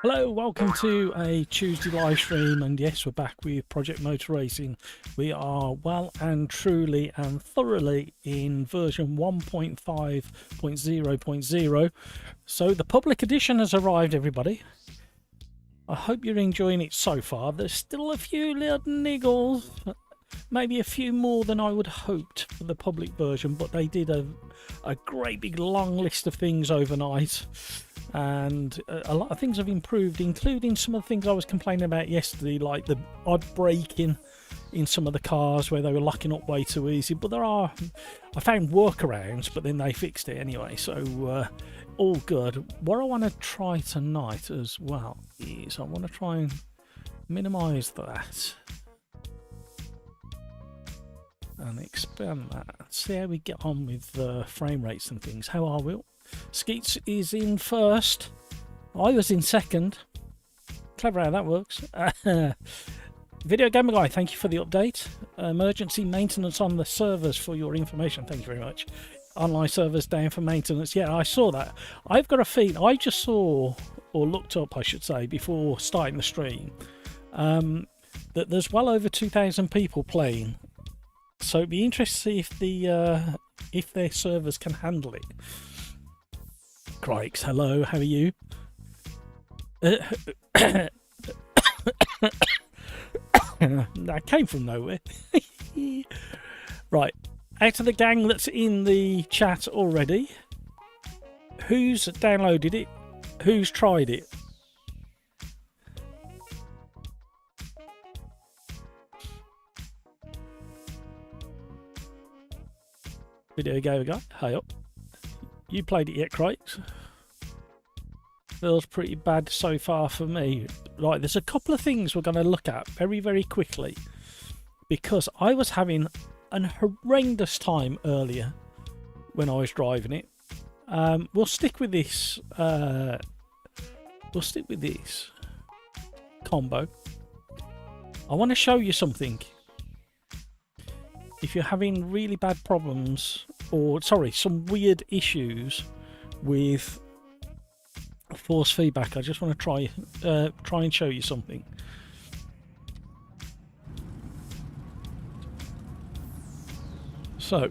Hello, welcome to a Tuesday live stream, and yes, we're back with Project Motor Racing. We are well and truly and thoroughly in version 1.5.0.0. So the public edition has arrived, everybody. I hope you're enjoying it so far. There's still a few little niggles, maybe a few more than I would have hoped for the public version, but they did a great big long list of things overnight. And a lot of things have improved, including some of the things I was complaining about yesterday, like the odd braking in some of the cars where they were locking up way too easy. But I found workarounds, but then they fixed it anyway, so all good. What I want to try tonight as well is I want to try and minimise that and expand that. See how we get on with frame rates and things. How are we? Skeets is in first. I was in second. Clever how that works. Video Gamer Guy, thank you for the update. Emergency maintenance on the servers for your information. Thank you very much. Online servers down for maintenance. Yeah, I saw that. I've got a feed. I just saw, or looked up, I should say, before starting the stream, that there's well over 2,000 people playing. So it'd be interesting to see if their servers can handle it. Crikes, hello, how are you? That came from nowhere. Right, out of the gang that's in the chat already, who's downloaded it? Who's tried it? Video Gamer Guy, hi up. You played it yet, Crikes? Feels pretty bad so far for me. Right, there's a couple of things we're going to look at very, very quickly, because I was having an horrendous time earlier when I was driving it. We'll stick with this. We'll stick with this combo. I want to show you something. If you're having really bad problems, or sorry, some weird issues with force feedback, I just want to try and show you something. So,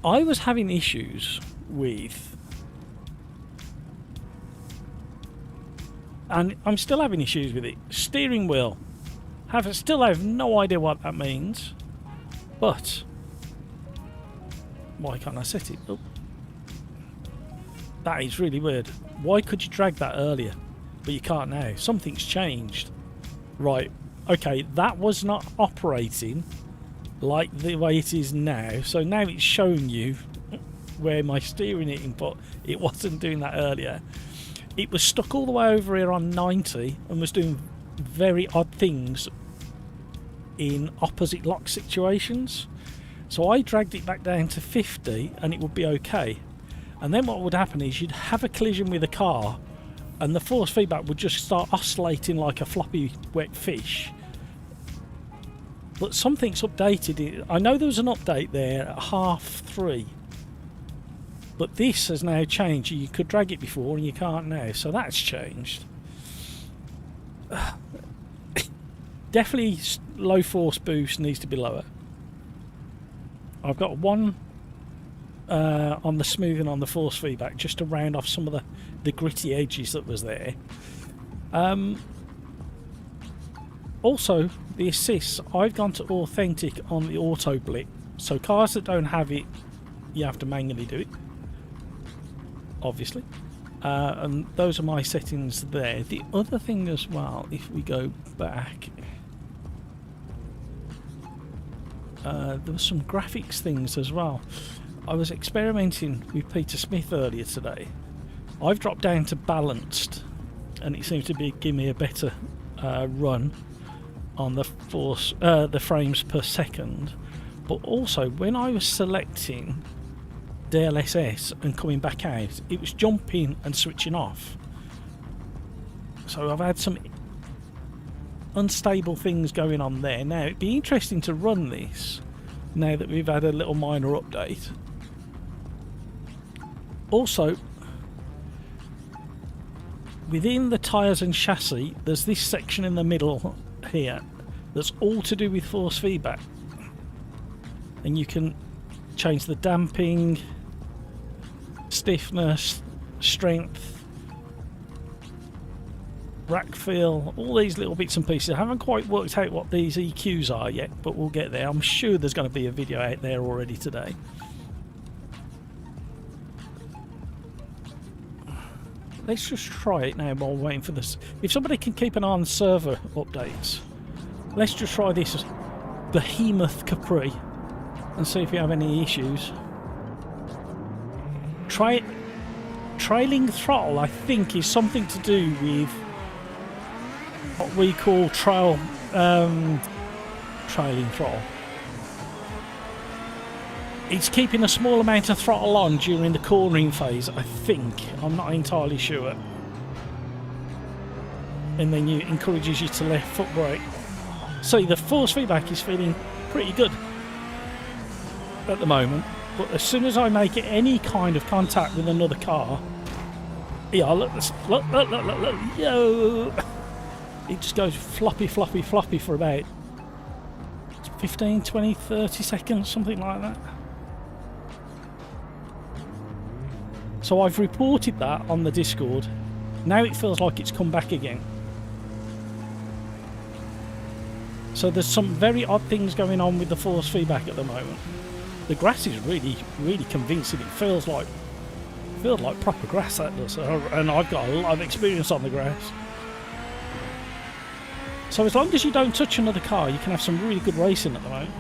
I was having issues with, and I'm still having issues with it, steering wheel. Still have no idea what that means. But why can't I set it? Oh, that is really weird. Why could you drag that earlier, but you can't now? Something's changed. Right, okay, that was not operating like the way it is now. So now it's showing you where my steering input, it wasn't doing that earlier. It was stuck all the way over here on 90 and was doing very odd things in opposite lock situations. So I dragged it back down to 50 and it would be okay. And then what would happen is you'd have a collision with a car and the force feedback would just start oscillating like a floppy wet fish. But something's updated. I know there was an update there at 3:30, but this has now changed. You could drag it before and you can't now, so that's changed. Definitely low force boost needs to be lower. I've got one on the smoothing on the force feedback just to round off some of the gritty edges that was there. Also, the assists, I've gone to authentic on the auto blip. So cars that don't have it, you have to manually do it, obviously. And those are my settings there. The other thing as well, if we go back, there were some graphics things as well. I was experimenting with Peter Smith earlier today. I've dropped down to balanced and it seems to be giving me a better run on the force, the frames per second. But also when I was selecting DLSS and coming back out, it was jumping and switching off. So I've had some unstable things going on there. Now it'd be interesting to run this now that we've had a little minor update. Also, within the tyres and chassis, there's this section in the middle here that's all to do with force feedback. And you can change the damping, stiffness, strength, rack feel, all these little bits and pieces. I haven't quite worked out what these EQs are yet, but we'll get there. I'm sure there's going to be a video out there already today. Let's just try it now while we're waiting for this. If somebody can keep an eye on the server updates, let's just try this Behemoth Capri and see if you have any issues. Trailing throttle, I think, is something to do with what we call trailing throttle. It's keeping a small amount of throttle on during the cornering phase, I think. I'm not entirely sure. And then it encourages you to left foot brake. See, the force feedback is feeling pretty good at the moment. But as soon as I make any kind of contact with another car, yeah, look, yo! It just goes floppy, floppy, floppy for about 15, 20, 30 seconds, something like that. So I've reported that on the Discord. Now it feels like it's come back again. So there's some very odd things going on with the force feedback at the moment. The grass is really, really convincing. It feels like proper grass, that does. And I've got a lot of experience on the grass. So as long as you don't touch another car, you can have some really good racing at the moment.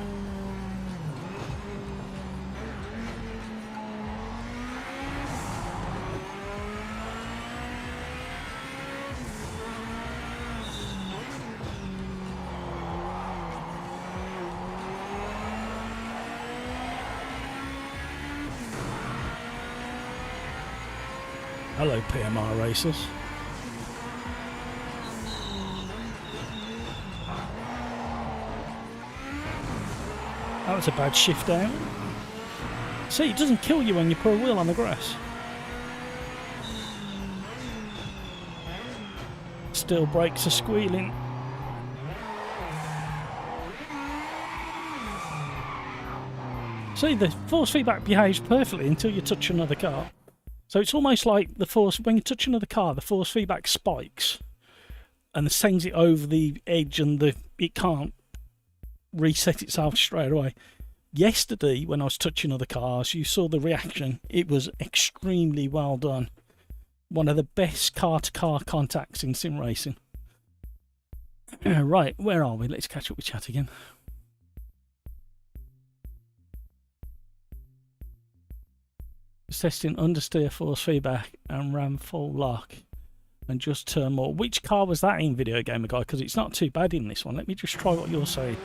Hello, PMR racers. That was a bad shift out. See, it doesn't kill you when you put a wheel on the grass. Still brakes are squealing. See, the force feedback behaves perfectly until you touch another car. So it's almost like the force, when you touch another car, the force feedback spikes and sends it over the edge, and it can't reset itself straight away. Yesterday, when I was touching other cars, you saw the reaction. It was extremely well done. One of the best car-to-car contacts in sim racing. Right, where are we? Let's catch up with chat again. Testing understeer force feedback and ram full lock and just turn more. Which car was that in, Video Gamer Guy? Because it's not too bad in this one. Let me just try what you're saying.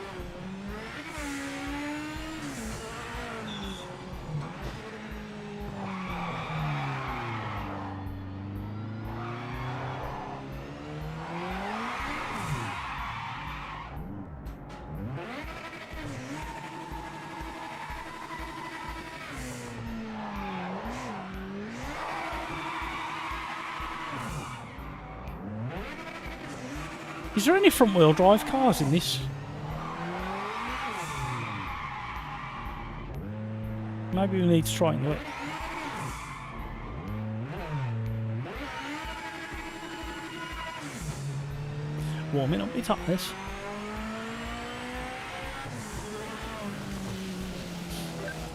Is there any front wheel drive cars in this? Maybe we need to try and look. Warming up my tyres.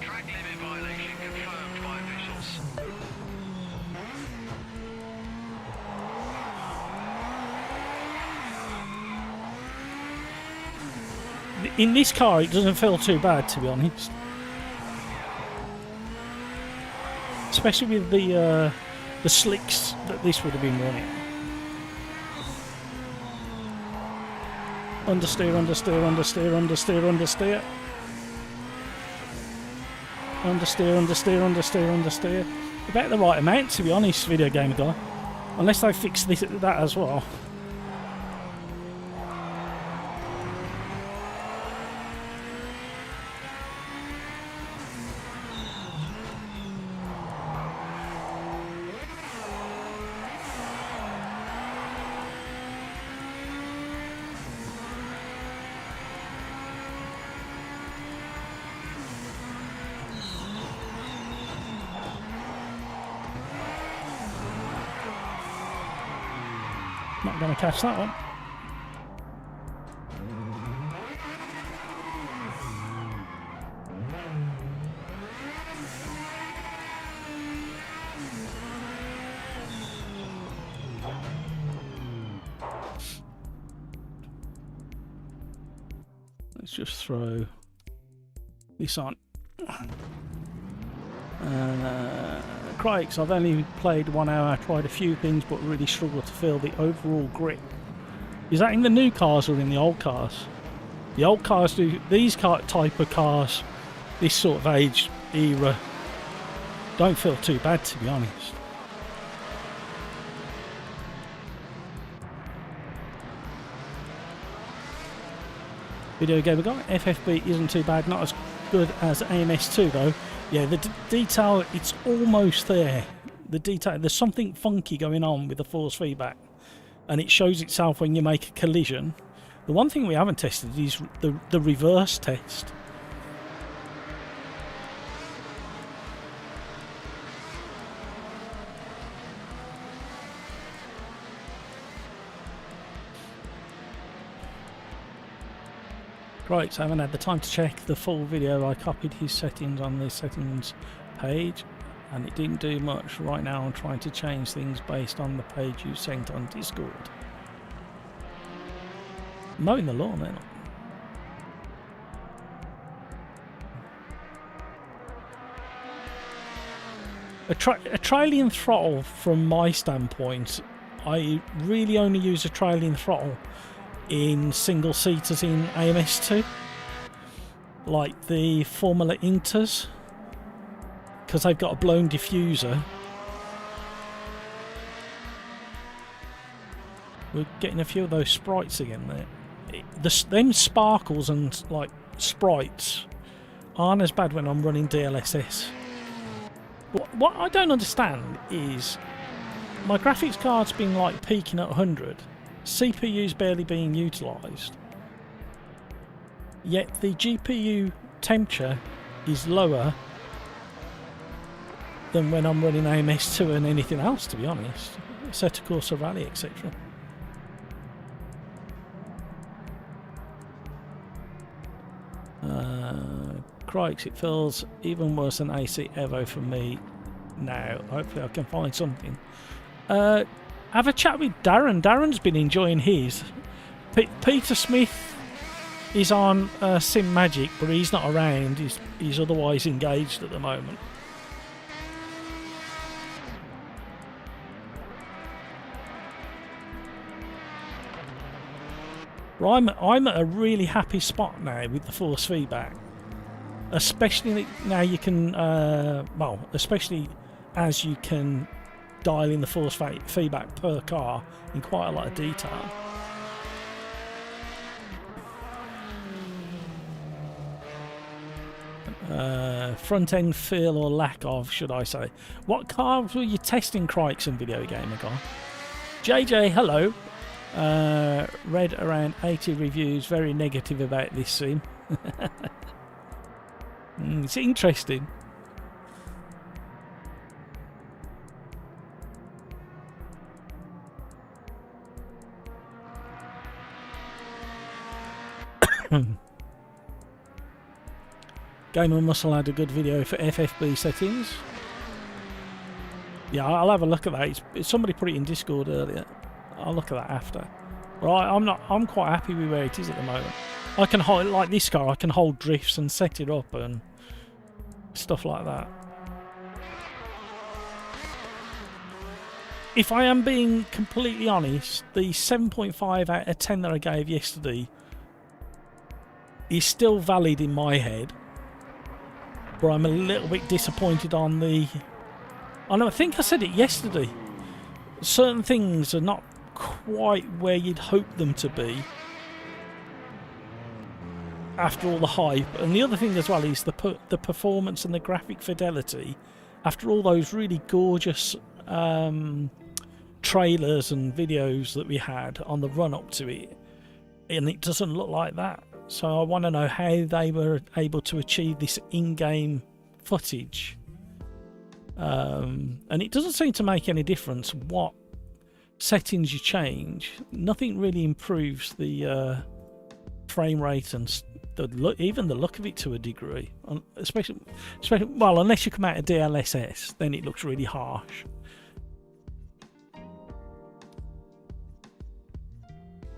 Track limit violation confirmed by officials. In this car, it doesn't feel too bad, to be honest. Especially with the slicks that this would have been running. Understeer, understeer, understeer, understeer, understeer. Understeer, understeer, understeer, understeer. About the right amount, to be honest, Video Gamer Guy. Unless they fix that as well. Not going to catch that one. Let's just throw this on. Crikes, I've only played 1 hour, tried a few things, but really struggled to feel the overall grip. Is that in the new cars or in the old cars? The old cars do, these type of cars, this sort of age era, don't feel too bad, to be honest. Video game guy, FFB isn't too bad, not as good as AMS2 though. Yeah, the detail, it's almost there. The detail, there's something funky going on with the force feedback, and it shows itself when you make a collision. The one thing we haven't tested is the reverse test. Right, so I haven't had the time to check the full video. I copied his settings on the settings page and it didn't do much. Right now I'm trying to change things based on the page you sent on Discord. Mowing the lawn then. A trailing throttle, from my standpoint, I really only use a trailing throttle in single seaters in AMS2, like the Formula Inters, because they've got a blown diffuser. We're getting a few of those sprites again there. Them sparkles and like sprites aren't as bad when I'm running DLSS. What I don't understand is my graphics card's been like peaking at 100. CPU's barely being utilised, yet the GPU temperature is lower than when I'm running AMS2 and anything else, to be honest. Assetto Corsa Rally, etc. Crikes, it feels even worse than AC Evo for me now. Hopefully I can find something. Have a chat with Darren. Darren's been enjoying his. Peter Smith is on Sim Magic, but he's not around. He's otherwise engaged at the moment. Well, I'm at a really happy spot now with the force feedback, especially now you can. Well, especially as you can dial in the force feedback per car in quite a lot of detail. Front end feel or lack of, should I say. What cars were you testing, Crikes and Video Gamer Guy? JJ, hello. Read around 80 reviews very negative about this sim. It's interesting. Gamer Muscle had a good video for FFB settings. Yeah, I'll have a look at that. It's somebody put it in Discord earlier. I'll look at that after. Right, I'm quite happy with where it is at the moment. I can hold, like this car, I can hold drifts and set it up and stuff like that. If I am being completely honest, the 7.5 out of 10 that I gave yesterday is still valid in my head, but I'm a little bit disappointed on the... I know, I think I said it yesterday. Certain things are not quite where you'd hope them to be after all the hype. And the other thing as well is the performance and the graphic fidelity after all those really gorgeous trailers and videos that we had on the run up to it, and it doesn't look like that. So I want to know how they were able to achieve this in-game footage, and it doesn't seem to make any difference what settings you change, nothing really improves the frame rate and even the look of it to a degree. Especially, well, unless you come out of DLSS, then it looks really harsh.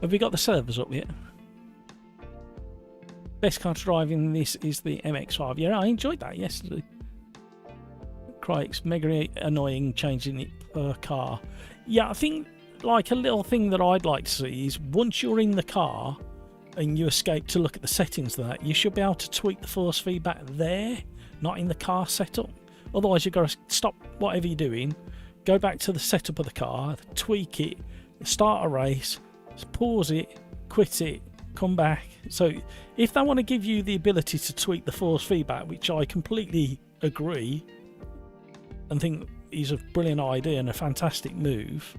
Have we got the servers up yet? Best car to drive in this is the MX-5. Yeah, I enjoyed that yesterday. Crike's mega annoying changing it per car. Yeah, I think like a little thing that I'd like to see is once you're in the car and you escape to look at the settings of that, you should be able to tweak the force feedback there, not in the car setup. Otherwise you've got to stop whatever you're doing, go back to the setup of the car, tweak it, start a race, pause it, quit it, come back. So if they want to give you the ability to tweak the force feedback, which I completely agree and think is a brilliant idea and a fantastic move,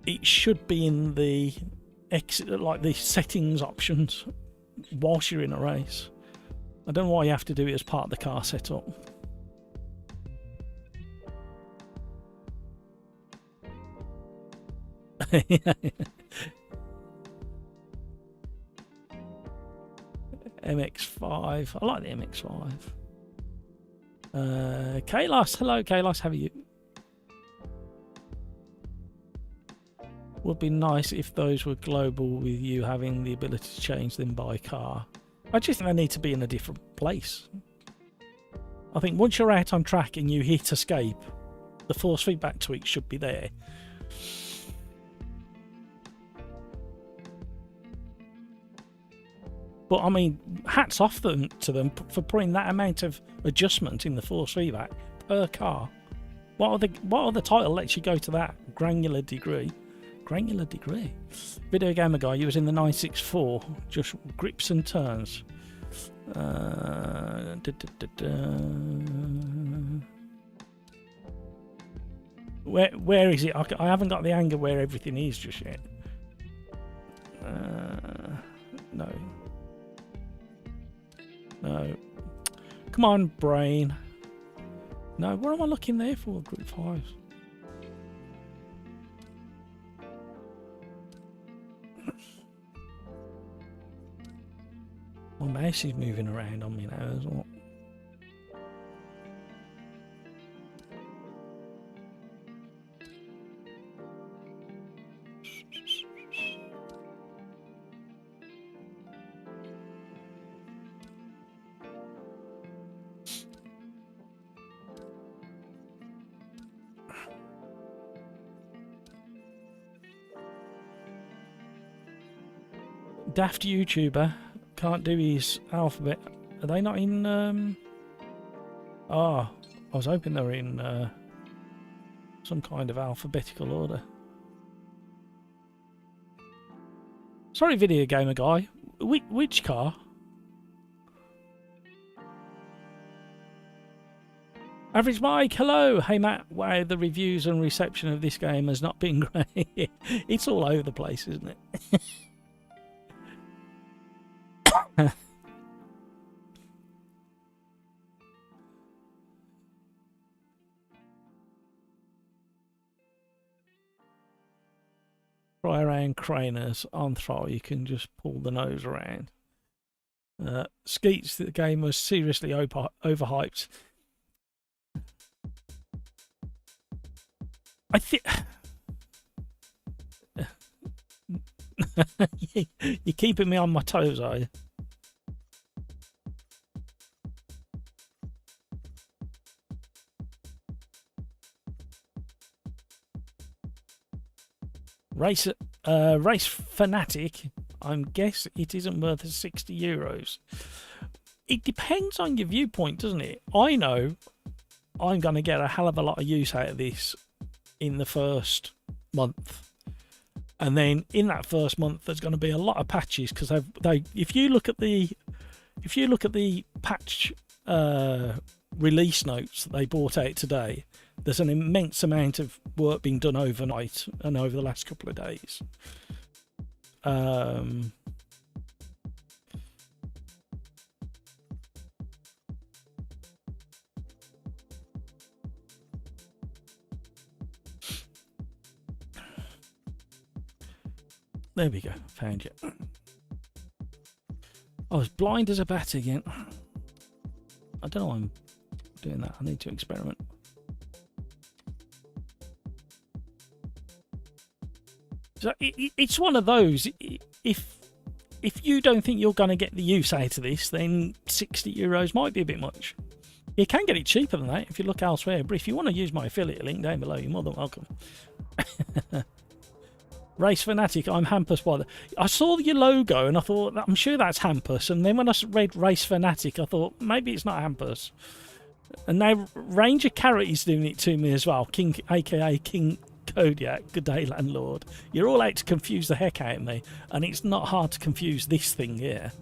it should be in the like the settings options whilst you're in a race. I don't know why you have to do it as part of the car setup. MX-5. I like the MX-5. Kalos. Hello, Kalos. How are you? Would be nice if those were global with you having the ability to change them by car. I just think they need to be in a different place. I think once you're out on track and you hit escape, the force feedback tweak should be there. But I mean, hats off to them for putting that amount of adjustment in the force feedback per car. What other title lets you go to that granular degree? Granular degree. Video gamer guy, you was in the 964, just grips and turns. Where is it? I haven't got the anger where everything is just yet. No. No. Come on, brain. No, what am I looking there for? Group 5. My mouse is moving around on me now as well. Daft YouTuber can't do his alphabet. Are they not in I was hoping they were in some kind of alphabetical order. Sorry, video gamer guy. Which car? Average Mike, hello. Hey Matt, wow, the reviews and reception of this game has not been great. It's all over the place, isn't it? Try around Craners on throttle, you can just pull the nose around. Skeets, the game was seriously overhyped. I think you're keeping me on my toes, are you? Race fanatic. I guess it isn't worth €60. It depends on your viewpoint, doesn't it? I know I'm going to get a hell of a lot of use out of this in the first month, and then in that first month there's going to be a lot of patches because if you look at the patch release notes that they brought out today, there's an immense amount of work being done overnight and over the last couple of days. There we go. Found you. I was blind as a bat again. I don't know why I'm doing that. I need to experiment. So it's one of those. If you don't think you're going to get the use out of this, then €60 might be a bit much. You can get it cheaper than that if you look elsewhere. But if you want to use my affiliate link down below, you're more than welcome. Race Fanatic, I'm Hampus by the... I saw your logo and I thought, I'm sure that's Hampus. And then when I read Race Fanatic, I thought, maybe it's not Hampus. And now Ranger Carrot is doing it to me as well. King, aka King Kodiak. Good day, landlord. You're all out to confuse the heck out of me. And it's not hard to confuse this thing here.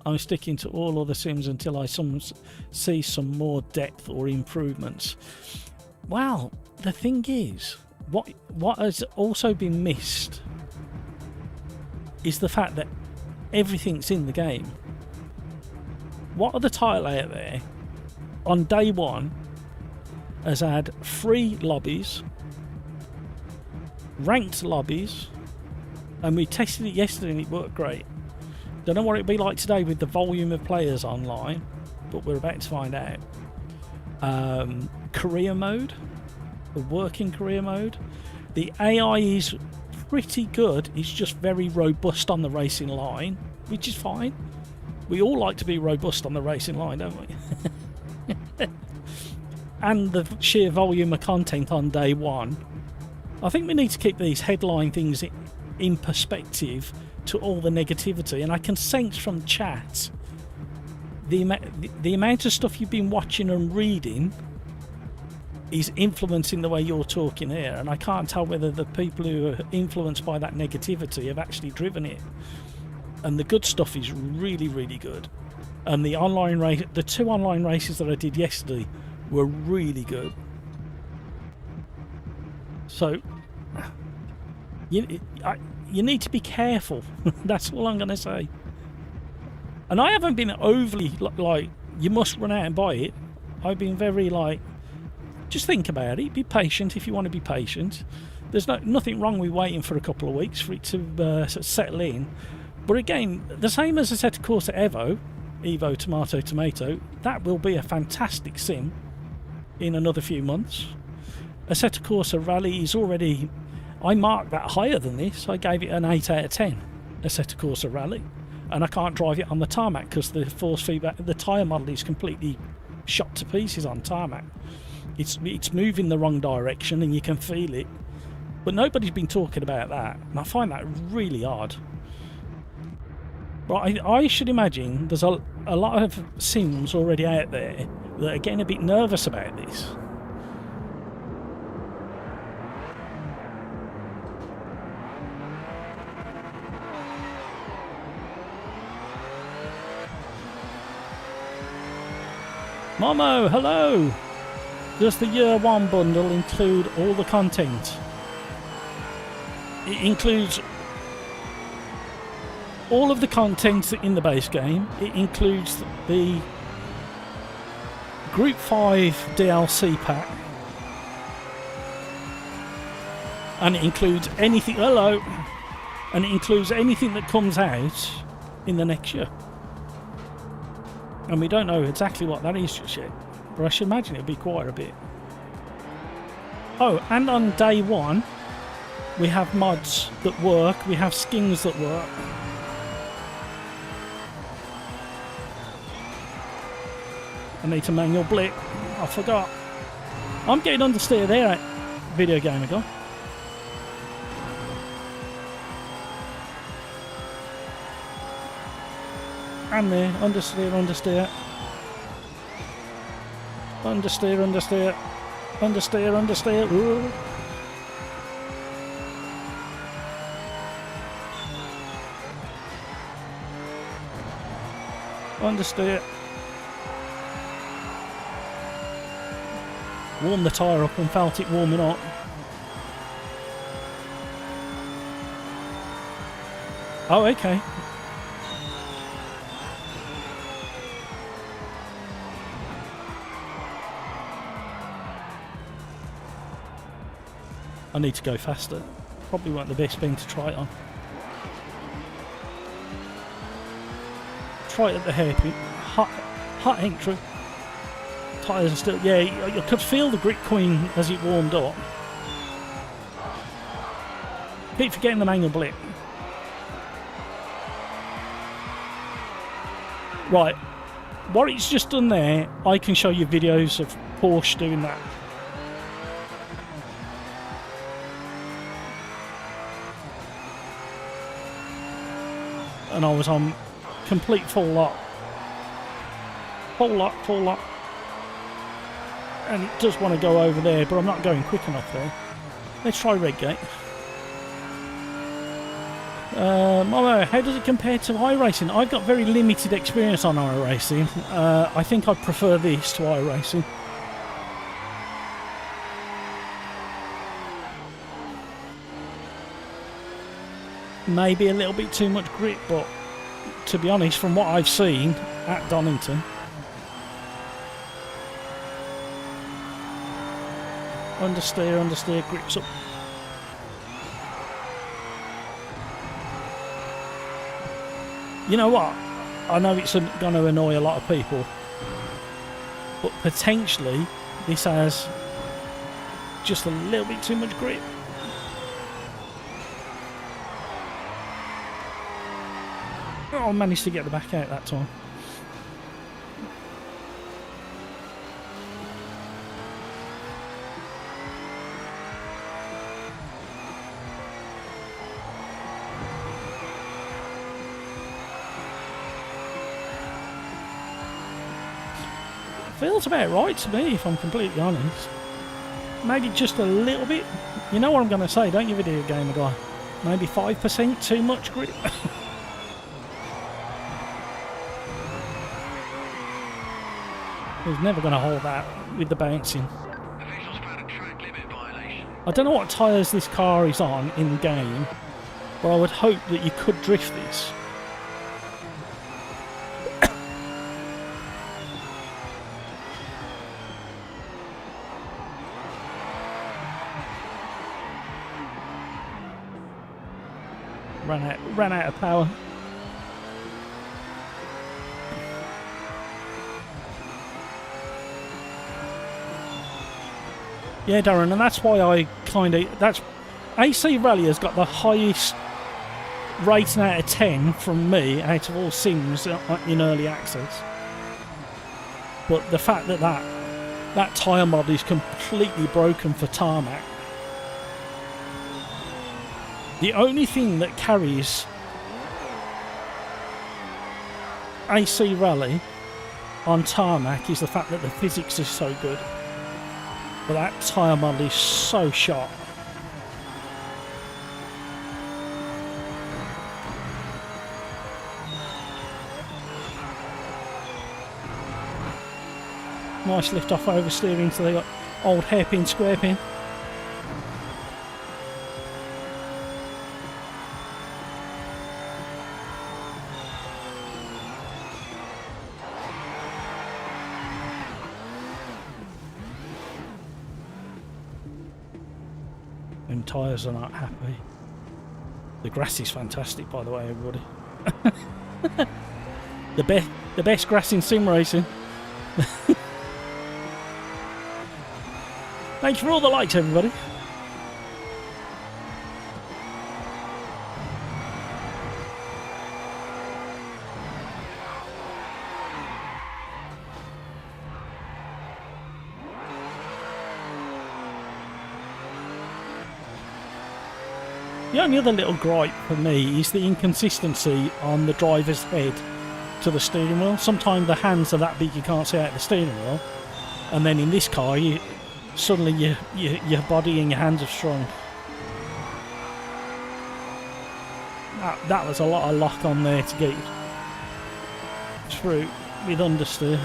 I'm sticking to all other sims until I see some more depth or improvements. Well, the thing is, what has also been missed is the fact that everything's in the game. What other title out there on day one has had free lobbies, ranked lobbies, and we tested it yesterday and it worked great. Don't know what it'll be like today with the volume of players online, but we're about to find out. Career mode, the working career mode. The AI is pretty good. It's just very robust on the racing line, which is fine. We all like to be robust on the racing line, don't we? And the sheer volume of content on day one. I think we need to keep these headline things in perspective to all the negativity, and I can sense from chat the amount of stuff you've been watching and reading is influencing the way you're talking here, and I can't tell whether the people who are influenced by that negativity have actually driven it. And the good stuff is really, really good, and the online race, the 2 online races that I did yesterday were really good. So you need to be careful. That's all I'm going to say. And I haven't been overly like, you must run out and buy it. I've been very like, just think about it. Be patient if you want to be patient. There's nothing wrong with waiting for a couple of weeks for it to settle in. But again, the same as Assetto Corsa Evo, Tomato, Tomato, that will be a fantastic sim in another few months. Assetto Corsa Rally is already... I marked that higher than this. I gave it an 8 out of 10, Assetto Corsa Rally. And I can't drive it on the tarmac because the force feedback, the tyre model is completely shot to pieces on tarmac. It's moving the wrong direction and you can feel it. But nobody's been talking about that. And I find that really odd. But I should imagine there's a lot of sims already out there that are getting a bit nervous about this. Momo, hello! Does the year 1 bundle include all the content? It includes all of the content in the base game. It includes the Group 5 DLC pack. And it includes anything... Hello! And it includes anything that comes out in the next year. And we don't know exactly what that is just yet, but I should imagine it'll be quite a bit. Oh, and on day 1, we have mods that work, we have skins that work. I need to manual blip. I forgot. I'm getting understeer there, Video Gamer Guy. And there, understeer, understeer. Understeer, understeer. Understeer, understeer. Ooh. Understeer. Warm the tyre up and felt it warming up. Oh, okay. I need to go faster. Probably weren't the best thing to try it on. Try it at the hairpin. Hot entry. Tyres are still... Yeah, you could feel the grip coming as it warmed up. Keep forgetting the manual blip. Right. What it's just done there, I can show you videos of Porsche doing that. And I was on complete full lock. Full lock. And it does want to go over there, but I'm not going quick enough there. Let's try Redgate. How does it compare to iRacing? I've got very limited experience on iRacing. I think I'd prefer this to iRacing. Maybe a little bit too much grip, but to be honest, from what I've seen at Donington, understeer, grips up. You know what? I know it's going to annoy a lot of people, but potentially this has just a little bit too much grip. Oh, I managed to get the back out that time. Feels about right to me, if I'm completely honest. Maybe just a little bit. You know what I'm going to say, don't you, video gamer guy? Maybe 5% too much grip. He's never going to hold that with the bouncing. Officials found a track limit violation. I don't know what tyres this car is on in game, but I would hope that you could drift this. Ran out of power. Yeah, Darren, and that's why I that's AC Rally has got the highest rating out of 10 from me out of all Sims in early access. But the fact that that tyre mod is completely broken for tarmac. The only thing that carries AC Rally on tarmac is the fact that the physics is so good. But that tyre mod is so sharp. Nice lift off oversteering to the old hairpin square pin. Them tyres are not happy. The grass is fantastic, by the way, everybody. the best grass in sim racing. Thank you for all the likes, everybody. The only other little gripe for me is the inconsistency on the driver's head to the steering wheel. Sometimes the hands are that big you can't see out the steering wheel, and then in this car, suddenly your body and your hands are strong. That was a lot of lock on there to get through with understeer.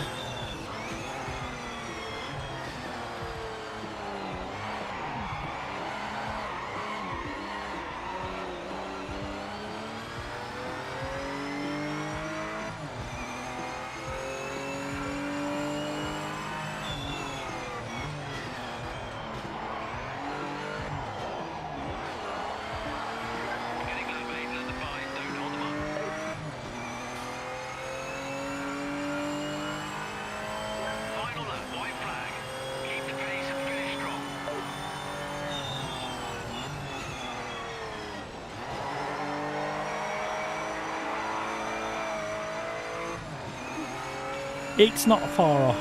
It's not far off.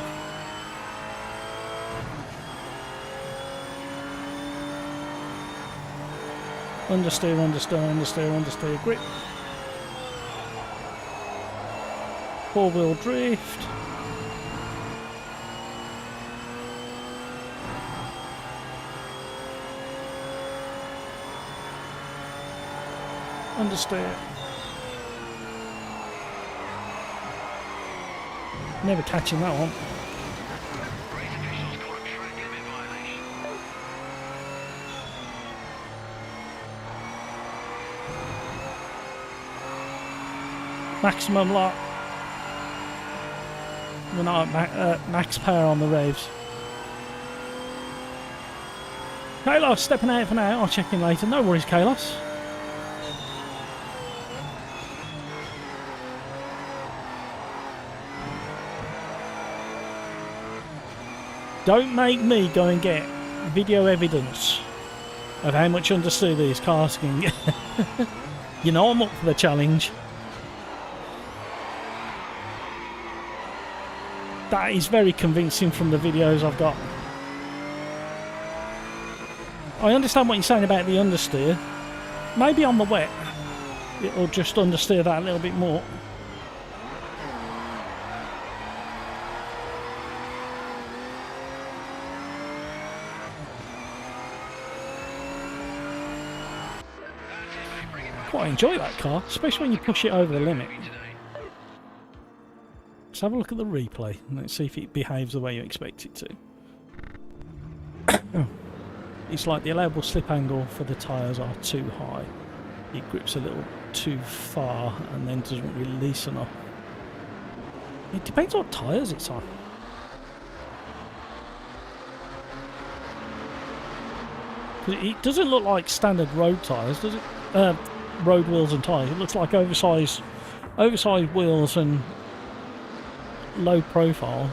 Understeer, understeer, understeer, understeer, grip. Four-wheel drift. Understeer. Never catching that one. Race officials call a track limit violation. Maximum lock. We're not at max power on the revs. Kalos stepping out for now. I'll check in later. No worries, Kalos. Don't make me go and get video evidence of how much understeer these cars can get. You know I'm up for the challenge. That is very convincing from the videos I've got. I understand what you're saying about the understeer. Maybe on the wet it'll just understeer that a little bit more. Quite enjoy that car, especially when you push it over the limit. Let's have a look at the replay and let's see if it behaves the way you expect it to. It's like the allowable slip angle for the tyres are too high. It grips a little too far and then doesn't release enough. It depends what tyres it's on. It doesn't look like standard road tyres, does it? Road wheels and tyres. It looks like oversized wheels and low profiles.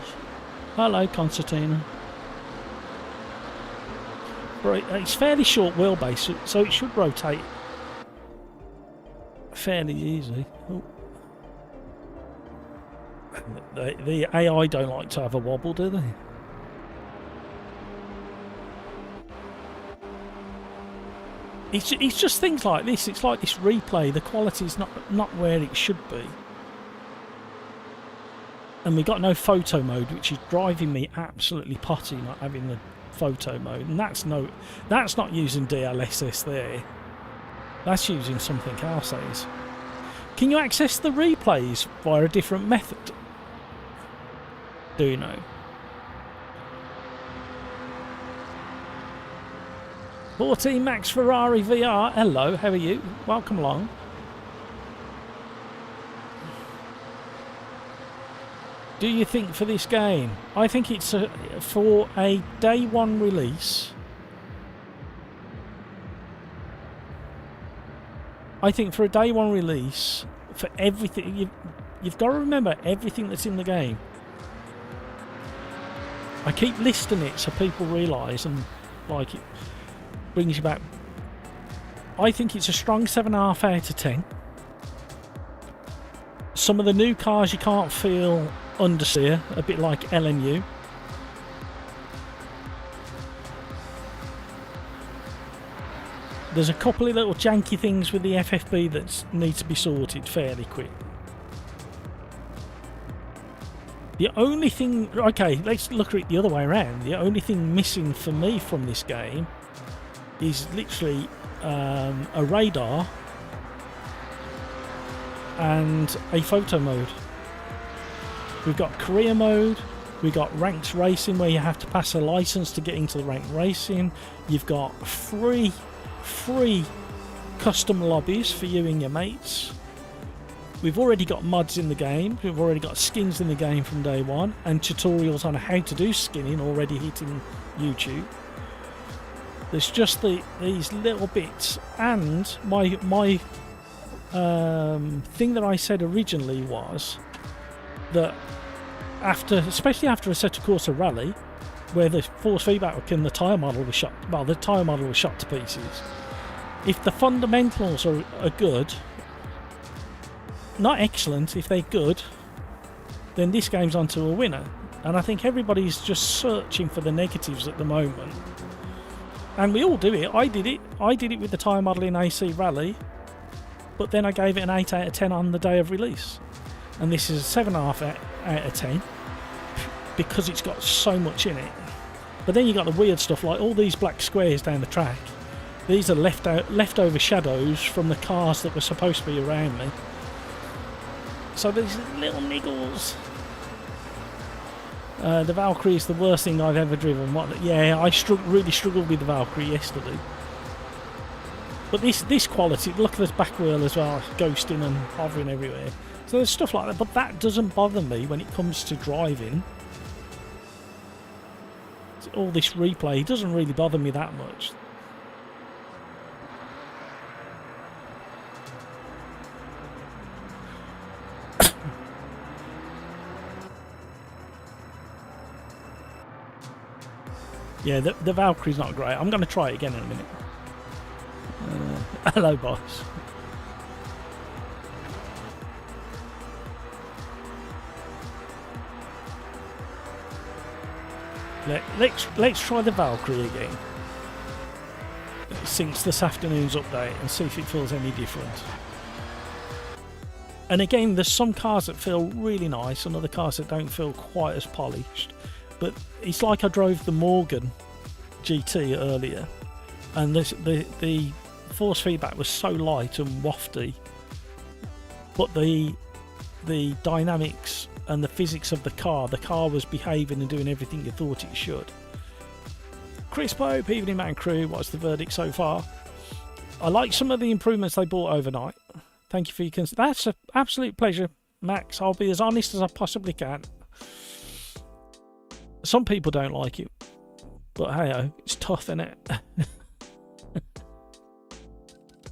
Hello, Concertina. Right, it's fairly short wheelbase, so it should rotate fairly easy. Oh. The AI don't like to have a wobble, do they? It's just things like this. It's like this replay. The quality's not where it should be. And we got no photo mode, which is driving me absolutely potty not having the photo mode. And that's not using DLSS there. That's using something else, that is. Can you access the replays via a different method? Do you know? 14 Max Ferrari VR. Hello, how are you? Welcome along. Do you think for this game? I think it's for a day one release. I think for a day one release, for everything, you've got to remember everything that's in the game. I keep listing it so people realise and like it brings you back. I think it's a strong 7.5 out of 10. Some of the new cars you can't feel understeer, a bit like LMU. There's a couple of little janky things with the FFB that need to be sorted fairly quick. The only thing... Okay, let's look at it the other way around. The only thing missing for me from this game is literally a radar and a photo mode. We've got career mode, we've got ranked racing where you have to pass a license to get into the ranked racing. You've got free custom lobbies for you and your mates. We've already got mods in the game, we've already got skins in the game from day one, and tutorials on how to do skinning already hitting YouTube. There's just these little bits, and my thing that I said originally was that especially after Assetto Corsa Rally, where the force feedback and the tyre model was shot, well, the tyre model was shot to pieces. If the fundamentals are good, not excellent, if they're good, then this game's onto a winner. And I think everybody's just searching for the negatives at the moment. And we all do it. I did it. I did it with the tyre model in AC Rally. But then I gave it an 8 out of 10 on the day of release. And this is a 7.5 out of 10. Because it's got so much in it. But then you got the weird stuff like all these black squares down the track. These are leftover shadows from the cars that were supposed to be around me. So these little niggles. The Valkyrie is the worst thing I've ever driven. Yeah, I really struggled with the Valkyrie yesterday. But this quality, look at this back wheel as well, ghosting and hovering everywhere. So there's stuff like that, but that doesn't bother me when it comes to driving. All this replay doesn't really bother me that much. Yeah, the Valkyrie's not great. I'm going to try it again in a minute. Hello, boss. Let's try the Valkyrie again. Since this afternoon's update and see if it feels any different. And again, there's some cars that feel really nice and other cars that don't feel quite as polished. But it's like I drove the Morgan GT earlier, and the force feedback was so light and wafty, but the dynamics and the physics of the car was behaving and doing everything you thought it should. Chris Pope, Evening Man Crew, what's the verdict so far? I like some of the improvements they brought overnight. Thank you for your that's an absolute pleasure, Max. I'll be as honest as I possibly can. Some people don't like it, but hey, it's tough, isn't it?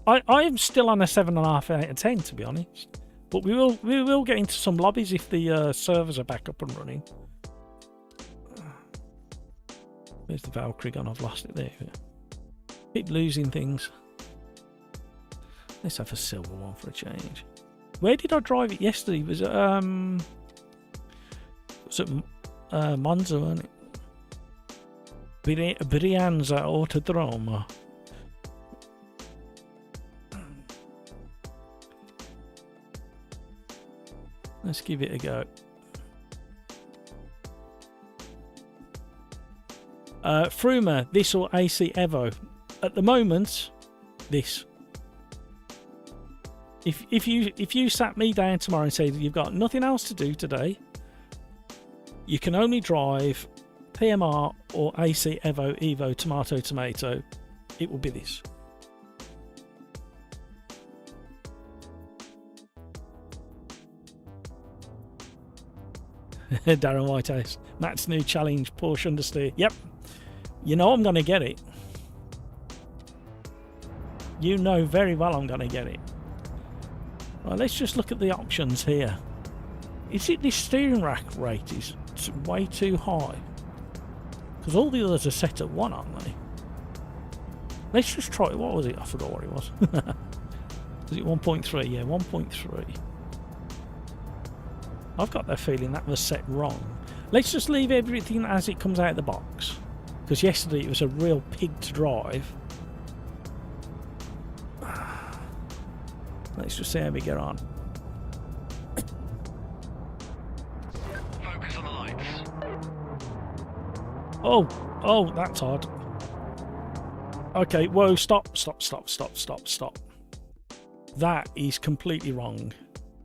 I am still on a 7.5 out of 10, to be honest. But we will get into some lobbies if the servers are back up and running. Where's the Valkyrie gone? I've lost it there. Keep losing things. Let's have a silver one for a change. Where did I drive it yesterday? Was it Monza, wasn't it? Brianza Autodromo. Let's give it a go. Fruma, this or AC Evo? At the moment, this. If you sat me down tomorrow and said you've got nothing else to do today, you can only drive PMR or AC Evo tomato, it will be this. Darren Whitehouse. Matt's new challenge, Porsche understeer. Yep. You know I'm going to get it. You know very well I'm going to get it. Right, let's just look at the options here. Is it this steering rack rate is way too high? Because all the others are set at 1, aren't they? Let's just try it. What was it? I forgot what it was. Was it 1.3? Yeah, 1.3. I've got that feeling that was set wrong. Let's just leave everything as it comes out of the box. Because yesterday it was a real pig to drive. Let's just see how we get on. Focus on the lights. Oh, that's odd. Okay, whoa, stop. That is completely wrong.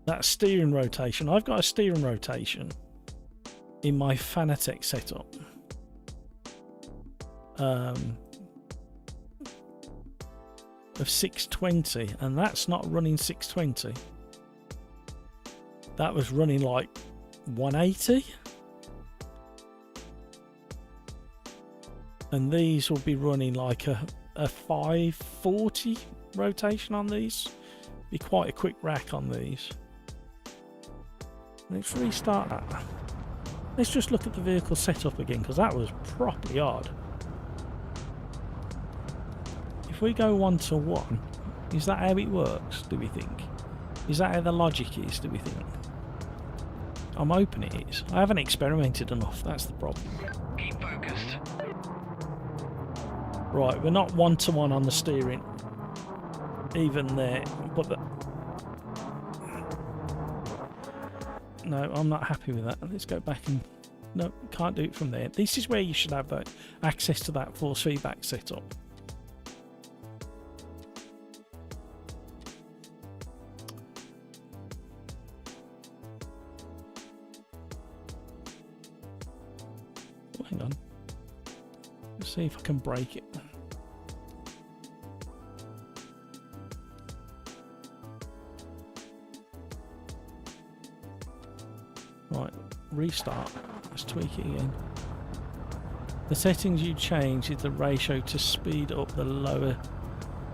That steering rotation. I've got a steering rotation in my Fanatec setup. Of 620, and that's not running 620. That was running like 180. And these will be running like a 540 rotation on these. Be quite a quick rack on these. Let's restart that. Let's just look at the vehicle setup again, because that was properly odd. If we go 1 to 1, is that how it works, do we think? Is that how the logic is, do we think? I'm hoping it is. I haven't experimented enough, that's the problem. Keep focused. Right, we're not one-to-one on the steering. Even there. But no, I'm not happy with that. Let's go back and... No, can't do it from there. This is where you should have that access to that force feedback setup. Oh, hang on. Let's see if I can break it. Right, restart. Let's tweak it again. The settings you change is the ratio to speed up the lower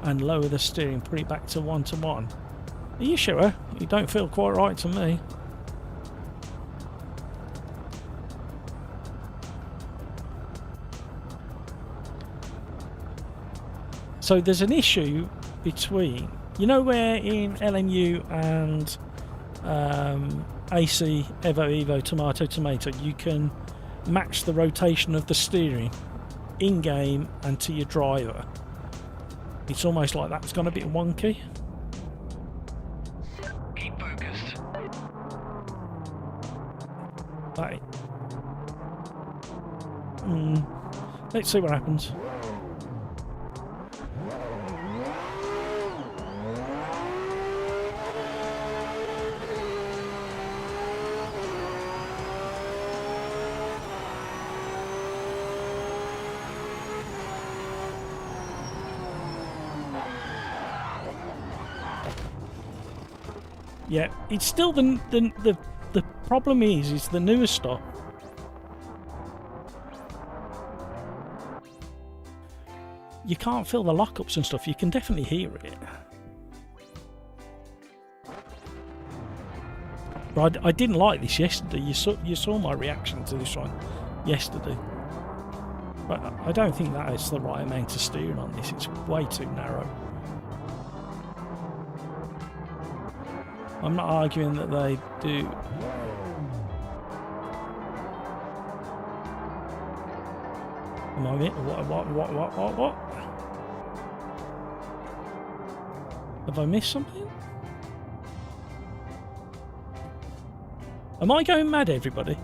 and lower the steering. Put it back to 1-to-1. Are you sure? You don't feel quite right to me. So there's an issue between, you know, where in LMU and AC, Evo, Tomato, you can match the rotation of the steering in-game and to your driver. It's almost like that's gone a bit wonky. Keep focused. Right. Let's see what happens. Yeah, it's still the problem is the newer stuff. You can't feel the lockups and stuff. You can definitely hear it. But I didn't like this yesterday. You saw my reaction to this one yesterday. But I don't think that is the right amount of steering on this. It's way too narrow. I'm not arguing that they do. Am I what? Have I missed something? Am I going mad, everybody?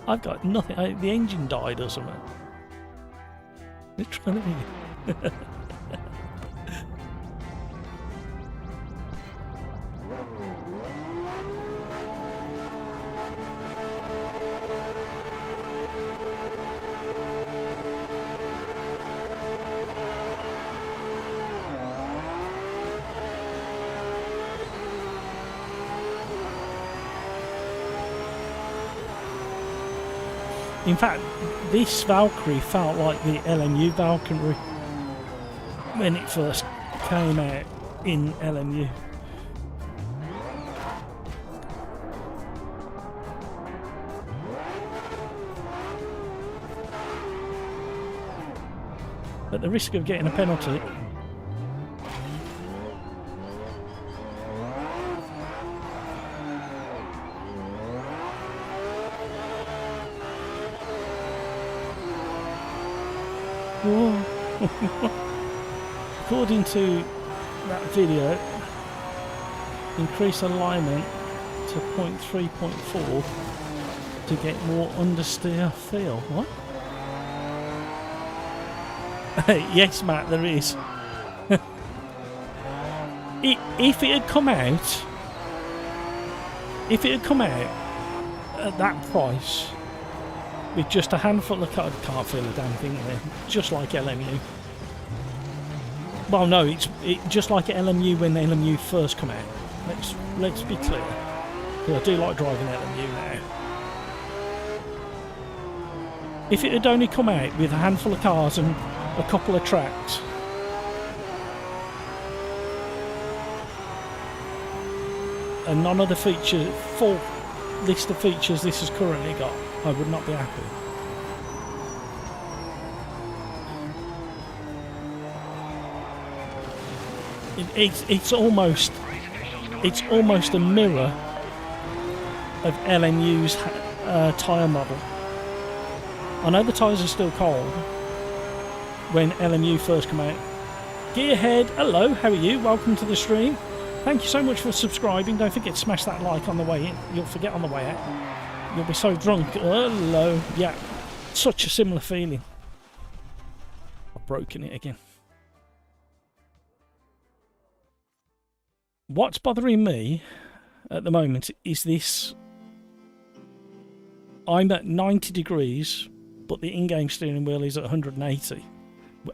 I've got nothing. The engine died or something. They're trying to... In fact, this Valkyrie felt like the LMU Valkyrie when it first came out in LMU. At the risk of getting a penalty. According to that video, increase alignment to 0.3, 0.4 to get more understeer feel. What? Yes, Matt, there is. If it had come out, at that price, with just a handful of cards, can't feel a damn thing there. Just like LMU. Well, no, it's just like LMU when LMU first come out. Let's be clear, because I do like driving LMU now. If it had only come out with a handful of cars and a couple of tracks, and none of the features, full list of features this has currently got, I would not be happy. It's almost a mirror of LMU's tyre model. I know the tyres are still cold when LMU first come out. Gearhead, hello, how are you? Welcome to the stream. Thank you so much for subscribing. Don't forget to smash that like on the way in. You'll forget on the way out. You'll be so drunk. Hello. Yeah, such a similar feeling. I've broken it again. What's bothering me at the moment is this. I'm at 90 degrees, but the in-game steering wheel is at 180.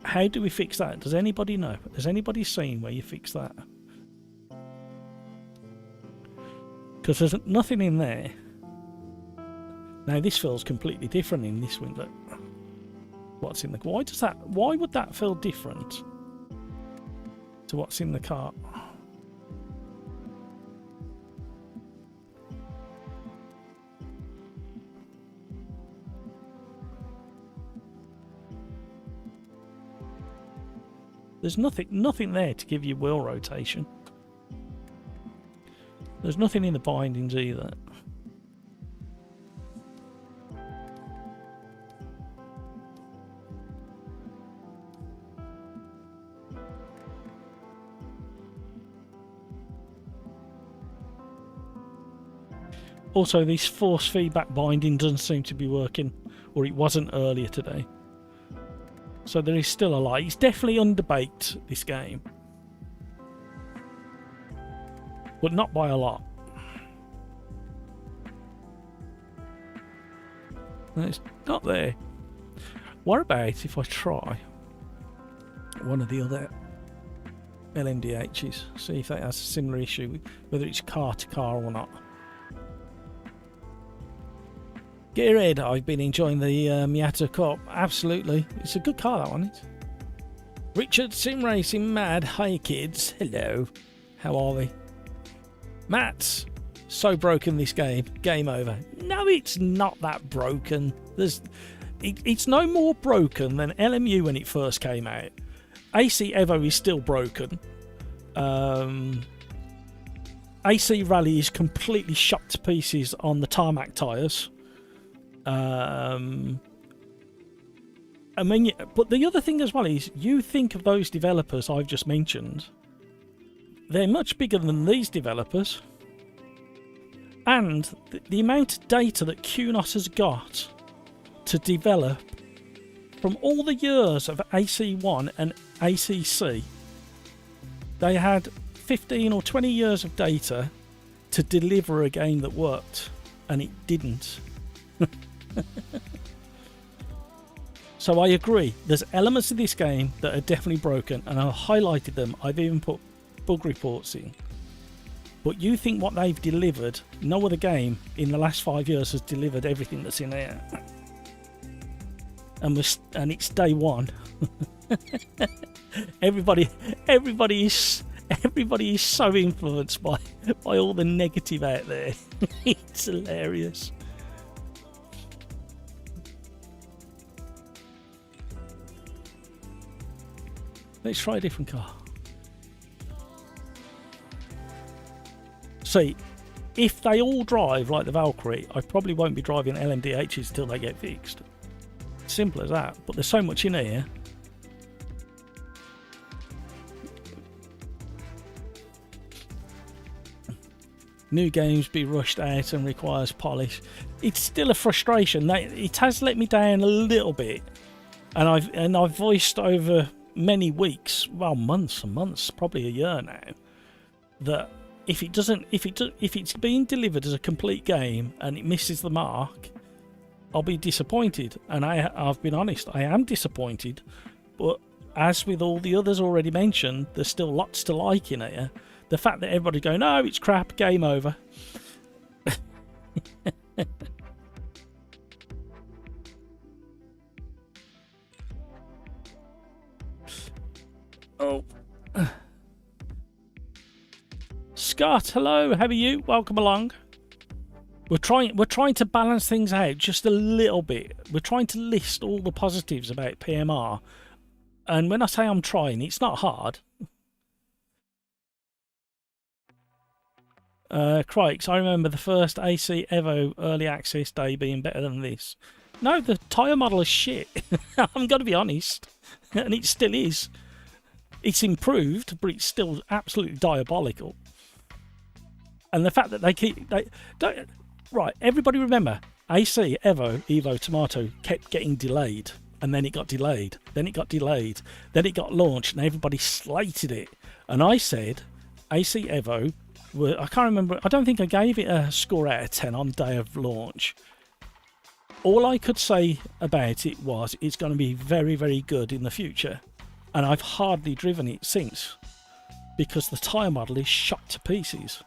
How do we fix that? Does anybody know? Has anybody seen where you fix that? Because there's nothing in there. Now this feels completely different in this window. What's in the... Why would that feel different to what's in the car? There's nothing there to give you wheel rotation. There's nothing in the bindings either. Also, this force feedback binding doesn't seem to be working, or it wasn't earlier today. So there is still a lot. It's definitely underbaked, this game. But not by a lot. And it's not there. What about if I try one of the other LMDHs? See if that has a similar issue, whether it's car to car or not. Gearhead, I've been enjoying the Miata Cup. Absolutely. It's a good car, that one is. Richard, Sim Racing Mad. Hi, kids. Hello. How are we? Matt's so broken this game. Game over. No, it's not that broken. It's no more broken than LMU when it first came out. AC Evo is still broken. AC Rally is completely shot to pieces on the tarmac tyres. I mean, but the other thing as well is, you think of those developers I've just mentioned, they're much bigger than these developers, and the amount of data that QNOS has got to develop from all the years of AC1 and ACC, they had 15 or 20 years of data to deliver a game that worked, and it didn't. So I agree, there's elements of this game that are definitely broken, and I've highlighted them. I've even put bug reports in. But you think what they've delivered, no other game in the last 5 years has delivered everything that's in there. And it's day one. everybody is so influenced by all the negative out there. It's hilarious. Let's try a different car. See, if they all drive like the Valkyrie, I probably won't be driving LMDHs until they get fixed. Simple as that. But there's so much in here. New games be rushed out and requires polish. It's still a frustration. It has let me down a little bit, and I've voiced over many weeks, well, months and months, probably a year now, that if it's being delivered as a complete game and it misses the mark, I'll be disappointed. And I've been honest, I am disappointed. But as with all the others already mentioned, there's still lots to like in here. The fact that everybody's going, no, it's crap, game over. Oh, Scott, hello, how are you? Welcome along. We're trying to balance things out just a little bit. We're trying to list all the positives about PMR, and when I say I'm trying, it's not hard. Crikes, I remember the first AC Evo early access day being better than this. No, the tyre model is shit. I'm going to be honest. And it still is. It's improved, but it's still absolutely diabolical. And the fact that right, everybody remember, AC, Evo Tomato kept getting delayed. And then it got delayed. Then it got delayed. Then it got launched and everybody slated it. And I said, AC Evo, I can't remember, I don't think I gave it a score out of 10 on day of launch. All I could say about it was it's going to be very, very good in the future. And I've hardly driven it since. Because the tyre model is shot to pieces.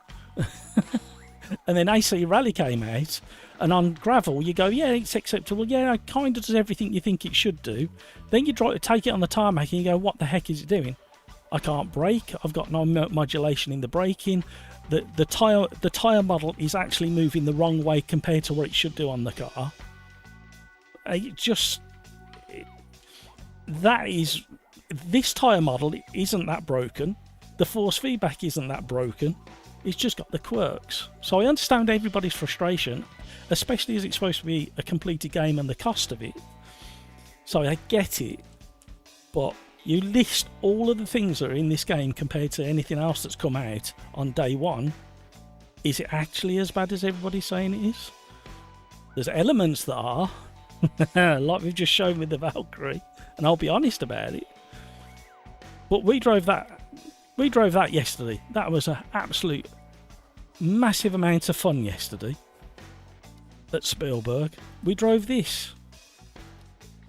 And then AC Rally came out, and on gravel you go, yeah, it's acceptable, yeah, it kind of does everything you think it should do. Then you try to take it on the tarmac and you go, what the heck is it doing? I can't brake, I've got no modulation in the braking, the tyre model is actually moving the wrong way compared to what it should do on the car. This tyre model isn't that broken, the force feedback isn't that broken. It's just got the quirks. So I understand everybody's frustration, especially as it's supposed to be a completed game and the cost of it. So I get it. But you list all of the things that are in this game compared to anything else that's come out on day one. Is it actually as bad as everybody's saying it is? There's elements that are, like we've just shown with the Valkyrie, and I'll be honest about it. But we drove that yesterday. That was an absolute massive amount of fun yesterday at Spielberg. We drove this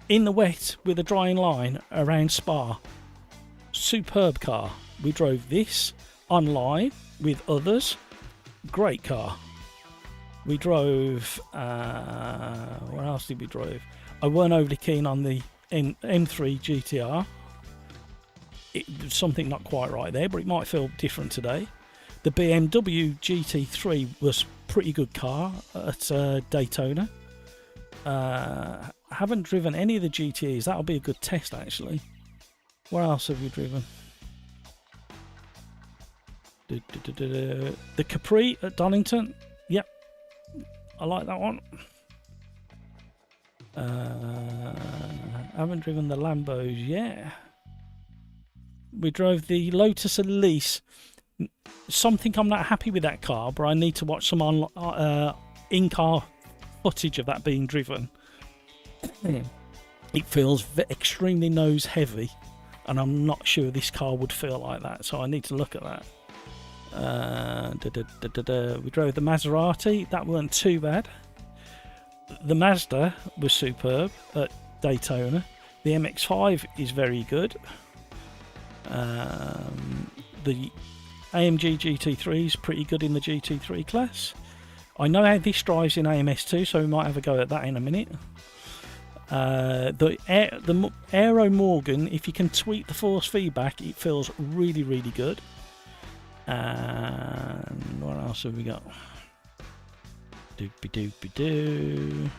in the wet with a drying line around Spa. Superb car. We drove this online with others. Great car. We drove... what else did we drive? I weren't overly keen on the M3 GTR. There's something not quite right there, but it might feel different today. The BMW GT3 was a pretty good car at Daytona. Haven't driven any of the GTEs. That'll be a good test, actually. What else have we driven? The Capri at Donington. Yep, I like that one. Haven't driven the Lambos yet. We drove the Lotus Elise. Something I'm not happy with that car, but I need to watch some in-car footage of that being driven. It feels extremely nose heavy, and I'm not sure this car would feel like that, so I need to look at that. We drove the Maserati. That weren't too bad. The Mazda was superb at Daytona. The MX-5 is very good. The AMG GT3 is pretty good in the GT3 class. I know how this drives in AMS2, so we might have a go at that in a minute. The Aero Morgan, if you can tweak the force feedback, it feels really, really good. And what else have we got? Doopy.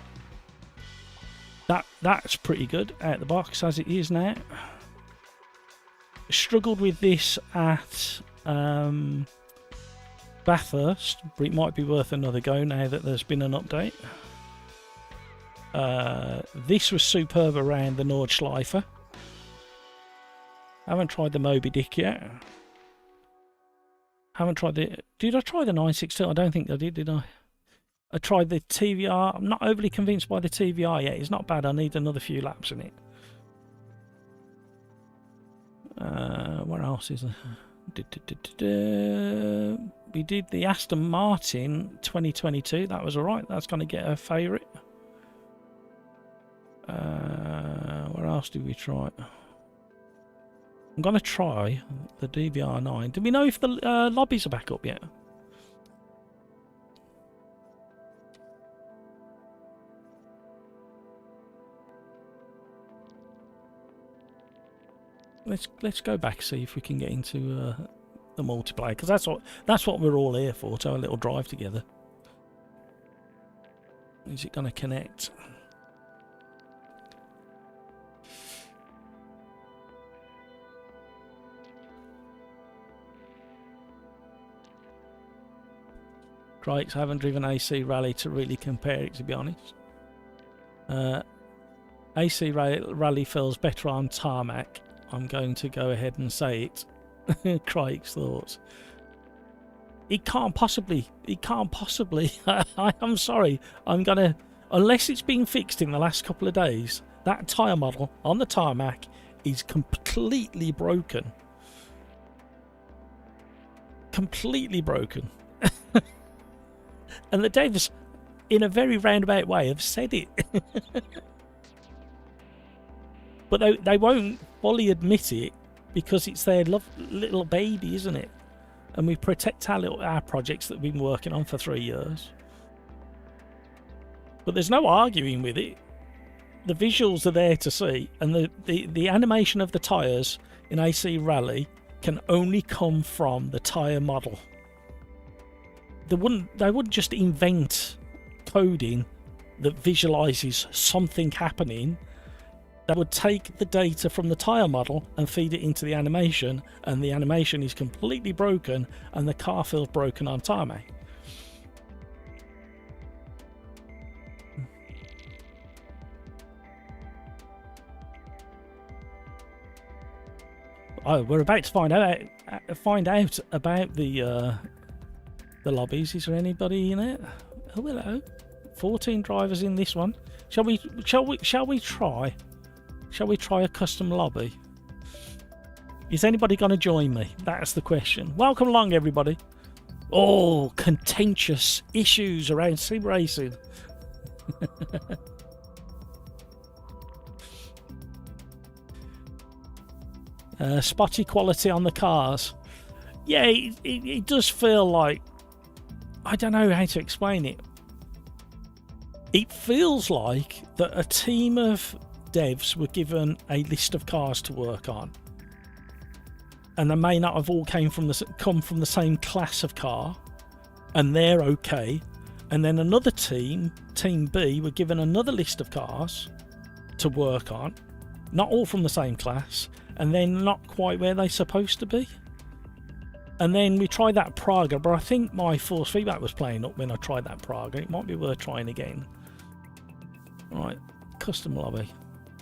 That's pretty good out the box as it is now. Struggled with this at Bathurst, but it might be worth another go now that there's been an update. This was superb around the Nordschleife. Haven't tried the Moby Dick yet. Haven't tried the... Did I try the 962? I don't think I did I? I tried the TVR. I'm not overly convinced by the TVR yet. It's not bad. I need another few laps in it. What else is there? We did the Aston Martin 2022. That was alright. That's going to get a favourite. What else did we try? I'm going to try the DBR9. Do we know if the lobbies are back up yet? Let's go back, see if we can get into the multiplayer, because that's what we're all here for, to have a little drive together. Is it going to connect? Crikes, I haven't driven AC Rally to really compare it, to be honest. AC Rally feels better on tarmac. I'm going to go ahead and say it. Crike's thoughts. It can't possibly. I'm sorry. I'm gonna, unless it's been fixed in the last couple of days, that tyre model on the tarmac is completely broken. Completely broken. And the devs, in a very roundabout way, have said it. But they won't fully admit it because it's their little baby, isn't it? And we protect our projects that we've been working on for 3 years. But there's no arguing with it. The visuals are there to see, and the animation of the tyres in AC Rally can only come from the tyre model. They wouldn't just invent coding that visualizes something happening. They would take the data from the tyre model and feed it into the animation, and the animation is completely broken and the car feels broken on tarmac. Oh, we're about to find out about the lobbies. Is there anybody in it? Oh, hello. 14 drivers in this one. Shall we try a custom lobby? Is anybody going to join me? That's the question. Welcome along, everybody. Oh, contentious issues around sim racing. Spotty quality on the cars. Yeah, it does feel like, I don't know how to explain it. It feels like that a team of devs were given a list of cars to work on, and they may not have all come from the same class of car, and they're okay. And then another team B, were given another list of cars to work on, not all from the same class, and then not quite where they're supposed to be. And then we tried that Praga, but I think my force feedback was playing up when I tried that Praga. It might be worth trying again. Right, custom lobby.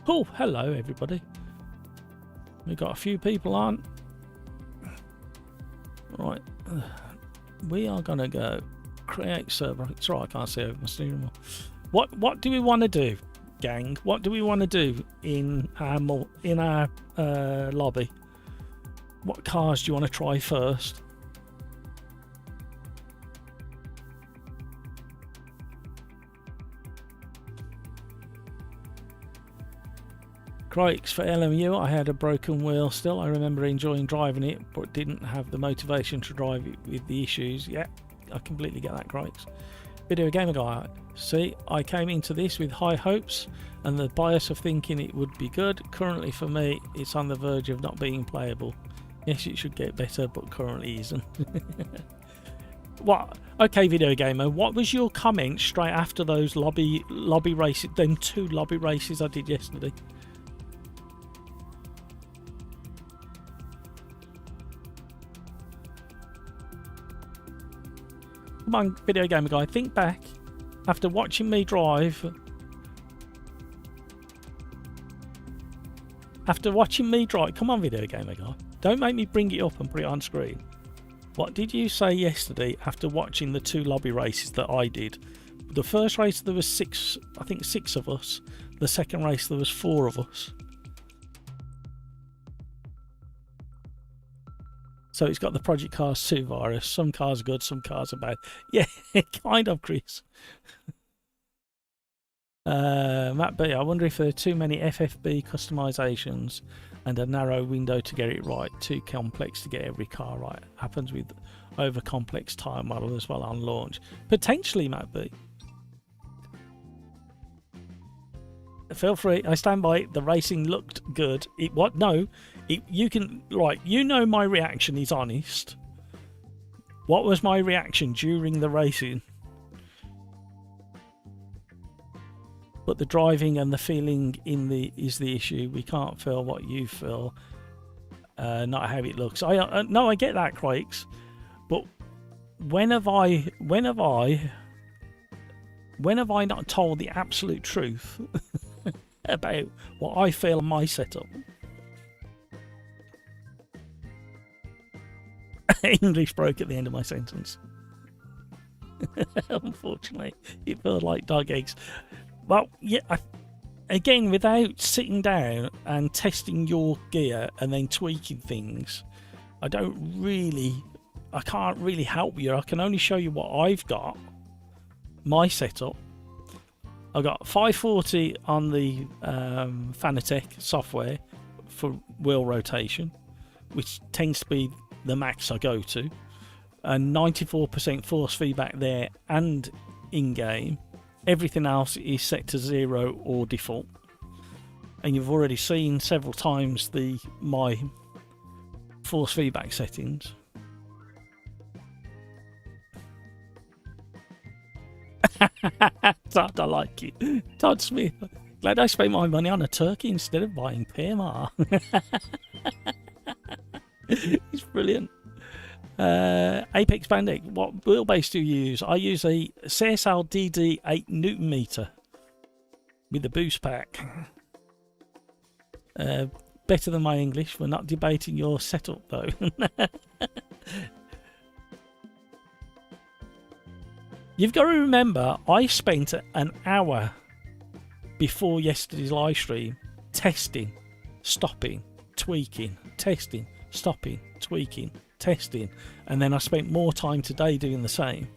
Oh, hello everybody. We've got a few people on. Right, we are gonna go create server. It's right, I can't see over my steering wheel. What do we want to do, gang? What do we want to do in our lobby? What cars do you want to try first? Crikes, for LMU, I had a broken wheel still. I remember enjoying driving it, but didn't have the motivation to drive it with the issues. Yeah, I completely get that, Crikes. Video gamer guy. See, I came into this with high hopes and the bias of thinking it would be good. Currently for me, it's on the verge of not being playable. Yes, it should get better, but currently isn't. What? Okay, video gamer, what was your comment straight after those lobby races, them 2 lobby races I did yesterday? Come on, video gamer guy, think back. After watching me drive... Come on, video gamer guy. Don't make me bring it up and put it on screen. What did you say yesterday after watching the 2 lobby races that I did? The first race there was 6, I think 6 of us. The second race there was 4 of us. So it's got the Project Cars 2 virus. Some cars are good, some cars are bad. Yeah, kind of, Chris. Matt B, I wonder if there are too many FFB customizations and a narrow window to get it right. Too complex to get every car right. Happens with over complex tyre model as well on launch. Potentially, Matt B. Feel free. I stand by it. The racing looked good. You can, right, you know my reaction is honest. What was my reaction during the racing? But the driving and the feeling is the issue. We can't feel what you feel, not how it looks. No, I get that, Craigs. But when have I not told the absolute truth about what I feel on my setup? English broke at the end of my sentence. Unfortunately, it feels like dog eggs. Well, yeah, again, without sitting down and testing your gear and then tweaking things, I can't really help you. I can only show you what I've got, my setup. I've got 540 on the Fanatec software for wheel rotation, which tends to be the max I go to, and 94% force feedback there and in-game. Everything else is set to 0 or default, and you've already seen several times my force feedback settings. Todd, I like it. Todd Smith, glad I spent my money on a turkey instead of buying PMR. It's brilliant. Apex Bandit, what wheelbase do you use? I use a CSL DD 8 Newton meter with the boost pack. Better than my English. We're not debating your setup though. You've got to remember, I spent an hour before yesterday's live stream testing, stopping, tweaking, testing, stopping, tweaking, testing, and then I spent more time today doing the same.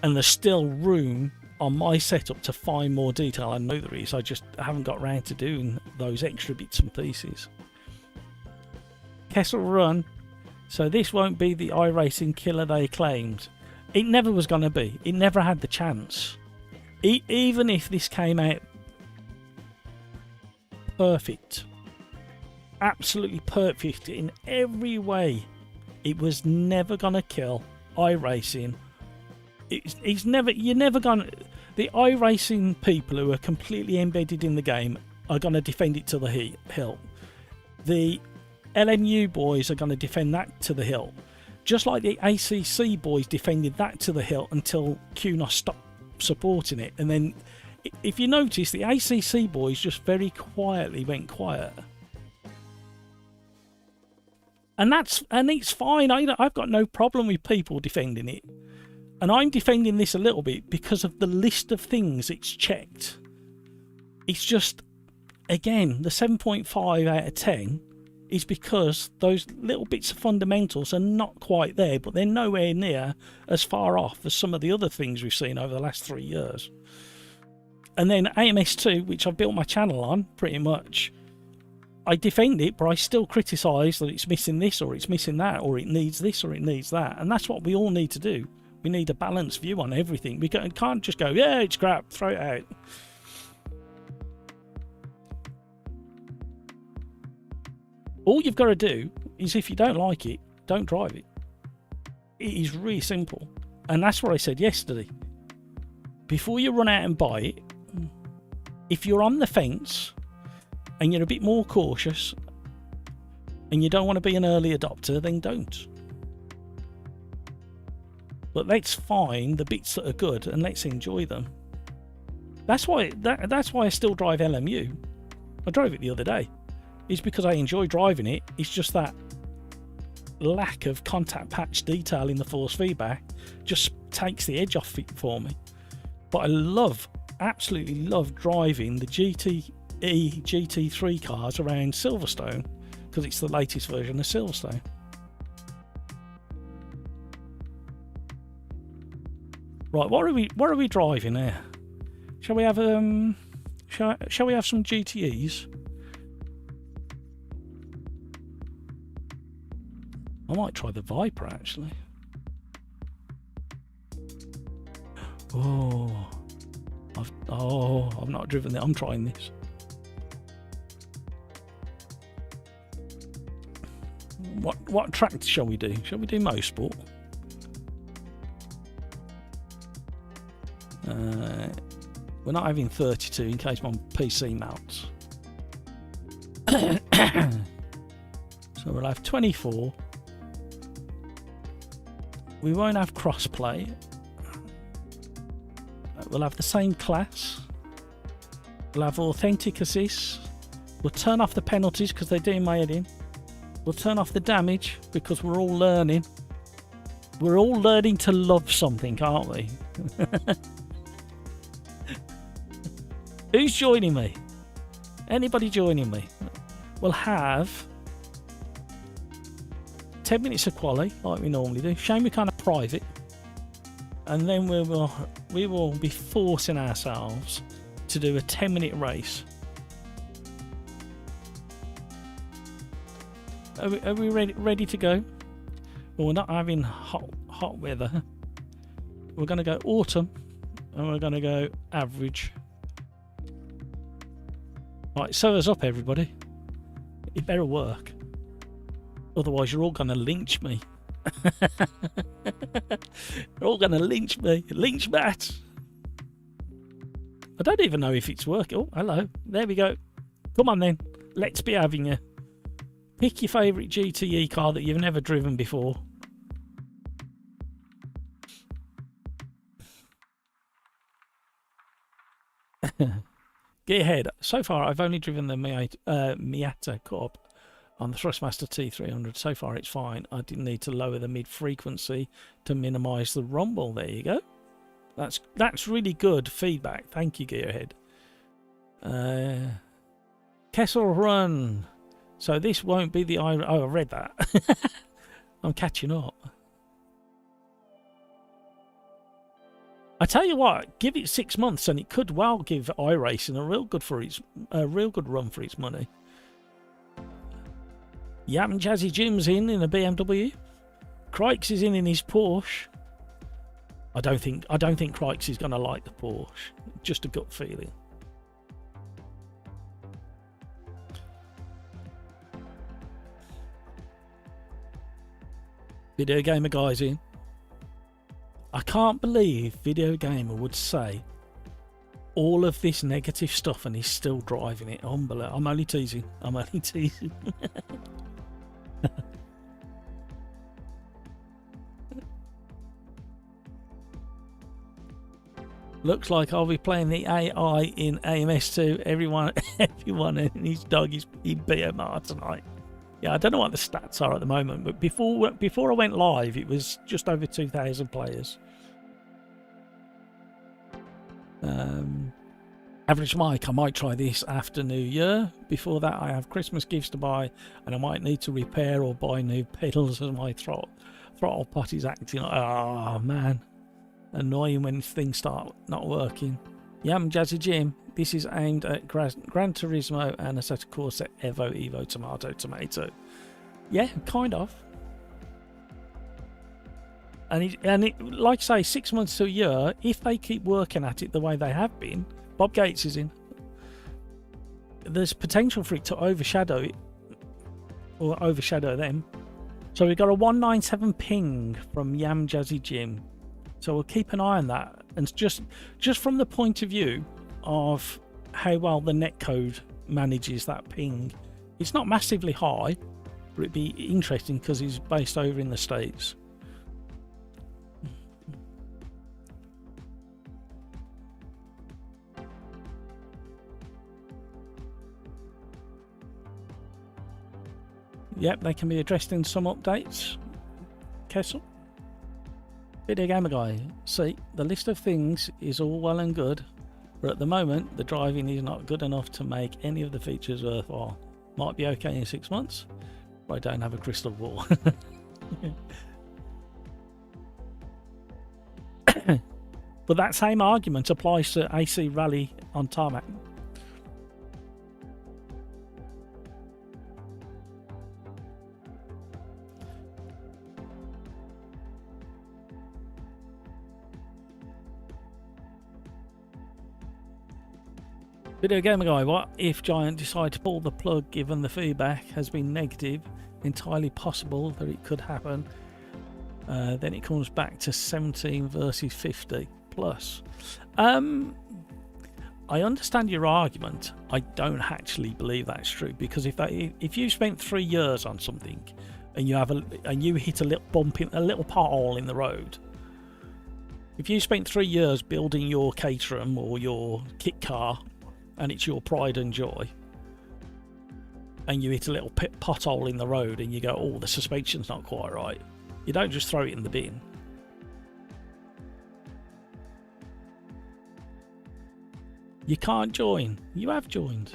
And there's still room on my setup to find more detail. I know there is, I just haven't got around to doing those extra bits and pieces. Kessel Run. So this won't be the iRacing killer they claimed. It never was going to be. It never had the chance. Even if this came out perfect, absolutely perfect in every way, it was never going to kill iRacing. It's never. You're never going to. The iRacing people who are completely embedded in the game are going to defend it to the hilt. The LMU boys are going to defend that to the hilt, just like the ACC boys defended that to the hilt until QNOS stopped supporting it. And then, if you notice, the ACC boys just very quietly went quiet, and it's fine. I've got no problem with people defending it, and I'm defending this a little bit because of the list of things it's checked. It's just, again, the 7.5 out of 10. Is because those little bits of fundamentals are not quite there, but they're nowhere near as far off as some of the other things we've seen over the last 3 years. And then AMS2, which I've built my channel on, pretty much, I defend it, but I still criticise that it's missing this, or it's missing that, or it needs this, or it needs that. And that's what we all need to do. We need a balanced view on everything. We can't just go, yeah, it's crap, throw it out. All you've got to do is, if you don't like it, don't drive it. It is really simple. And that's what I said yesterday. Before you run out and buy it, if you're on the fence and you're a bit more cautious and you don't want to be an early adopter, then don't. But let's find the bits that are good and let's enjoy them. That's why I still drive LMU. I drove it the other day. It's because I enjoy driving it. It's just that lack of contact patch detail in the force feedback just takes the edge off it for me. But I absolutely love driving the GT3 cars around Silverstone because it's the latest version of Silverstone. Right, what are we driving there? Shall we have shall we have some GTEs? I might try the Viper actually. I've not driven it. I'm trying this. What track shall we do? Shall we do Motorsport? We're not having 32 in case my PC melts. So we'll have 24. We won't have crossplay. We'll have the same class. We'll have authentic assists. We'll turn off the penalties because they're doing my head in. We'll turn off the damage because we're all learning. We're all learning to love something, aren't we? Who's joining me? Anybody joining me? We'll have 10 minutes of quali, like we normally do. Shame we can't have private. And then we will be forcing ourselves to do a 10-minute race. Are we ready to go? Well, we're not having hot weather. We're going to go autumn, and we're going to go average. Right, sew us up, everybody. It better work. Otherwise, you're all going to lynch me. You're all going to lynch me. Lynch Matt. I don't even know if it's working. Oh, hello. There we go. Come on, then. Let's be having you. Pick your favourite GTE car that you've never driven before. Get ahead. So far, I've only driven the Miata Cup on the Thrustmaster T300. So far, it's fine. I didn't need to lower the mid-frequency to minimise the rumble. There you go. That's really good feedback. Thank you, Gearhead. Kessel Run. So this won't be the... Oh, I read that. I'm catching up. I tell you what, give it 6 months and it could well give iRacing a real good run for its money. Yam Jazzy Jim's in a BMW. Crikes is in his Porsche. I don't think Crikes is going to like the Porsche. Just a gut feeling. Video Gamer guy's in. I can't believe Video Gamer would say all of this negative stuff and he's still driving it. Unbelievable. I'm only teasing. Looks like I'll be playing the AI in AMS2. Everyone and his dog is in BMR tonight. Yeah, I don't know what the stats are at the moment, but before I went live, it was just over 2,000 players. Average Mike, I might try this after New Year. Before that, I have Christmas gifts to buy, and I might need to repair or buy new pedals as my throttle pot is acting. Oh man, annoying when things start not working. Yam Jazzy Jim, this is aimed at Gran Turismo and Assetto Corsa Evo Tomato. Yeah, kind of. And like I say, 6 months to a year, if they keep working at it the way they have been, Bob Gates is in. There's potential for it to overshadow it, or overshadow them. So we've got a 197 ping from Yam Jazzy Jim. So we'll keep an eye on that. And just from the point of view of how well the netcode manages that ping, it's not massively high, but it'd be interesting because he's based over in the States. Yep, they can be addressed in some updates. Kessel. Video Gamer Guy. See, the list of things is all well and good, but at the moment, the driving is not good enough to make any of the features worthwhile. Might be okay in 6 months, but I don't have a crystal ball. But that same argument applies to AC Rally on tarmac. Video Gamer Guy, what if Giant decide to pull the plug given the feedback has been negative? Entirely possible that it could happen. Then it comes back to 17 versus 50 plus. I understand your argument. I don't actually believe that's true, because if you spent 3 years on something and you hit a little bump in a little pothole in the road. If you spent 3 years building your Caterham or your kit car, and it's your pride and joy, and you hit a little pothole in the road, and you go, "Oh, the suspension's not quite right," you don't just throw it in the bin. You can't join. You have joined.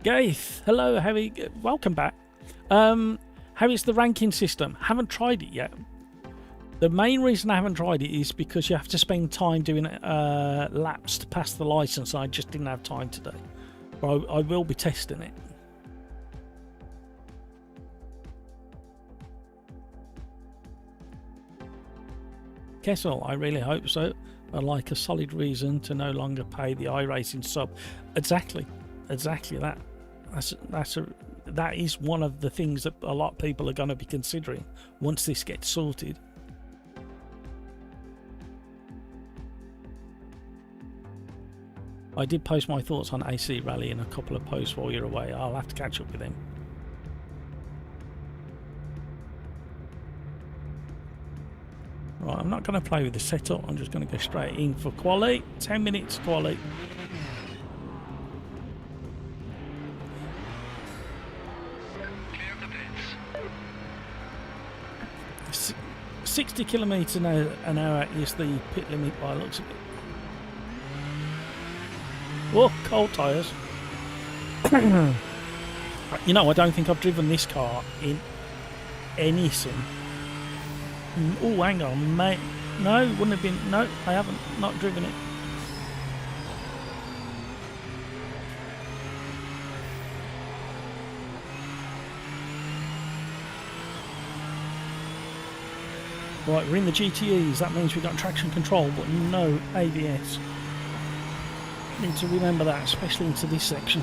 Gaith, hello, welcome back. How is the ranking system? Haven't tried it yet. The main reason I haven't tried it is because you have to spend time doing laps to pass the license. I just didn't have time today. But I will be testing it. Kessel, I really hope so. I'd like a solid reason to no longer pay the iRacing sub. Exactly that. That is one of the things that a lot of people are going to be considering once this gets sorted. I did post my thoughts on AC Rally in a couple of posts while you're away. I'll have to catch up with him. Right, I'm not going to play with the setup. I'm just going to go straight in for quali. 10 minutes quali. Clear of the pits. 60 kilometres an hour is the pit limit by the looks of it. Oh, cold tyres. You know, I don't think I've driven this car in any sim. Oh, hang on, mate. No, wouldn't have been. No, I haven't. Not driven it. Right, we're in the GTEs. That means we've got traction control, but no ABS. Need to remember that, especially into this section.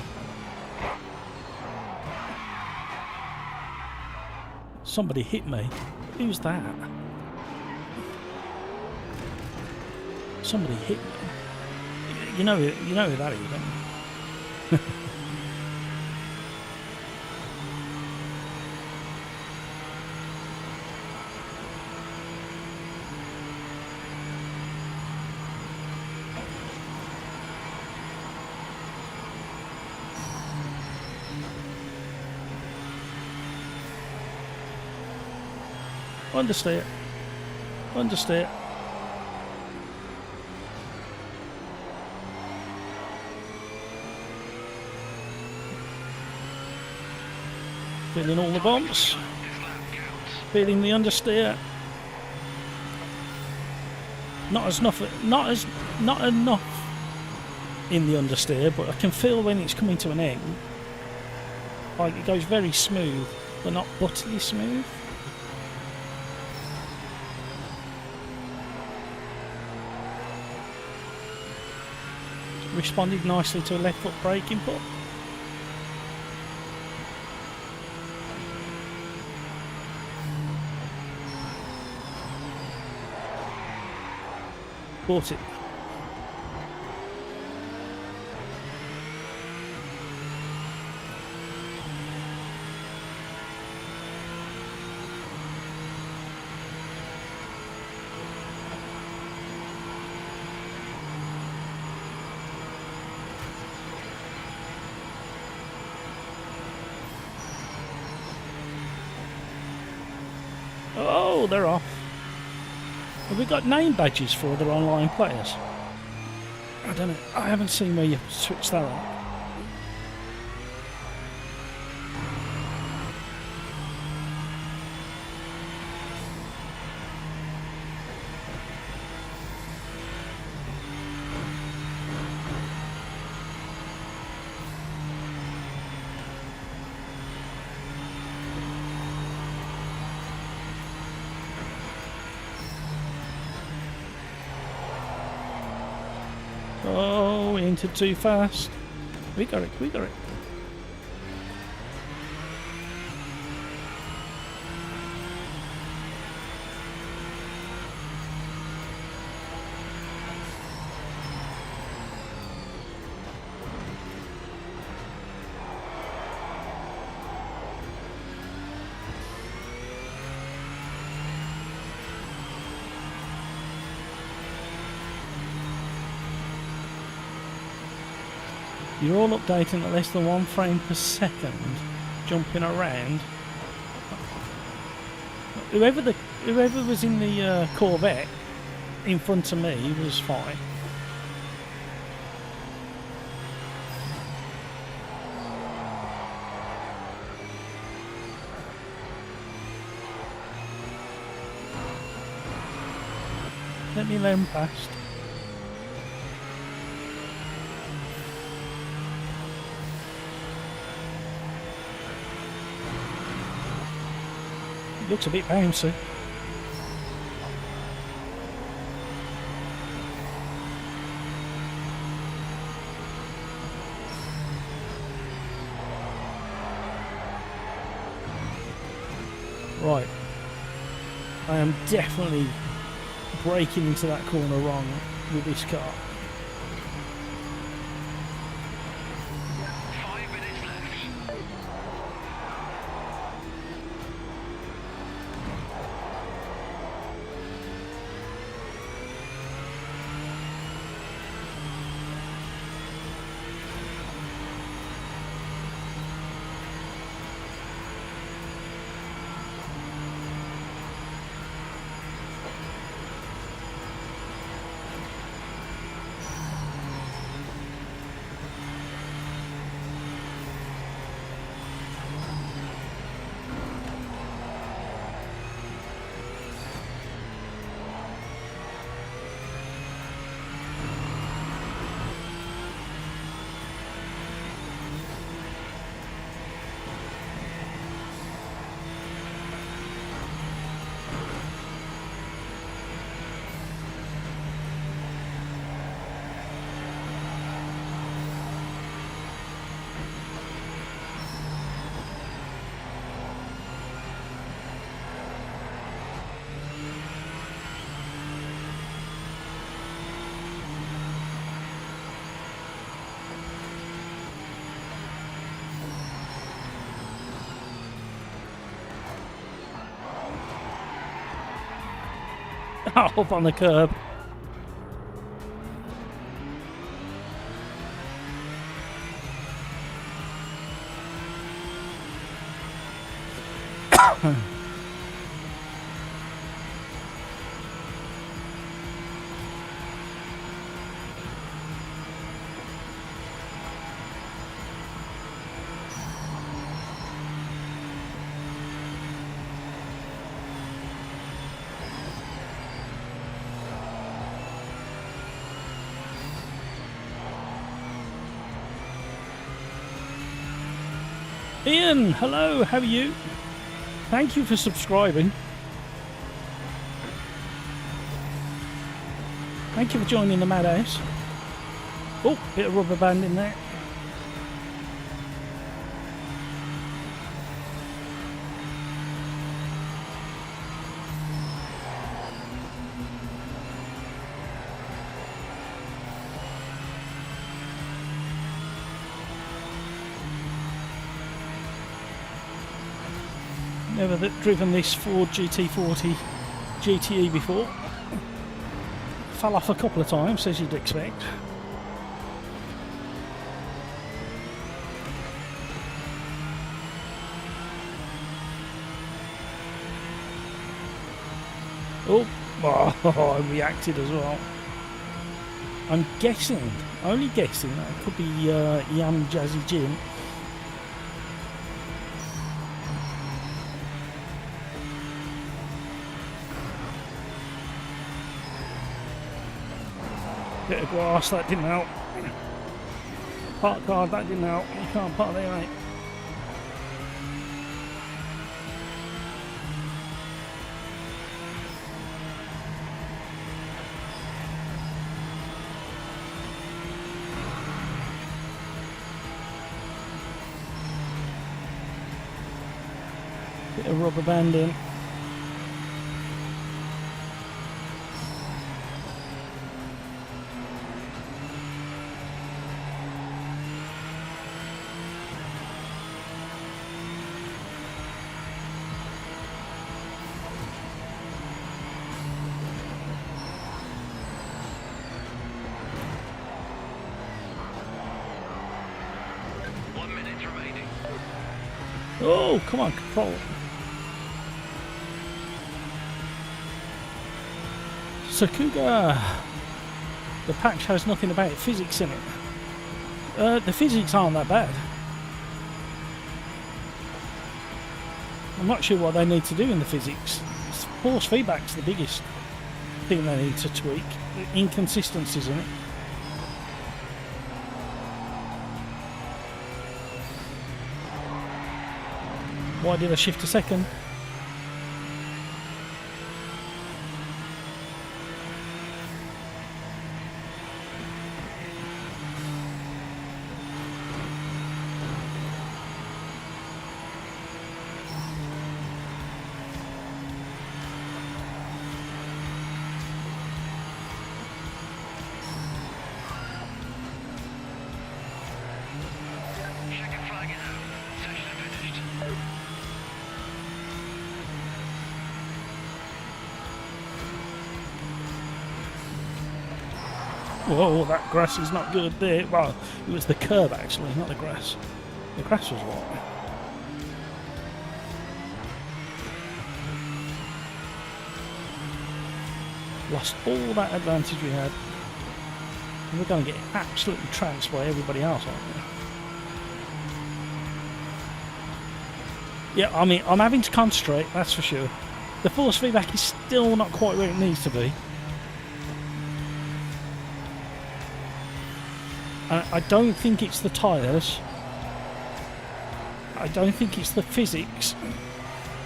Somebody hit me. Who's that? Somebody hit me. You know who that is, don't you? Understeer. Understeer. Feeling all the bumps. Feeling the understeer. Not enough in the understeer, but I can feel when it's coming to an end. Like it goes very smooth, but not buttery smooth. Responded nicely to a left foot brake input. Bought it. Oh, they're off. Have we got name badges for other online players? I don't know. I haven't seen where you switch that on. Oh, we entered too fast. We got it, we got it. You're all updating at less than 1 frame per second, jumping around. Whoever was in the Corvette in front of me was fine. Let me let him past. Looks a bit bouncy. Right. I am definitely braking into that corner wrong with this car. 5 minutes left. Up on the curb. Ian, hello, how are you? Thank you for subscribing. Thank you for joining the madhouse. Oh, bit of rubber band in there. Never driven this Ford GT40 GTE before. Fell off a couple of times, as you'd expect. Oh, I reacted as well. I'm guessing, only guessing, that it could be Yam Jazzy Jim. Bit of grass, that didn't help. Park card, that didn't help. You can't park there, mate. Bit of rubber band in. Oh, come on, control. Sakuga. The patch has nothing about physics in it. The physics aren't that bad. I'm not sure what they need to do in the physics. Force feedback's the biggest thing they need to tweak. Inconsistencies in it. Why did I shift a second? Checking flag in home. Session finished. Whoa, that grass is not good there. Well, it was the curb actually, not the grass. The grass was what? Lost all that advantage we had. And we're going to get absolutely trounced by everybody else, aren't we? Yeah, I mean, I'm having to concentrate, that's for sure. The force feedback is still not quite where it needs to be. I don't think it's the tyres. I don't think it's the physics.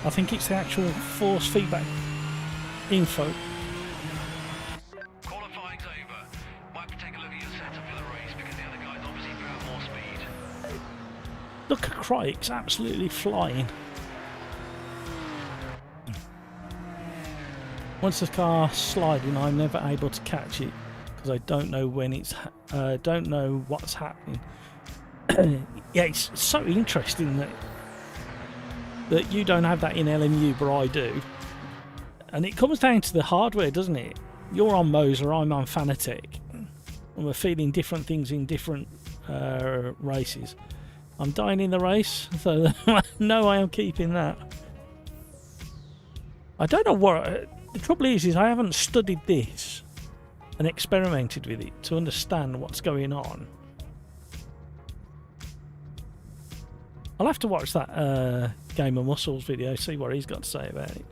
I think it's the actual force feedback info. Qualifying's over. Might have to take a look at your setup for the race because the other guys obviously do have more speed. Look at Crike's absolutely flying. Once the car's sliding, I'm never able to catch it because I don't know when it's, don't know what's happening. Yeah, it's so interesting that you don't have that in LMU, but I do. And it comes down to the hardware, doesn't it? You're on Moser, I'm on Fanatec, and we're feeling different things in different races. I'm dying in the race, so no, I am keeping that. I don't know what the trouble is I haven't studied this and experimented with it to understand what's going on. I'll have to watch that Game of Muscles video, see what he's got to say about it.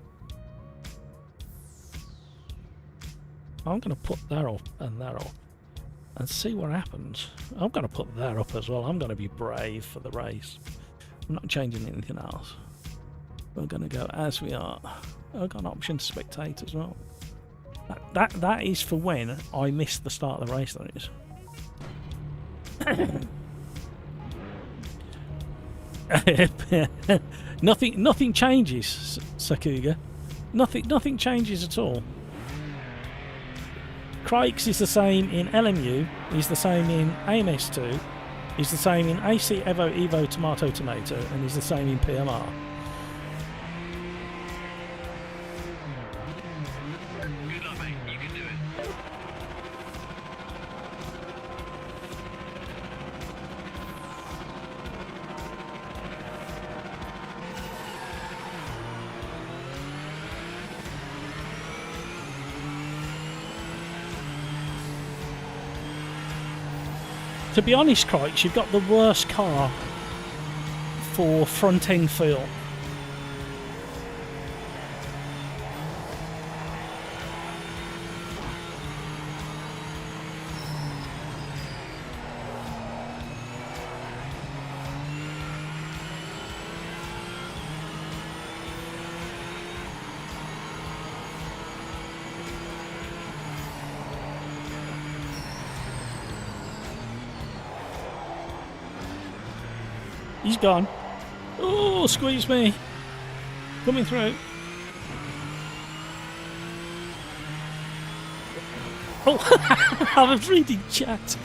I'm going to put that up and that up and see what happens. I'm going to put that up as well. I'm going to be brave for the race. I'm not changing anything else. We're going to go as we are. I've got an option to spectate as well. That is for when I miss the start of the race, that is. Nothing changes, Sakuga. Nothing changes at all. Crikes is the same in LMU, he's the same in AMS2, he's the same in AC Evo Evo Tomato Tomato, and he's the same in PMR. Good luck, mate. You can do it. To be honest, Crikes, you've got the worst car for front end feel. He's gone. Oh, squeeze me. Coming through. Oh, I was reading chat.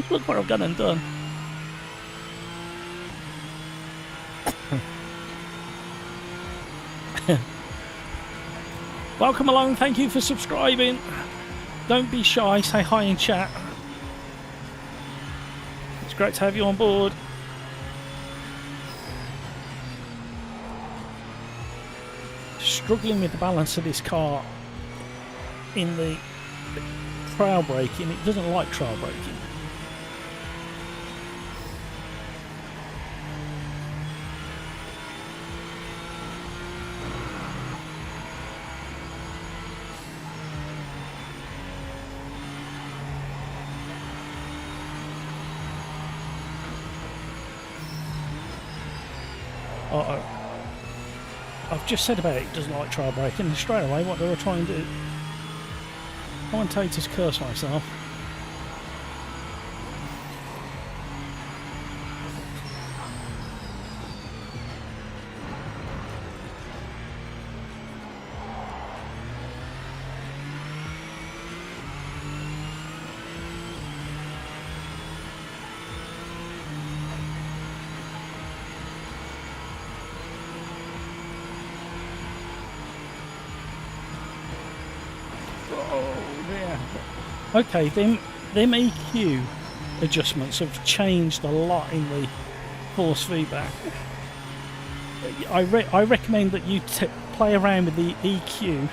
Look what I've gone and done. Welcome along. Thank you for subscribing. Don't be shy. Say hi in chat. It's great to have you on board. struggling with the balance of this car in the trail braking. It doesn't like trail braking. Uh-oh. I've just said about it doesn't like trail braking, and straight away what do I try and do? Commentators curse myself. Okay, them EQ adjustments have changed a lot in the force feedback. I recommend that you play around with the EQ.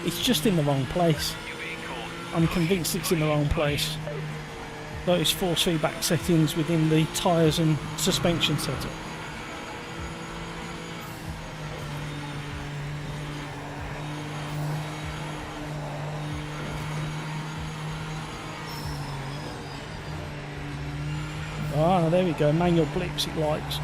It's just in the wrong place. I'm convinced it's in the wrong place. Those force feedback settings within the tyres and suspension setup. Ah, there we go, manual blips it likes.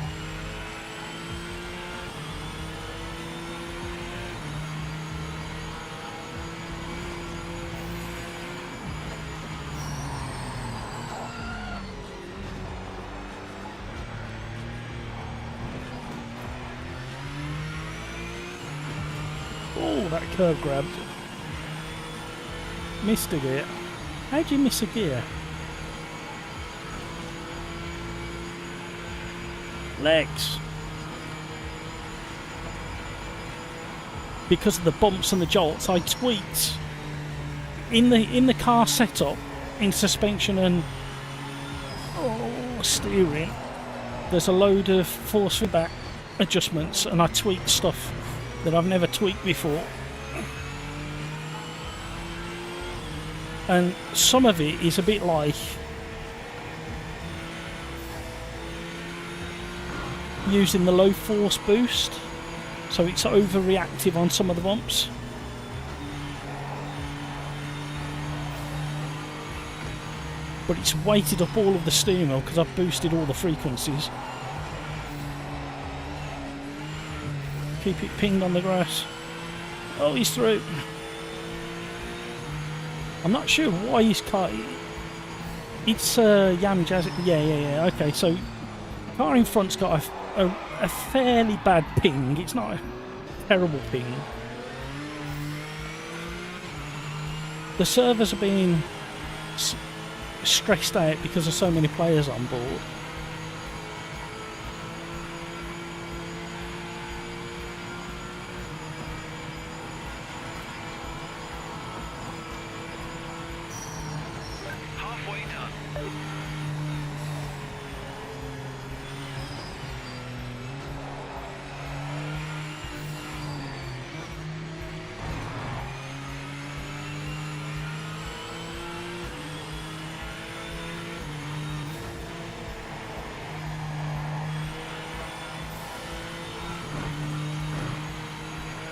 Oh, that curve grabbed. Missed a gear. How do you miss a gear? Legs. Because of the bumps and the jolts, I tweaked in the car setup, in suspension and steering. There's a load of force feedback adjustments, and I tweaked stuff that I've never tweaked before. And some of it is a bit like using the low force boost, so it's overreactive on some of the bumps. But it's weighted up all of the steering wheel because I've boosted all the frequencies. Keep it pinged on the grass. Oh, he's through. I'm not sure why his car... It's Yam Jazz... Yeah. Okay, so car in front's got a fairly bad ping. It's not a terrible ping. The servers are being stressed out because of so many players on board. Halfway done.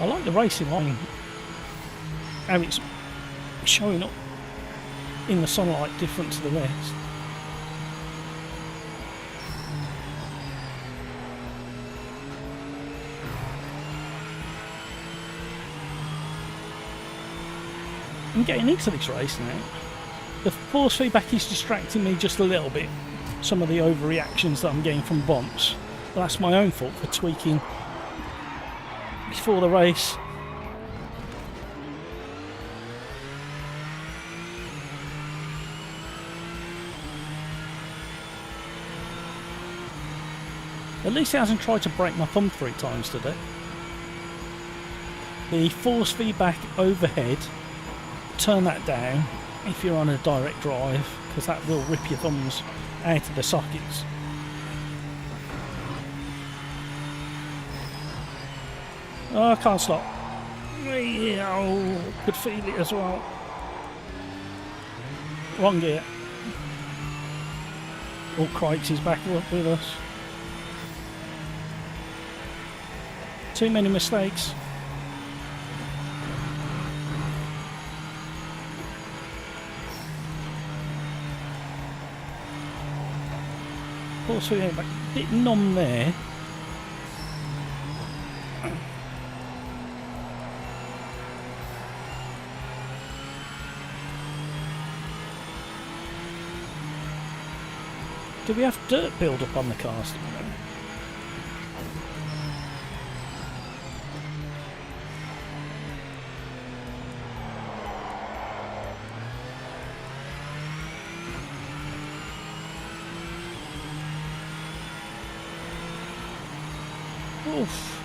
I like the racing line, how it's showing up in the sunlight different to the rest. I'm getting into this race now. The force feedback is distracting me just a little bit. Some of the overreactions that I'm getting from bumps. But that's my own fault for tweaking before the race. At least it hasn't tried to break my thumb 3 times today. The force feedback overhead, turn that down if you're on a direct drive, because that will rip your thumbs out of the sockets. Oh, I can't stop. Oh, could feel it as well. Wrong gear. Oh, Crikes is back up with us. Too many mistakes. Also, yeah, a bit numb there. Do we have dirt build up on the cars? Oof.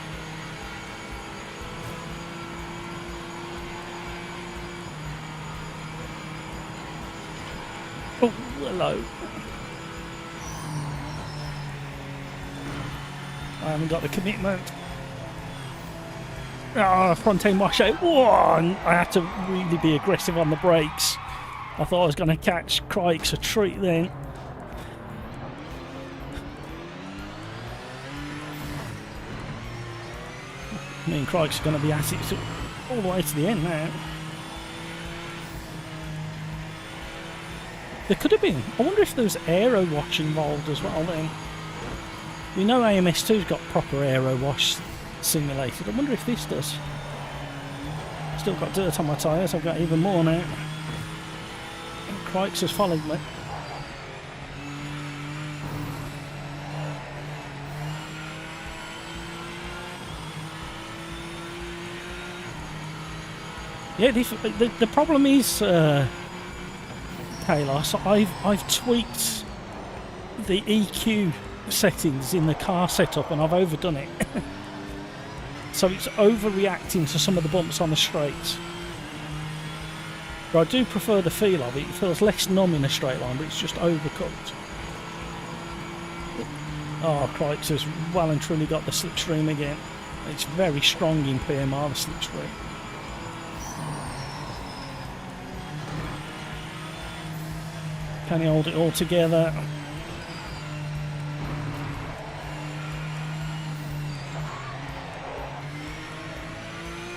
Oh, hello. I haven't got the commitment. Ah, front end washout. Whoa, and I had to really be aggressive on the brakes. I thought I was going to catch Crikes a treat then. Me and Crikes are going to be at it all the way to the end now. There could have been. I wonder if there was aero wash involved as well then. We know AMS2's got proper aero wash simulated. I wonder if this does. Still got dirt on my tyres. I've got even more now. And Crikes has followed me. Yeah, the problem is, Kalos, I've tweaked the EQ settings in the car setup and I've overdone it. So it's overreacting to some of the bumps on the straights. But I do prefer the feel of it. It feels less numb in a straight line, but it's just overcooked. Oh, Crikes has well and truly got the slipstream again. It's very strong in PMR, the slipstream. Can he hold it all together?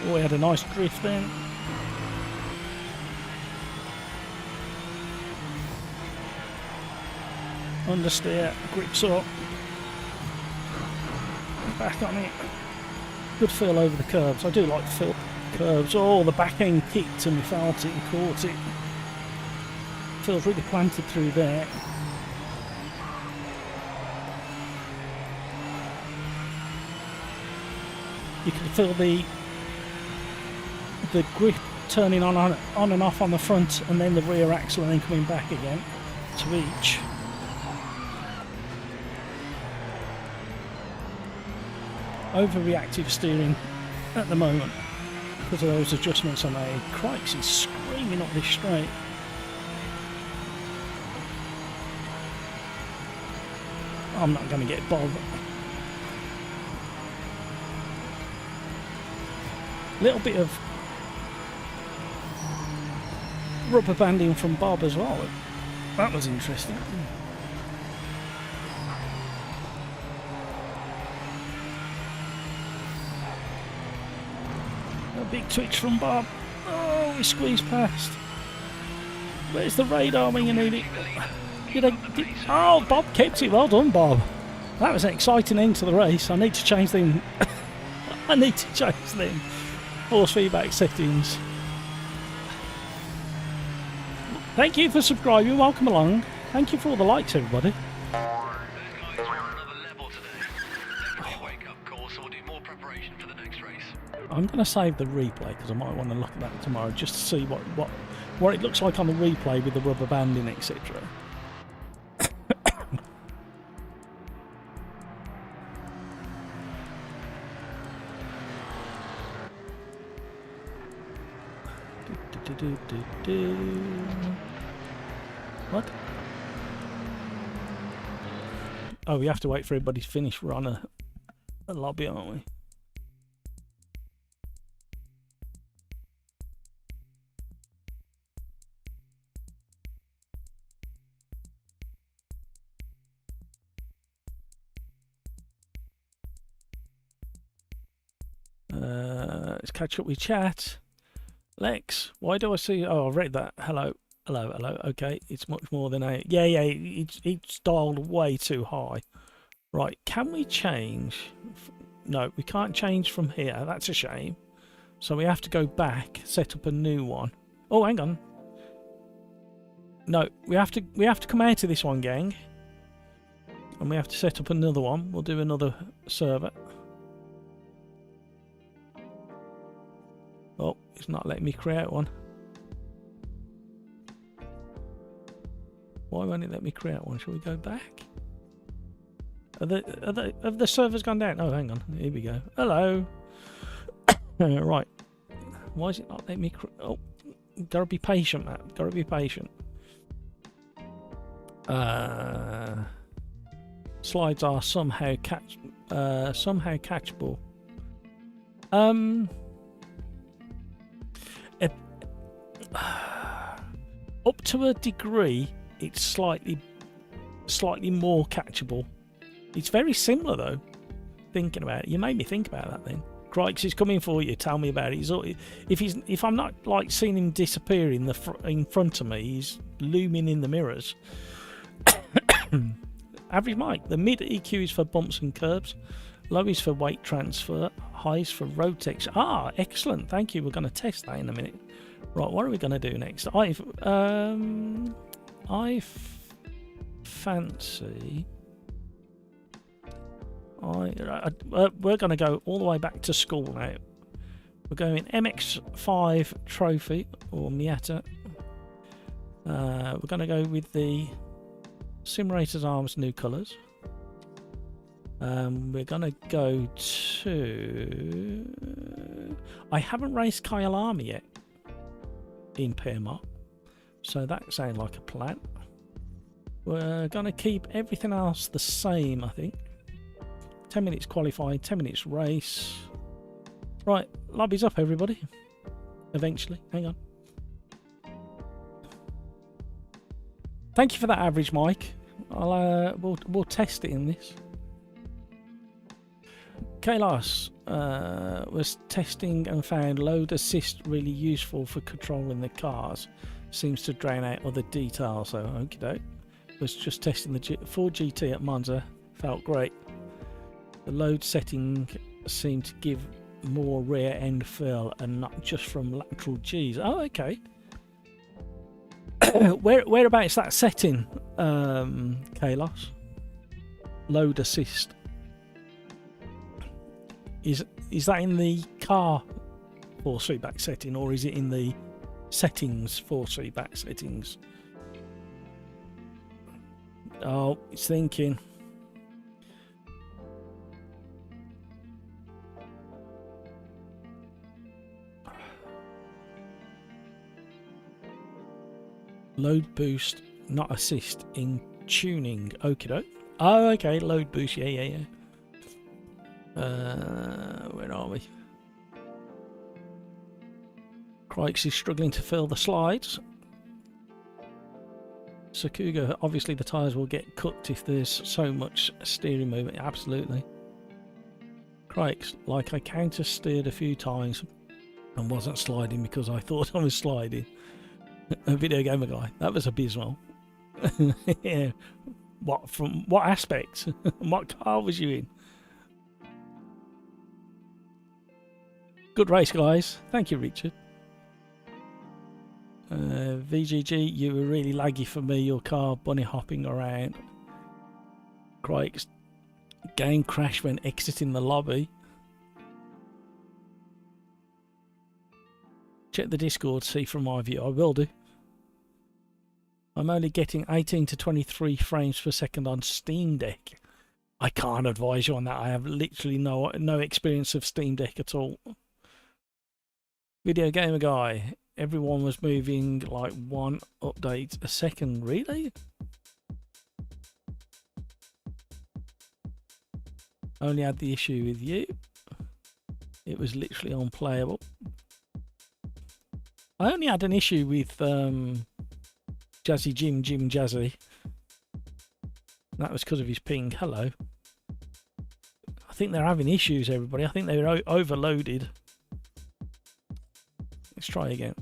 Oh, we had a nice drift then. Understeer, grips up. Back on it. Good feel over the curves. I do like the feel curves. Oh, the back end kicked and we felt it and caught it. Feels really planted through there. You can feel the grip turning on and off on the front, and then the rear axle, and then coming back again to each. Overreactive steering at the moment because of those adjustments I made. Crikes is screaming up this straight. I'm not going to get Bob. Little bit of rubber banding from Bob as well. That was interesting. A big twitch from Bob. Oh, we squeezed past. Where's the radar when you need it? Oh, Bob kept it. Well done, Bob. That was an exciting end to the race. I need to change them. I need to change them force feedback settings. Thank you for subscribing. Welcome along. Thank you for all the likes, everybody. Those guys were on another level today. Definitely a wake-up call, so we'll do more preparation for the next race. I'm going to save the replay because I might want to look at that tomorrow just to see what it looks like on the replay with the rubber banding, etc. What? Oh, we have to wait for everybody to finish. We're on a lobby, aren't we? Let's catch up with chat. Lex, why do I see? Oh, I've read that. Hello, hello, hello. Okay, it's much more than a. Yeah, it's dialed way too high. Right, can we change? No, we can't change from here. That's a shame. So we have to go back, set up a new one. Oh, hang on. No, we have to come out of this one, gang, and we have to set up another one. We'll do another server. Oh, it's not letting me create one. Why won't it let me create one? Shall we go back? Have the servers gone down? Oh, hang on. Here we go. Hello. Right. Why is it not letting me oh, gotta be patient, Matt. Gotta be patient. Slides are somehow catchable. Up to a degree, it's slightly more catchable. It's very similar though. Thinking about it, you made me think about that. Then Crikes is coming for you. Tell me about it. If I'm not like seeing him disappear in front of me, he's looming in the mirrors. Average mic. The mid EQ is for bumps and curbs. Low is for weight transfer. High is for road texture. Ah, excellent. Thank you. We're going to test that in a minute. Right, what are we going to do next? I fancy. We're going to go all the way back to school now. We're going MX5 Trophy or Miata. We're going to go with the Sim Racers Arms new colours. We're going to go to. I haven't raced Kyle Army yet in Paramount, so that sounds like a plan. We're going to keep everything else the same, I think. 10 minutes qualifying, 10 minutes race. Right, lobby's up, everybody. Eventually, hang on. Thank you for that average, Mike. We'll test it in this. Kailas was testing and found load assist really useful for controlling the cars. Seems to drown out other details, so okie doke. Was just testing the Ford GT at Monza. Felt great. The load setting seemed to give more rear end feel and not just from lateral G's. Oh, okay. Whereabouts that setting, Kalos? Load assist. Is that in the car 4-seatback setting, or is it in the settings 4-seatback settings? Oh, it's thinking. Load boost, not assist in tuning. Okie doke. Oh, okay. Load boost. Yeah. Where are we? Crikes is struggling to fill the slides. Sakuga, obviously the tyres will get cooked if there's so much steering movement. Absolutely. Crikes, like I counter steered a few times and wasn't sliding because I thought I was sliding. A video gamer guy. That was abysmal. Yeah. From what aspect? What car was you in? Good race, guys. Thank you, Richard. VGG, you were really laggy for me. Your car bunny hopping around. Crikes. Game crash when exiting the lobby. Check the Discord, see from my view. I will do. I'm only getting 18 to 23 frames per second on Steam Deck. I can't advise you on that. I have literally no experience of Steam Deck at all. Video gamer guy. Everyone was moving like one update a second. Really? Only had the issue with you. It was literally unplayable. I only had an issue with Jazzy Jim Jazzy. That was because of his ping. Hello. I think they're having issues, everybody. I think they're overloaded. Let's try again.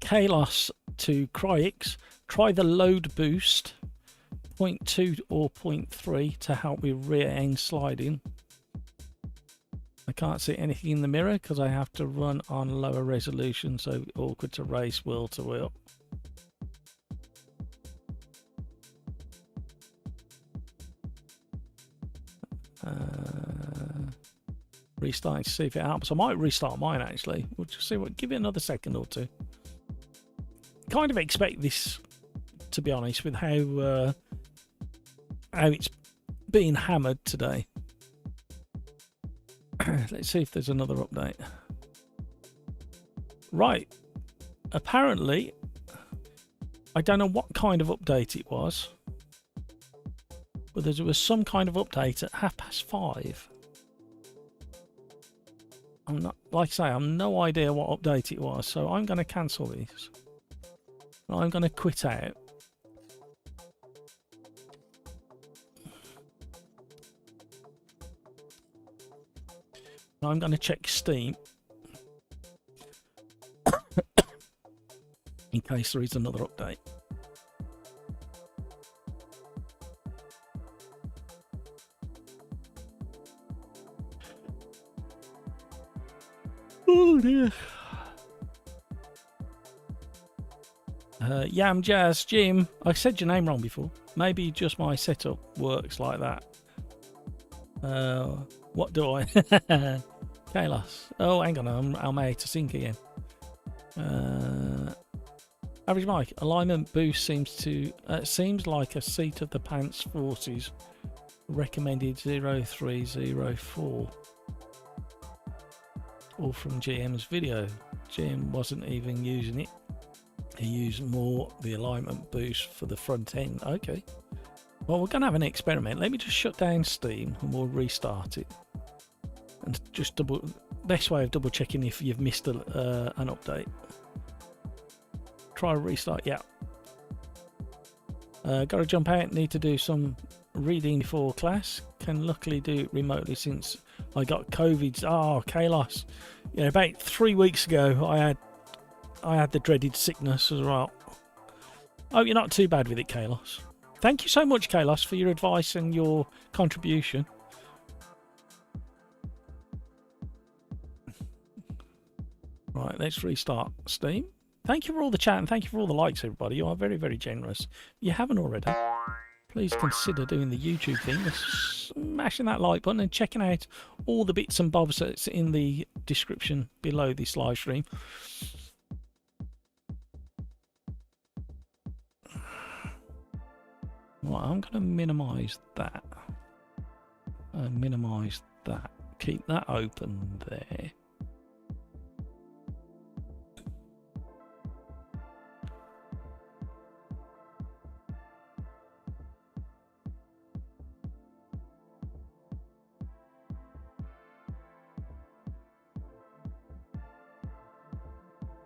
Kalos to Cryx. Try the load boost. 0.2 or 0.3 to help with rear end sliding. I can't see anything in the mirror because I have to run on lower resolution, so awkward to race wheel to wheel. Restarting to see if it helps. I might restart mine actually. We'll just see what. Give it another second or two. Kind of expect this, to be honest, with how it's being hammered today. Let's see if there's another update. Right. Apparently, I don't know what kind of update it was, but there was some kind of update at 5:30. I'm not, like I say, I've no idea what update it was, so I'm going to cancel this. I'm going to quit out. I'm going to check Steam in case there is another update. Oh dear. Yam Jazz Jim, I said your name wrong before. Maybe just my setup works like that. What do I? Kalos. Oh, hang on, I'm made to sync again. Average mic alignment boost seems like a seat of the pants forces. Recommended 0304. All from GM's video. GM wasn't even using it. He used more the alignment boost for the front end. Okay. Well, we're going to have an experiment. Let me just shut down Steam and we'll restart it. And just best way of double checking if you've missed an update. Try restart. Yeah. Got to jump out. Need to do some reading before class. Can luckily do it remotely since I got COVID. Oh, Kalos. Yeah, about 3 weeks ago, I had the dreaded sickness as well. Oh, you're not too bad with it, Kalos. Thank you so much, Kalos, for your advice and your contribution. Right, let's restart Steam. Thank you for all the chat and thank you for all the likes, everybody. You are very, very generous. If you haven't already, please consider doing the YouTube thing, smashing that like button and checking out all the bits and bobs that's in the description below this live stream. Right, I'm going to minimise that. Minimise that. Keep that open there.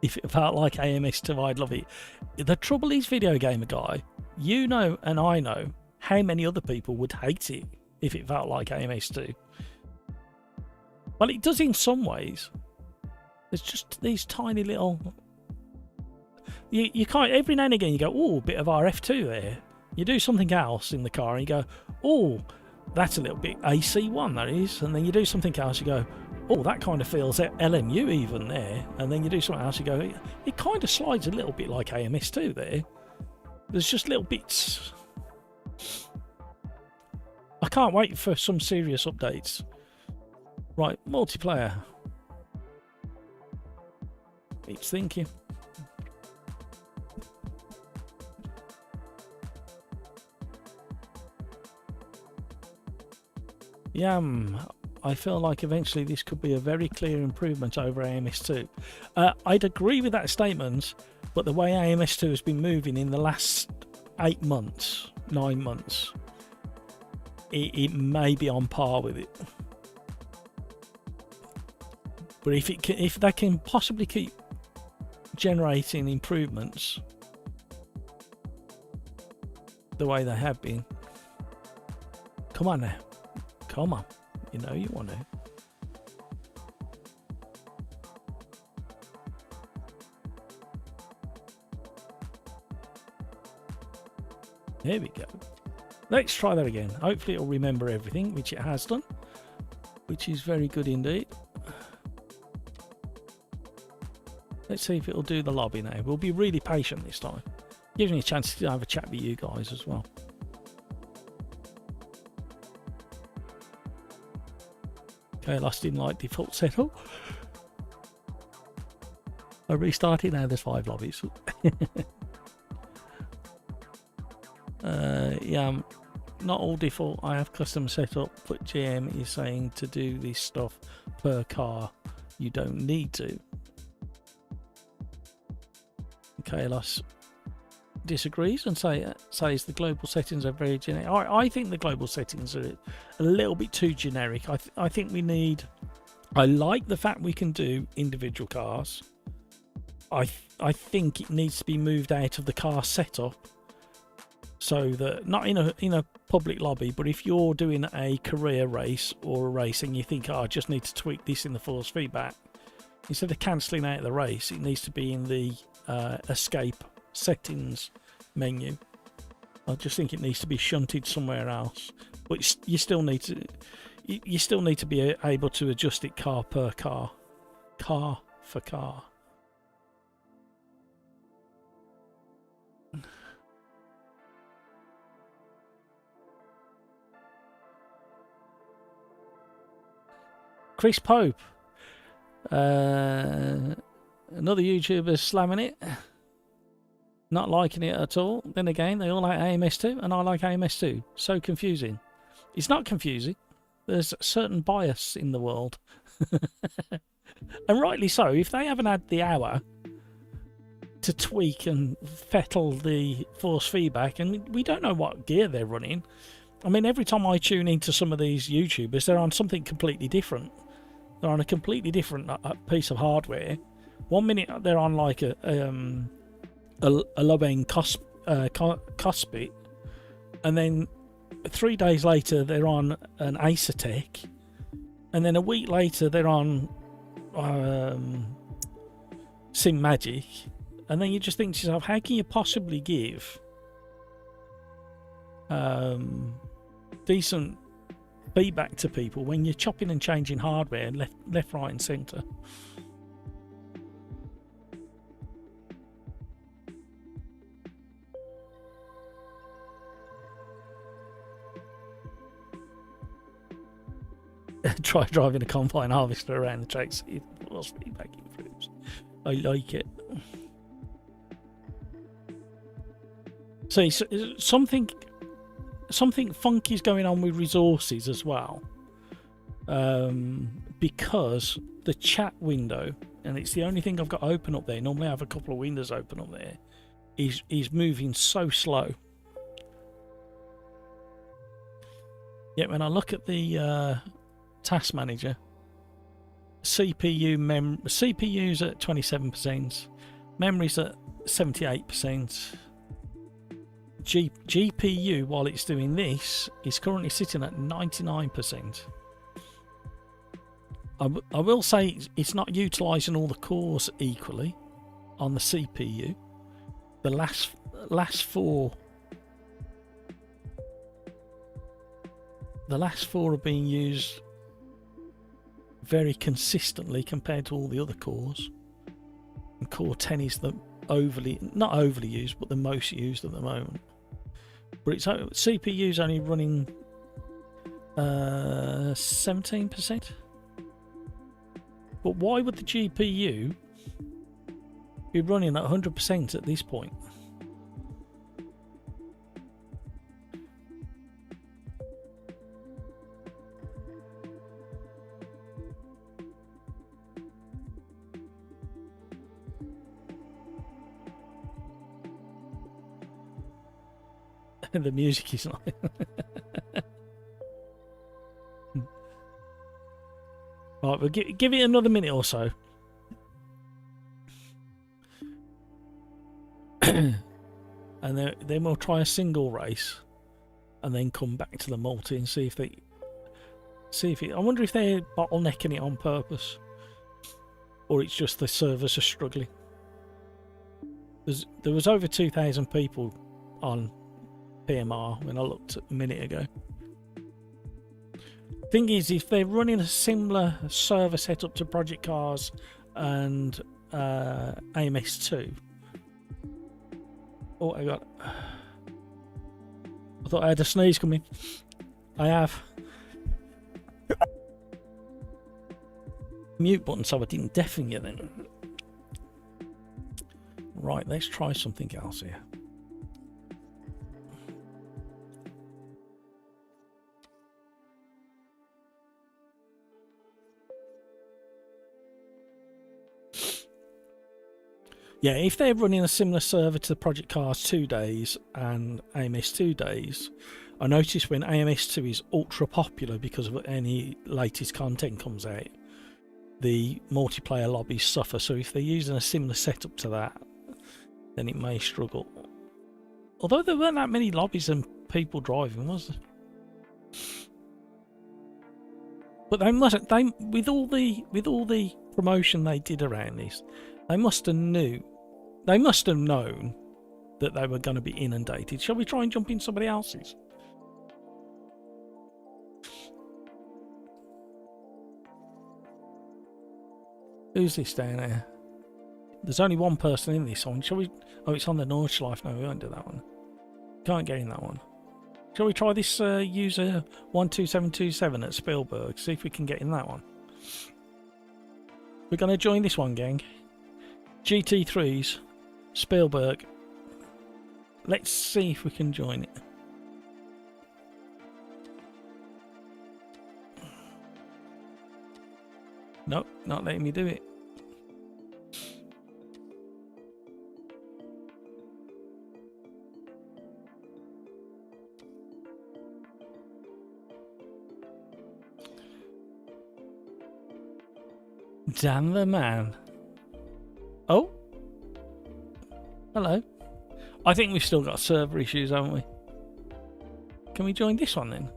If it felt like AMS2, I'd love it. The trouble is, Video Gamer Guy, you know and I know how many other people would hate it if it felt like AMS2. Well, it does in some ways. There's just these tiny little... You can't... Every now and again you go, oh, bit of RF2 there. You do something else in the car and you go, oh, that's a little bit AC1, that is. And then you do something else, you go, oh, that kind of feels LMU even there. And then you do something else, you go, it kind of slides a little bit like AMS2 there. There's just little bits. I can't wait for some serious updates. Right, multiplayer. It's thinking. Yam. I feel like eventually this could be a very clear improvement over AMS2. I'd agree with that statement, but the way AMS2 has been moving in the last 8 months, 9 months, it may be on par with it. But if they can possibly keep generating improvements the way they have been, come on now, come on, you know you want to. There we go. Let's try that again. Hopefully it'll remember everything, which it has done, which is very good indeed. Let's see if it'll do the lobby now. We'll be really patient this time. Gives me a chance to have a chat with you guys as well. Okay, I lost in like default setup. I restarted, now there's 5 lobbies. Yeah, not all default. I have custom setup, but GM is saying to do this stuff per car. You don't need to. Kalos disagrees and says the global settings are very generic. I think the global settings are a little bit too generic. I think we need. I like the fact we can do individual cars. I think it needs to be moved out of the car setup, so that not in a public lobby, but if you're doing a career race or a race and you think, oh, I just need to tweak this in the force feedback, instead of cancelling out the race, it needs to be in the escape settings menu. I just think it needs to be shunted somewhere else, but you still need to be able to adjust it car per car, car for car. Chris Pope, another YouTuber slamming it, not liking it at all. Then again, they all like AMS2 and I like AMS2. So confusing. It's not confusing. There's a certain bias in the world. And rightly so. If they haven't had the hour to tweak and fettle the force feedback, and we don't know what gear they're running. I mean, every time I tune into some of these YouTubers, they're on something completely different. They're on a completely different piece of hardware. 1 minute they're on like a low-end Cospit, and then 3 days later they're on an Acertec, and then a week later they're on Sim Magic, and then you just think to yourself, how can you possibly give decent feedback to people when you're chopping and changing hardware left, right and centre? Try driving a combine harvester around the track, see if the force feedback improves. I like it. See, so something funky is going on with resources as well, because the chat window, and it's the only thing I've got open up there, normally I have a couple of windows open up there, is moving so slow. Yet when I look at the task manager, CPU's at 27%, memory's at 78%. GPU, while it's doing this, is currently sitting at 99%. I will say it's not utilising all the cores equally on the CPU. The last four are being used very consistently compared to all the other cores. And core 10 is the not overly used, but the most used at the moment. But its CPU's only running 17%. But why would the GPU be running at 100% at this point? The music is like... Right, we'll give it another minute or so. And then we'll try a single race. And then come back to the multi and see if they... I wonder if they're bottlenecking it on purpose. Or it's just the servers are struggling. There was over 2,000 people on PMR when I looked a minute ago. Thing is, if they're running a similar server setup to Project Cars and AMS2... Oh, I thought I had a sneeze coming. I have. Mute button so I didn't deafen you then. Right, let's try something else here. Yeah, if they're running a similar server to Project Cars 2 days and AMS 2 days, I notice when AMS 2 is ultra popular because of any latest content comes out, the multiplayer lobbies suffer. So if they're using a similar setup to that, then it may struggle. Although there weren't that many lobbies and people driving, was there? But they must, with all the promotion they did around this, they must have known that they were going to be inundated. Shall we try and jump in somebody else's? Who's this down there? There's only one person in this one. Shall we? Oh, it's on the Nordschleife. No, we won't do that one. Can't get in that one. Shall we try this user 12727 at Spielberg? See if we can get in that one. We're going to join this one, gang. GT3s, Spielberg. Let's see if we can join it. Nope, not letting me do it. Damn the man. Oh. Hello. I think we've still got server issues, haven't we? Can we join this one then?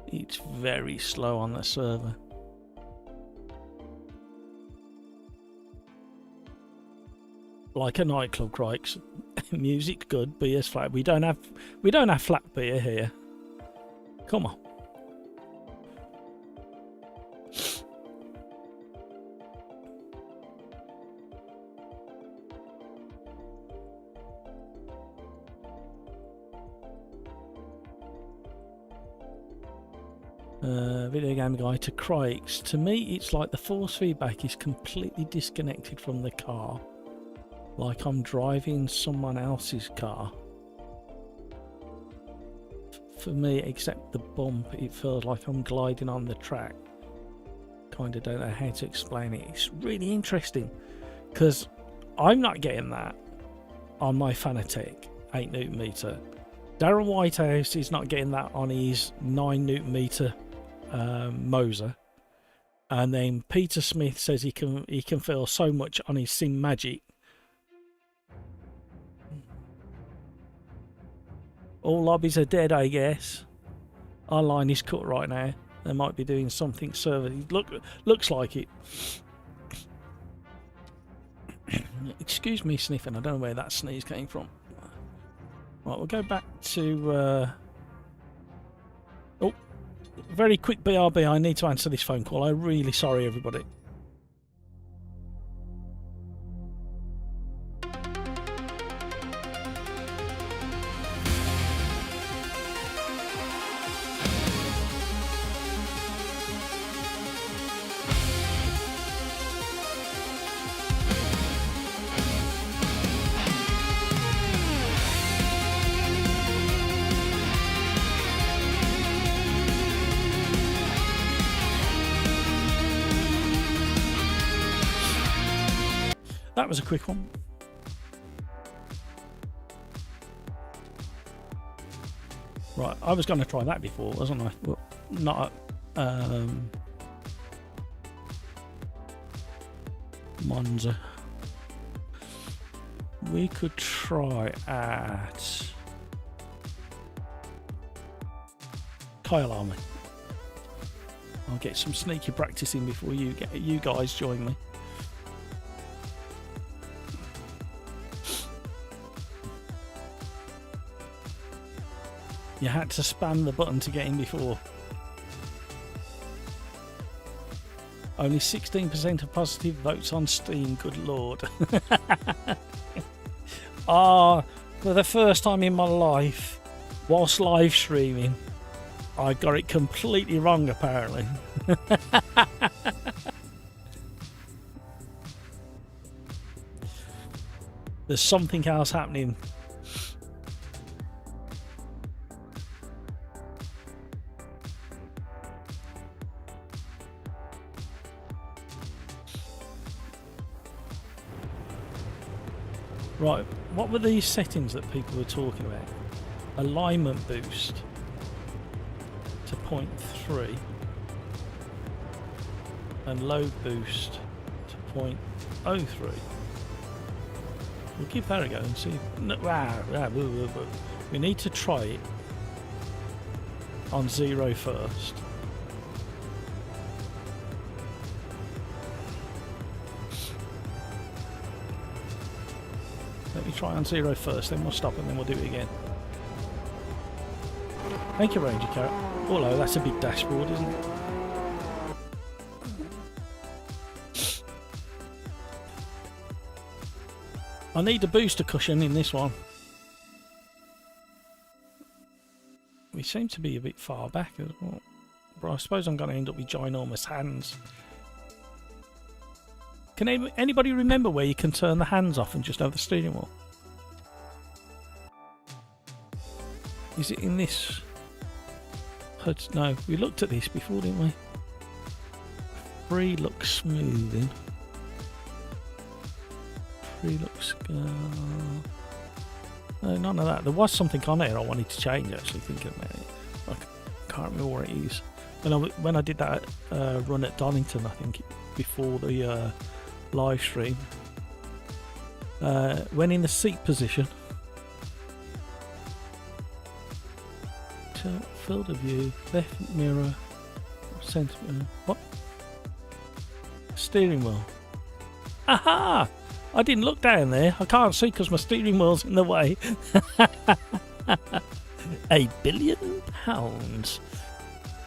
It's very slow on the server. Like a nightclub, crikes. Music good, beer's flat. We don't have flat beer here. Come on. Video game guy to Craigs. To me, it's like the force feedback is completely disconnected from the car. Like I'm driving someone else's car. For me, except the bump, it feels like I'm gliding on the track. Kinda don't know how to explain it. It's really interesting because I'm not getting that on my Fanatec 8 Newton meter. Darren Whitehouse is not getting that on his 9 Newton meter Moser, and then Peter Smith says he can feel so much on his Sim Magic. All lobbies are dead, I guess. Our line is cut right now. They might be doing something server. Looks like it. Excuse me sniffing. I don't know where that sneeze came from. Right, we'll go back to. Oh, very quick BRB. I need to answer this phone call. I'm really sorry, everybody. That was a quick one. Right, I was going to try that before, wasn't I? Well, not Monza. We could try at Kyle Army. I'll get some sneaky practice in before you guys join me. You had to spam the button to get in before. Only 16% of positive votes on Steam, good lord. For the first time in my life, whilst live streaming, I got it completely wrong apparently. There's something else happening. Right, what were these settings that people were talking about? Alignment boost to 0.3 and load boost to 0.03. We'll give that a go and see. We need to try it on 0 first. Let me try on 0 first, then we'll stop and then we'll do it again. Thank you, Ranger Carrot. Oh, hello, that's a big dashboard, isn't it? I need a booster cushion in this one. We seem to be a bit far back as well. But I suppose I'm going to end up with ginormous hands. Can anybody remember where you can turn the hands off and just have the steering wheel? Is it in this? No, we looked at this before, didn't we? Free looks smoothing. Free looks... no, none of that. There was something on there I wanted to change, actually, thinking about it. I can't remember what it is. When I did that run at Donington, I think, before the live stream, when in the seat position, field of view, left mirror, centre mirror, what? Steering wheel. Aha! I didn't look down there. I can't see because my steering wheel's in the way. £1 billion.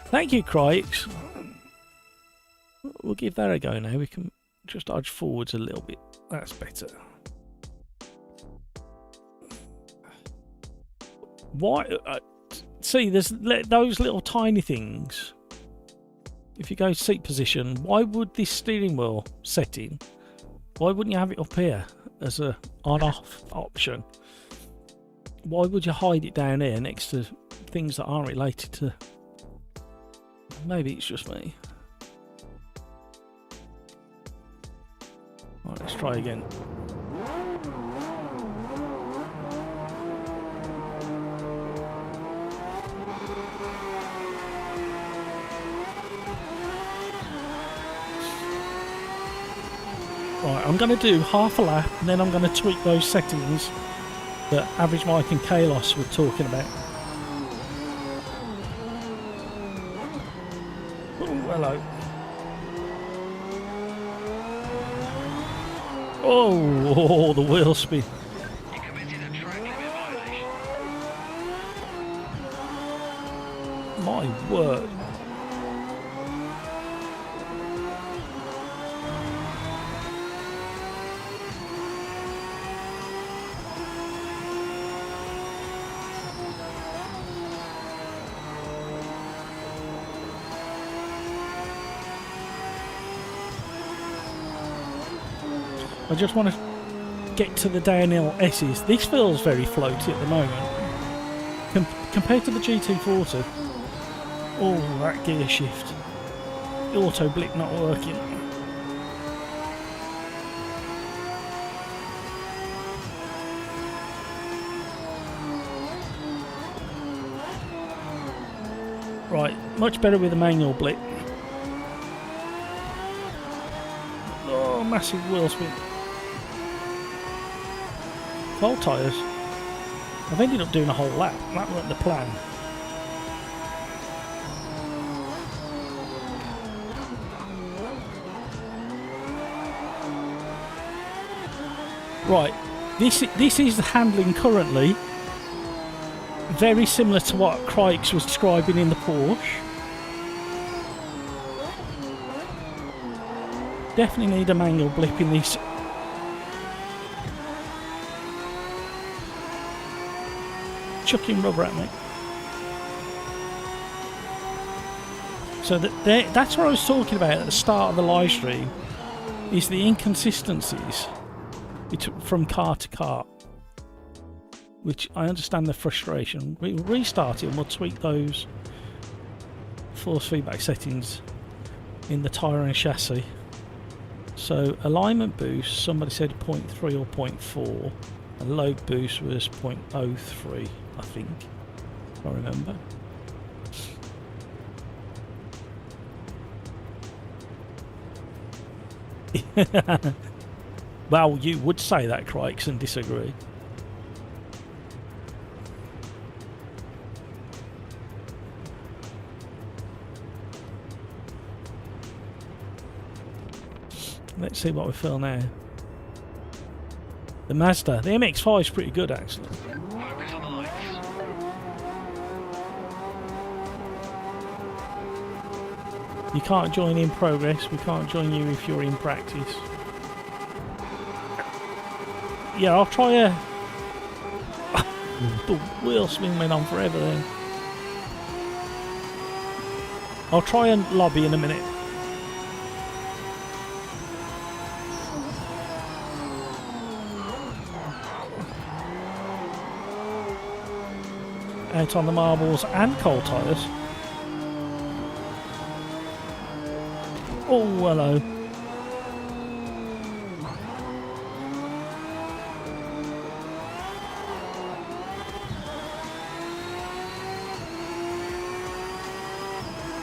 Thank you, Crikes. We'll give that a go now. We can just dodge forwards a little bit. That's better. Why? See, there's those little tiny things. If you go seat position, why would this steering wheel setting? Why wouldn't you have it up here as a on-off option? Why would you hide it down here next to things that aren't related to? Maybe it's just me. Right, let's try again. Right, I'm going to do half a lap and then I'm going to tweak those settings that Average Mike and Kalos were talking about. Oh, hello. Oh, the wheel spin. You committed a track limit violation. My word. I just want to get to the downhill S's. This feels very floaty at the moment. Compared to the GT40. Oh, that gear shift. The auto blip not working. Right, much better with a manual blip. Oh, massive wheel spin. Cold tyres. I've ended up doing a whole lap. That wasn't the plan. Right, this is the handling currently. Very similar to what Crikes was describing in the Porsche. Definitely need a manual blip in this. Chucking rubber at me. So that's what I was talking about at the start of the live stream, is the inconsistencies from car to car. Which I understand the frustration. We'll restart it and we'll tweak those force feedback settings in the tyre and chassis. So alignment boost, somebody said 0.3 or 0.4, and load boost was 0.03, I think, if I remember. Well, you would say that, Crikes, and disagree. Let's see what we feel now. The Mazda, the MX-5 is pretty good actually. Focus on the lights. You can't join in progress, we can't join you if you're in practice. Yeah, I'll try a... The wheel spin went on forever then. I'll try and lobby in a minute. Out on the marbles and cold tyres. Oh, hello.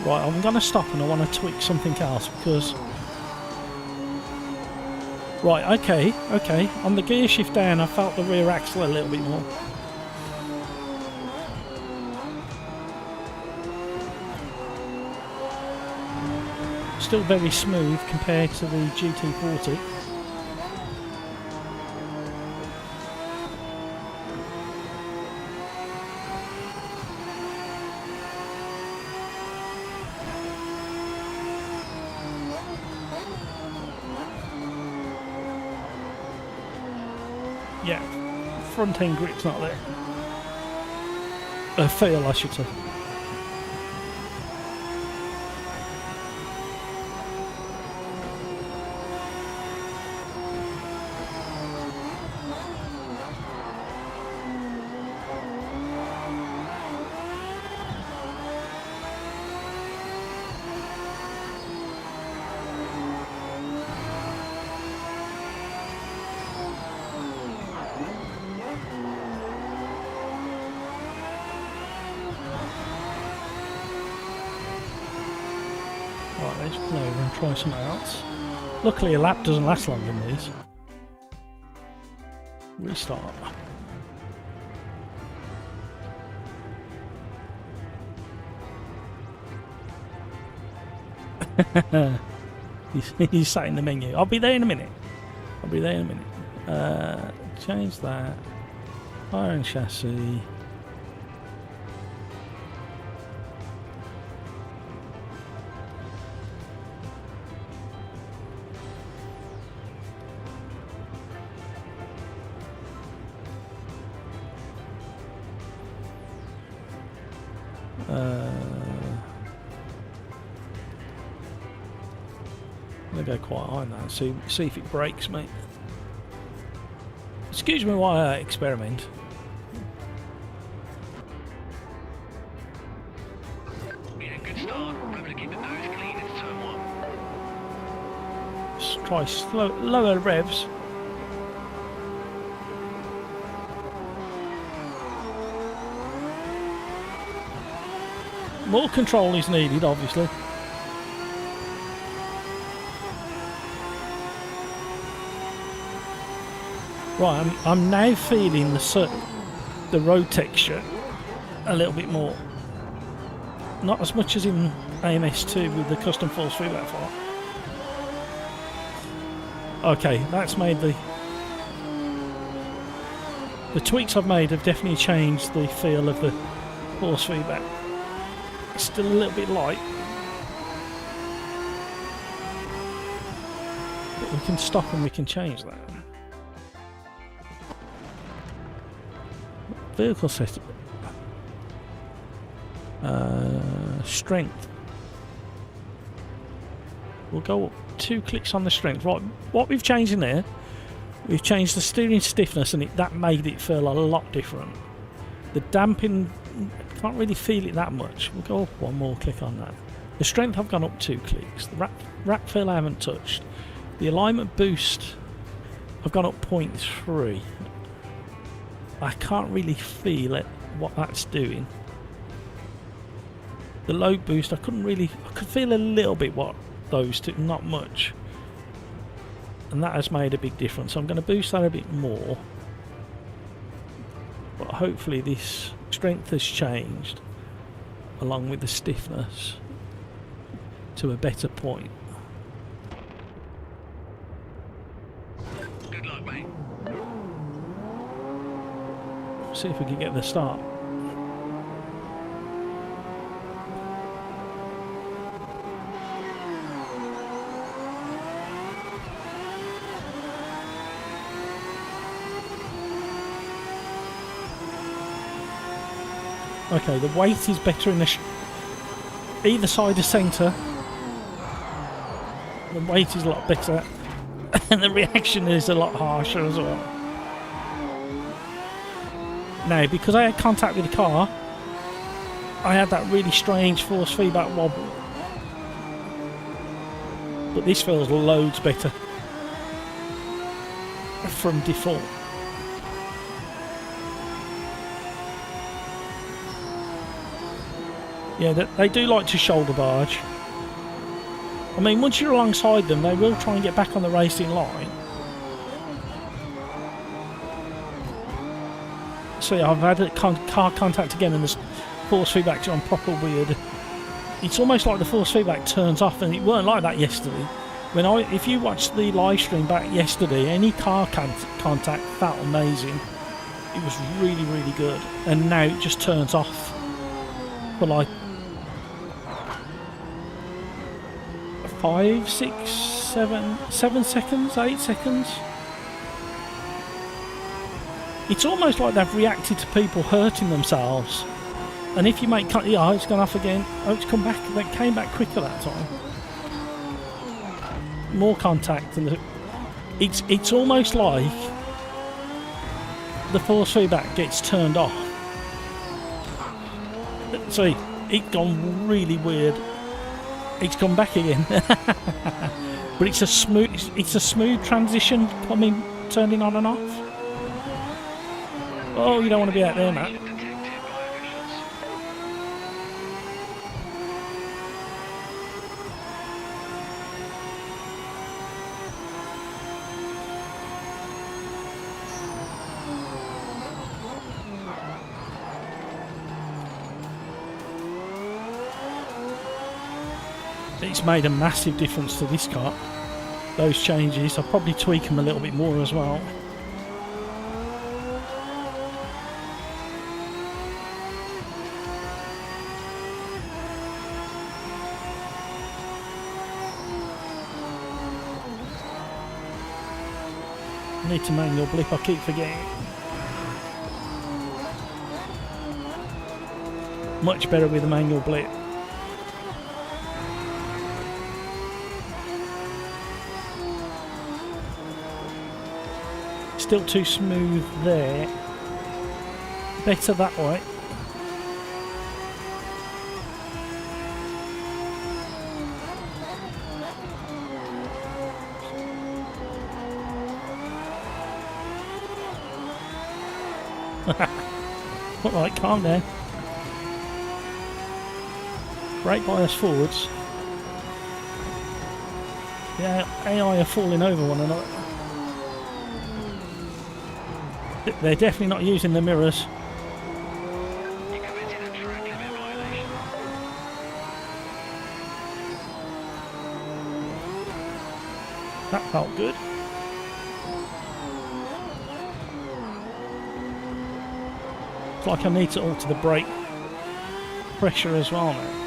Right, I'm going to stop and I want to tweak something else because... Right, okay. On the gear shift down, I felt the rear axle a little bit more. Still very smooth compared to the GT40. Yeah, front end grip's not there. Feel, I should say. Right, let's pull over and try something else. Luckily a lap doesn't last long in these. Restart. He's sat in the menu. I'll be there in a minute. Change that. Iron chassis. I'm going to go quite high now, see if it breaks, mate. Excuse me while I experiment. Yeah, good start. Remember to keep the nose clean. It's turn one. Just try lower revs. More control is needed, obviously. Right, I'm now feeling the road texture a little bit more. Not as much as in AMS2 with the custom force feedback file. Okay, that's made the tweaks I've made have definitely changed the feel of the force feedback. It's still a little bit light, but we can stop and we can change that. Vehicle setup. Strength. We'll go up 2 clicks on the strength. Right, what we've changed in there, we've changed the steering stiffness, and that made it feel a lot different. The damping, can't really feel it that much. We'll go up 1 more click on that. The strength I've gone up 2 clicks. The rack feel I haven't touched. The alignment boost I've gone up 0.3. I can't really feel it, what that's doing. The load boost, I could feel a little bit what those two, not much. And that has made a big difference. So I'm going to boost that a bit more. But hopefully this strength has changed along with the stiffness to a better point. Good luck, mate. See if we can get the start. Okay, the weight is better in the either side of centre. The weight is a lot better, and the reaction is a lot harsher as well. Now, because I had contact with the car, I had that really strange force feedback wobble. But this feels loads better from default. Yeah, they do like to shoulder barge. I mean, once you're alongside them, they will try and get back on the racing line. So yeah, I've had a car contact again, and the force feedback's on proper weird. It's almost like the force feedback turns off, and it weren't like that yesterday. If you watched the live stream back yesterday, any car contact felt amazing. It was really, really good. And now it just turns off for like 5, 6, 7 seconds, 8 seconds. It's almost like they've reacted to people hurting themselves. And if you make yeah, it's gone off again. Oh, it's come back. That came back quicker that time. More contact, and it's almost like the force feedback gets turned off. See, it's gone really weird. It's come back again. But it's a smooth transition turning on and off. Oh, you don't want to be out there, Matt. It's made a massive difference to this car. Those changes, I'll probably tweak them a little bit more as well. I need to manual blip, I keep forgetting. Much better with a manual blip. Still too smooth there. Better that way. Alright, calm down. Brake bias forwards. The AI are falling over one another. They're definitely not using the mirrors. You committed a track limit violation. That felt good. It's like I need to alter the brake pressure as well now.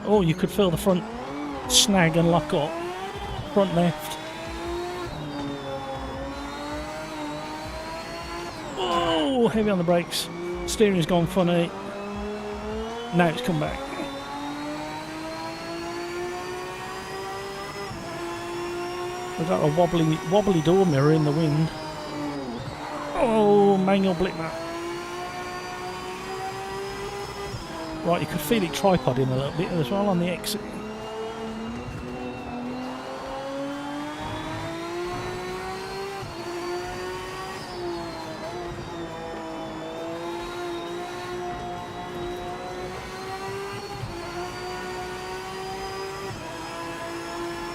Oh, you could feel the front snag and lock up. Front left. Oh, heavy on the brakes. Steering's gone funny. Now it's come back. We've got a wobbly door mirror in the wind. Oh, manual blip map. Right, you could feel it tripoding a little bit as well on the exit.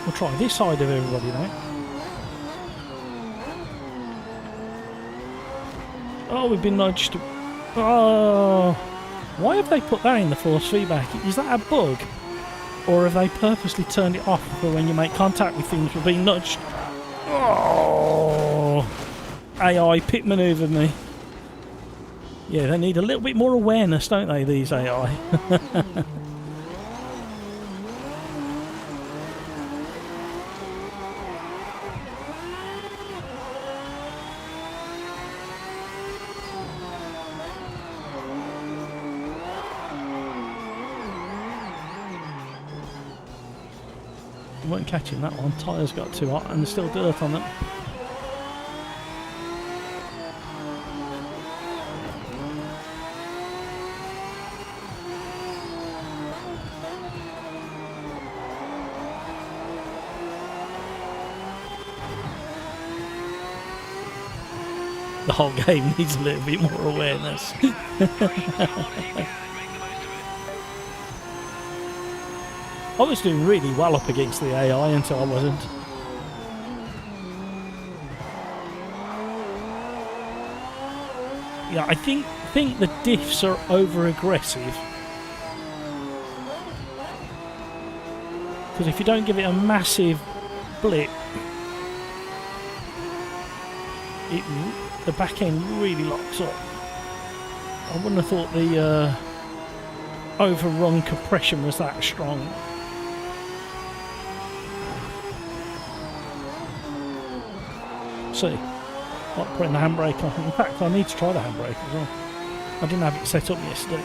We'll try this side of everybody now. Oh, we've been nudged. Oh, why have they put that in the force feedback? Is that a bug? Or have they purposely turned it off for when you make contact with things for being nudged? Oh, AI pit manoeuvred me. Yeah, they need a little bit more awareness, don't they, these AI? Weren't catching that one. Tyres got too hot and there's still dirt on them. The whole game needs a little bit more awareness. I was doing really well up against the AI until I wasn't. Yeah, I think the diffs are over aggressive. Because if you don't give it a massive blip, the back end really locks up. I wouldn't have thought the overrun compression was that strong. See, like putting the handbrake on. In fact, I need to try the handbrake as well. I didn't have it set up yesterday.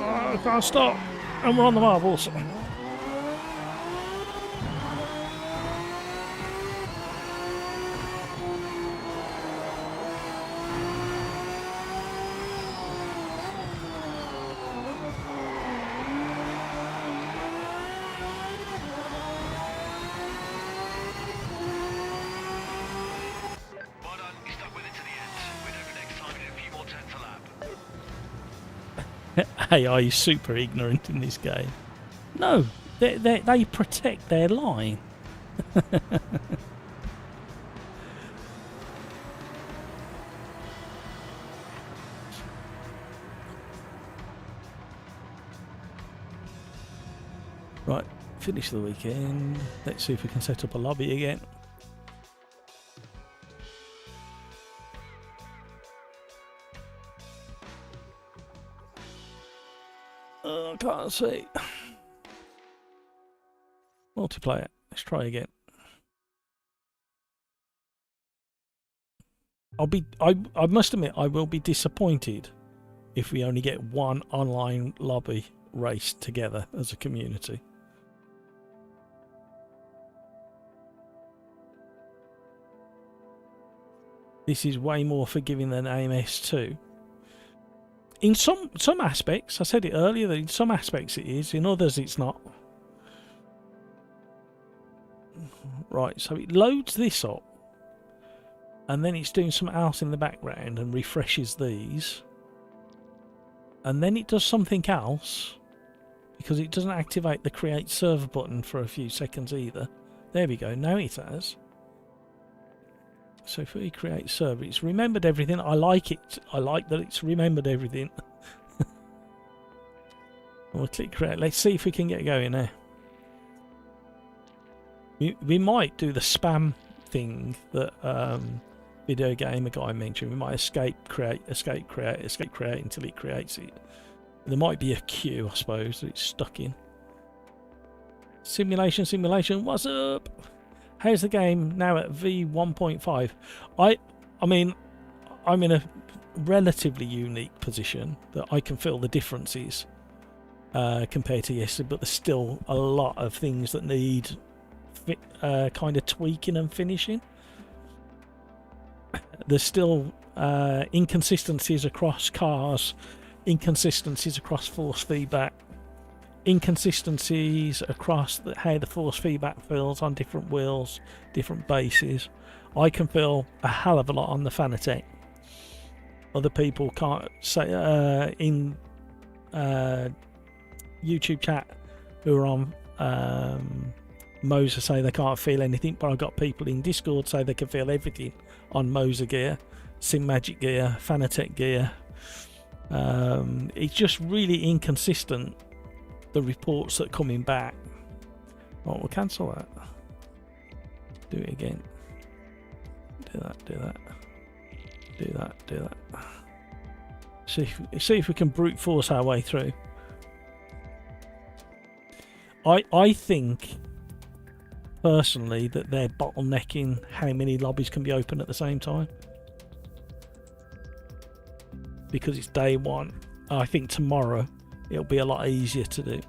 I can't stop, and we're on the marbles. Well done, you stuck with it to the end. We know the next time you get a few more tenths a lap. AI is super ignorant in this game. No, they protect their line. Right, finish the weekend. Let's see if we can set up a lobby again. I can't see. Multiplayer. Let's try again. I must admit, I will be disappointed if we only get one online lobby race together as a community. This is way more forgiving than AMS2. In some aspects, I said it earlier, that in some aspects it is, in others it's not. Right, so it loads this up, and then it's doing something else in the background and refreshes these. And then it does something else, because it doesn't activate the create server button for a few seconds either. There we go, now it has. So if we create server, it's remembered everything. I like it. I like that it's remembered everything. We'll click create. Let's see if we can get going there. We might do the spam thing that video gamer guy mentioned. We might escape create until it creates it. There might be a queue, I suppose, that it's stuck in. Simulation, what's up? How's the game now at V1.5? I mean, I'm in a relatively unique position that I can feel the differences compared to yesterday, but there's still a lot of things that need kind of tweaking and finishing. There's still inconsistencies across cars, inconsistencies across force feedback, inconsistencies across how the force feedback feels on different wheels, different bases. I can feel a hell of a lot on the Fanatec. Other people can't say in YouTube chat who are on Moser say they can't feel anything, but I've got people in Discord say they can feel everything on Moser gear, Sim Magic gear, Fanatec gear. It's just really inconsistent, the reports that are coming back. Right, we'll cancel that. Do it again. Do that. See if we can brute force our way through. I think personally that they're bottlenecking how many lobbies can be open at the same time, because it's day one. I think tomorrow it'll be a lot easier to do.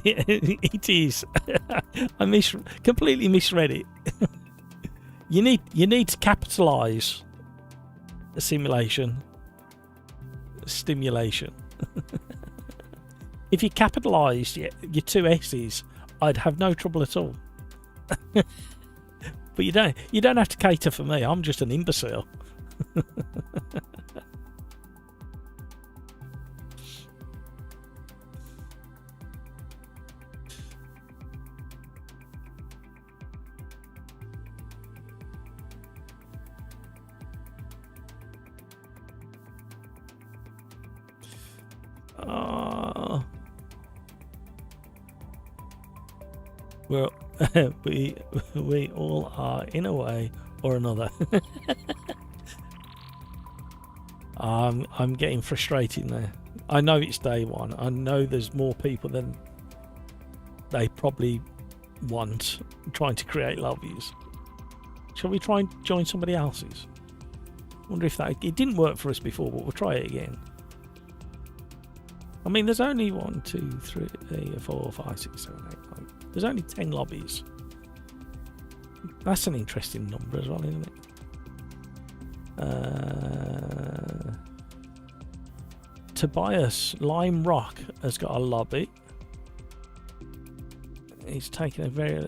It is. I completely misread it. You need to capitalise a stimulation. If you capitalised your two S's, I'd have no trouble at all. But you don't have to cater for me. I'm just an imbecile. Well, we all are in a way or another. I'm getting frustrated now. I know it's day one. I know there's more people than they probably want trying to create lobbies. Shall we try and join somebody else's? Wonder if it didn't work for us before, but we'll try it again. I mean, there's only 1, 2, 3, 4, 5, 6, 7, 8, 9. There's only 10 lobbies. That's an interesting number as well, isn't it? Tobias Lime Rock has got a lobby. He's taking a very...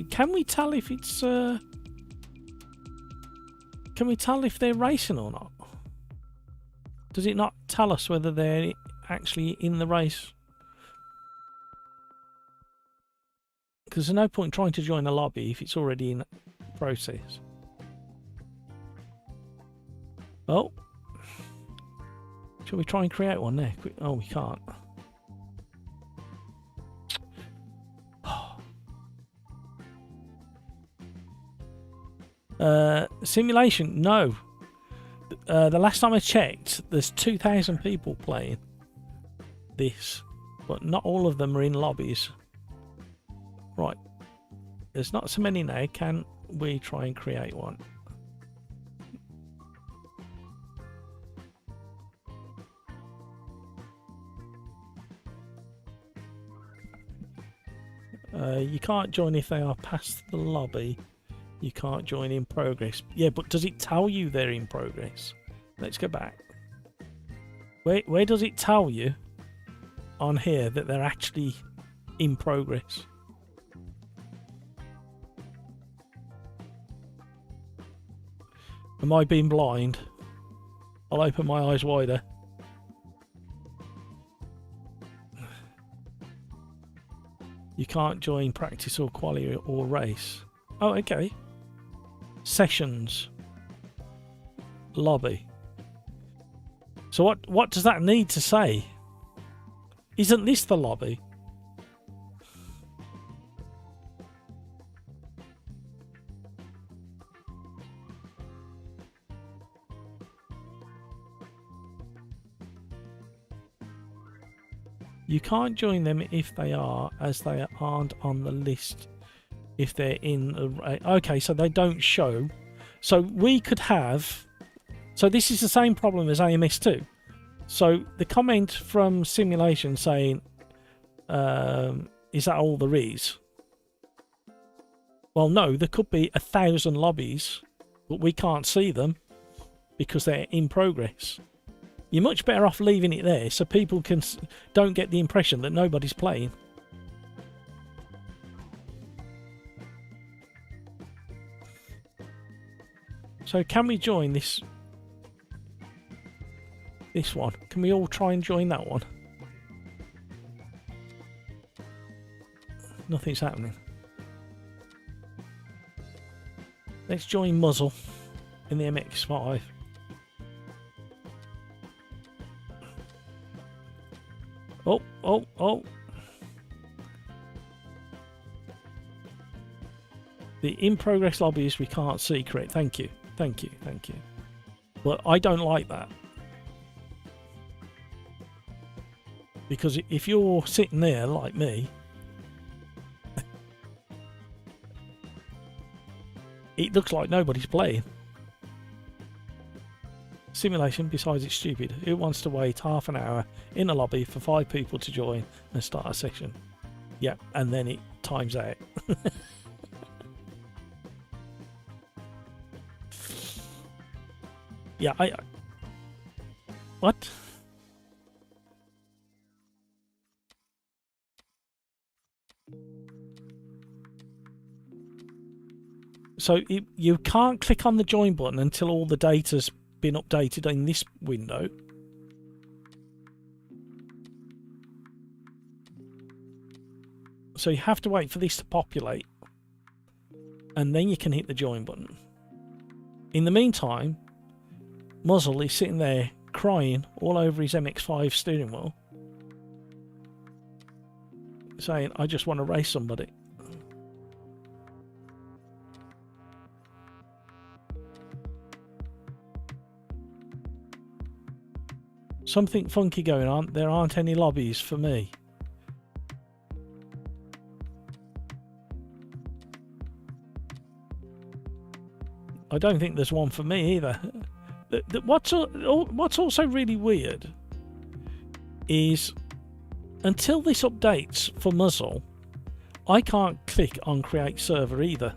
can we tell if it's... can we tell if they're racing or not? Does it not tell us whether they're actually in the race? Because there's no point trying to join a lobby if it's already in process. Oh. Shall we try and create one there? Oh, we can't. Simulation, no. The last time I checked, there's 2,000 people playing this, but not all of them are in lobbies. Right, there's not so many now. Can we try and create one? You can't join if they are past the lobby. You can't join in progress. Yeah, but does it tell you they're in progress? Let's go back. Where does it tell you on here that they're actually in progress? Am I being blind? I'll open my eyes wider. You can't join practice or quali or race. Oh, okay. Sessions. Lobby. So what does that need to say? Isn't this the lobby? You can't join them if they are, as they aren't on the list. If they're in the... Okay, so they don't show. So we could have... So this is the same problem as AMS2. So the comment from Simulation saying, is that all there is? Well, no, there could be 1,000 lobbies, but we can't see them because they're in progress. You're much better off leaving it there so people don't get the impression that nobody's playing. So can we join this one? Can we all try and join that one? Nothing's happening. Let's join Muzzle in the MX-5. Oh. The in-progress lobbies we can't see, correct. Thank you. But I don't like that. Because if you're sitting there like me, it looks like nobody's playing. Simulation, besides it's stupid. Who wants to wait half an hour in a lobby for 5 people to join and start a session? Yeah, and then it times out. Yeah, what? So you can't click on the join button until all the data's been updated in this window. So you have to wait for this to populate and then you can hit the join button. In the meantime, Muzzle is sitting there crying all over his MX-5 steering wheel saying, I just want to race somebody. Something funky going on. There aren't any lobbies for me. I don't think there's one for me either. What's also really weird is until this updates for Muzzle, I can't click on create server either.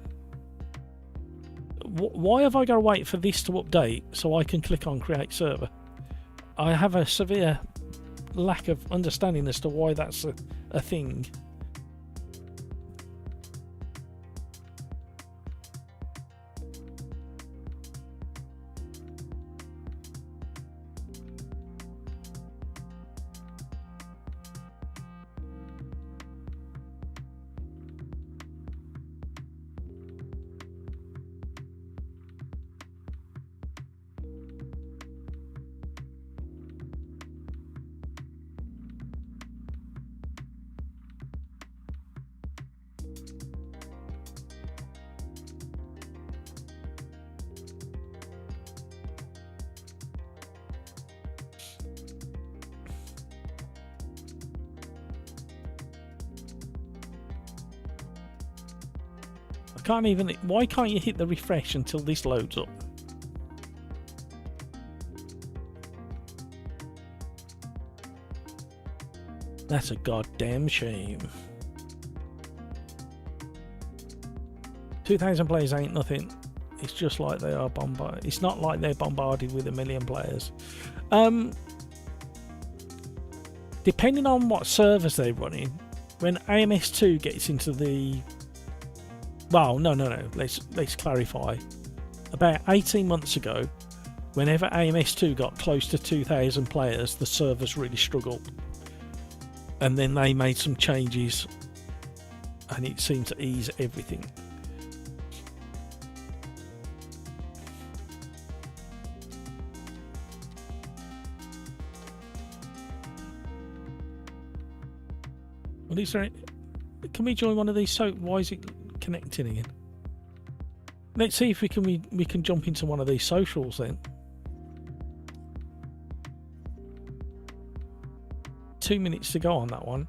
Why have I got to wait for this to update so I can click on create server? I have a severe lack of understanding as to why that's a thing. Can't even. Why can't you hit the refresh until this loads up? That's a goddamn shame. 2,000 players ain't nothing. It's just like they are bombarded. It's not like they're bombarded with 1 million players. Depending on what servers they're running, when AMS2 gets into the... Well, no. Let's clarify. About 18 months ago, whenever AMS2 got close to 2,000 players, the servers really struggled. And then they made some changes, and it seemed to ease everything. Well, is there... Can we join one of these? So why is it connecting again? Let's see if we can jump into one of these socials then. 2 minutes to go on that one,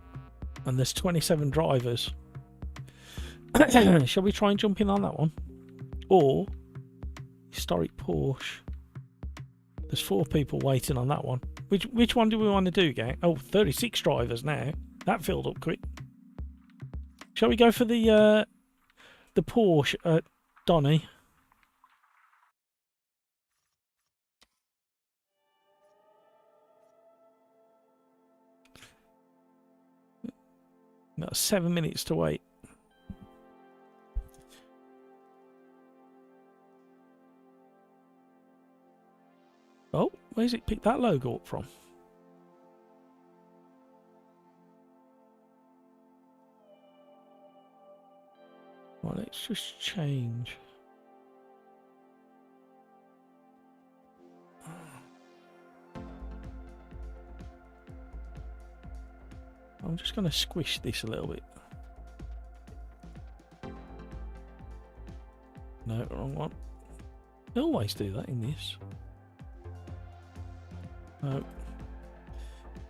and there's 27 drivers. Shall we try and jump in on that one? Or historic Porsche? There's 4 people waiting on that one. Which one do we want to do, gang? Oh, 36 drivers now. That filled up quick. Shall we go for the Porsche, Donny? Got 7 minutes to wait. Oh, where's it picked that logo up from? Well, let's just change. I'm just going to squish this a little bit. No, wrong one. I always do that in this. No.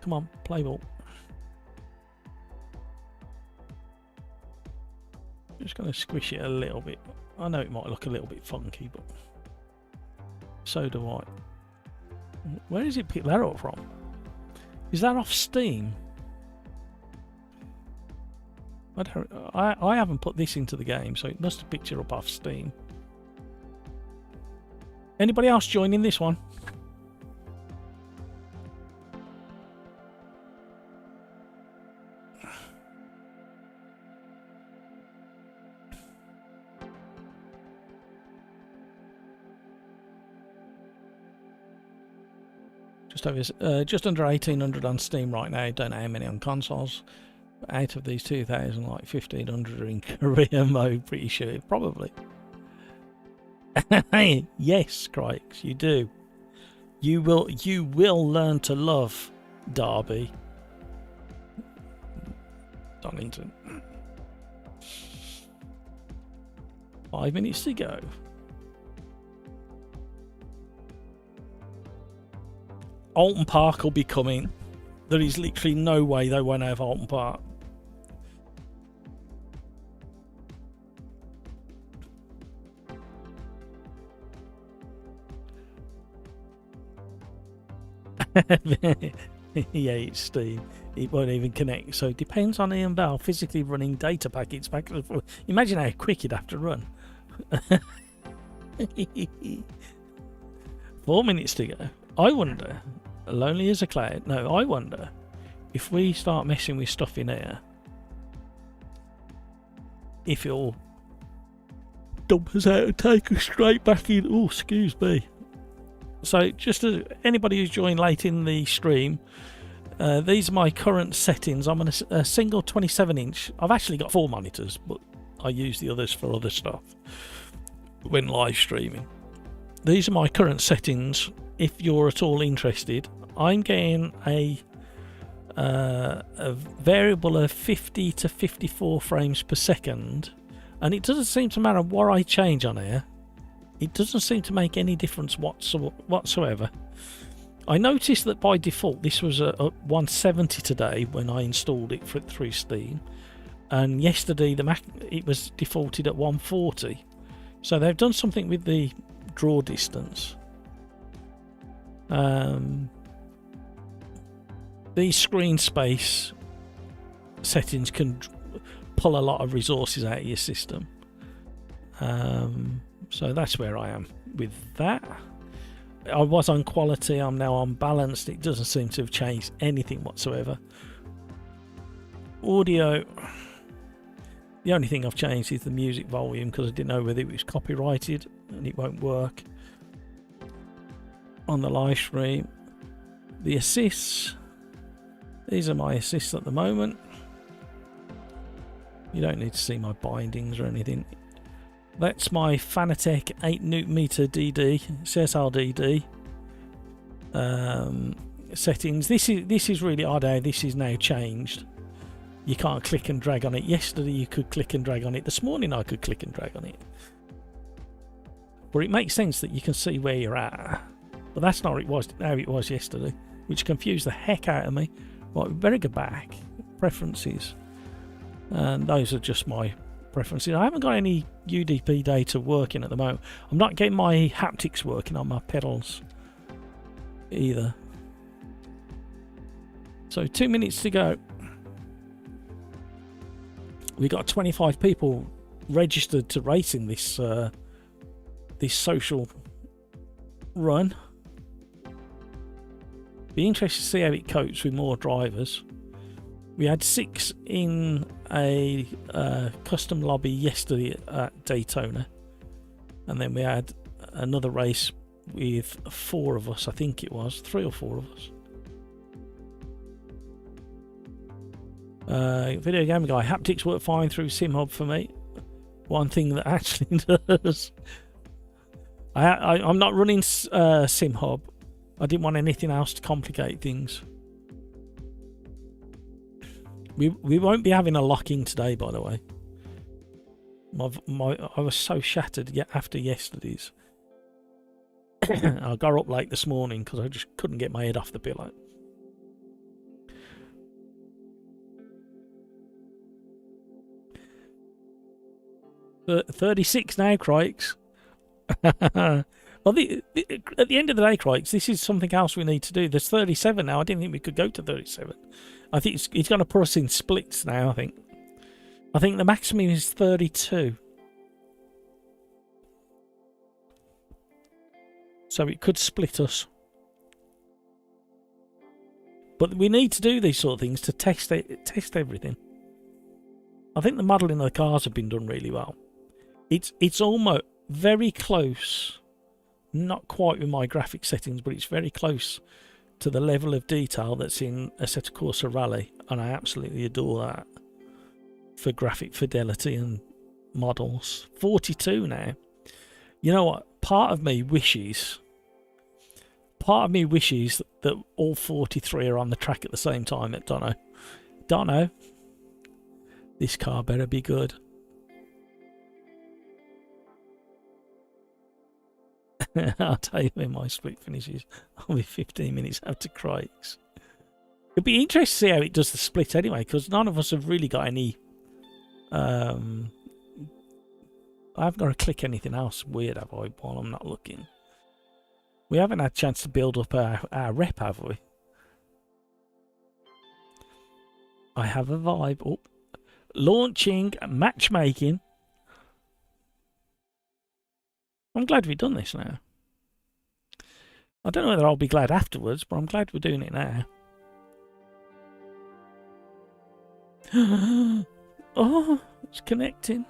Come on, play ball. Just going to squish it a little bit. I know it might look a little bit funky, but so do I. Where does it pick that up from? Is that off Steam? I haven't put this into the game, so it must have picked it up off Steam. Anybody else joining this one? Just under 1,800 on Steam right now. Don't know how many on consoles. Out of these 2,000, like 1,500 are in career mode. Pretty sure, probably. Yes, Crikes, you do. You will learn to love Derby. Donington. 5 minutes to go. Alton Park will be coming. There is literally no way they won't have Alton Park. Yeah, it's Steam. It won't even connect. So it depends on Ian Bell physically running data packets back and forth. Imagine how quick he'd have to run. 4 minutes to go. I wonder Lonely as a cloud. No, I wonder if we start messing with stuff in here, if it'll dump us out and take us straight back in. Oh, excuse me. So just as anybody who's joined late in the stream, these are my current settings. I'm on a single 27-inch. I've actually got 4 monitors, but I use the others for other stuff when live streaming. These are my current settings. If you're at all interested, I'm getting a variable of 50 to 54 frames per second, and it doesn't seem to matter what I change on here. It doesn't seem to make any difference whatsoever. I noticed that by default this was at 170 today when I installed it through Steam, and yesterday it was defaulted at 140. So they've done something with the draw distance. These screen space settings can pull a lot of resources out of your system. So that's where I am with that. I was on quality, I'm now on balanced. It doesn't seem to have changed anything whatsoever. Audio, the only thing I've changed is the music volume because I didn't know whether it was copyrighted and it won't work on the live stream. The assists, these are my assists at the moment. You don't need to see my bindings or anything. That's my Fanatec 8 Nm DD, CSRDD settings. This is really odd how this is now changed. You can't click and drag on it. Yesterday you could click and drag on it. This morning I could click and drag on it. But it makes sense that you can see where you're at. But that's not how it was yesterday, which confused the heck out of me. Right, we better go back. Preferences. And those are just my preferences. I haven't got any UDP data working at the moment. I'm not getting my haptics working on my pedals either. So 2 minutes to go. We got 25 people registered to race in this this social run. Be interested to see how it copes with more drivers. We had 6 in a custom lobby yesterday at Daytona, and then we had another race with 4 of us. I think it was 3 or 4 of us. Video game guy, haptics work fine through SimHub for me. One thing that actually does. I'm not running SimHub. I didn't want anything else to complicate things. We won't be having a lock-in today, by the way. I was so shattered after yesterday's. I got up late this morning because I just couldn't get my head off the pillow. Uh, 36 now, Crikes. Well, at the end of the day, Crikes, this is something else we need to do. There's 37 now. I didn't think we could go to 37. I think it's going to put us in splits now, I think the maximum is 32. So it could split us. But we need to do these sort of things to test everything. I think the modelling of the cars have been done really well. It's almost very close, not quite with my graphic settings, but it's very close to the level of detail that's in Assetto Corsa Rally, and I absolutely adore that for graphic fidelity and models. 42 now. You know what? Part of me wishes that all 43 are on the track at the same time at Dono. This car better be good. I'll tell you when my split finishes. I'll be 15 minutes after Crikes. It'd be interesting to see how it does the split anyway, because none of us have really got any... I haven't got to click anything else weird, have I, while I'm not looking? We haven't had a chance to build up our rep, have we? I have a vibe. Oh. Launching matchmaking. I'm glad we've done this now. I don't know whether I'll be glad afterwards, but I'm glad we're doing it now. Oh, it's connecting.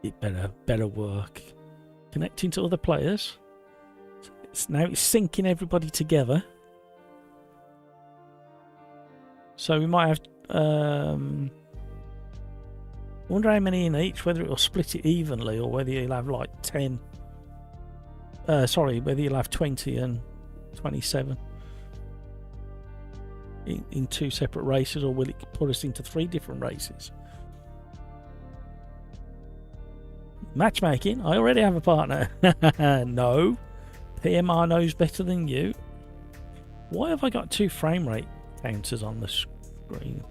It better work. Connecting to other players. Now it's syncing everybody together. So we might have... I wonder how many in each, whether it'll split it evenly or whether you'll have like 10. Sorry, whether you'll have 20 and 27 in 2 separate races, or will it put us into 3 different races? Matchmaking? I already have a partner. No. PMR knows better than you. Why have I got 2 frame rate counters on the screen?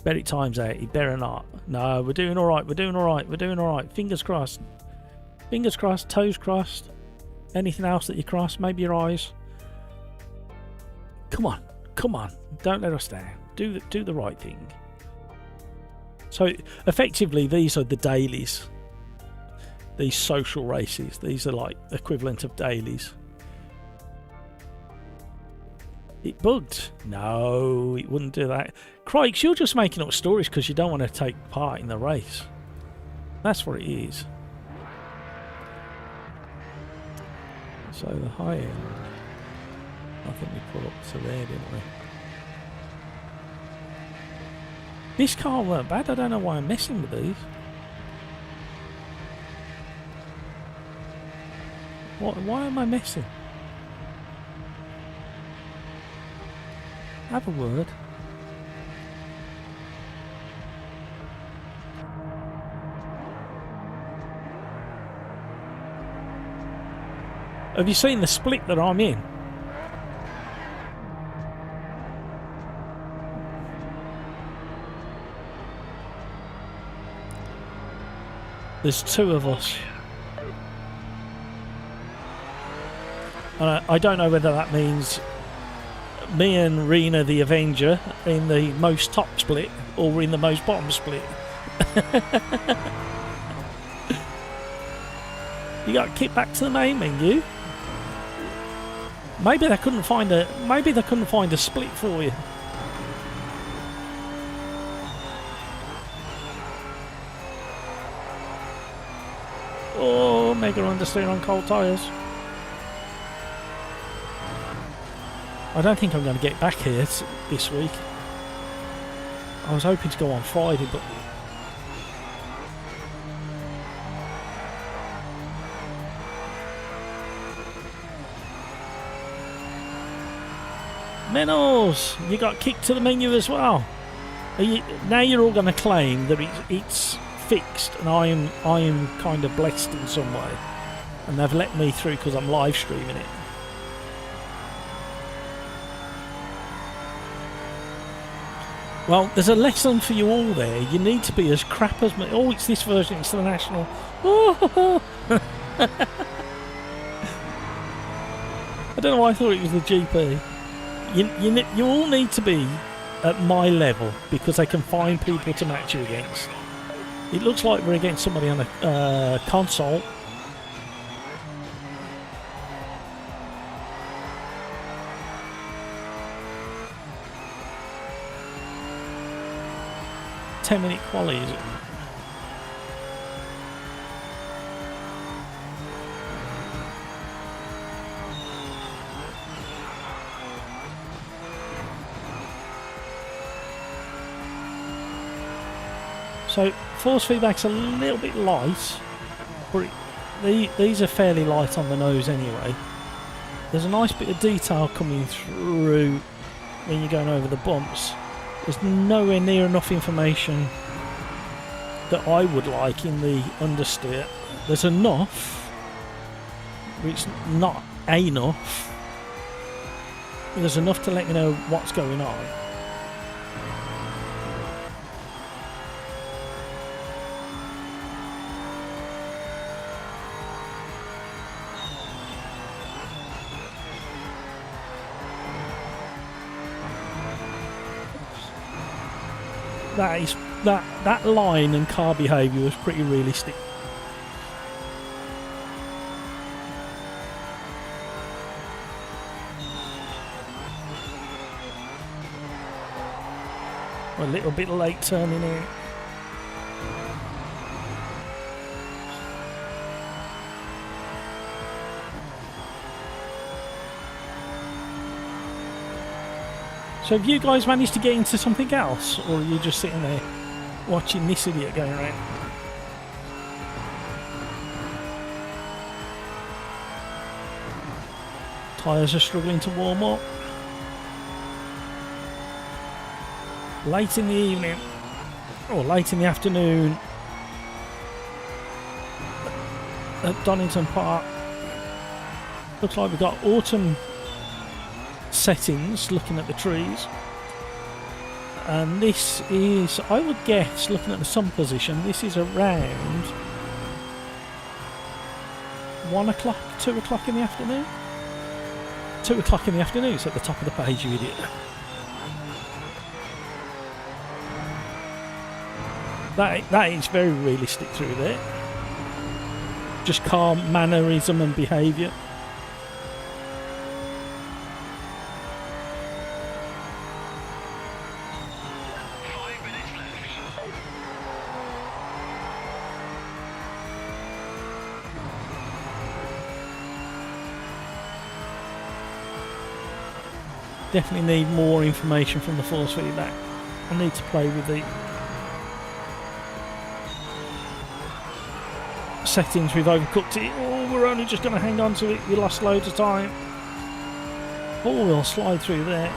Bet it times out. It better not. No, we're doing alright. We're doing alright. We're doing alright. Fingers crossed. Fingers crossed. Toes crossed. Anything else that you cross? Maybe your eyes. Come on. Come on. Don't let us down. Do the right thing. So, effectively, these are the dailies. These social races. These are like equivalent of dailies. It bugged. No, it wouldn't do that. Crikes, you're just making up stories because you don't want to take part in the race. That's what it is. So the high end, I think we put up to there, didn't we? This car weren't bad. I don't know why I'm messing with these. Why am I messing? Have a word. Have you seen the split that I'm in? There's 2 of us. I don't know whether that means me and Rena the Avenger in the most top split or in the most bottom split. You got kicked back to the main menu. Maybe they couldn't find a split for you. Oh, mega understeer on cold tyres. I don't think I'm going to get back here this week. I was hoping to go on Friday, but Menos, you got kicked to the menu as well. Now you're all going to claim that it's fixed, and I am kind of blessed in some way, and they've let me through because I'm live streaming it. Well, there's a lesson for you all there. You need to be as crap as me. Oh, it's this version. It's the national. Oh. I don't know why I thought it was the GP. You all need to be at my level because they can find people to match you against. It looks like we're against somebody on a console. Minute quali, is it? So force feedback's a little bit light, but these are fairly light on the nose anyway. There's a nice bit of detail coming through when you're going over the bumps. There's nowhere near enough information that I would like in the understeer. There's enough, but it's not enough. There's enough to let me know what's going on. That line and car behaviour was pretty realistic. We're a little bit late turning in. So have you guys managed to get into something else, or are you just sitting there watching this idiot going around? Tyres are struggling to warm up. Late in the evening, or late in the afternoon, at Donington Park. Looks like we've got autumn settings looking at the trees, and this is, I would guess, looking at the sun position, this is around 1 o'clock, 2 o'clock in the afternoon. 2 o'clock in the afternoon, it's at the top of the page, you idiot. That is very realistic through there. Just calm mannerism and behaviour. Definitely need more information from the force feedback. I need to play with the settings. We've overcooked it. Oh, we're only just going to hang on to it. We lost loads of time. Oh, we'll slide through there.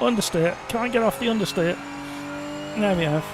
Understeer. Can't get off the understeer. There we have.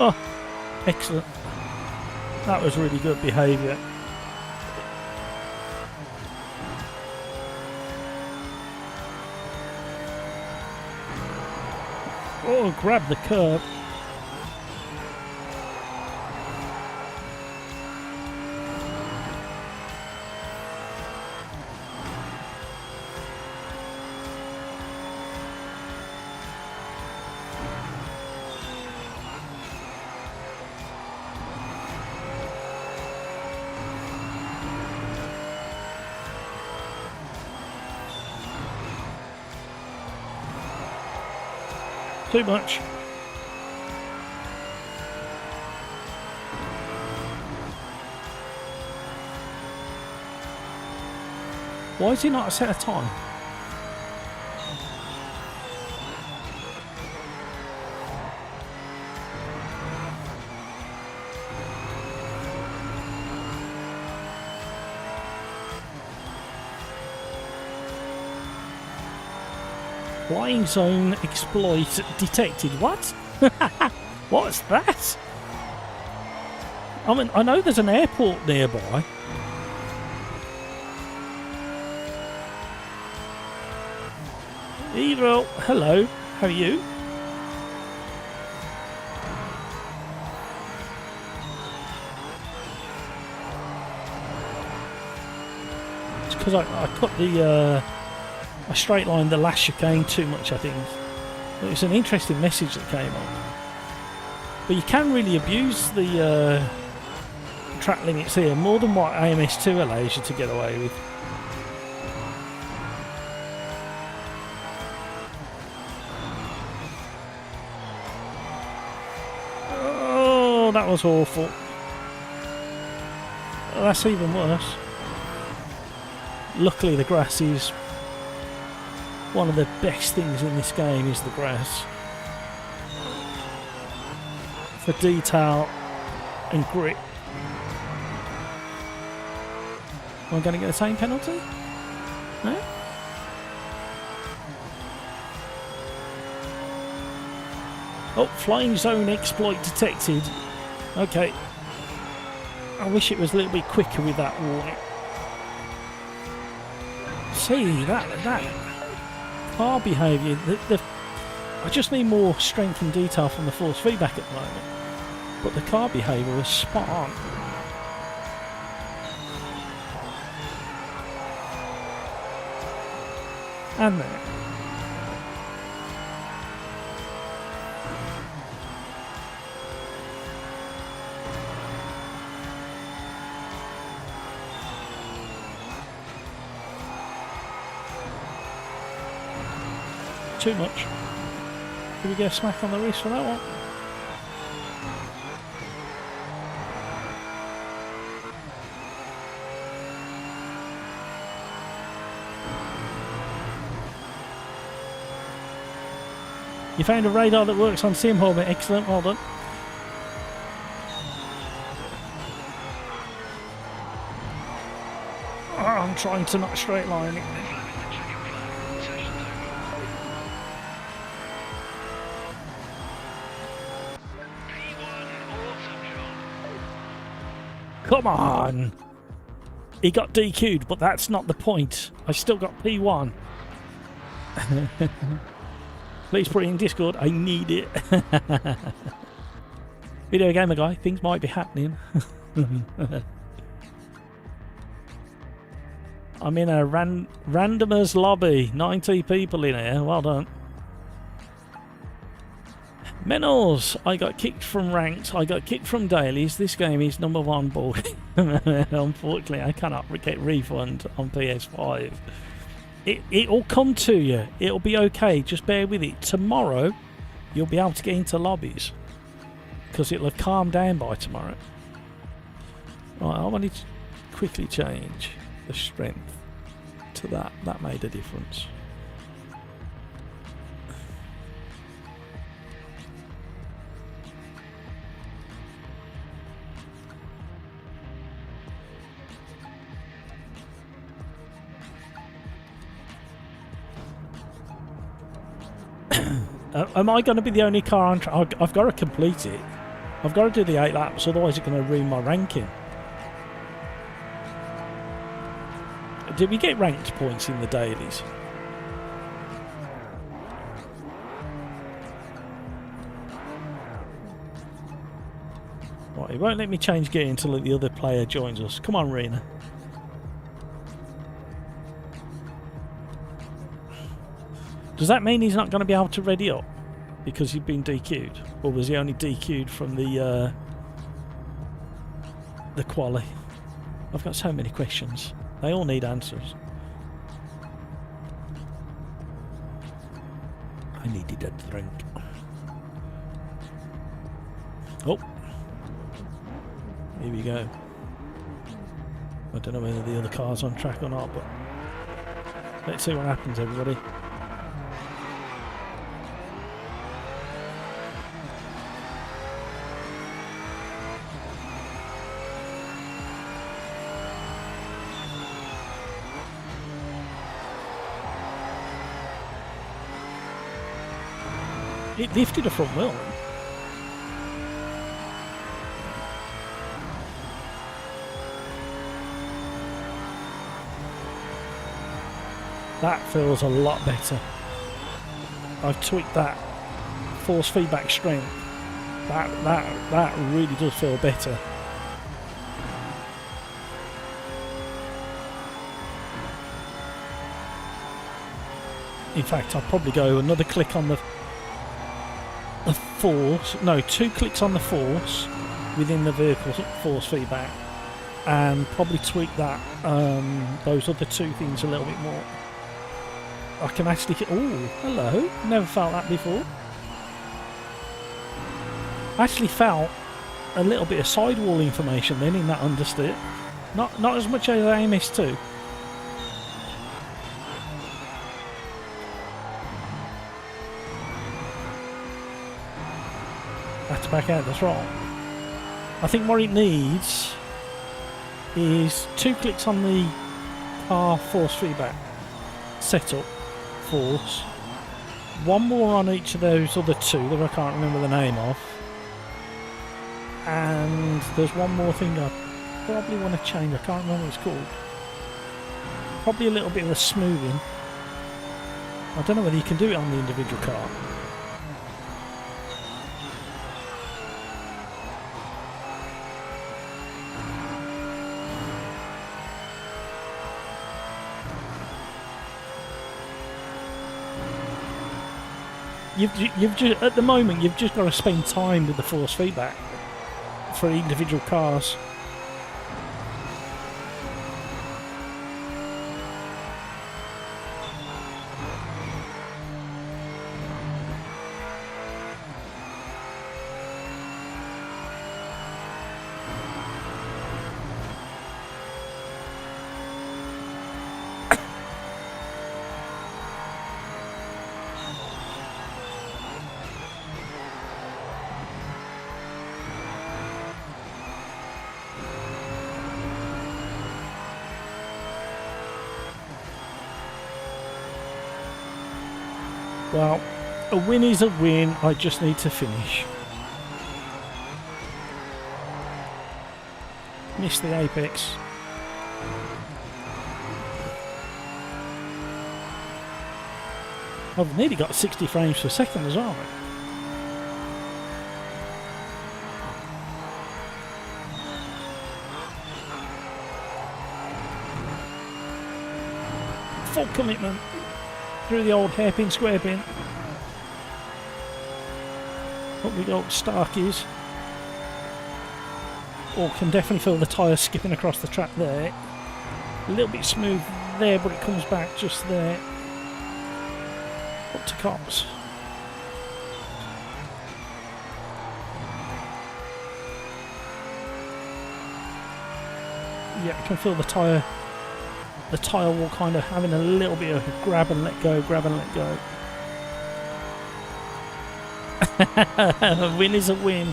Oh, excellent. That was really good behaviour. Oh, grab the curb. Too much. Why is he not set a time? Flying zone exploit detected. What? What's that? I mean, I know there's an airport nearby. Evil, hello. How are you? It's because I cut the I straight lined the last chicane too much, I think. It was an interesting message that came on. But you can really abuse the track limits here more than what AMS2 allows you to get away with. Oh, that was awful. That's even worse. Luckily the grass is one of the best things in this game, is the grass. For detail and grip. Am I going to get the same penalty? No? Oh, flying zone exploit detected. Okay. I wish it was a little bit quicker with that warning. See, that car behaviour, I just need more strength and detail from the force feedback at the moment. But the car behaviour was spot on. And there. Too much. Did we get a smack on the wrist for that one? You found a radar that works on sim orbit. Excellent, well done. Oh, I'm trying to not straight line it. Come on! He got DQ'd, but that's not the point. I still got P1. Please put it in Discord. I need it. Video gamer guy, things might be happening. I'm in a randomers lobby. 90 people in here. Well done. Menos, I got kicked from ranked. I got kicked from dailies. This game is #1 boring. Unfortunately, I cannot get refund on PS5. It'll come to you. It'll be okay. Just bear with it. Tomorrow, you'll be able to get into lobbies because it'll have calmed down by tomorrow. Right, I wanted to quickly change the strength to that. That made a difference. Am I going to be the only car on track? I've got to complete it. I've got to do the 8 laps, otherwise it's going to ruin my ranking. Did we get ranked points in the dailies? Right, it won't let me change gear until the other player joins us. Come on, Rena. Does that mean he's not going to be able to ready up because he'd been DQ'd? Or was he only DQ'd from the quali? I've got so many questions. They all need answers. I needed a drink. Oh. Here we go. I don't know whether the other car's on track or not, but let's see what happens, everybody. It lifted a front wheel. That feels a lot better. I've tweaked that force feedback strength. That really does feel better. In fact, I'll probably go another click on the force. No, 2 clicks on the force within the vehicle force feedback, and probably tweak that those other 2 things a little bit more. I can actually get. Oh, hello! Never felt that before. Actually felt a little bit of sidewall information then in that understeer. Not as much as AMS2. Have to back out the throttle. I think what it needs is 2 clicks on the car force feedback setup force. One more on each of those other two that I can't remember the name of. And there's one more thing I probably want to change. I can't remember what it's called. Probably a little bit of the smoothing. I don't know whether you can do it on the individual car. You've just, at the moment, you've just got to spend time with the force feedback for individual cars. Well, a win is a win, I just need to finish. Missed the apex. I've nearly got 60 frames per second as well. Full commitment. Through the old hairpin square pin. Up we go, Starkies. Oh, can definitely feel the tyres skipping across the track there. A little bit smooth there, but it comes back just there. Up to Cops. Yeah, I can feel the tyre. The tyre wall kind of having a little bit of grab and let go, grab and let go. A win is a win.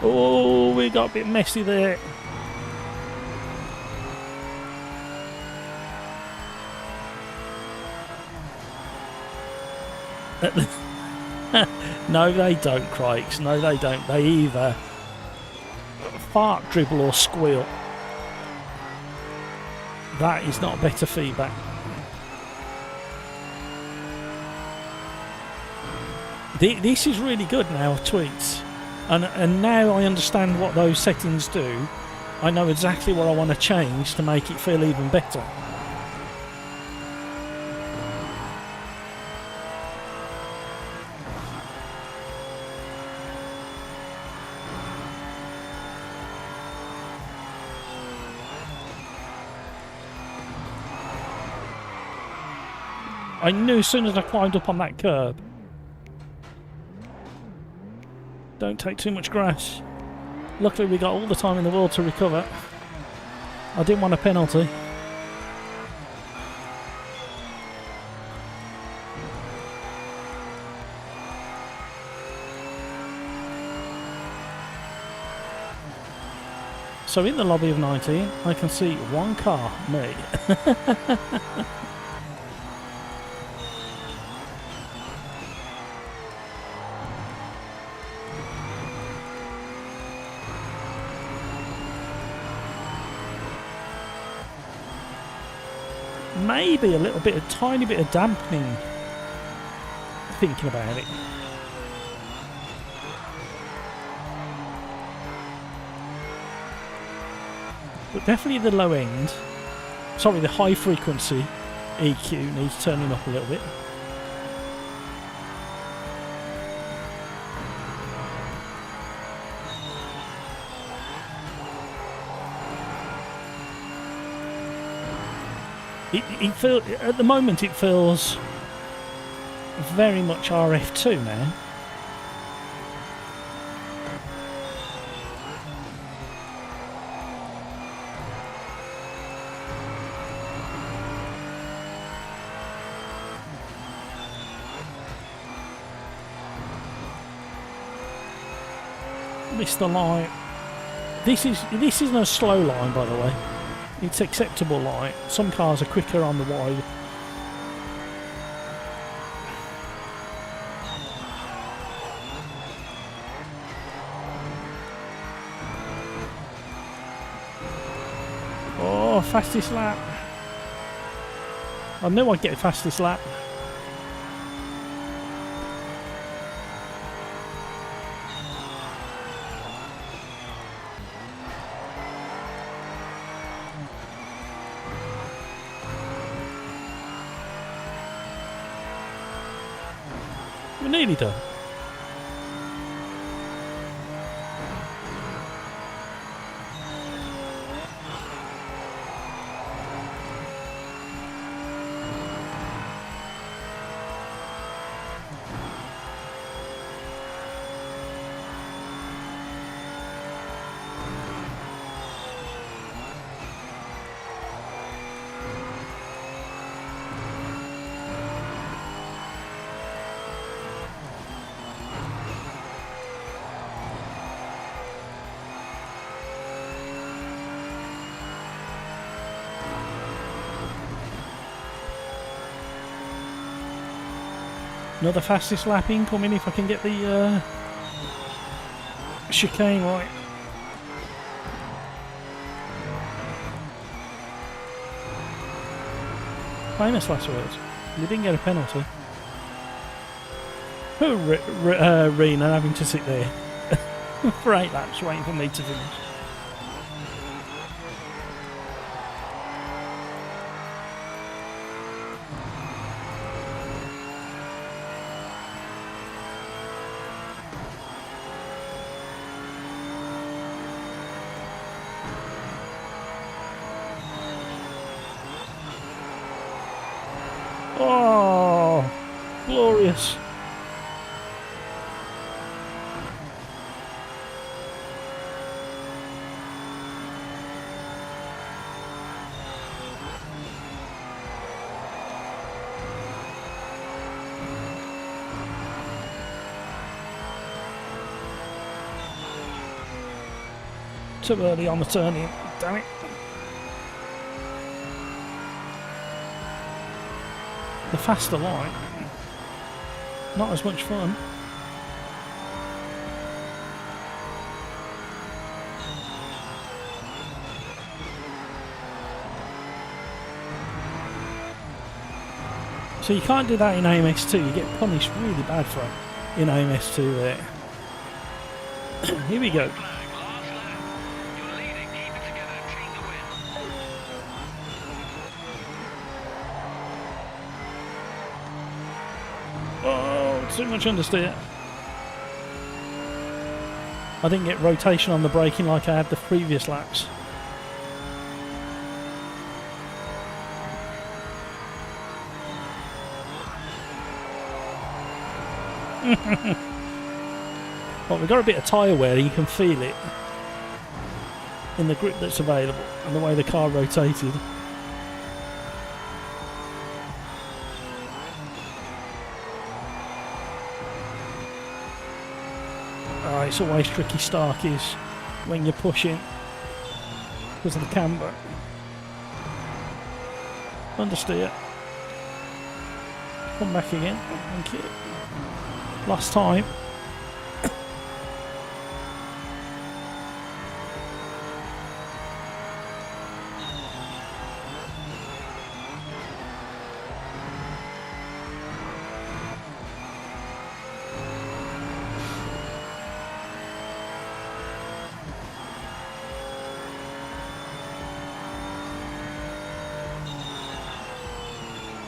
Oh, we got a bit messy there. No, they don't, Crikes. No, they don't. They either fart, dribble or squeal. That is not better feedback. This is really good now, tweets. And now I understand what those settings do. I know exactly what I want to change to make it feel even better. I knew as soon as I climbed up on that curb. Don't take too much grass. Luckily we got all the time in the world to recover. I didn't want a penalty. So in the lobby of 19, I can see one car, me. Maybe a little bit, a tiny bit of dampening, thinking about it. But definitely the low end, sorry, the high frequency EQ needs turning up a little bit. It feels, at the moment it feels very much RF2 now. Missed the line. This isn't a slow line, by the way. It's acceptable, like some cars are quicker on the wide. Oh, fastest lap. I knew I'd get fastest lap. We're nearly done. Another fastest lap incoming if I can get the chicane right. Famous last words. You didn't get a penalty. Poor Rena having to sit there for 8 laps waiting for me to finish. Oh, glorious. Too early on the turn in, damn it. The faster line, not as much fun. So you can't do that in AMS2, you get punished really bad for it in AMS2 there. Here we go. Too much understeer. I didn't get rotation on the braking like I had the previous laps. Well, we've got a bit of tyre wear, you can feel it in the grip that's available and the way the car rotated. It's always tricky Starkies when you're pushing because of the camber. Understeer. Come back again. Thank you. Last time.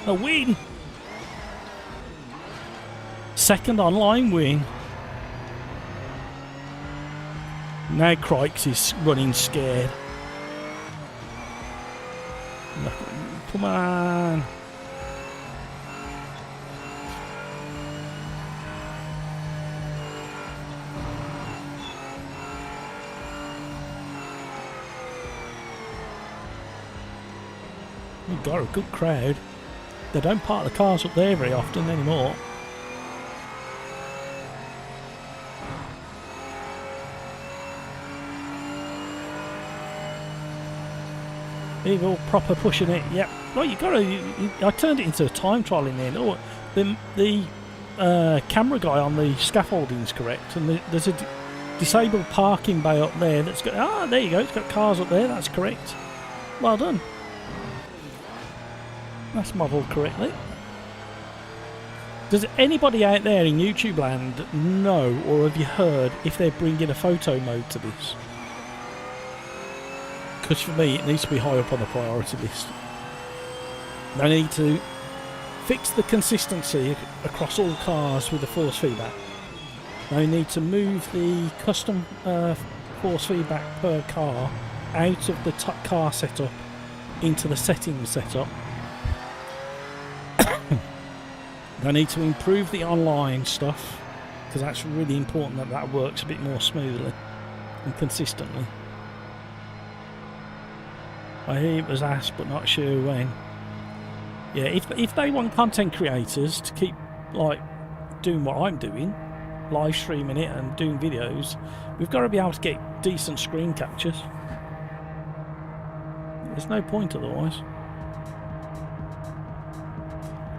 A win! Second online win. Now Crikes is running scared. Come on! We've got a good crowd. They don't park the cars up there very often anymore. They're all proper pushing it. Yep. Right, you got to. I turned it into a time trial in the end. Oh, the camera guy on the scaffolding is correct, and there's a disabled parking bay up there that's got. Ah, there you go. It's got cars up there. That's correct. Well done. That's modelled correctly. Does anybody out there in YouTube land know, or have you heard, if they're bringing a photo mode to this? Because for me, it needs to be high up on the priority list. They need to fix the consistency across all cars with the force feedback. They need to move the custom force feedback per car out of the car setup into the settings setup. They need to improve the online stuff, because that's really important that that works a bit more smoothly and consistently. I hear it was asked, but not sure when. Yeah, if they want content creators to keep like doing what I'm doing, live streaming it and doing videos, we've got to be able to get decent screen captures. There's no point otherwise.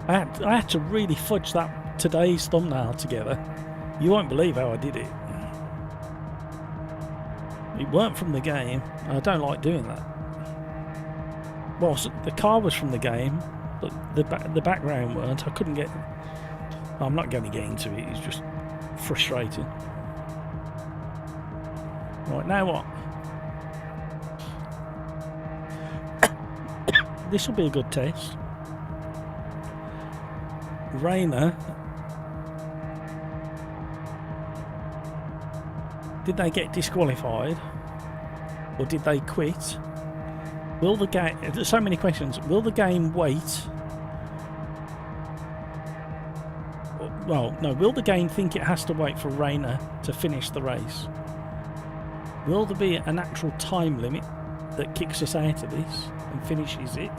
I had to really fudge that today's thumbnail together. You won't believe how I did it. It weren't from the game. I don't like doing that. Well, the car was from the game, but the background weren't. I couldn't get. I'm not going to get into it. It's just frustrating. Right, now what? This will be a good test. Rainer, did they get disqualified, or did they quit? Will the game? There's so many questions. Will the game wait? Well, no. Will the game think it has to wait for Rainer to finish the race? Will there be an actual time limit that kicks us out of this and finishes it?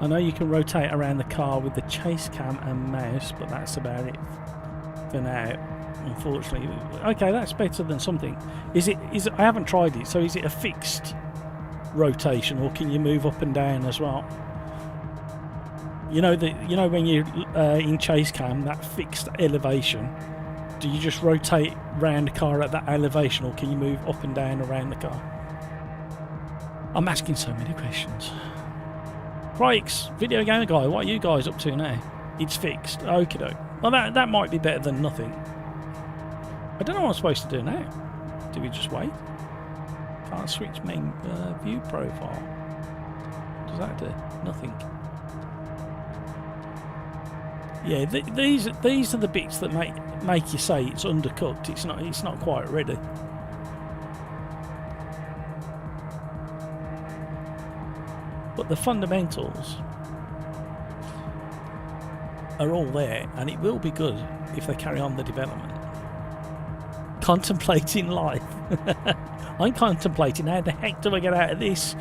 I know you can rotate around the car with the chase cam and mouse, but that's about it for now, unfortunately. Okay, that's better than something. Is it? I haven't tried it, so is it a fixed rotation, or can you move up and down as well? You know when you're in chase cam, that fixed elevation, do you just rotate round the car at that elevation, or can you move up and down around the car? I'm asking so many questions. Crikes, Video Gamer Guy, what are you guys up to now? It's fixed. Okie doke. Well, that might be better than nothing. I don't know what I'm supposed to do now. Do we just wait? Can't switch main view profile. What does that do? Nothing. Yeah, these are the bits that make you say it's undercooked. It's not quite ready. But the fundamentals are all there, and it will be good if they carry on the development. Contemplating life. I'm contemplating how the heck do I get out of this?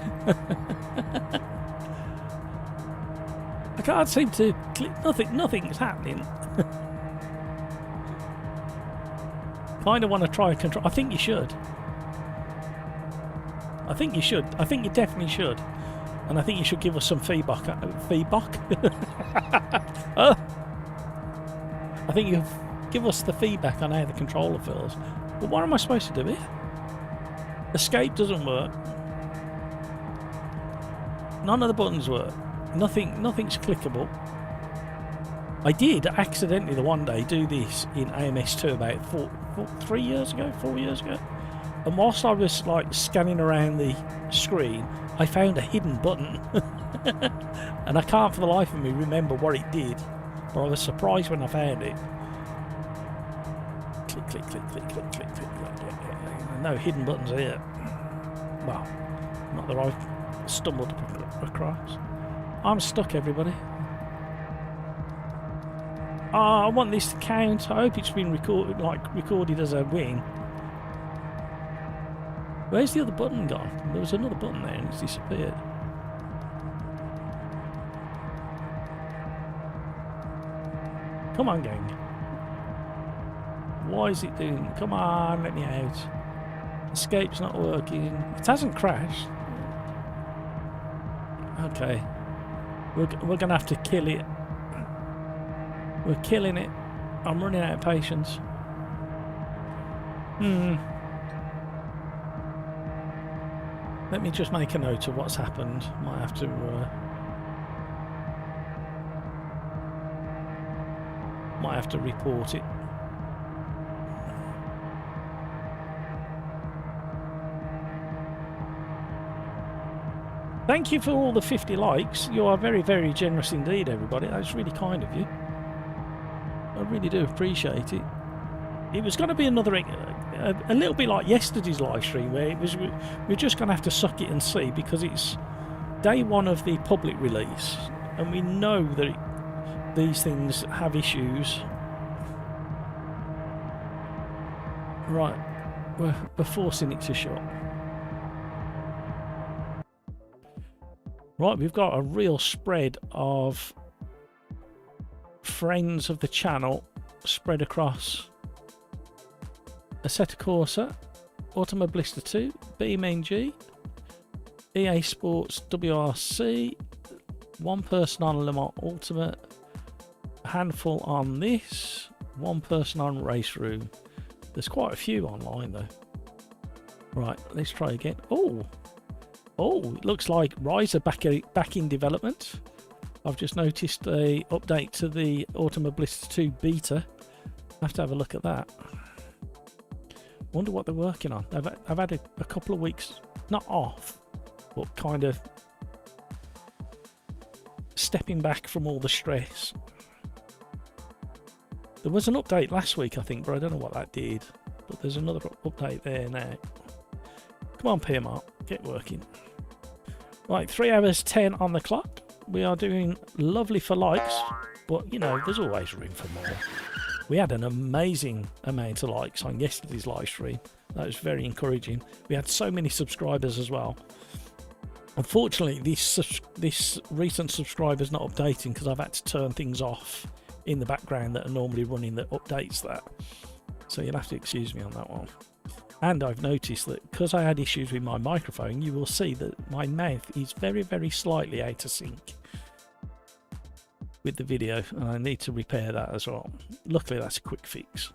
I can't seem to click. Nothing's happening. Kind of want to try control. I think you should. I think you definitely should. And I think you should give us some feedback. Oh. I think you give us the feedback on how the controller feels. But what am I supposed to do here? Escape doesn't work. None of the buttons work. Nothing's clickable. I did accidentally the one day do this in AMS2 about 4 years ago. And whilst I was like scanning around the screen, I found a hidden button. And I can't for the life of me remember what it did, but I was surprised when I found it. Click, click, click, click, click, click, click, click, click. No hidden buttons here. Well, not that I've stumbled across. I'm stuck, everybody. I want this to count. I hope it's been recorded as a win. Where's the other button gone? There was another button there and it's disappeared. Come on, gang. Why is it doing? Come on, let me out. Escape's not working. It hasn't crashed. Okay. We're going to have to kill it. We're killing it. I'm running out of patience. Let me just make a note of what's happened. Might have to... might have to report it. Thank you for all the 50 likes. You are very, very generous indeed, everybody. That's really kind of you. I really do appreciate it. It was going to be another, a little bit like yesterday's live stream, where it was we're just going to have to suck it and see, because it's day one of the public release, and we know that these things have issues. Right, we're forcing it to shut. Right, we've got a real spread of friends of the channel spread across Assetto Corsa, Automobilista 2, BeamNG, EA Sports WRC, one person on Le Mans Ultimate, a handful on this, one person on Race Room. There's quite a few online though. Right, let's try again. Oh, it looks like Rise are back in development. I've just noticed a update to the Automobilista 2 beta. I have to have a look at that. Wonder what they're working on. I've had a couple of weeks, not off, but kind of stepping back from all the stress. There was an update last week, I think, but I don't know what that did. But there's another update there now. Come on, PMR, get working. Right, 3 hours 10 on the clock. We are doing lovely for likes, but you know, there's always room for more. We had an amazing amount of likes on yesterday's live stream. That was very encouraging. We had so many subscribers as well. Unfortunately, this recent subscriber is not updating because I've had to turn things off in the background that are normally running that updates that. So you'll have to excuse me on that one. And I've noticed that because I had issues with my microphone, you will see that my mouth is very, very slightly out of sync with the video, and I need to repair that as well. Luckily, that's a quick fix.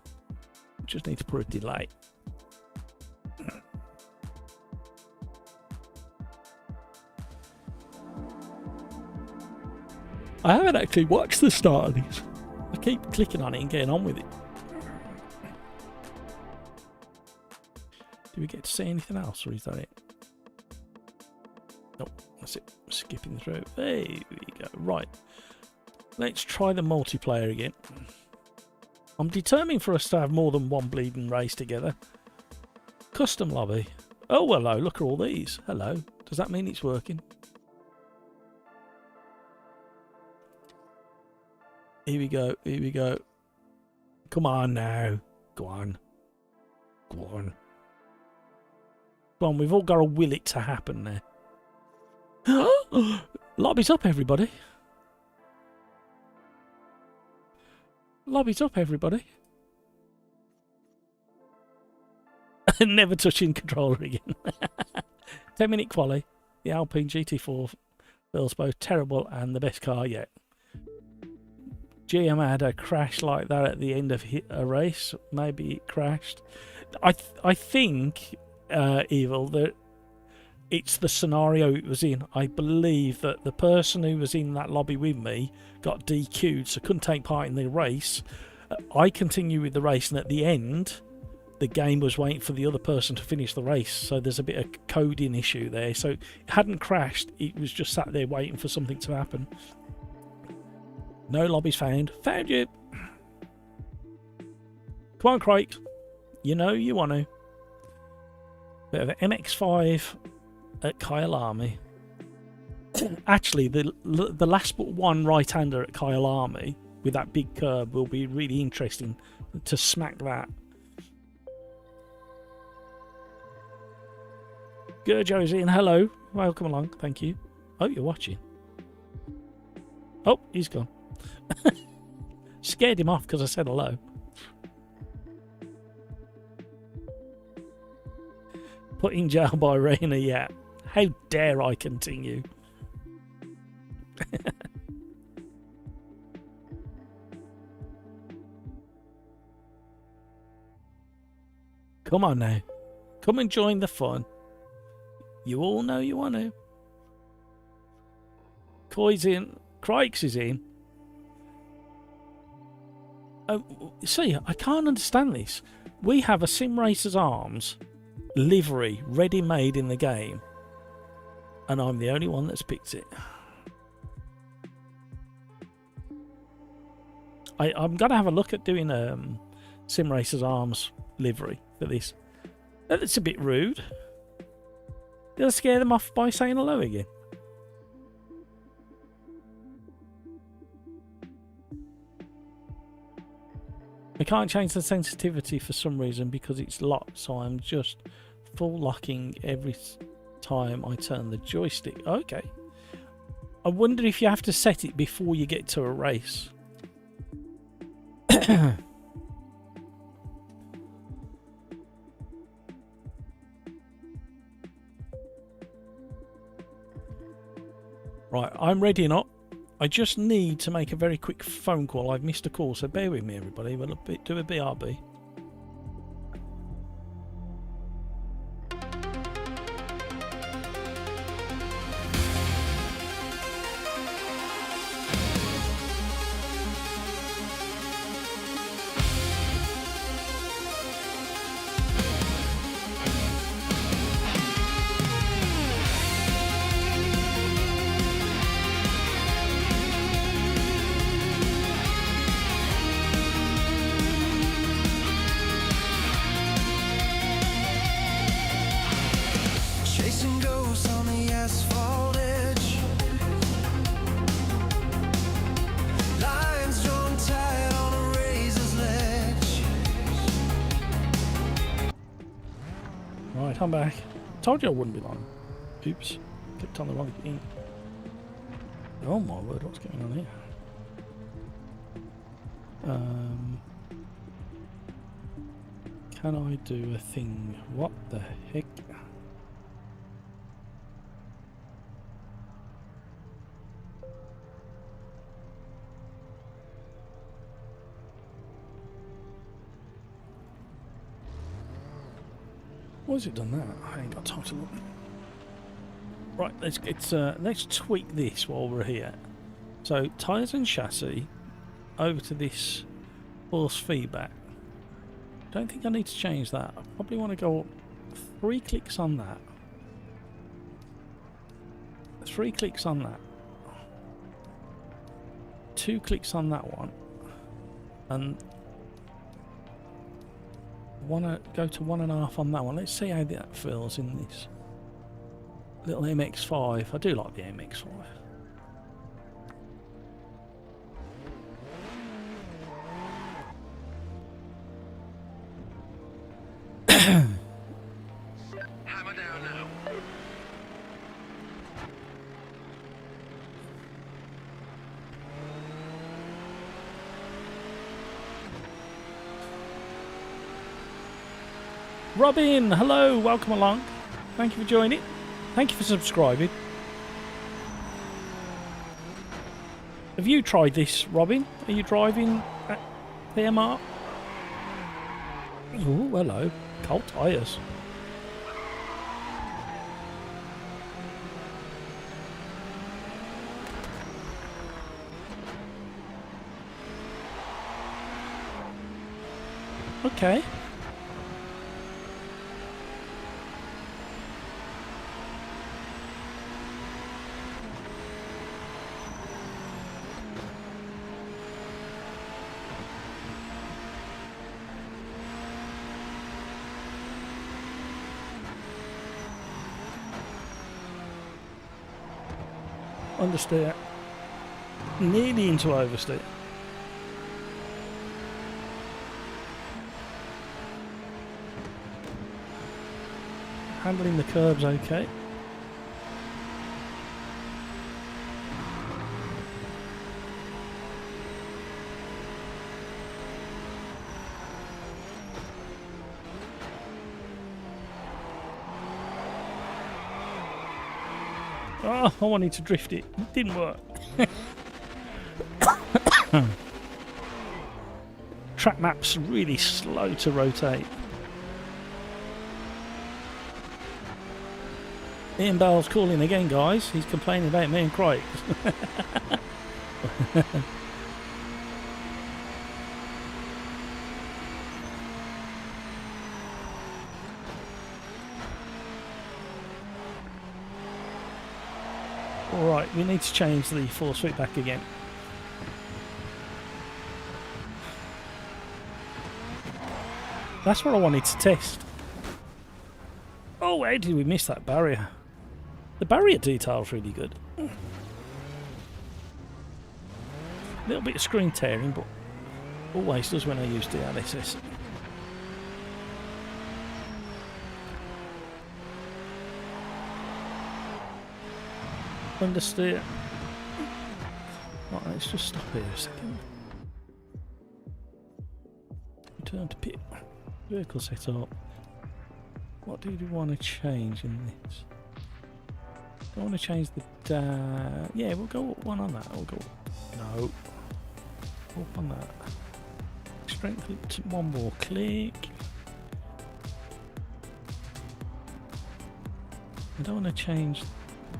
Just need to put a delay. I haven't actually watched the start of these. I keep clicking on it and getting on with it. Do we get to see anything else, or is that it? Nope, that's it. Skipping through. There we go. Right. Let's try the multiplayer again. I'm determined for us to have more than one bleeding race together. Custom lobby. Oh, hello. Look at all these. Hello. Does that mean it's working? Here we go. Here we go. Come on now. Go on. Go on. Come on, we've all got to will it to happen there. Lobby's up, everybody. Lobby's up, everybody. Never touching controller again. 10-minute quali. The Alpine GT4 feels both terrible and the best car yet. GM had a crash like that at the end of a race. Maybe it crashed. I think, Evil, that it's the scenario it was in. I believe that the person who was in that lobby with me got DQ'd, so couldn't take part in the race. I continued with the race, and at the end, the game was waiting for the other person to finish the race. So there's a bit of coding issue there. So it hadn't crashed. It was just sat there waiting for something to happen. No lobbies found. Found you. Come on, Craig. You know you want to. Bit of an MX-5 at Kyalami. Actually, the last but one right-hander at Kyalami with that big curb will be really interesting to smack that. Gurjo's in. Hello. Welcome along. Thank you. Oh, you're watching. Oh, he's gone. Scared him off because I said hello. Put in jail by Rena yet. How dare I continue? Come on now. Come and join the fun. You all know you want to. Coy's in. Crikes is in. See, I can't understand this. We have a Sim Racers Arms livery ready-made in the game. And I'm the only one that's picked it. I'm going to have a look at doing Sim Racers Arms livery for this. That's a bit rude. Did I scare them off by saying hello again? I can't change the sensitivity for some reason because it's locked, so I'm just full locking every time I turn the joystick. Okay. I wonder if you have to set it before you get to a race. Right, I'm readying up. I just need to make a very quick phone call. I've missed a call, so bear with me, everybody. We'll do a BRB. Right, I'm back. Told you I wouldn't be long. Oops. Clicked on the wrong thing. Oh my word, what's going on here? Can I do a thing? What the heck? Why has it done that? I ain't got time to look. Right, let's tweak this while we're here. So tyres and chassis over to this force feedback. Don't think I need to change that. I probably want to go up 3 clicks on that. 3 clicks on that. 2 clicks on that one. And go to 1.5 on that one. Let's see how that feels in this little MX-5. I do like the MX-5. Hammer down now. Robin, hello, welcome along. Thank you for joining. Thank you for subscribing. Have you tried this, Robin? Are you driving at PMR? Oh, hello. Cold tyres. Okay. Understeer. Nearly into oversteer. Handling the curbs okay. Oh, I wanted to drift it. It didn't work. Track map's really slow to rotate. Ian Bell's calling again, guys. He's complaining about me and Craig. Alright, we need to change the force feedback again. That's what I wanted to test. Oh, how did we miss that barrier? The barrier detail's really good. A little bit of screen tearing, but always does when I use DLSS. Understeer. Right, let's just stop here a second. Return to pit. Vehicle setup. What do you want to change in this? I want to change the yeah, we'll go up one on that. We'll go no. Up on that. Strength to one more click. I don't want to change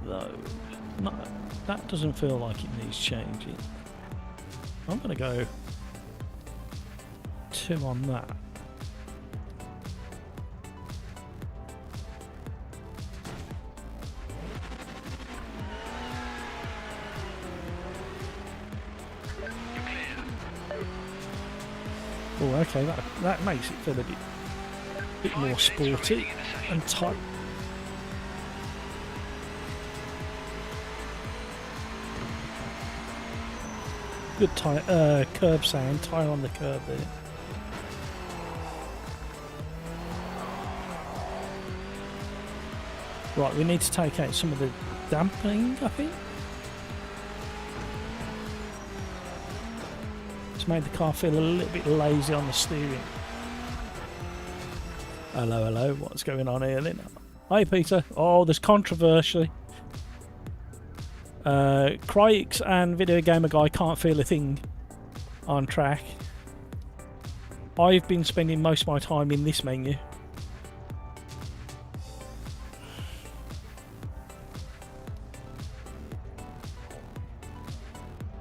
those. No, that doesn't feel like it needs changing. I'm going to go 2 on that. Oh, okay, that makes it feel a bit more sporty and tight. Good curb sound, tyre on the curb there. Right, we need to take out some of the dampening, I think. It's made the car feel a little bit lazy on the steering. Hello, hello, what's going on here then? Hi Peter. Oh, there's controversy. Critics and Video Gamer Guy can't feel a thing on track. I've been spending most of my time in this menu.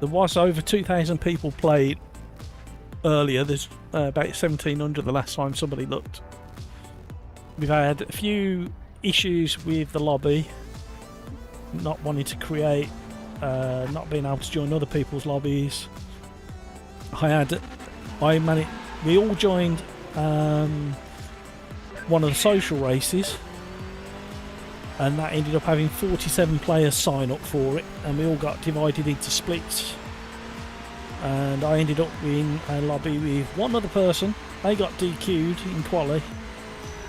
There was over 2,000 people played earlier. There's about 1,700 the last time somebody looked. We've had a few issues with the lobby. Not wanting to create, not being able to join other people's lobbies. We all joined one of the social races, and that ended up having 47 players sign up for it, and we all got divided into splits. And I ended up in a lobby with one other person. They got DQ'd in quali,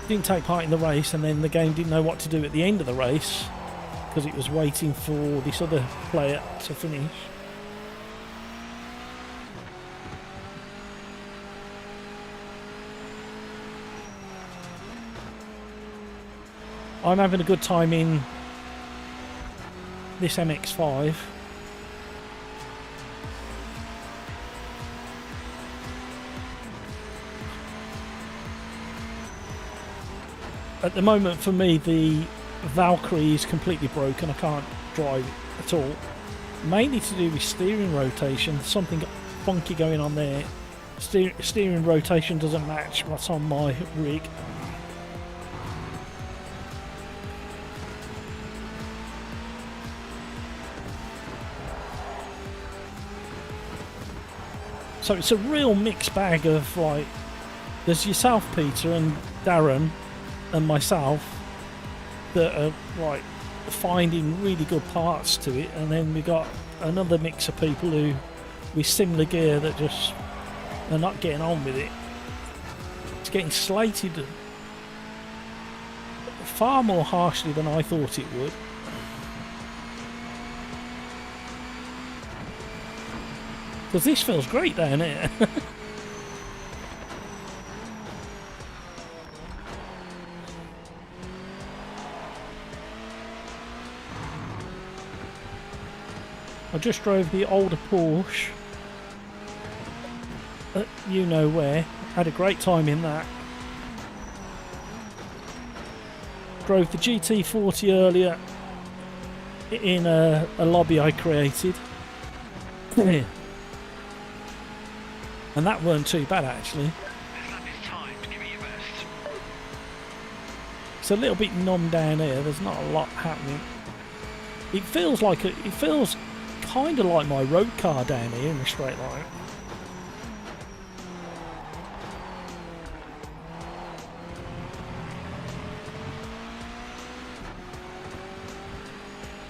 didn't take part in the race, and then the game didn't know what to do at the end of the race, because it was waiting for this other player to finish. I'm having a good time in this MX-5. At the moment, for me, the Valkyrie is completely broken. I can't drive it at all. Mainly to do with steering rotation. Something funky going on there. Steering rotation doesn't match what's on my rig. So it's a real mixed bag of, like, there's yourself, Peter, and Darren, and myself, that are like finding really good parts to it, and then we got another mix of people who with similar gear that just are not getting on with it. It's getting slated far more harshly than I thought it would. Because this feels great down here. I just drove the older Porsche. You know where. Had a great time in that. Drove the GT40 earlier in a lobby I created. And that weren't too bad actually. This lap is timed. Give it your best. It's a little bit numb down here. There's not a lot happening. It feels kind of like my road car down here in a straight line.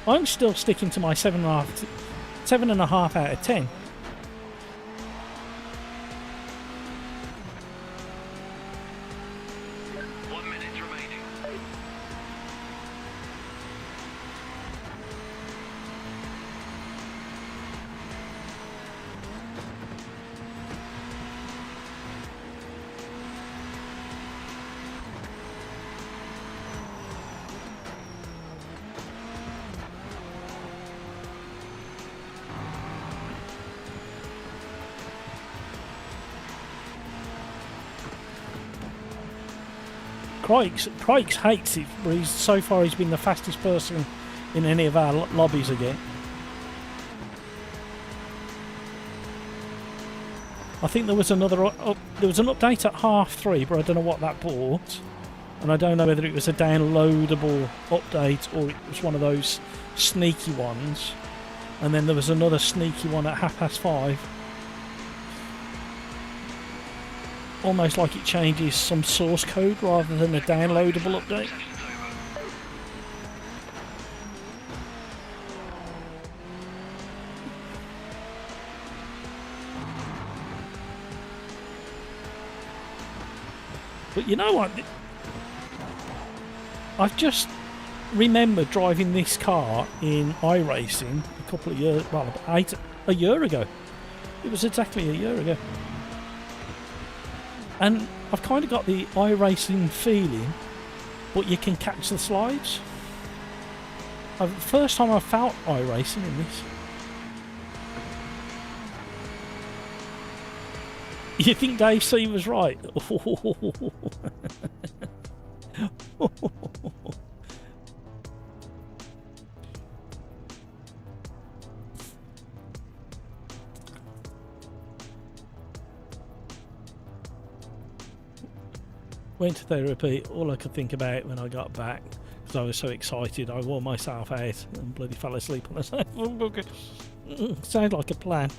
I'm still sticking to my 7.5 out of 10. Crikes hates it, but he's been the fastest person in any of our lobbies again. I think there was another there was an update at 3:30, but I don't know what that brought, and I don't know whether it was a downloadable update or it was one of those sneaky ones. And then there was another sneaky one at 5:30. Almost like it changes some source code rather than a downloadable update. But you know what? I've just remembered driving this car in iRacing a couple of years, well, a year ago. It was exactly a year ago. And I've kind of got the iRacing feeling, but you can catch the slides. The first time I felt iRacing in this. You think Dave C was right? Went to therapy. All I could think about when I got back, because I was so excited, I wore myself out and bloody fell asleep on the sofa. Sounds like a plan.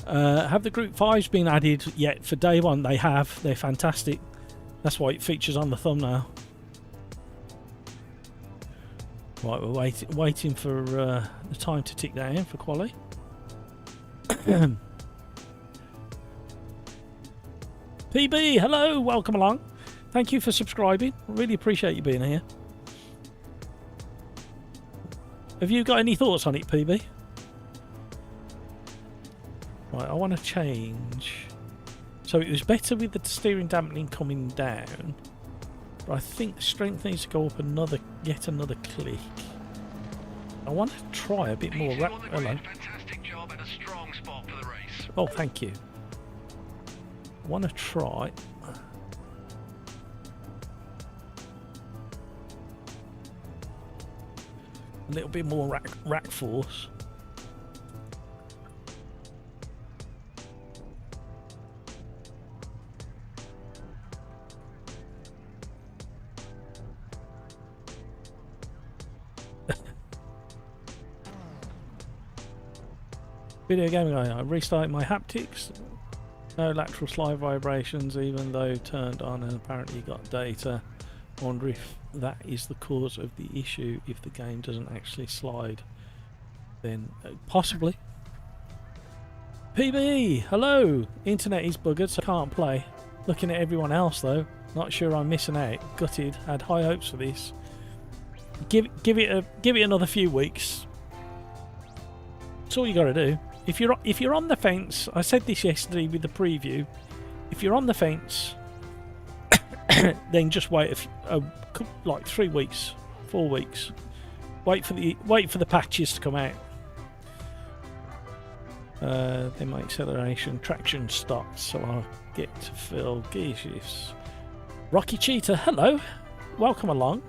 Have the Group 5s been added yet? For day one, they have. They're fantastic. That's why it features on the thumbnail. Right, we're waiting for the time to tick down for quali. PB, hello, welcome along. Thank you for subscribing. Really appreciate you being here. Have you got any thoughts on it, PB? Right, I want to change. So it was better with the steering dampening coming down, but I think strength needs to go up yet another click. I want to try a bit more. Hello. Fantastic job and a strong spot for the race. Oh, thank you. I want to try. A little bit more rack force. Video gaming guy, I restarted my haptics. No lateral slide vibrations, even though turned on, and apparently got data. Wonder if that is the cause of the issue. If the game doesn't actually slide, then possibly. PB, hello. Internet is buggered, so I can't play. Looking at everyone else though, not sure I'm missing out. Gutted. Had high hopes for this. Give it another few weeks. That's all you got to do. If you're on the fence, I said this yesterday with the preview. If you're on the fence, then just wait like 3 weeks, 4 weeks. Wait for the patches to come out. Then my acceleration, traction stops, so I'll get to fill gear shifts. Rocky Cheetah, hello, welcome along.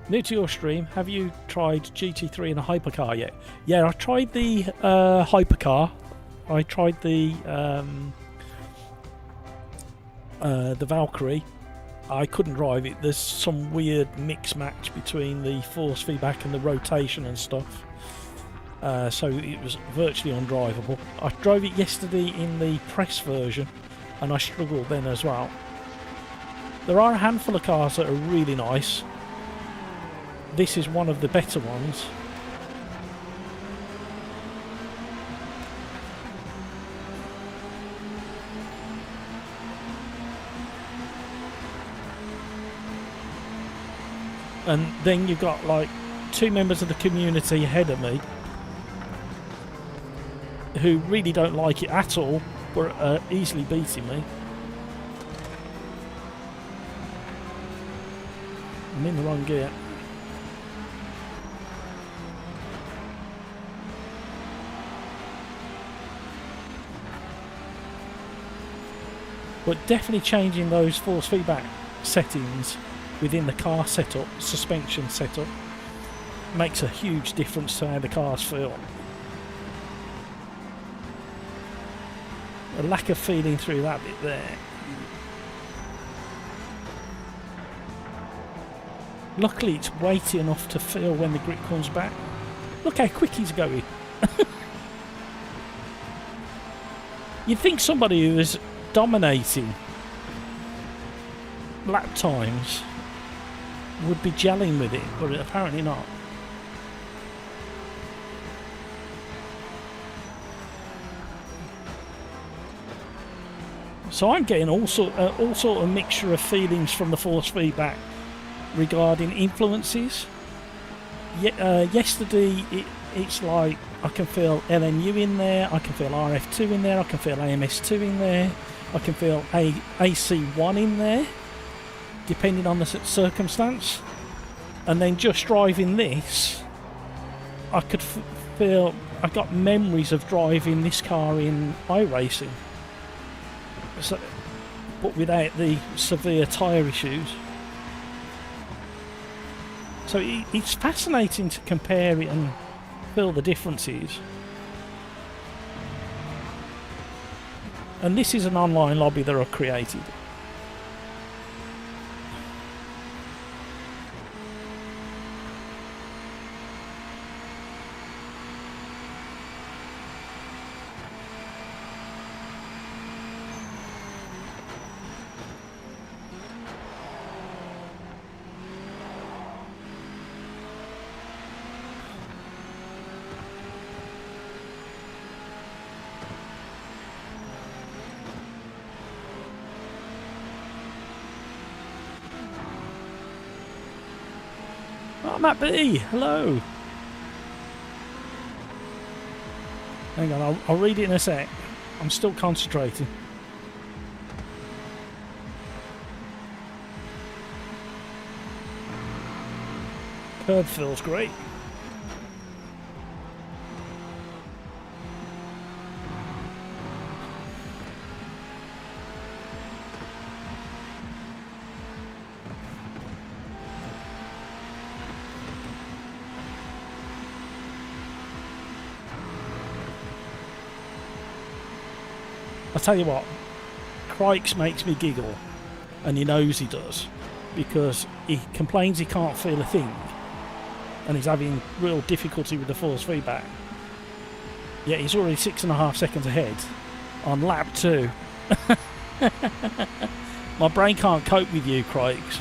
New to your stream, have you tried GT3 in a hypercar yet? Yeah, I tried the hypercar. I tried the Valkyrie. I couldn't drive it. There's some weird mix match between the force feedback and the rotation and stuff. So it was virtually undrivable. I drove it yesterday in the press version and I struggled then as well. There are a handful of cars that are really nice. This is one of the better ones. And then you've got like 2 members of the community ahead of me who really don't like it at all, but are easily beating me. I'm in the wrong gear. But definitely changing those force feedback settings within the car setup, suspension setup, makes a huge difference to how the cars feel. A lack of feeling through that bit there. Luckily it's weighty enough to feel when the grip comes back. Look how quick he's going. You'd think somebody who is dominating lap times would be gelling with it, but apparently not. So I'm getting all sort of mixture of feelings from the force feedback regarding influences. Yesterday it's like I can feel LNU in there, I can feel RF2 in there, I can feel AMS2 in there, I can feel AC1 in there, depending on the circumstance. And then just driving this, I could feel, I got memories of driving this car in iRacing. So, but without the severe tyre issues. So it's fascinating to compare it and feel the differences. And this is an online lobby that I've created. Oh, Matt B, hello. Hang on, I'll read it in a sec. I'm still concentrating. Curb feels great. I'll tell you what, Crikes makes me giggle, and he knows he does, because he complains he can't feel a thing, and he's having real difficulty with the force feedback. Yet he's already 6.5 seconds ahead on lap 2. My brain can't cope with you, Crikes.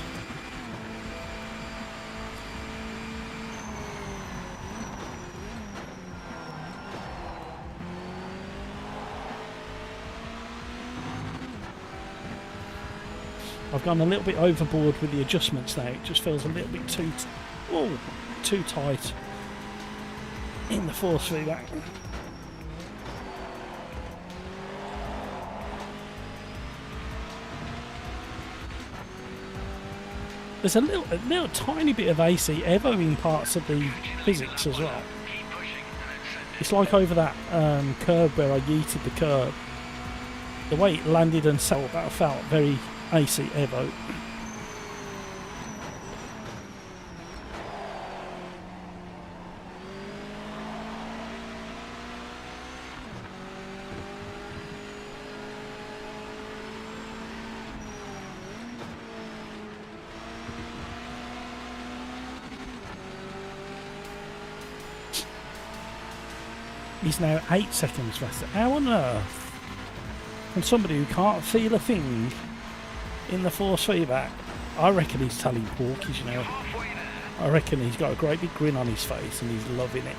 I've gone a little bit overboard with the adjustments now. It just feels a little bit too tight in the force feedback. There's a little tiny bit of AC evo in parts of the physics as well. Keep pushing and then send it. It's like over that curb where I yeeted the curb. The way it landed and settled, that felt very AC evo. He's now 8 seconds faster. How on earth can somebody who can't feel a thing in the force feedback? I reckon he's telling porkies, you know. Halfway there. I reckon he's got a great big grin on his face and he's loving it.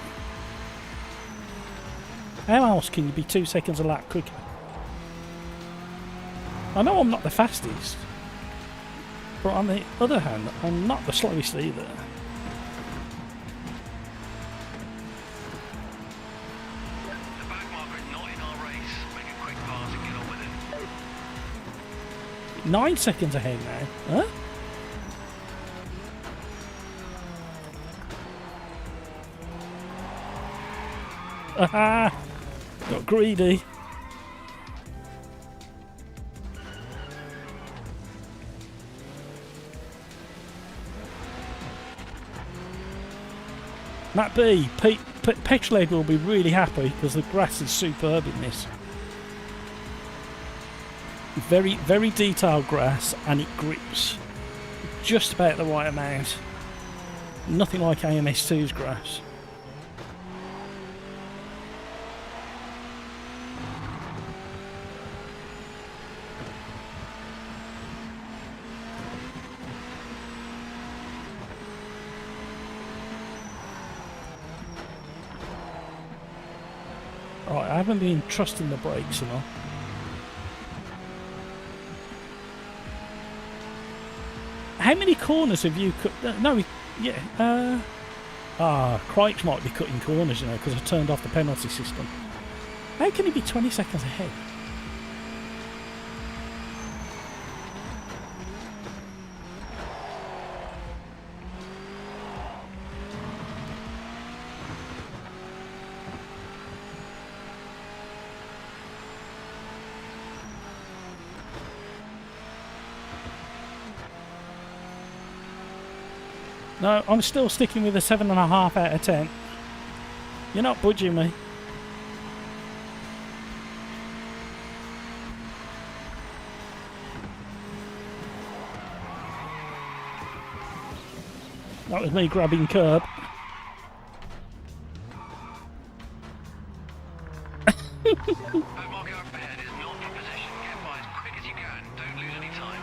How else can you be 2 seconds a lap quicker? I know I'm not the fastest, but on the other hand, I'm not the slowest either. The back marker is not in our race. Make a quick pass and get on with it. 9 seconds ahead now. Huh? Aha! Got greedy. Matt B, Petrolhead will be really happy because the grass is superb in this. Very, very detailed grass, and it grips just about the right amount. Nothing like AMS2's grass. Right, I haven't been trusting the brakes enough. How many corners have you cut? No, yeah. Crikes might be cutting corners, you know, because I turned off the penalty system. How can he be 20 seconds ahead? No, I'm still sticking with a 7.5 out of 10. You're not budging me. That was me grabbing curb. Back marker up ahead is not in position. Get by as quick as you can. Don't lose any time.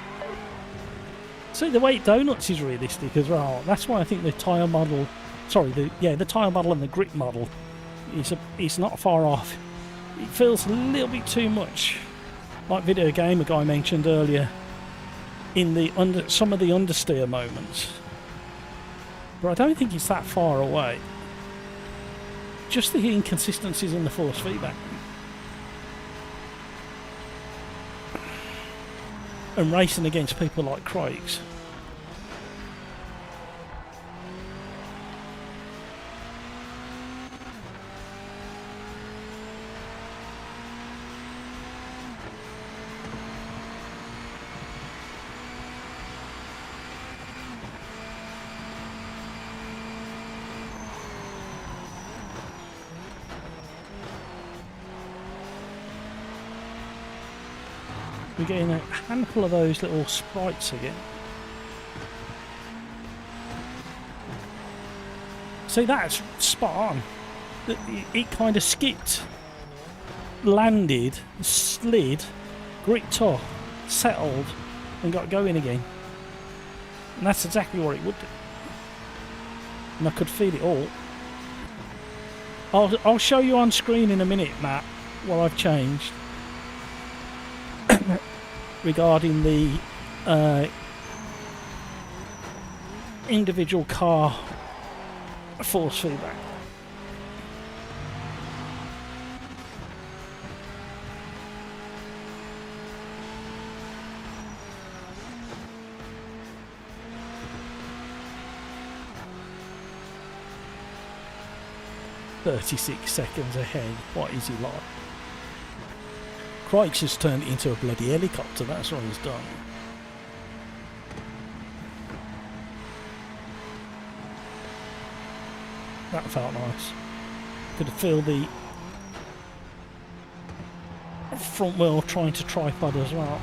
See, the weight donuts is realistic as well. That's why I think the tyre model, the tyre model and the grip model is not far off. It feels a little bit too much like Video Gamer Guy mentioned earlier in the some of the understeer moments. But I don't think it's that far away. Just the inconsistencies in the force feedback. And racing against people like Craig's. We're getting a handful of those little sprites again. See, that's spot on. It kind of skipped, landed, slid, gripped up, settled, and got going again. And that's exactly what it would do. And I could feel it all. I'll show you on screen in a minute, Matt, what I've changed regarding the individual car force feedback. 36 seconds ahead. What is he like? Crike's just turned it into a bloody helicopter. That's what he's done. That felt nice. Could feel the front wheel trying to tripod as well.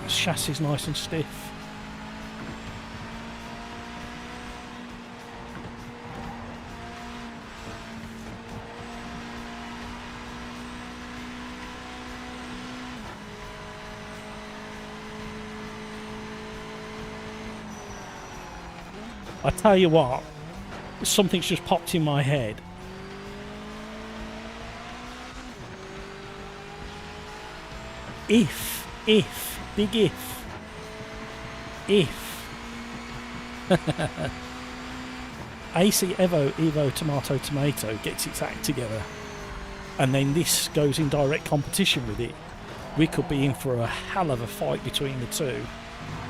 The chassis is nice and stiff. I tell you what, something's just popped in my head. If, big if AC Evo Tomato gets its act together and then this goes in direct competition with it, we could be in for a hell of a fight between the two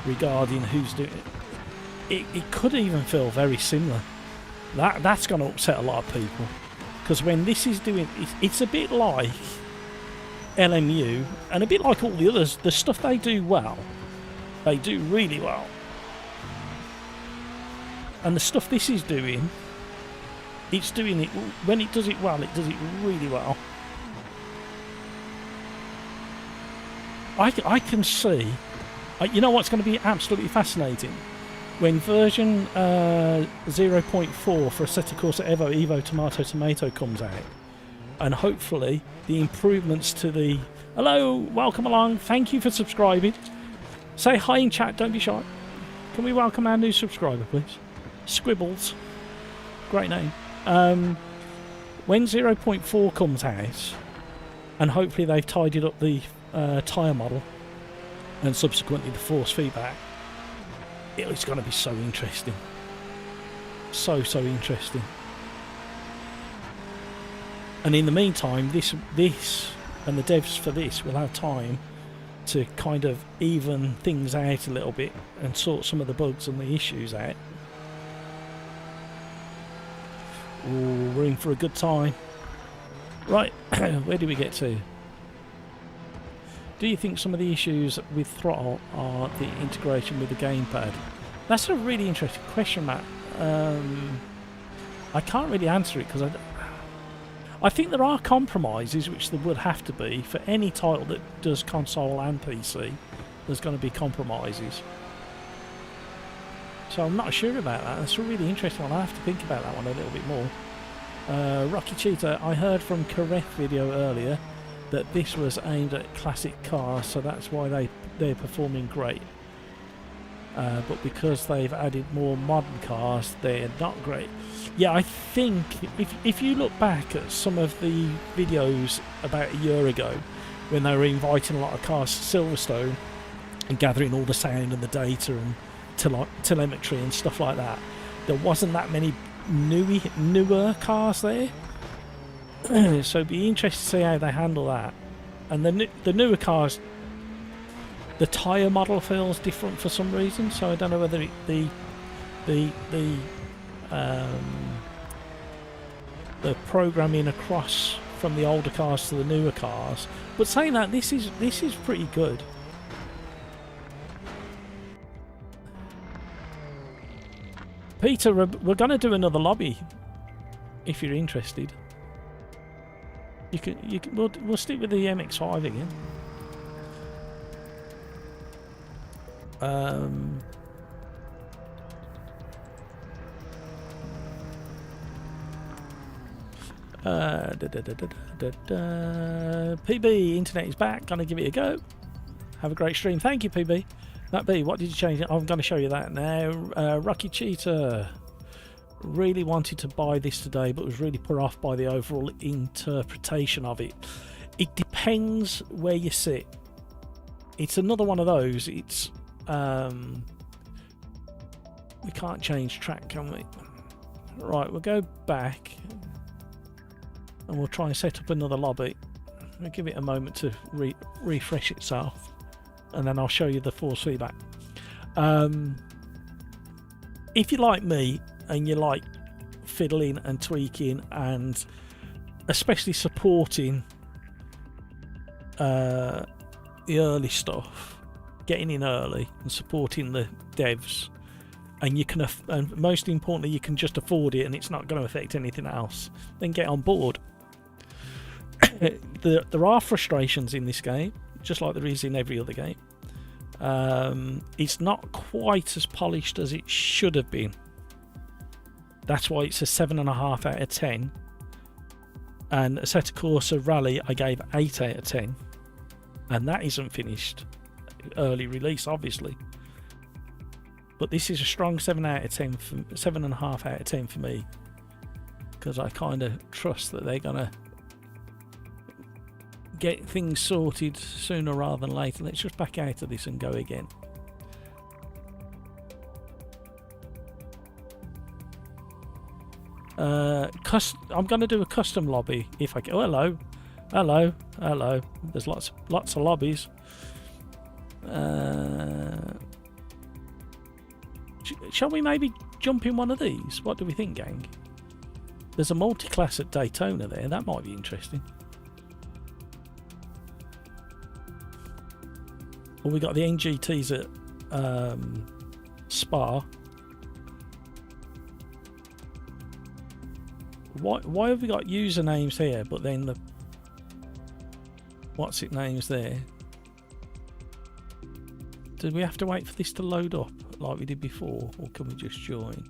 regarding who's doing it. It could even feel very similar. That's going to upset a lot of people, because when this is doing, it's a bit like LMU and a bit like all the others. The stuff they do well, they do really well, and the stuff this is doing, it's doing it when it does it well. It does it really well. I can see. You know what's going to be absolutely fascinating? When version 0.4 for Assetto Corsa Evo Tomato comes out, and hopefully the improvements to the... Hello, welcome along, thank you for subscribing. Say hi in chat, don't be shy. Can we welcome our new subscriber, please? Squibbles, great name. When 0.4 comes out, and hopefully they've tidied up the tyre model and subsequently the force feedback, it's going to be so interesting. So interesting. And in the meantime, this and the devs for this will have time to kind of even things out a little bit and sort some of the bugs and the issues out. Ooh, we're in for a good time. Right, where did we get to? Do you think some of the issues with throttle are the integration with the gamepad? That's a really interesting question, Matt. I can't really answer it because I think there are compromises, which there would have to be for any title that does console and PC. There's going to be compromises. So I'm not sure about that. That's a really interesting one. I have to think about that one a little bit more. Rocky Cheetah, I heard from Kareth video earlier that this was aimed at classic cars, so that's why they're performing great. But because they've added more modern cars, they're not great. Yeah, I think if you look back at some of the videos about a year ago, when they were inviting a lot of cars to Silverstone and gathering all the sound and the data and telemetry and stuff like that, there wasn't that many newer cars there. So it'd be interesting to see how they handle that. And the newer cars, the tyre model feels different for some reason. So I don't know whether the programming across from the older cars to the newer cars. But saying that, this is pretty good. Peter, we're going to do another lobby if you're interested. We'll stick with the MX-5 again. PB, internet is back. Gonna give it a go. Have a great stream. Thank you, PB. That B, what did you change? I'm going to show you that now. Rocky Cheetah really wanted to buy this today, but was really put off by the overall interpretation of it. It depends where you sit. It's another one of those. It's we can't change track, can we? Right, we'll go back and we'll try and set up another lobby. We'll give it a moment to refresh itself, and then I'll show you the force feedback. If you like me and you like fiddling and tweaking and especially supporting the early stuff, getting in early and supporting the devs, and you can, and most importantly, you can just afford it and it's not going to affect anything else, then get on board. There are frustrations in this game, just like there is in every other game. It's not quite as polished as it should have been. That's why it's a 7.5 out of 10. And Assetto Corsa Rally I gave 8 out of 10. And that isn't finished. Early release, obviously. But this is a strong 7 out of 10, 7.5 out of 10 for me. Because I kind of trust that they're going to get things sorted sooner rather than later. Let's just back out of this and go again. I'm going to do a custom lobby if I can. Oh, hello. There's lots of lobbies. Shall we maybe jump in one of these? What do we think, gang? There's a multi-class at Daytona there. That might be interesting. Well, we got the NGTs at Spa. Why have we got usernames here, but then the what's it names there? Did we have to wait for this to load up like we did before, or can we just join?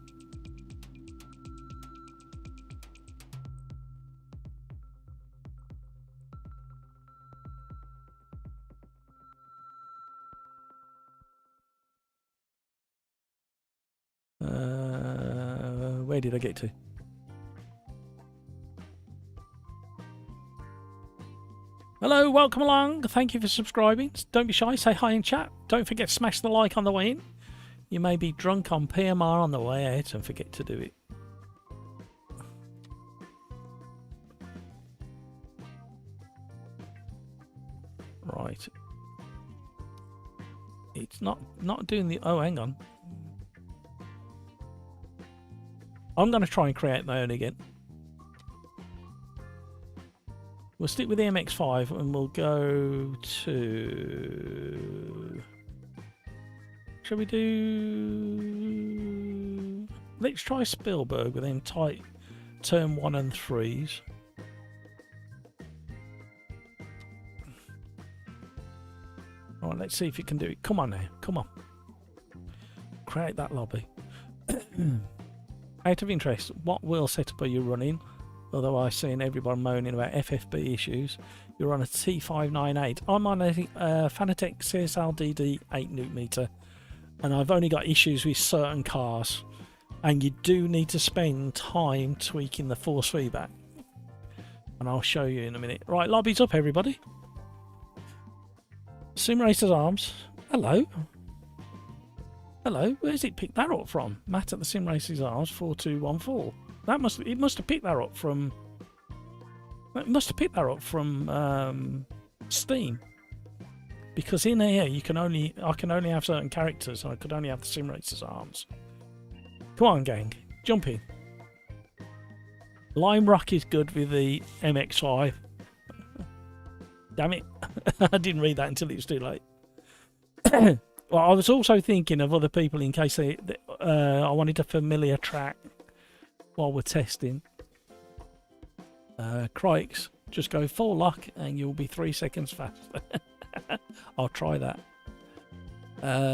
Where did I get to? Hello, welcome along. Thank you for subscribing. Don't be shy, say hi in chat. Don't forget to smash the like on the way in. You may be drunk on PMR on the way out and forget to do it. Right. It's not doing the... Oh, hang on. I'm going to try and create my own again. We'll stick with the MX-5 and we'll go to... Shall we do... Let's try Spielberg with them tight turn 1 and 3s. Right, let's see if it can do it. Come on now, come on. Create that lobby. Out of interest, what wheel setup are you running? Although I've seen everybody moaning about FFB issues. You're on a T598. I'm on a Fanatec CSL-DD 8Nm, and I've only got issues with certain cars. And you do need to spend time tweaking the force feedback. And I'll show you in a minute. Right, lobby's up, everybody. Sim Racers Arms. Hello. Hello. Where's it picked that up from? Matt at the Sim Racers Arms 4214. It must have picked that up from. It must have picked that up from Steam, because in here I can only have certain characters, and I could only have the Sim Racers Arms. Come on, gang, jump in. Lime Rock is good with the MX-5. Damn it, I didn't read that until it was too late. Well, I was also thinking of other people in case I wanted a familiar track while we're testing. Crikes, just go full lock and you'll be 3 seconds faster. I'll try that.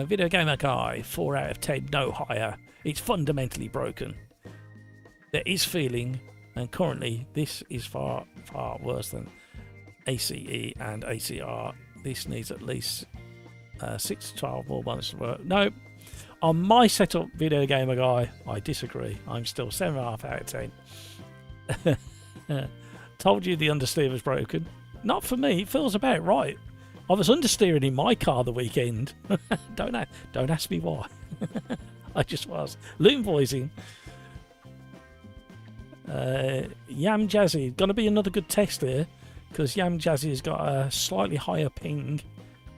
Video Gamer Guy, 4 out of 10, no higher. It's fundamentally broken. There is feeling, and currently this is far worse than ACE and ACR. This needs at least 6 to 12 more months to work. No, on my setup, Video Gamer Guy, I disagree. I'm still 7.5 out of 10. Told you the understeer was broken. Not for me, it feels about right. I was understeering in my car the weekend. Don't ask me why. I just was. Loom voicing. Yam Jazzy. Gonna be another good test here, because Yam Jazzy has got a slightly higher ping.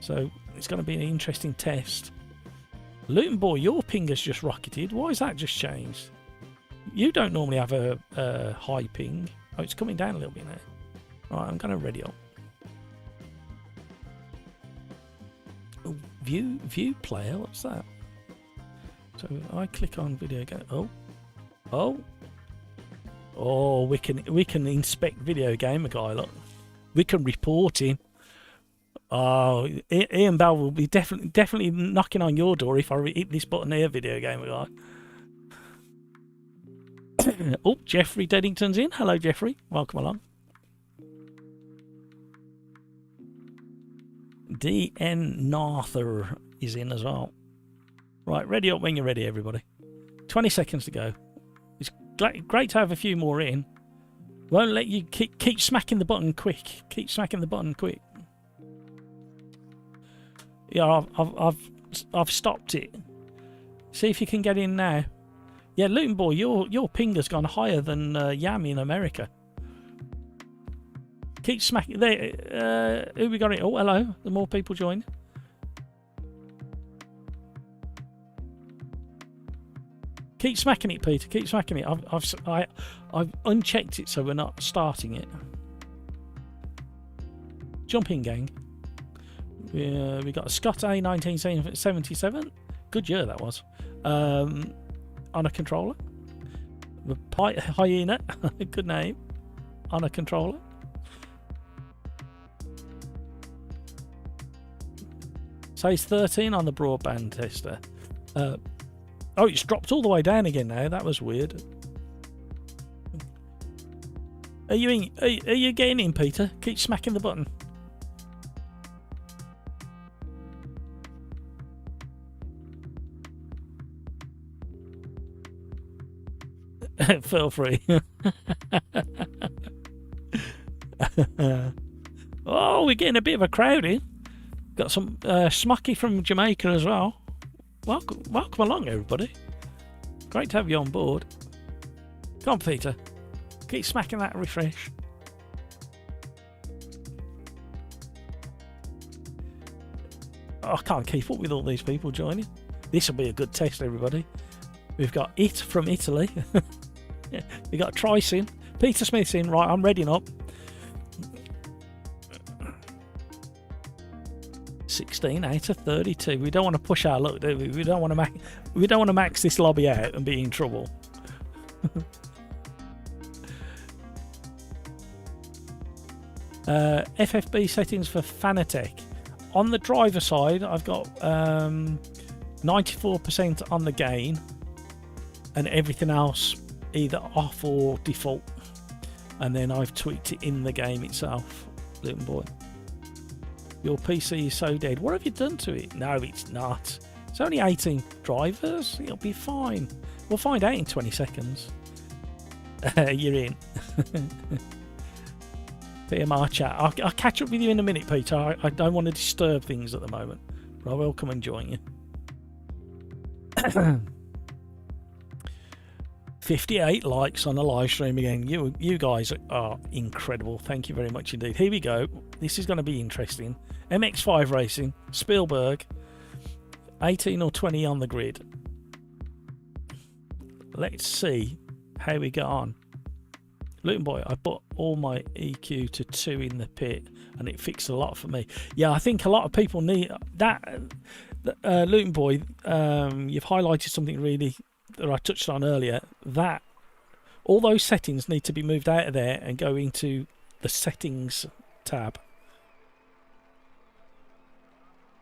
So it's going to be an interesting test. Luton Boy, your ping has just rocketed. Why has that just changed? You don't normally have a high ping. Oh, it's coming down a little bit now. Right, I'm going to ready up. Oh, view player, what's that? So I click on video game. Oh, we can inspect video game guy. Look, we can report him. Oh, Ian Bell will be definitely knocking on your door if I hit this button here, video game guy. Oh, Jeffrey Deddington's in. Hello, Jeffrey. Welcome along. DN Narther is in as well. Right, ready up when you're ready, everybody. 20 seconds to go. It's great to have a few more in. Won't let you keep smacking the button quick. Keep smacking the button quick. Yeah, I've stopped it. See if you can get in now. Yeah, Luton Boy, your ping has gone higher than Yam in America. Keep smacking. There, who we got it? Oh, hello. The more people join. Keep smacking it, Peter. Keep smacking it. I've unchecked it, so we're not starting it. Jump in, gang. We got a Scott A 1977. Good year that was. On a controller. The Hyena. Good name. On a controller. Says 13 on the broadband tester. Oh, it's dropped all the way down again now. That was weird. Are you getting in, Peter? Keep smacking the button. Feel free. Oh, we're getting a bit of a crowd in. Got some Smucky from Jamaica as well. Welcome along, everybody. Great to have you on board. Come on, Peter. Keep smacking that refresh. Oh, I can't keep up with all these people joining. This will be a good test, everybody. We've got It from Italy. We got Trice in. Peter Smith's in. Right, I'm readying up. 16 out of 32. We don't want to push our luck, do we? We don't want to max this lobby out and be in trouble. FFB settings for Fanatec. On the driver side, I've got 94% on the gain, and everything else either off or default. And then I've tweaked it in the game itself. Little boy. Your PC is so dead. What have you done to it? No, it's not. It's only 18 drivers. It'll be fine. We'll find out in 20 seconds. You're in. PMR chat. I'll catch up with you in a minute, Peter. I don't want to disturb things at the moment, but I will come and join you. 58 likes on the live stream again. You guys are incredible. Thank you very much indeed. Here we go. This is going to be interesting. MX5 Racing, Spielberg, 18 or 20 on the grid. Let's see how we get on. Luton Boy, I put all my EQ to 2 in the pit, and it fixed a lot for me. Yeah, I think a lot of people need that. Luton Boy, you've highlighted something really that I touched on earlier. That all those settings need to be moved out of there and go into the settings tab.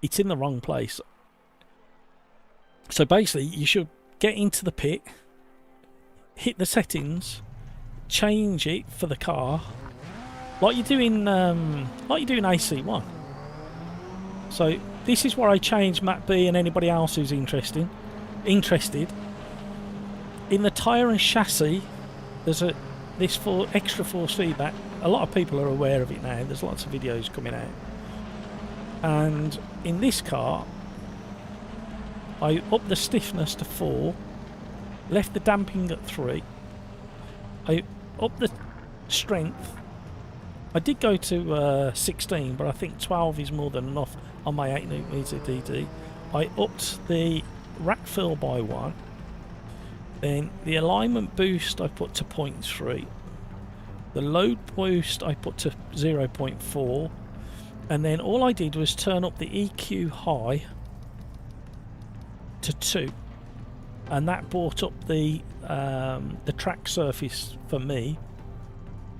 It's in the wrong place. So basically, you should get into the pit, hit the settings, change it for the car, like you do in AC1. So this is where I change Matt B and anybody else who's interested. In the tyre and chassis, there's this for extra force feedback. A lot of people are aware of it now. There's lots of videos coming out. And in this car, I upped the stiffness to 4, left the damping at 3. I upped the strength. I did go to 16, but I think 12 is more than enough on my 8 meter DD. I upped the rack fill by 1. Then the alignment boost I put to 0.3. The load boost I put to 0.4, and then all I did was turn up the EQ high to 2, and that brought up the track surface for me.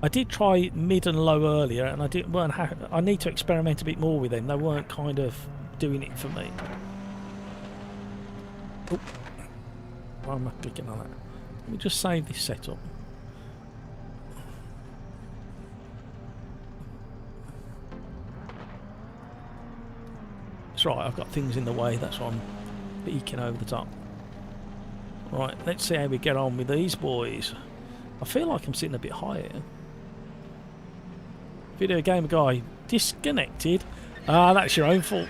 I did try mid and low earlier, and I need to experiment a bit more with them. They weren't kind of doing it for me. Oh, why am I clicking on that? Let me just save this setup. It's right, I've got things in the way, that's why I'm peeking over the top. Right, let's see how we get on with these boys. I feel like I'm sitting a bit higher. Video game guy disconnected. Ah, that's your own fault.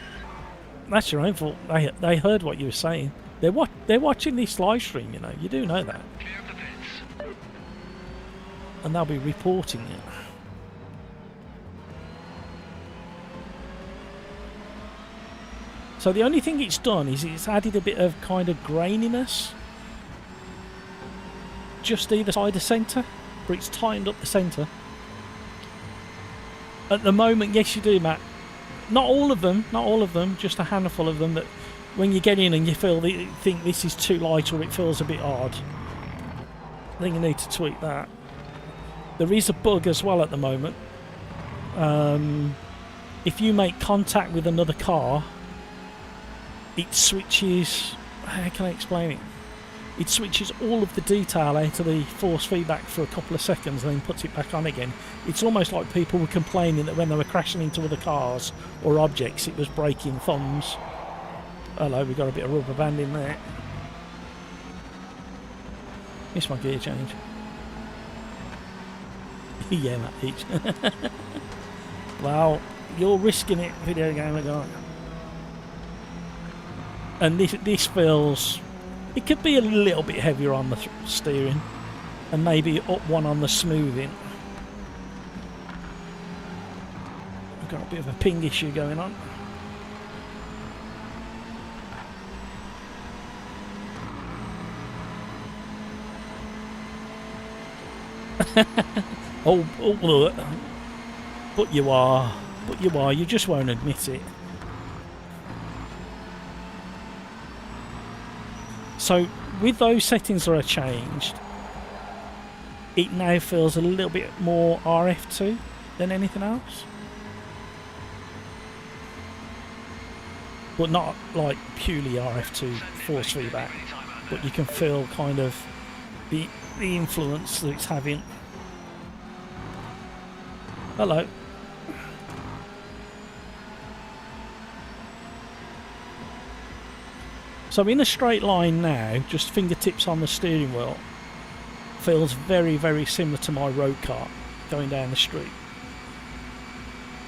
That's your own fault. They heard what you were saying. They're watching this live stream, you know. You do know that. Clear of the pits. And they'll be reporting it. So the only thing it's done is it's added a bit of kind of graininess just either side of centre, but it's tightened up the centre. At the moment, yes you do, Matt. Not all of them, just a handful of them that when you get in and you think this is too light or it feels a bit odd, I think you need to tweak that. There is a bug as well at the moment. If you make contact with another car, it switches, how can I explain it? It switches all of the detail out of the force feedback for a couple of seconds and then puts it back on again. It's almost like people were complaining that when they were crashing into other cars or objects it was breaking thumbs. Hello, we've got a bit of rubber band in there. Missed my gear change. Yeah, Matt Peach. Well, you're risking it, video gamer guy. And this feels... It could be a little bit heavier on the steering and maybe up one on the smoothing. I've got a bit of a ping issue going on. oh, but you are, you just won't admit it. So with those settings that are changed, it now feels a little bit more RF2 than anything else. But not like purely RF2 force feedback, but you can feel kind of the influence that it's having. Hello. So in a straight line now, just fingertips on the steering wheel, feels very, very similar to my road car going down the street.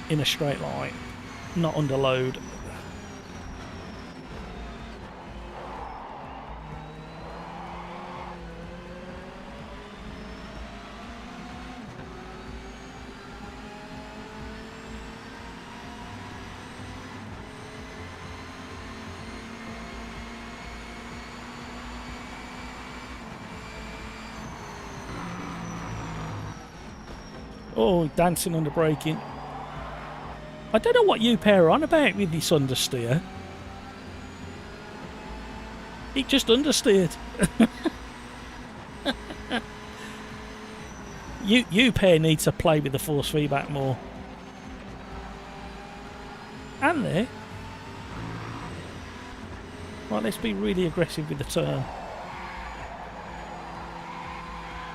In a straight line, not under load. Oh, dancing under braking. I don't know what you pair are on about with this understeer. It just understeered. you pair need to play with the force feedback more. And there. Right, let's be really aggressive with the turn.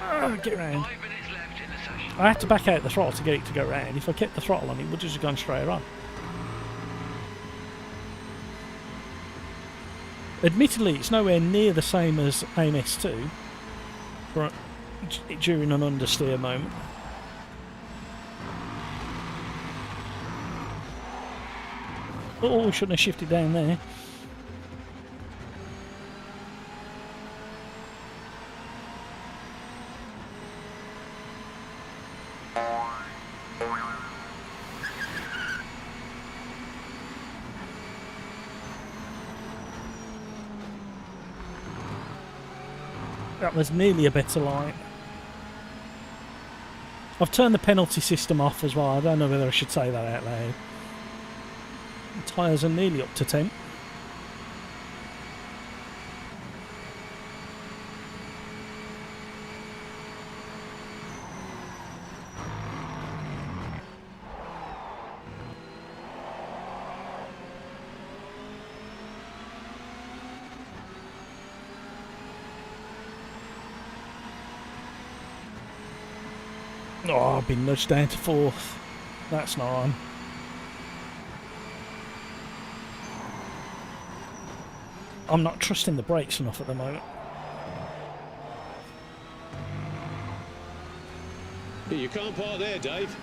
Oh, get around. 5 minutes left in the session. I had to back out the throttle to get it to go round. If I kept the throttle on, it would just have gone straight on. Admittedly, it's nowhere near the same as AMS2 during an understeer moment. Oh, shouldn't have shifted down there. That was nearly a better line. I've turned the penalty system off as well. I don't know whether I should say that out loud. The tyres are nearly up to temp. Oh, I've been nudged down to 4th. That's not on. I'm not trusting the brakes enough at the moment. You can't park there, Dave.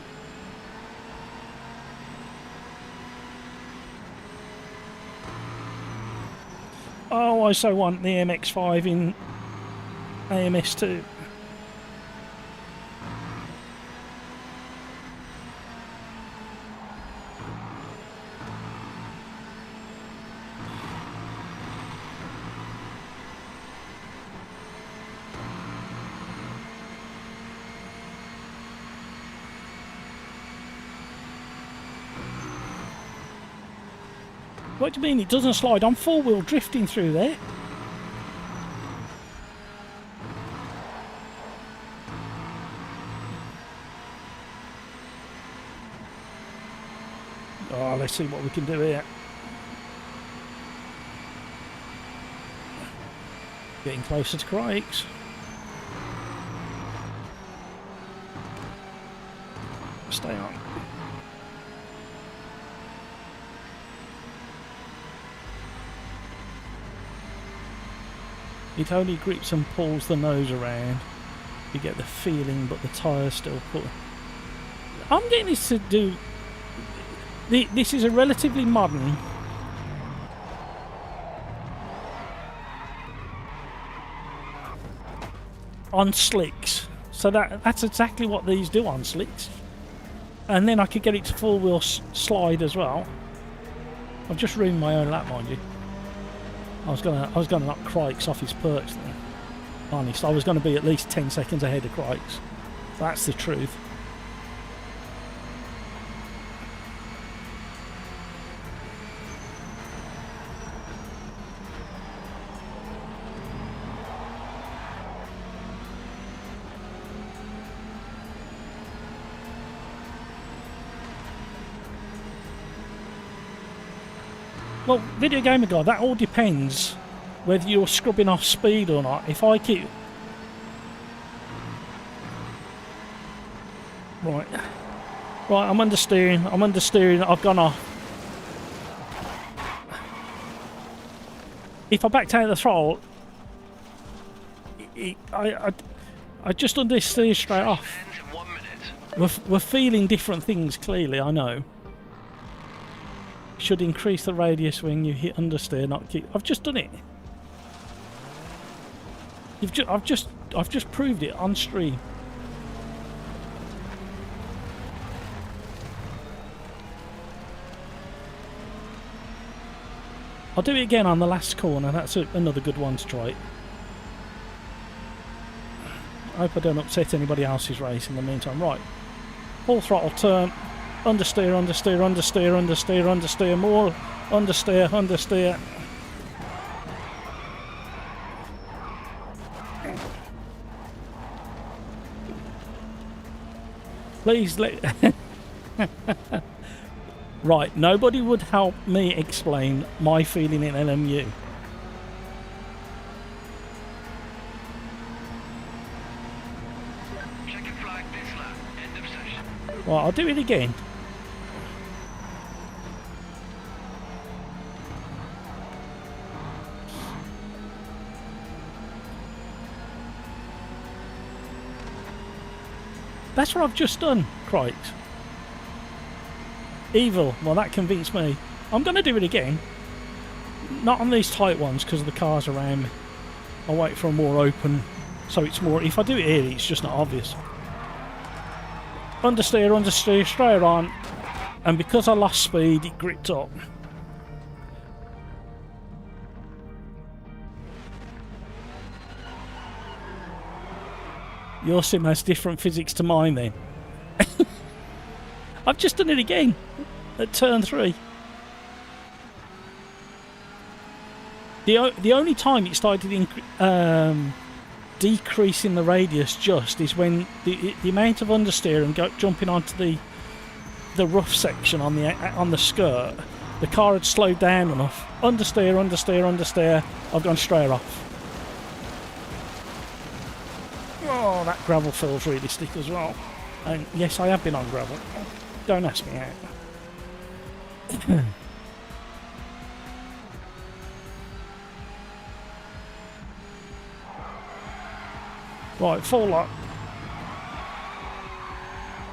Oh, I so want the MX-5 in AMS2. What do you mean it doesn't slide? I'm four-wheel drifting through there. Oh, let's see what we can do here. Getting closer to Craig's. Stay on. It only grips and pulls the nose around. You get the feeling, but the tyres still pull. I'm getting this to do. This is a relatively modern. On slicks. So that's exactly what these do on slicks. And then I could get it to four-wheel slide as well. I've just ruined my own lap, mind you. I was gonna knock Crikes off his perch then. Honest, I was gonna be at least 10 seconds ahead of Crikes. That's the truth. Well, video gamer guy, that all depends whether you're scrubbing off speed or not. If I keep... Right, I'm understeering, I've gone off. If I backed out of the throttle, I just understeer straight off. We're feeling different things, clearly, I know. Should increase the radius when you hit understeer, not keep. I've just done it. I've just proved it on stream. I'll do it again on the last corner. That's another good one to try. I hope I don't upset anybody else's race in the meantime. Right, full throttle turn. Understeer, understeer, understeer, understeer, understeer, more, understeer, understeer. Please let... Right, nobody would help me explain my feeling in LMU. Checking flag this lap, end of session. Right, I'll do it again. That's what I've just done, Crikes. Evil. Well, that convinced me. I'm going to do it again. Not on these tight ones because of the cars around me. I'll wait for a more open, so it's more... If I do it here, it's just not obvious. Understeer, understeer, straight on. And because I lost speed, it gripped up. Your sim has different physics to mine then. I've just done it again at turn 3. The only time it started decreasing the radius just is when the amount of understeer and jumping onto the rough section on the skirt, the car had slowed down enough. Understeer, understeer, understeer. I've gone straight off. Oh, that gravel feels really stick as well. And yes, I have been on gravel. Don't ask me out. Right, full lock.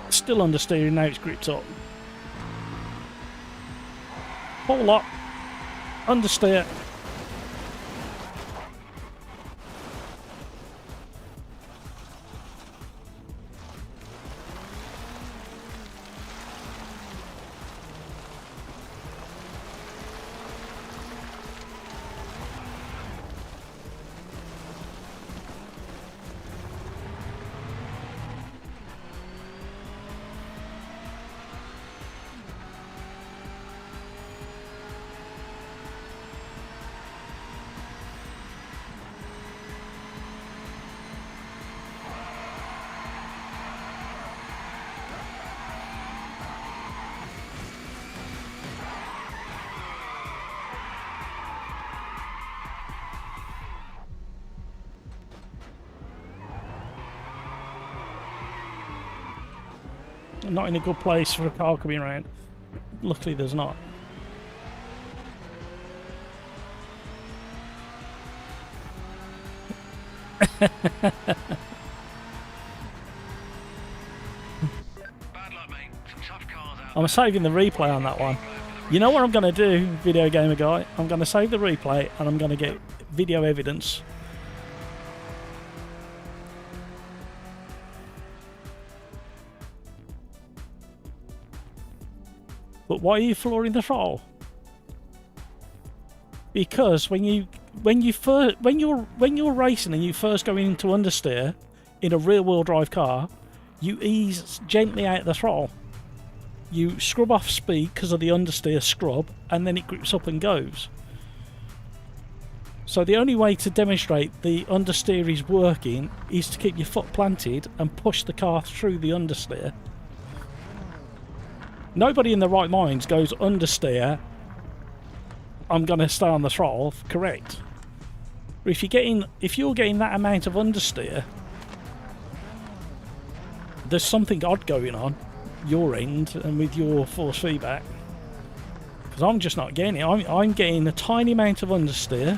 Still understeering, now it's gripped up. Full lock. Understeer. Not in a good place for a car coming around. Luckily there's not. Bad luck, mate. Some tough cars out. I'm saving the replay on that one. You know what I'm going to do, video gamer guy? I'm going to save the replay and I'm going to get video evidence. But why are you flooring the throttle? Because when you're racing and you first go into understeer in a rear-wheel drive car, you ease gently out the throttle. You scrub off speed because of the understeer scrub, and then it grips up and goes. So the only way to demonstrate the understeer is working is to keep your foot planted and push the car through the understeer. Nobody in their right minds goes understeer, I'm going to stay on the throttle, correct. But if you're getting that amount of understeer, there's something odd going on your end and with your force feedback. Because I'm just not getting it. I'm getting a tiny amount of understeer,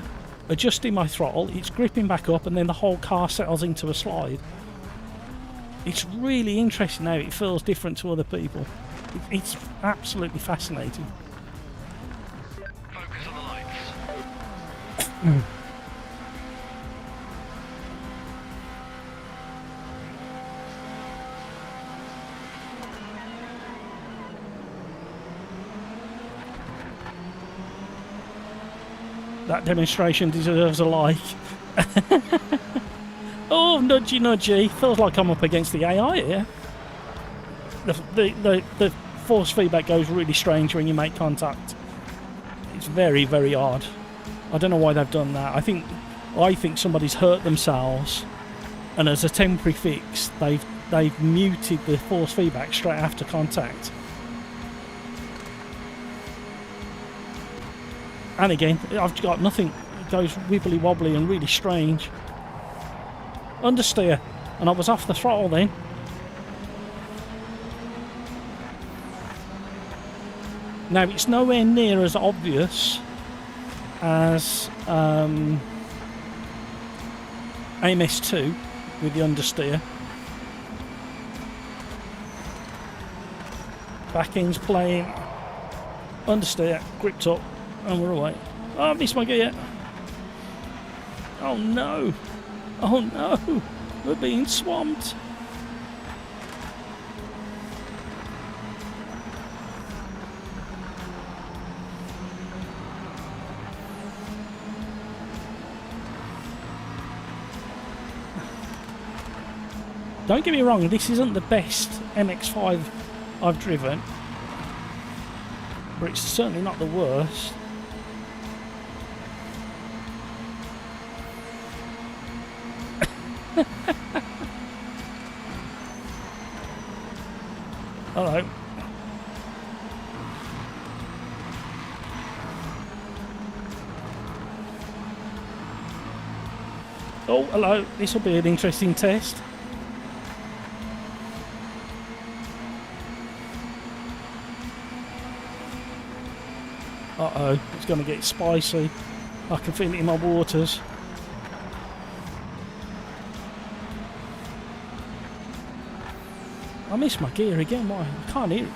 adjusting my throttle, it's gripping back up, and then the whole car settles into a slide. It's really interesting how it feels different to other people. It's absolutely fascinating. Focus on the lights. That demonstration deserves a like. Oh, nudgy nudgy. Feels like I'm up against the AI here. The force feedback goes really strange when you make contact. It's very, very odd. I don't know why they've done that. I think somebody's hurt themselves, and as a temporary fix, they've muted the force feedback straight after contact. And again, I've got nothing. It goes wibbly wobbly and really strange. Understeer, and I was off the throttle then. Now it's nowhere near as obvious as AMS2 with the understeer. Back end's playing, understeer, gripped up, and we're away. Oh, I missed my gear. Oh no! Oh no! We're being swamped. Don't get me wrong, this isn't the best MX-5 I've driven, but it's certainly not the worst. Hello. Oh, hello. This will be an interesting test. Uh-oh, it's going to get spicy. I can feel it in my waters. I missed my gear again. Why? I can't hear it.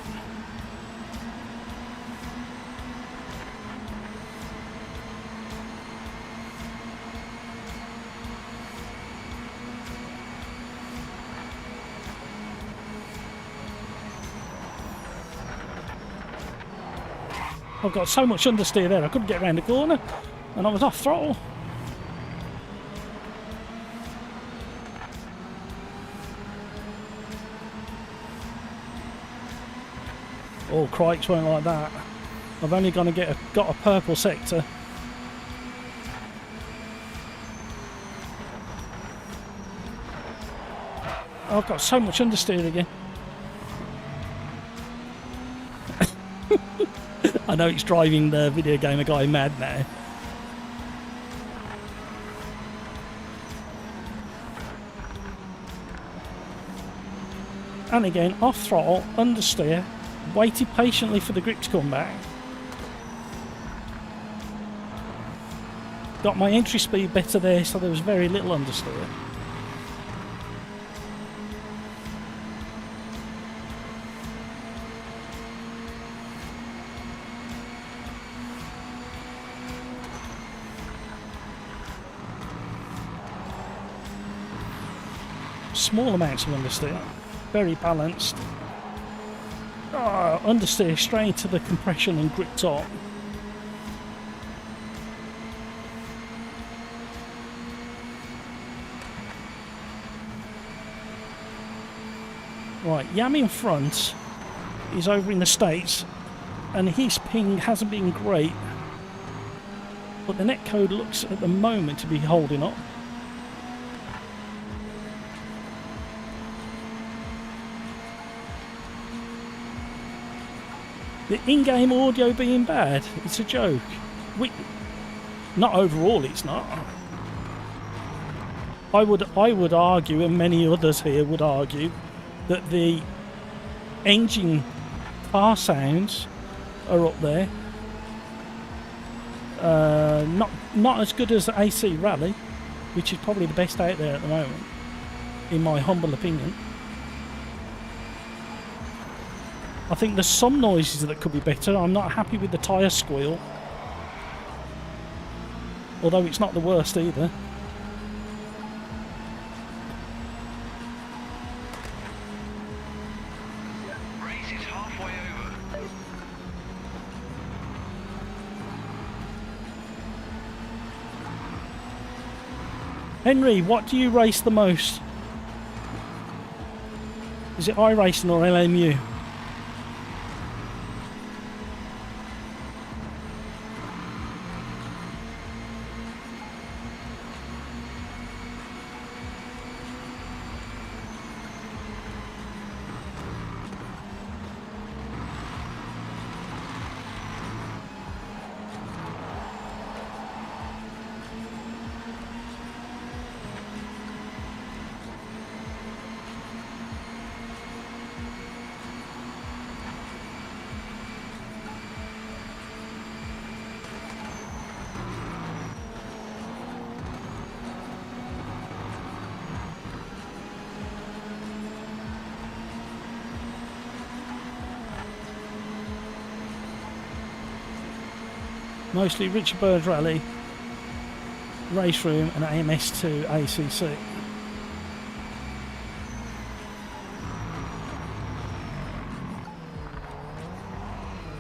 I've got so much understeer there, I couldn't get around the corner and I was off throttle. Oh, crikes, won't like that. I've only got a purple sector. I've got so much understeer again. I know it's driving the video gamer guy mad now. And again, off throttle, understeer, waited patiently for the grip to come back. Got my entry speed better there, so there was very little understeer. Small amounts of understeer, very balanced. Oh, understeer straight into the compression and grip top. Right, Yam in front is over in the States and his ping hasn't been great, but the netcode looks at the moment to be holding up. The in-game audio being bad, it's a joke. Not overall, it's not. I would argue, and many others here would argue, that the engine car sounds are up there. Not as good as AC Rally, which is probably the best out there at the moment, in my humble opinion. I think there's some noises that could be better. I'm not happy with the tyre squeal, although it's not the worst either. Race is halfway over. Henry, what do you race the most? Is it iRacing or LMU? Mostly Richard Bird Rally, Race Room and AMS2 ACC.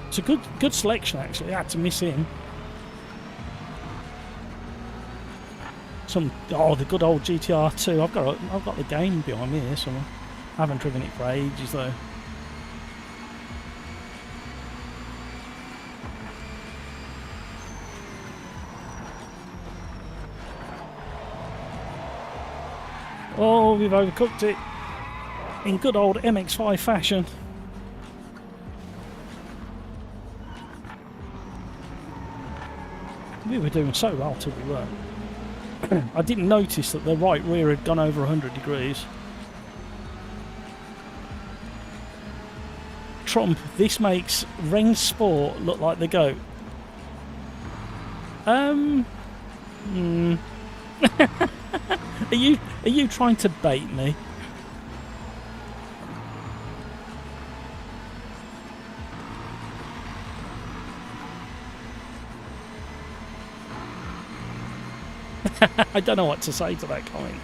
It's a good selection actually, I had to miss him. The good old GTR 2. I've got the game behind me here somewhere. I haven't driven it for ages though. Oh, we've overcooked it in good old MX-5 fashion. We were doing so well till we weren't. I didn't notice that the right rear had gone over 100 degrees. Trump, this makes Ren Sport look like the GOAT. Are you trying to bait me? I don't know what to say to that comment.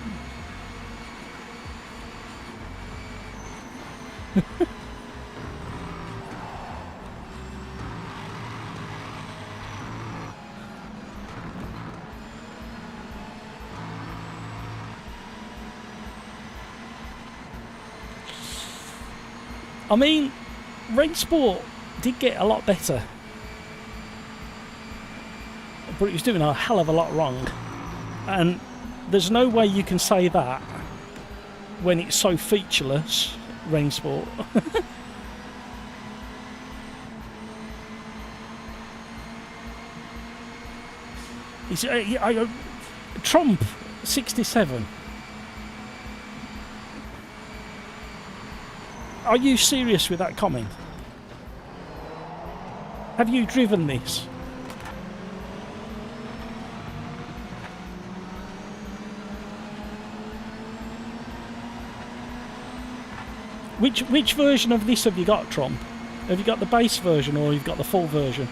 I mean, Red Sport did get a lot better, but it was doing a hell of a lot wrong. And there's no way you can say that when it's so featureless, Rain Sport. Trump 67. Are you serious with that comment? Have you driven this? Which version of this have you got, Trump? Have you got the base version or you've got the full version?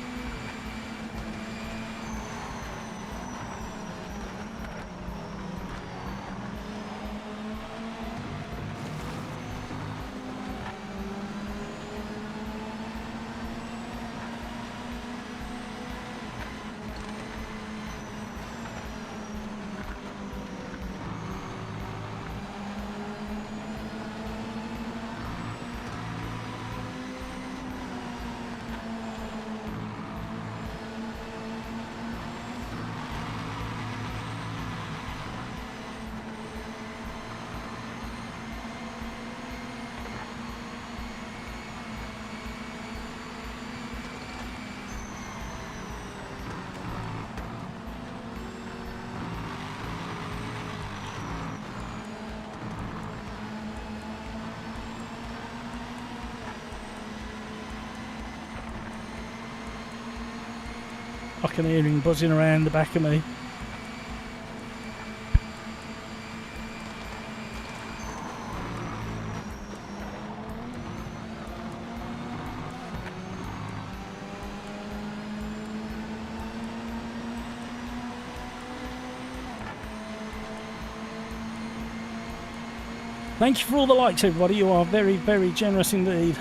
I can hear him buzzing around the back of me. Thank you for all the likes, everybody. You are very, very generous indeed.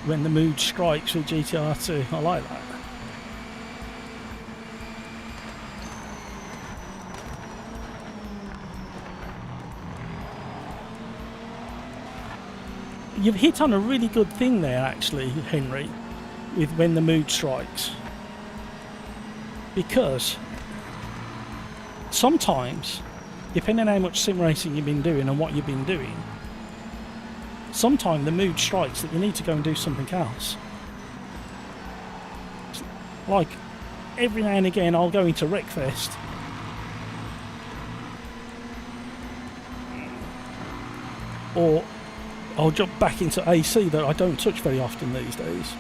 When the mood strikes with GTR 2, I like that. You've hit on a really good thing there, actually, Henry, with when the mood strikes. Because sometimes, depending on how much sim racing you've been doing and what you've been doing, sometimes the mood strikes that you need to go and do something else. Like, every now and again I'll go into Wreckfest or I'll jump back into AC that I don't touch very often these days.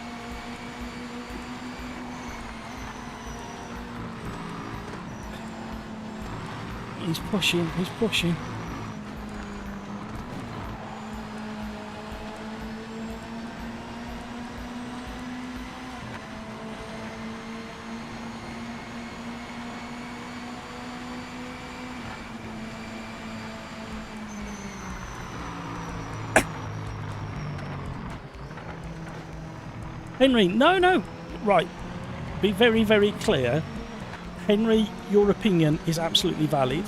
He's pushing, he's pushing. Henry, no. Right. Be very, very clear. Henry, your opinion is absolutely valid.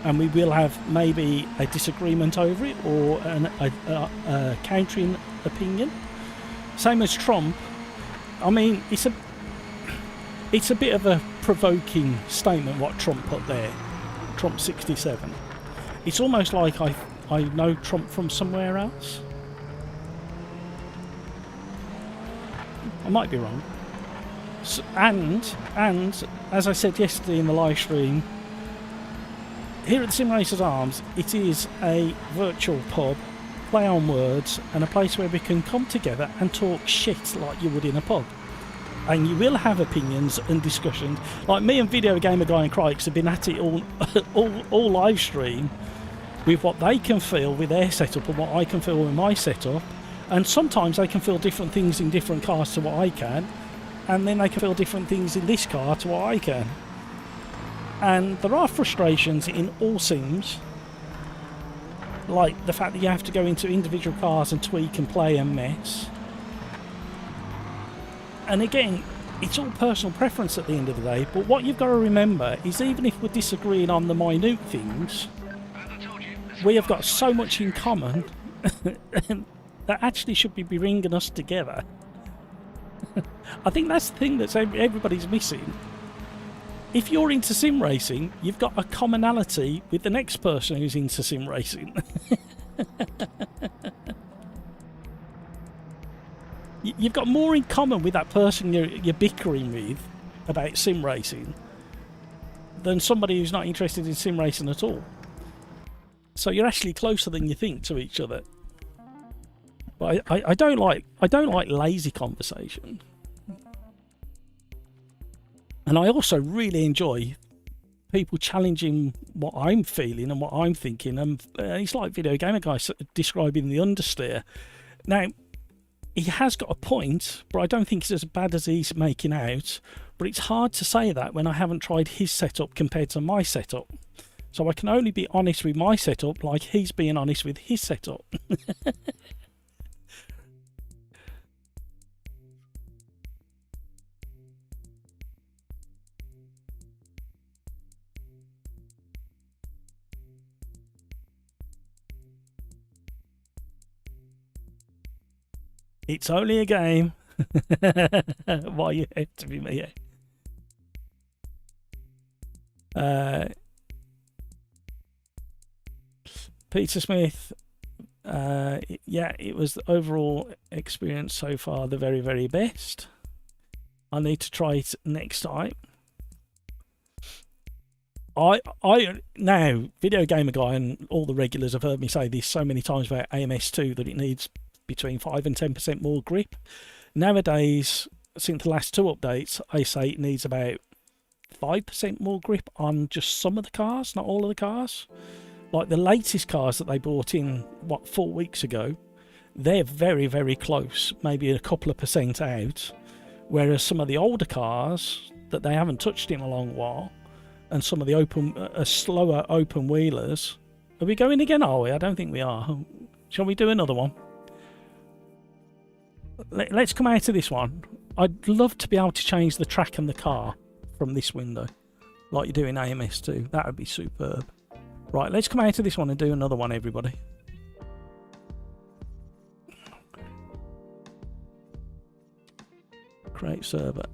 And we will have maybe a disagreement over it or a countering opinion. Same as Trump. I mean, it's a bit of a provoking statement what Trump put there. Trump 67. It's almost like I know Trump from somewhere else. I might be wrong. So, and as I said yesterday in the live stream, here at the Sim Racers Arms, it is a virtual pub, play on words, and a place where we can come together and talk shit like you would in a pub. And you will have opinions and discussions. Like me and Video Gamer Guy and Crikes have been at it all live stream with what they can feel with their setup and what I can feel with my setup. And sometimes they can feel different things in different cars to what I can. And then they can feel different things in this car to what I can. And there are frustrations in all sims, like the fact that you have to go into individual cars and tweak and play and mess. And again, it's all personal preference at the end of the day, but what you've got to remember is even if we're disagreeing on the minute things, we have got so much in common that actually should be bringing us together. I think that's the thing that everybody's missing. If you're into sim racing, you've got a commonality with the next person who's into sim racing. You've got more in common with that person you're bickering with about sim racing than somebody who's not interested in sim racing at all. So you're actually closer than you think to each other. But I don't like lazy conversation. And I also really enjoy people challenging what I'm feeling and what I'm thinking. And it's like Video Gamer Guy describing the understeer. Now, he has got a point, but I don't think it's as bad as he's making out. But it's hard to say that when I haven't tried his setup compared to my setup. So I can only be honest with my setup like he's being honest with his setup. It's only a game. Why you have to be me? Peter Smith. Yeah, it was the overall experience so far the very, very best. I need to try it next time. I now, Video Gamer Guy and all the regulars have heard me say this so many times about AMS2 that it needs between 5 and 10% more grip. Nowadays, since the last two updates, I say it needs about 5% more grip on just some of the cars, not all of the cars. Like the latest cars that they brought in, 4 weeks ago, they're very, very close, maybe a couple of percent out. Whereas some of the older cars that they haven't touched in a long while, and some of the slower open wheelers. Are we going again, are we? I don't think we are. Shall we do another one? Let's come out of this one. I'd love to be able to change the track and the car from this window, like you do in AMS2. That would be superb. Right, let's come out of this one and do another one, everybody. Create server.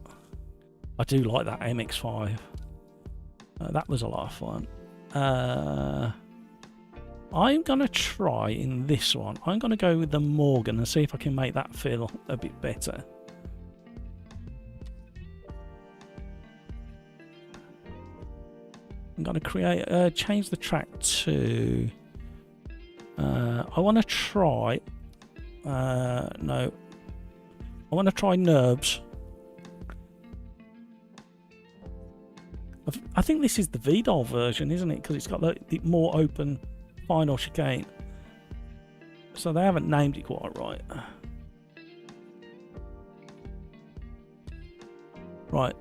I do like that MX-5. That was a lot of fun. I'm going to try in this one. I'm going to go with the Morgan and see if I can make that feel a bit better. I'm going to create, change the track to, I want to try, no, I want to try Nerves. I think this is the VDOL version, isn't it? Because it's got the more open final chicane. So they haven't named it quite right. Right,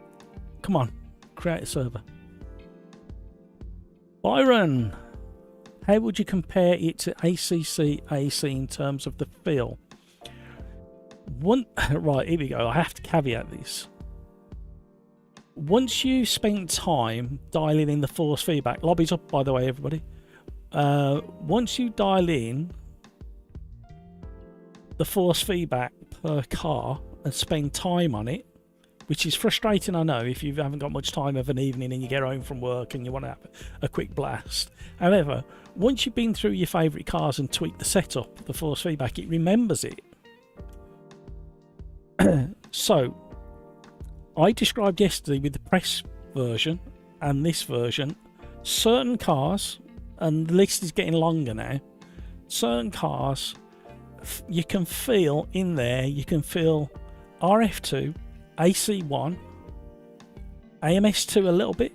come on, create a server. Byron, how would you compare it to ACC AC in terms of the feel? Right, here we go. I have to caveat this. Once you spent time dialing in the force feedback, lobby's up by the way, everybody. Once you dial in the force feedback per car and spend time on it, which is frustrating, I know, if you haven't got much time of an evening and you get home from work and you want to have a quick blast. However, once you've been through your favourite cars and tweaked the setup, the force feedback, it remembers it. So, I described yesterday with the press version and this version, certain cars, and the list is getting longer now, certain cars, you can feel in there, you can feel RF2, AC1, AMS2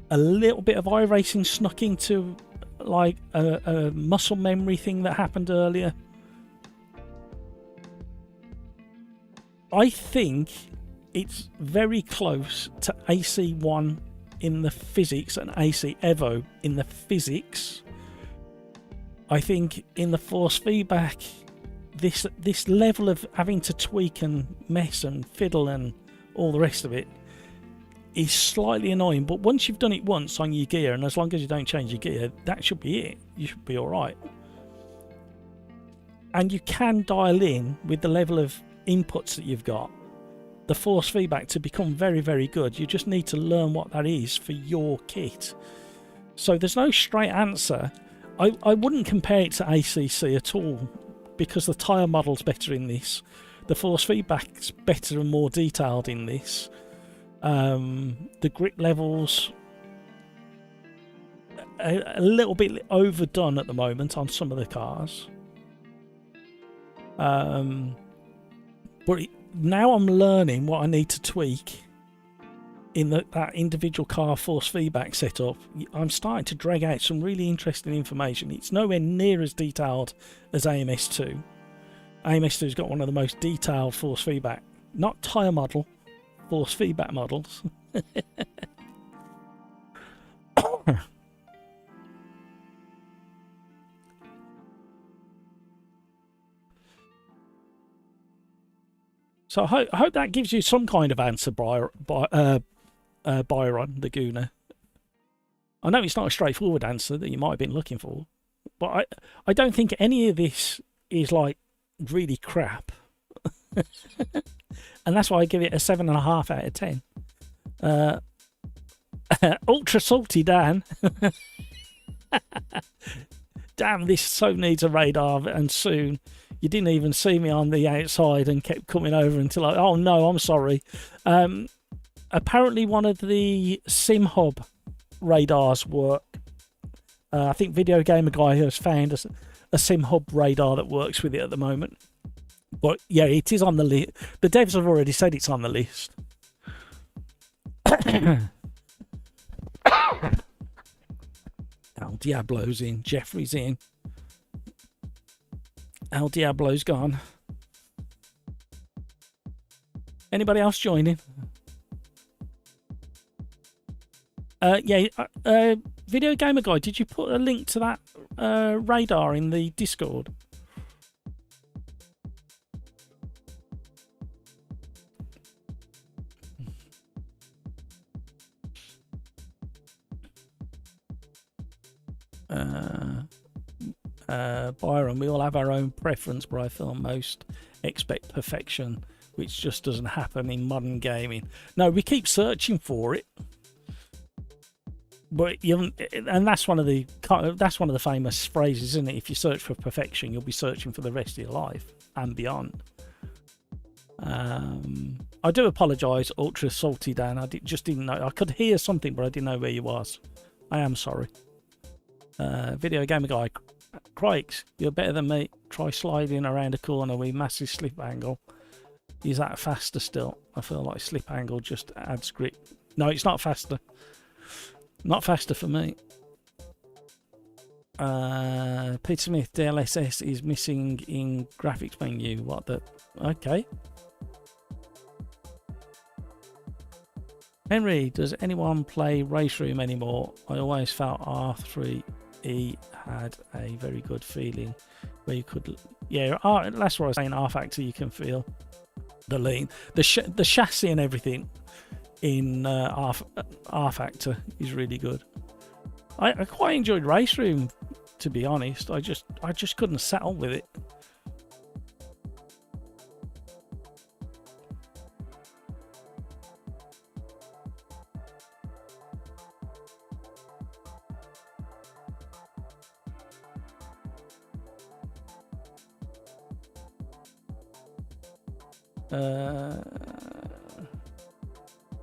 a little bit of iRacing snuck into like a muscle memory thing that happened earlier. I think it's very close to AC1 in the physics and AC Evo in the physics. I think in the force feedback, this level of having to tweak and mess and fiddle and all the rest of it is slightly annoying. But once you've done it once on your gear, and as long as you don't change your gear, that should be it. You should be all right. And you can dial in with the level of inputs that you've got the force feedback to become very, very good. You just need to learn what that is for your kit. So there's no straight answer. I wouldn't compare it to ACC at all, because the tyre model's better in this. The force feedback's better and more detailed in this. The grip levels a little bit overdone at the moment on some of the cars. But now I'm learning what I need to tweak in that individual car force feedback setup. I'm starting to drag out some really interesting information. It's nowhere near as detailed as AMS2. AMS2's got one of the most detailed force feedback, not tyre model, force feedback models. So I hope that gives you some kind of answer, Byron Laguna. I know it's not a straightforward answer that you might have been looking for, but I don't think any of this is like really crap. And that's why I give it a 7.5 out of 10. Ultra salty Dan. Damn, this so needs a radar, and soon. You didn't even see me on the outside and kept coming over until I... Oh, no, I'm sorry. Apparently one of the Sim Hub radars work. I think Video Gamer Guy has found a Sim Hub radar that works with it at the moment. But, yeah, it is on the list. The devs have already said it's on the list. El Diablo's in. Jeffrey's in. El Diablo's gone. Anybody else joining? Video Gamer Guy, did you put a link to that radar in the Discord? Byron, we all have our own preference, but I feel most expect perfection, which just doesn't happen in modern gaming. No, we keep searching for it, but that's one of the famous phrases, isn't it? If you search for perfection, you'll be searching for the rest of your life and beyond. I do apologise, Ultra Salty Dan. Just didn't know. I could hear something, but I didn't know where you was. I am sorry. Video Gamer Guy, Crikes, you're better than me. Try sliding around a corner with massive slip angle. Is that faster still? I feel like slip angle just adds grip. No, it's not faster. Not faster for me. Peter Smith, DLSS is missing in graphics menu. What the... Okay. Henry, does anyone play Race Room anymore? I always felt R3E had a very good feeling where you could, yeah, that's what I was saying. R factor, you can feel the lean, the chassis and everything in R factor is really good. I quite enjoyed Race Room, to be honest. I just couldn't settle with it.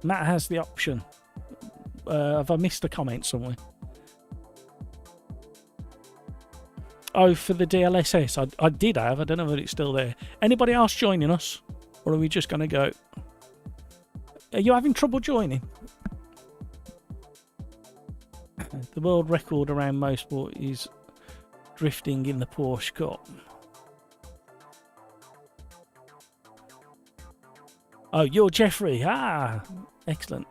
Matt has the option. Have I missed a comment somewhere? Oh, for the DLSS, I did have. I don't know if it's still there. Anybody else joining us? Or are we just going to go? Are you having trouble joining? The world record around motorsport is drifting in the Porsche Cup. Oh, you're Jeffrey. Ah, excellent.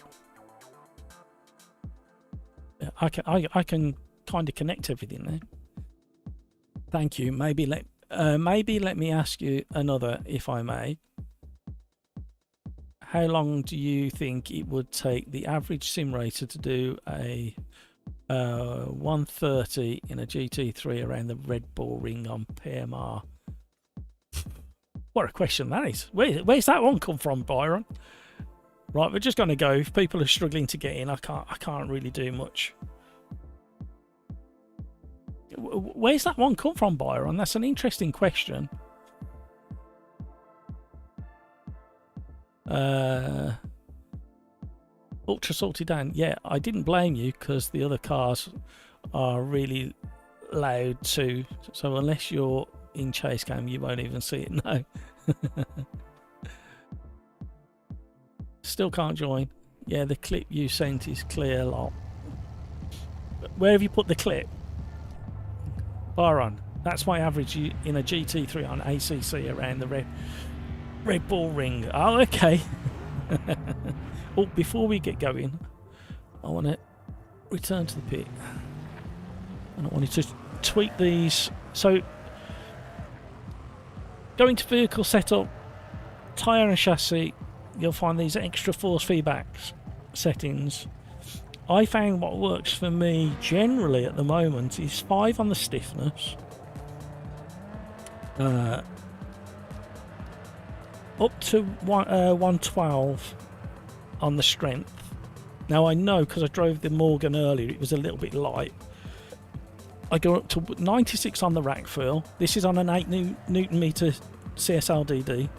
I can kind of connect everything there. Thank you. Maybe let me ask you another, if I may. How long do you think it would take the average sim racer to do a 130 in a GT3 around the Red Bull Ring on PMR? What a question that is. Where's that one come from, Byron? Right, we're just going to go. If people are struggling to get in, I can't really do much. Where's that one come from, Byron? That's an interesting question. Ultra Salty Dan. Yeah, I didn't blame you because the other cars are really loud too. So unless you're in chase cam, you won't even see it. No. Still can't join. Yeah, the clip you sent is clear lot. Where have you put the clip? Byron, that's my average in a GT3 on ACC around the Red Bull Ring. Oh, okay. Oh, before we get going, I want to return to the pit. And I wanted to tweak these. So, going to vehicle setup, tyre and chassis, you'll find these extra force feedback settings. I found what works for me generally at the moment is 5 on the stiffness, up to 112 on the strength. Now I know because I drove the Morgan earlier, it was a little bit light. I go up to 96 on the rack feel. This is on an 8 Newton meter CSLDD.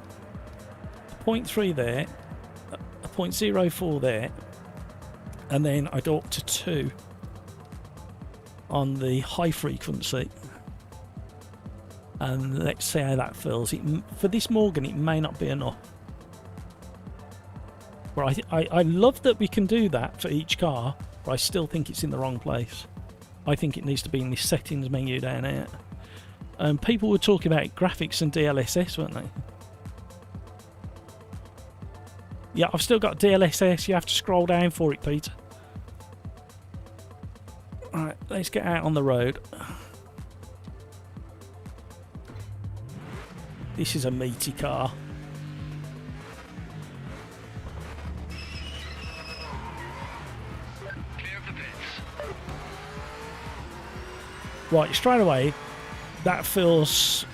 0.3 there, a 0.04 there, and then I go up to 2 on the high frequency. And let's see how that feels. For this Morgan, it may not be enough. But I love that we can do that for each car, but I still think it's in the wrong place. I think it needs to be in this settings menu down here. People were talking about graphics and DLSS, weren't they? Yeah, I've still got DLSS. You have to scroll down for it, Peter. Alright, let's get out on the road. This is a meaty car. Clear of the pits. Right, straight away, that feels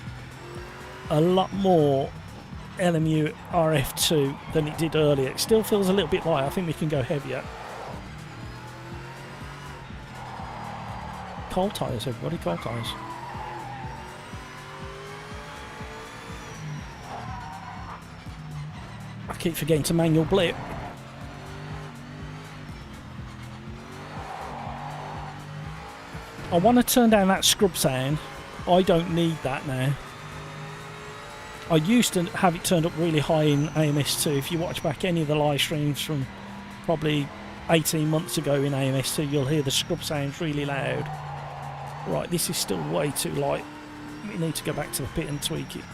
a lot more LMU RF2 than it did earlier. It still feels a little bit light. I think we can go heavier. Cold tyres, everybody, cold tyres. I keep forgetting to manual blip. I want to turn down that scrub sound. I don't need that now. I used to have it turned up really high in AMS2. If you watch back any of the live streams from probably 18 months ago in AMS2, you'll hear the scrub sounds really loud. Right, this is still way too light. We need to go back to the pit and tweak it.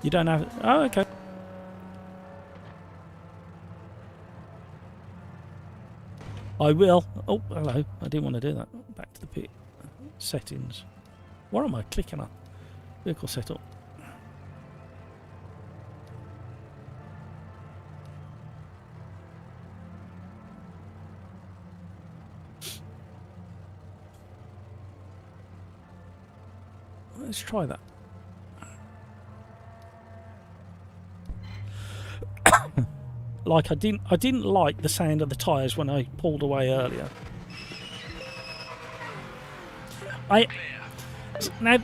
You don't have... Oh, okay. I will. Oh, hello. I didn't want to do that. Back to the pit. Settings. What am I clicking on? Vehicle setup. Let's try that. Like I didn't like the sound of the tyres when I pulled away earlier. Now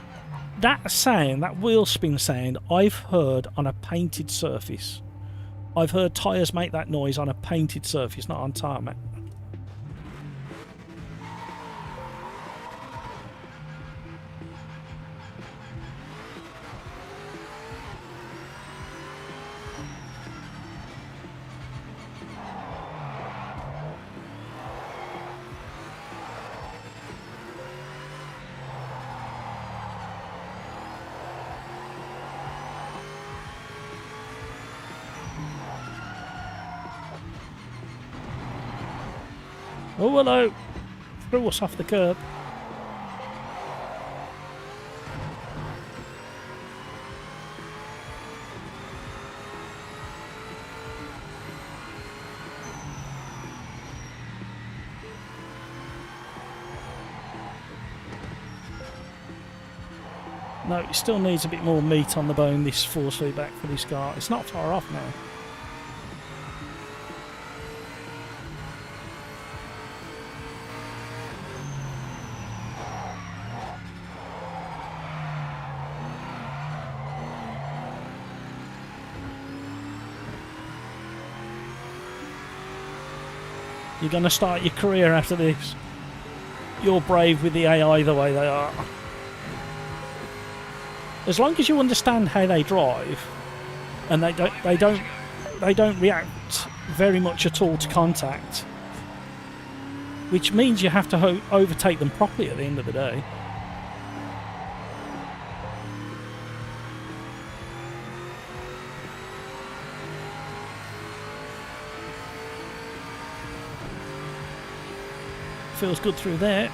that sound, that wheel spin sound, I've heard on a painted surface. I've heard tyres make that noise on a painted surface, not on tarmac. Oh, hello. Threw us off the curb. No, it still needs a bit more meat on the bone, this force feedback for this car. It's not far off now. You're going to start your career after this. You're brave with the AI the way they are. As long as you understand how they drive, and they don't react very much at all to contact, which means you have to overtake them properly at the end of the day. Feels good through there.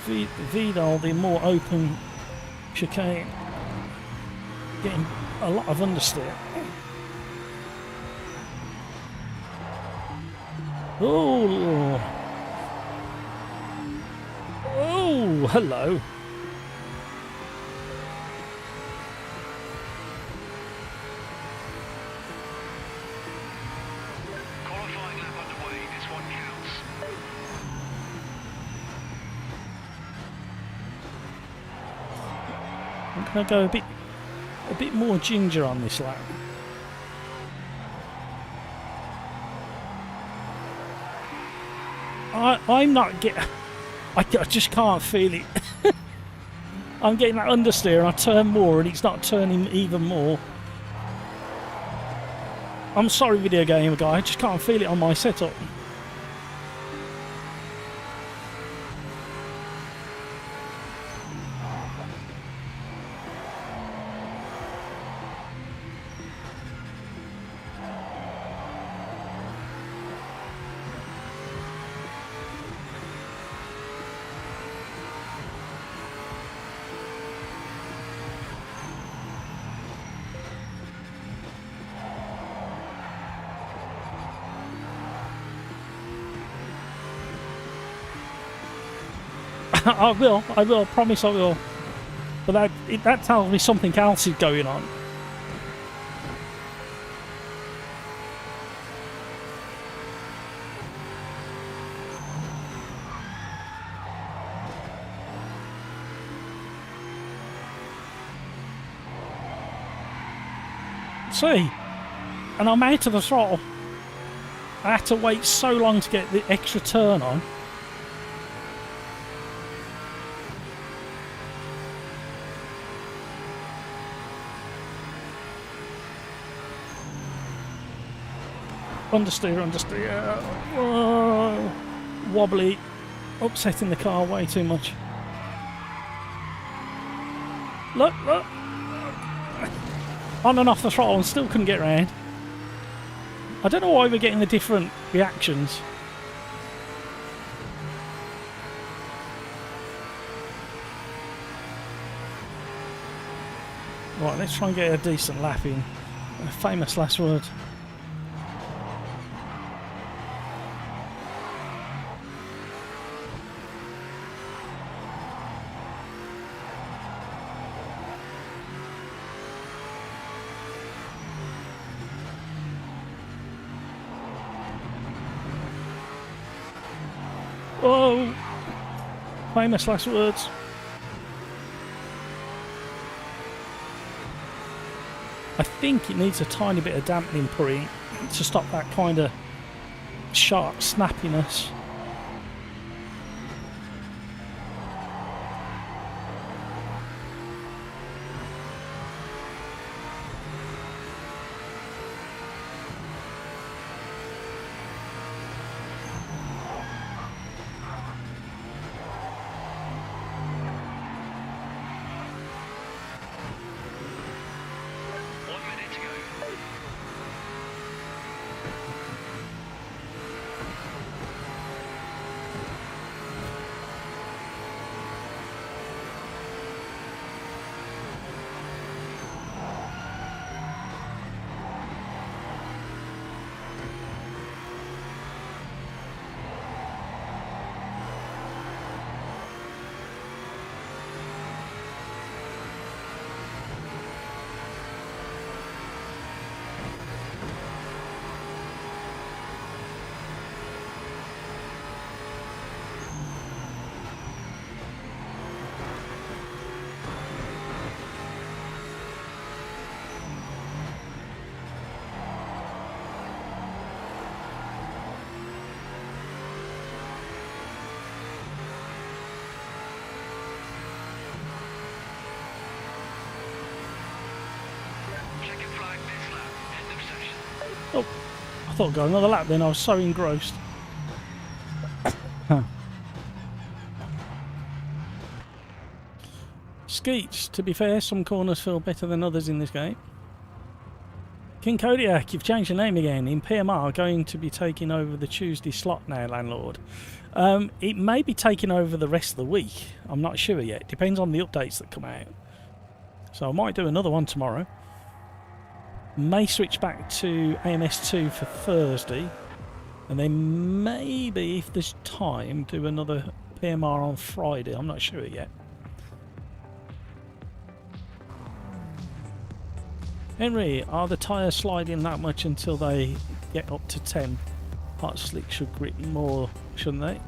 Vidal, the more open chicane, getting a lot of understeer. Oh, oh, hello. Qualifying lap underway. This one counts. I'm going to go a bit more ginger on this lap. I'm not getting... I just can't feel it. I'm getting that understeer and I turn more and it's not turning even more. I'm sorry, video game guy, I just can't feel it on my setup. I will, promise I will. But that tells me something else is going on. See? And I'm out of the throttle. I had to wait so long to get the extra turn on. Understeer. Whoa. Wobbly. Upsetting the car way too much. Look. On and off the throttle and still couldn't get round. I don't know why we're getting the different reactions. Right, let's try and get a decent lap in. A famous last word. Oh! Famous last words. I think it needs a tiny bit of dampening put in to stop that kind of sharp snappiness. Oh, I thought I'd go another lap then, I was so engrossed. Skeets, to be fair, some corners feel better than others in this game. King Kodiak, you've changed your name again. In PMR, going to be taking over the Tuesday slot now, landlord. It may be taking over the rest of the week. I'm not sure yet. Depends on the updates that come out. So I might do another one tomorrow. May switch back to AMS2 for Thursday. And then maybe, if there's time, do another PMR on Friday. I'm not sure yet. Henry, are the tyres sliding that much until they get up to 10? Hot slick should grip more, shouldn't they?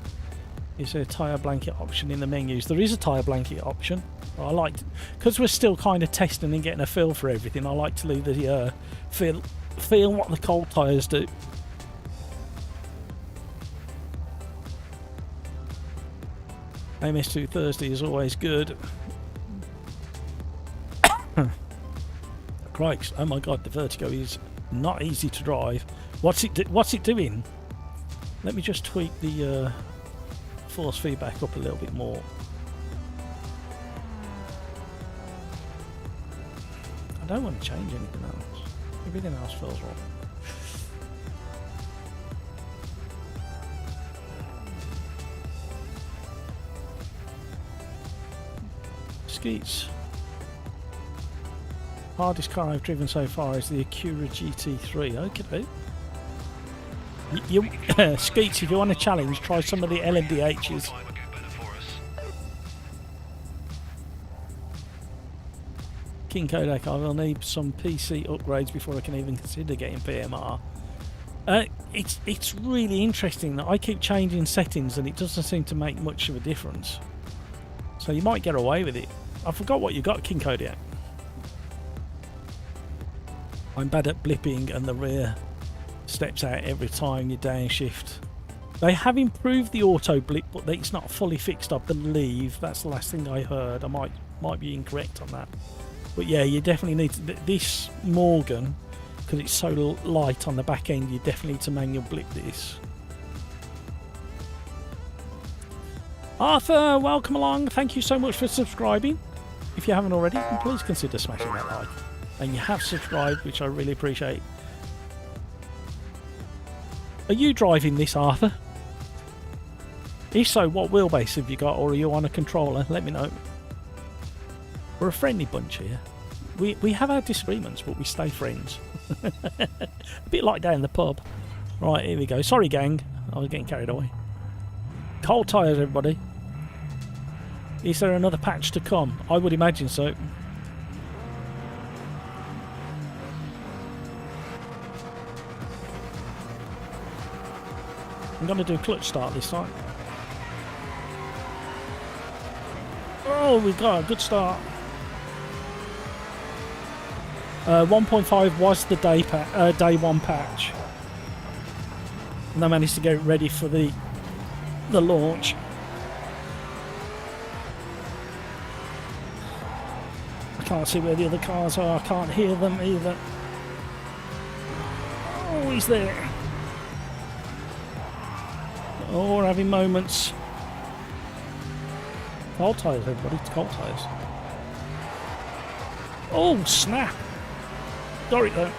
Is there a tyre blanket option in the menus? There is a tyre blanket option. I like, because we're still kind of testing and getting a feel for everything, I like to leave the feel what the cold tyres do. AMS2 Thursday is always good. Christ, oh my god, the Vertigo is not easy to drive. What's it doing? Let me just tweak the force feedback up a little bit more. I don't want to change anything else. Everything else feels wrong. Skeets. Hardest car I've driven so far is the Acura GT3. Okay. Skeets, if you want a challenge, try some of the LMDHs. King Kodak, I will need some PC upgrades before I can even consider getting PMR. It's really interesting that I keep changing settings and it doesn't seem to make much of a difference. So you might get away with it. I forgot what you got, King Kodak. I'm bad at blipping and the rear steps out every time you downshift. They have improved the auto blip, but it's not fully fixed, I believe. That's the last thing I heard. I might be incorrect on that. But yeah, you definitely need to, this Morgan, because it's so light on the back end, you definitely need to manual blip this. Arthur, welcome along. Thank you so much for subscribing. If you haven't already, please consider smashing that like. And you have subscribed, which I really appreciate. Are you driving this, Arthur? If so, what wheelbase have you got, or are you on a controller? Let me know. We're a friendly bunch here. We have our disagreements, but we stay friends. A bit like down the pub. Right, here we go. Sorry, gang. I was getting carried away. Cold tyres, everybody. Is there another patch to come? I would imagine so. I'm going to do a clutch start this time. Oh, we got a good start. 1.5 was the day one patch, and I managed to get it ready for the launch. I can't see where the other cars are. I can't hear them either. Oh, he's there. Oh, we're having moments. Cold tyres, everybody. It's cold tyres. Oh, snap. Got it though.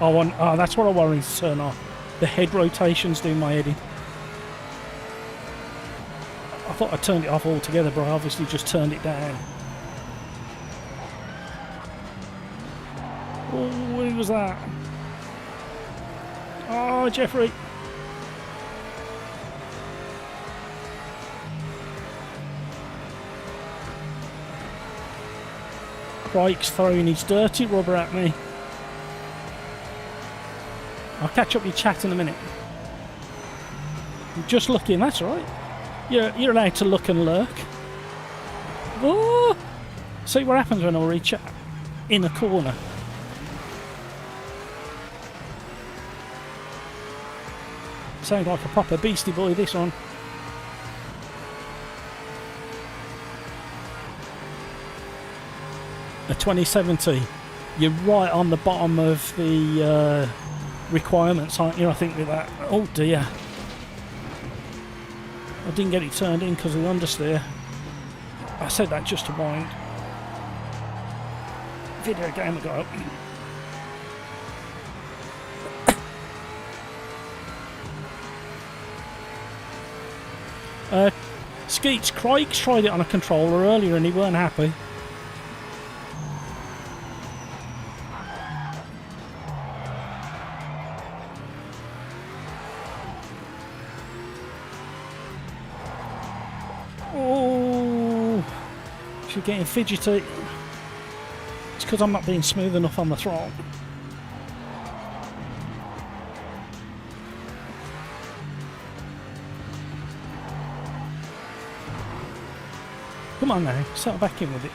Oh, that's what I wanted to turn off. The head rotations do my head in. I thought I turned it off altogether, but I obviously just turned it down. Oh, who was that? Oh, Jeffrey. Crike's throwing his dirty rubber at me. I'll catch up with your chat in a minute. I'm just looking, that's right. You're allowed to look and lurk. Oh! See what happens when I reach in a corner. Sounds like a proper beastie boy, this one. A 2070. You're right on the bottom of the requirements, aren't you? I think with that. Oh dear. I didn't get it turned in because of the understeer. I said that just to wind. Video game got up. Skeets, Crike's tried it on a controller earlier and he weren't happy. Oh, she's getting fidgety. It's because I'm not being smooth enough on the throttle. Come on now, settle back in with it.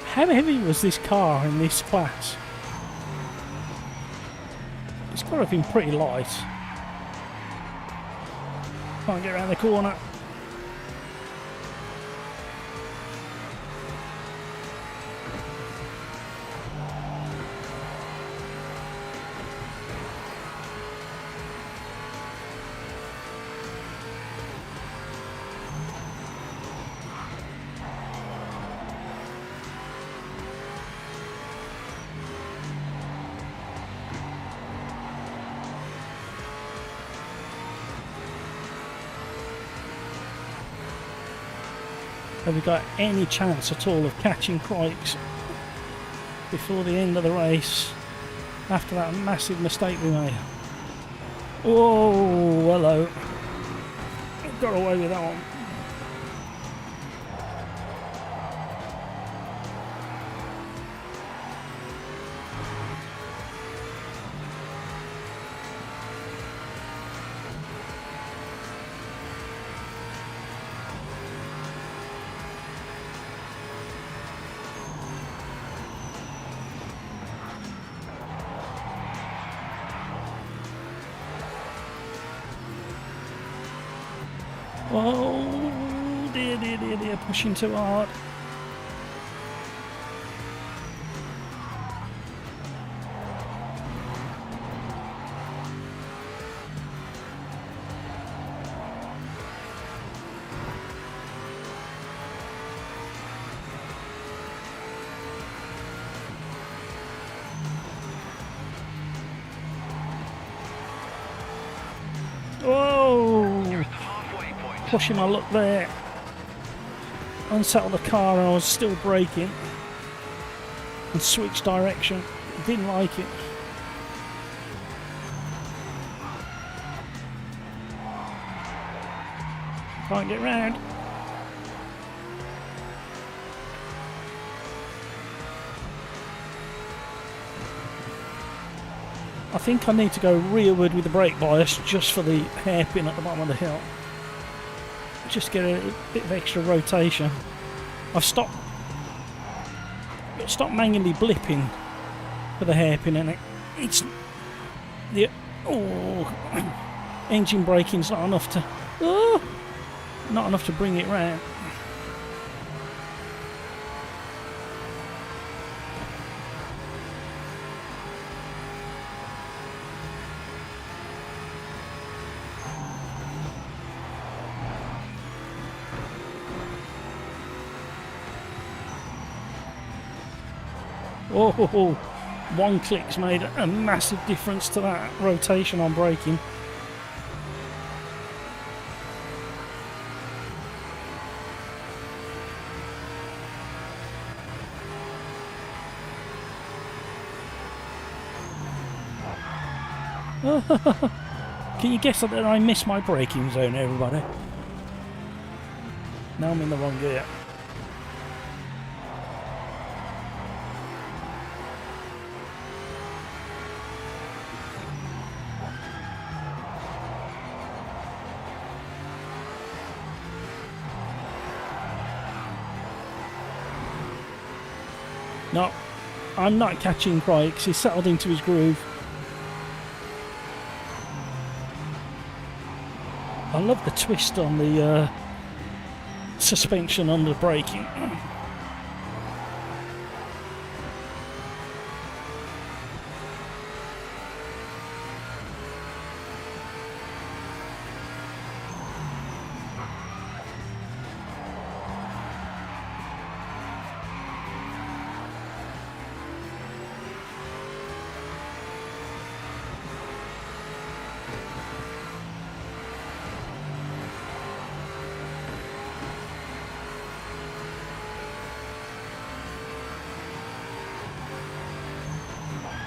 How heavy was this car in this class? It's got to have been pretty light. Can't get around the corner. Have we got any chance at all of catching Crikes before the end of the race after that massive mistake we made? Oh, hello. Got away with that one. Oh, dear, dear, dear, dear. Pushing too hard. Whoa! You're at the halfway point. Pushing my luck there. Unsettled the car and I was still braking. And switched direction. Didn't like it. Can't get round. I think I need to go rearward with the brake bias just for the hairpin at the bottom of the hill. Just get a bit of extra rotation. I've stopped manually blipping for the hairpin and it's the engine braking's not enough to bring it round. Oh, one click's made a massive difference to that rotation on braking. Can you guess that I missed my braking zone, everybody? Now I'm in the wrong gear. No, I'm not catching Craig because he's settled into his groove. I love the twist on the suspension on the braking.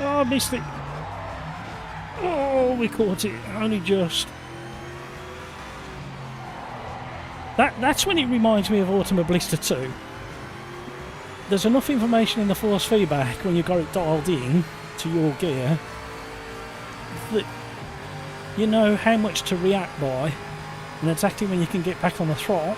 Oh, I missed it. Oh, we caught it. Only just. That's when it reminds me of Autumn Blister 2. There's enough information in the force feedback when you've got it dialed in to your gear that you know how much to react by and exactly when you can get back on the throttle.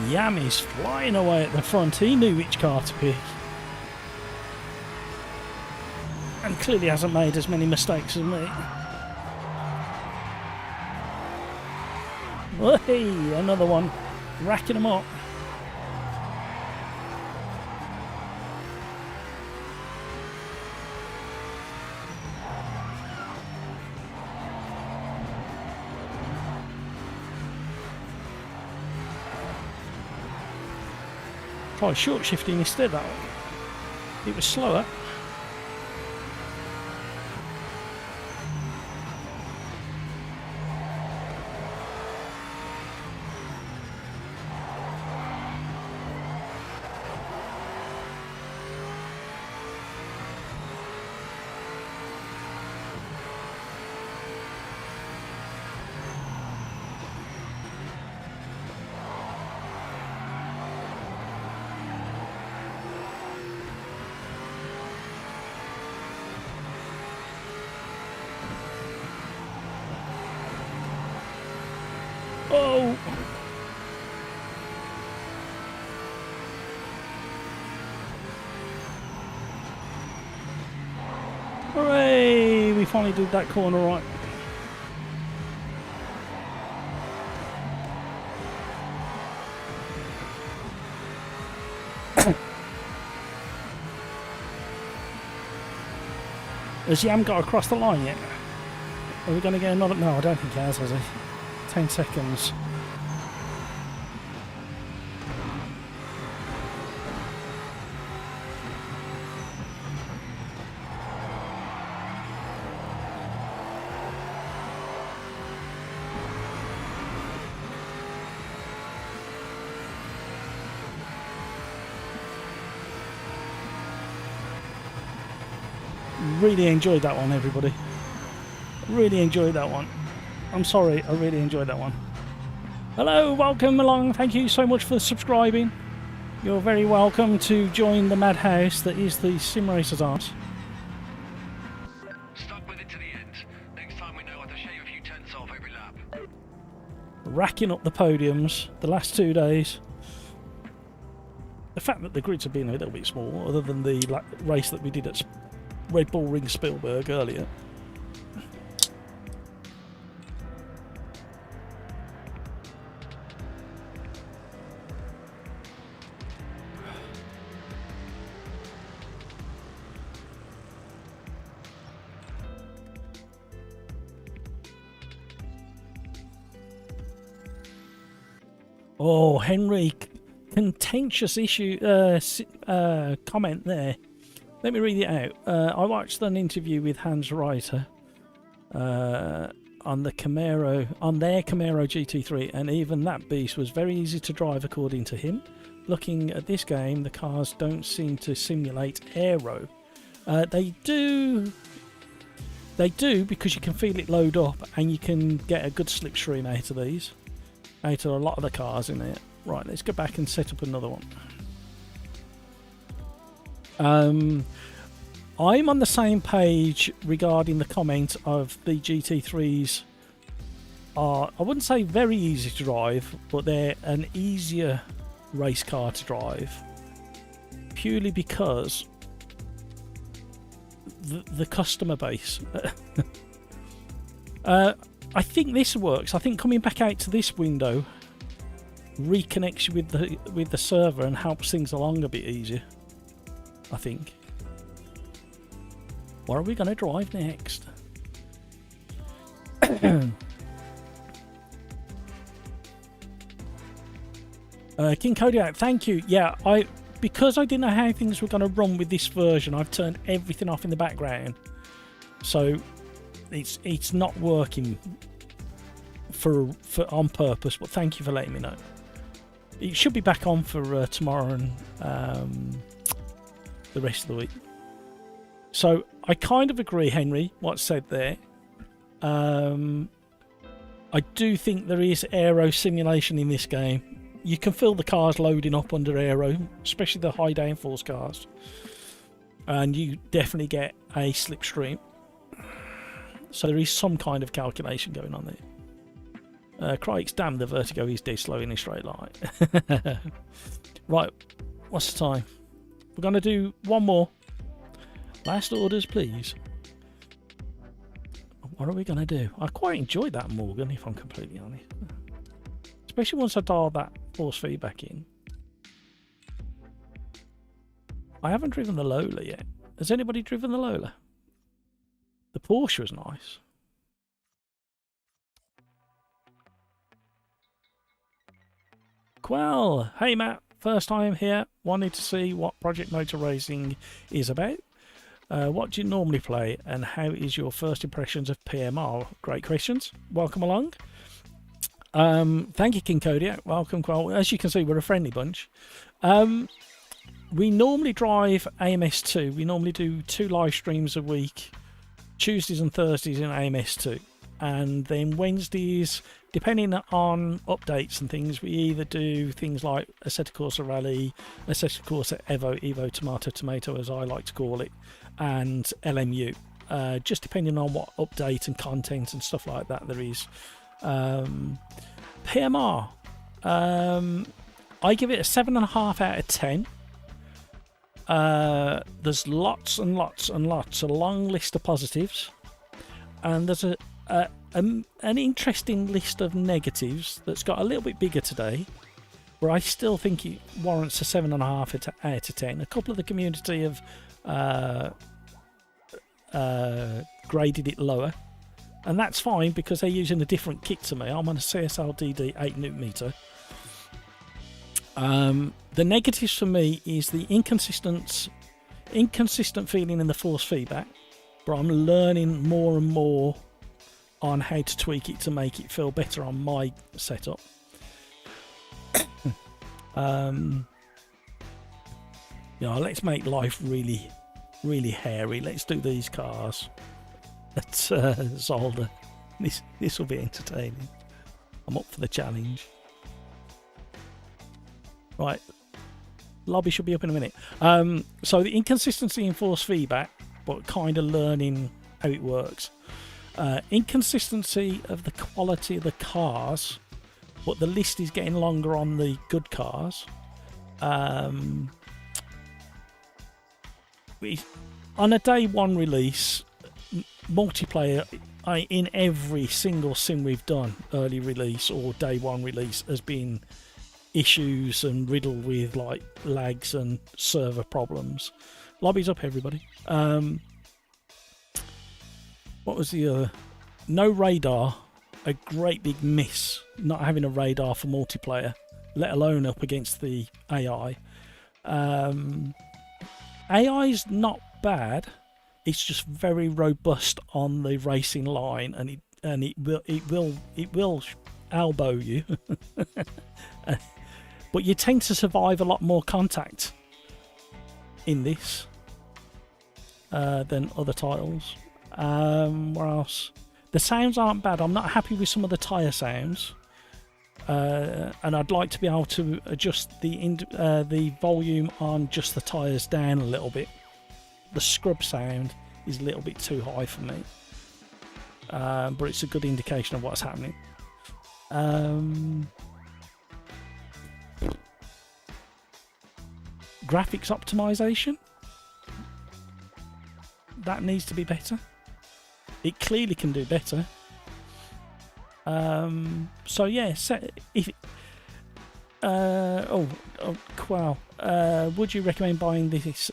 Yammy's flying away at the front. He knew which car to pick. And clearly hasn't made as many mistakes as me. Hey, another one. Racking them up. Try short shifting instead that one. It was slower. Hooray! We finally did that corner right. Has Yam got across the line yet? Are we going to get another? No, I don't think he has he? 10 seconds. Really enjoyed that one, everybody. Really enjoyed that one. I'm sorry, I really enjoyed that one. Hello, welcome along. Thank you so much for subscribing. You're very welcome to join the madhouse that is the Sim Racers Arms. Stuck with it to the end. Next time we know how to shave a few tenths off every lap. Racking up the podiums the last 2 days. The fact that the grids have been a little bit small, other than the race that we did at Red Bull Ring Spielberg earlier. Oh, Henry, contentious issue comment there. Let me read it out. I watched an interview with Hans Reiter on their Camaro GT3, and even that beast was very easy to drive according to him. Looking at this game, the cars don't seem to simulate aero. They do because you can feel it load up, and you can get a good slipstream out of these, out of a lot of the cars in there. Right, let's go back and set up another one. I'm on the same page regarding the comment of the GT3s are, I wouldn't say very easy to drive, but they're an easier race car to drive, purely because the customer base. I think this works. I think coming back out to this window reconnects you with the server and helps things along a bit easier, I think. What are we going to drive next? King Kodiak, thank you. Yeah, because I didn't know how things were going to run with this version, I've turned everything off in the background, so it's not working for on purpose. But thank you for letting me know. It should be back on for tomorrow and the rest of the week. So I kind of agree, Henry, what's said there. I do think there is aero simulation in this game. You can feel the cars loading up under aero, especially the high downforce cars, and you definitely get a slipstream. So there is some kind of calculation going on there. Crikes, damn, the vertigo is dead slow in a straight line. Right, what's the time? We're going to do one more. Last orders, please. What are we going to do? I quite enjoyed that Morgan, if I'm completely honest. Especially once I dialed that force feedback in. I haven't driven the Lola yet. Has anybody driven the Lola? The Porsche was nice. Well, hey Matt, first time here. Wanted to see what Project Motor Racing is about. What do you normally play, and how is your first impressions of PMR? Great questions. Welcome along. Thank you, King Kodiak. Welcome. Well, as you can see, we're a friendly bunch. We normally drive AMS2. We normally do 2 live streams a week, Tuesdays and Thursdays in AMS2. And then Wednesdays, depending on updates and things, we either do things like Assetto Corsa Rally, Assetto Corsa Evo Tomato, as I like to call it, and LMU. Just depending on what update and content and stuff like that there is. PMR, I give it a 7.5 out of 10. There's lots and lots and lots, a long list of positives, and there's an interesting list of negatives that's got a little bit bigger today, where I still think it warrants a 7.5 out of 10. A couple of the community have graded it lower, and that's fine because they're using a different kit to me. I'm on a CSLDD 8 Nm. The negatives for me is the inconsistent feeling in the force feedback, but I'm learning more and more on how to tweak it to make it feel better on my setup. Let's make life really, really hairy. Let's do these cars. That's Zolder. This will be entertaining. I'm up for the challenge. Right, lobby should be up in a minute. So the inconsistency in force feedback, but kind of learning how it works. Inconsistency of the quality of the cars, but the list is getting longer on the good cars. On a day one release, multiplayer in every single sim we've done, early release or day one release, has been issues and riddled with like lags and server problems. Lobby's up, everybody. What was the other? No radar. A great big miss not having a radar for multiplayer, let alone up against the AI. AI is not bad. It's just very robust on the racing line, and it will elbow you. But you tend to survive a lot more contact in this than other titles. What else? The sounds aren't bad. I'm not happy with some of the tyre sounds, and I'd like to be able to adjust the volume on just the tyres down a little bit. The scrub sound is a little bit too high for me, but it's a good indication of what's happening. Graphics optimization, that needs to be better. It clearly can do better. So yeah, would you recommend buying this?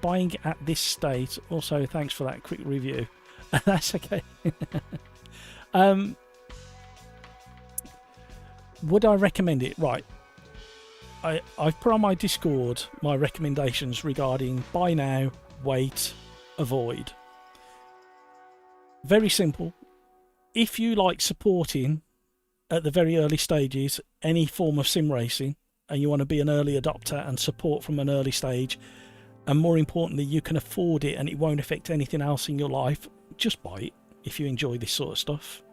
Buying at this stage? Also, thanks for that quick review. That's okay. Would I recommend it? Right. I've put on my Discord my recommendations regarding buy now, wait, avoid. Very simple. If you like supporting at the very early stages any form of sim racing, and you want to be an early adopter and support from an early stage, and more importantly you can afford it and it won't affect anything else in your life, just buy it if you enjoy this sort of stuff.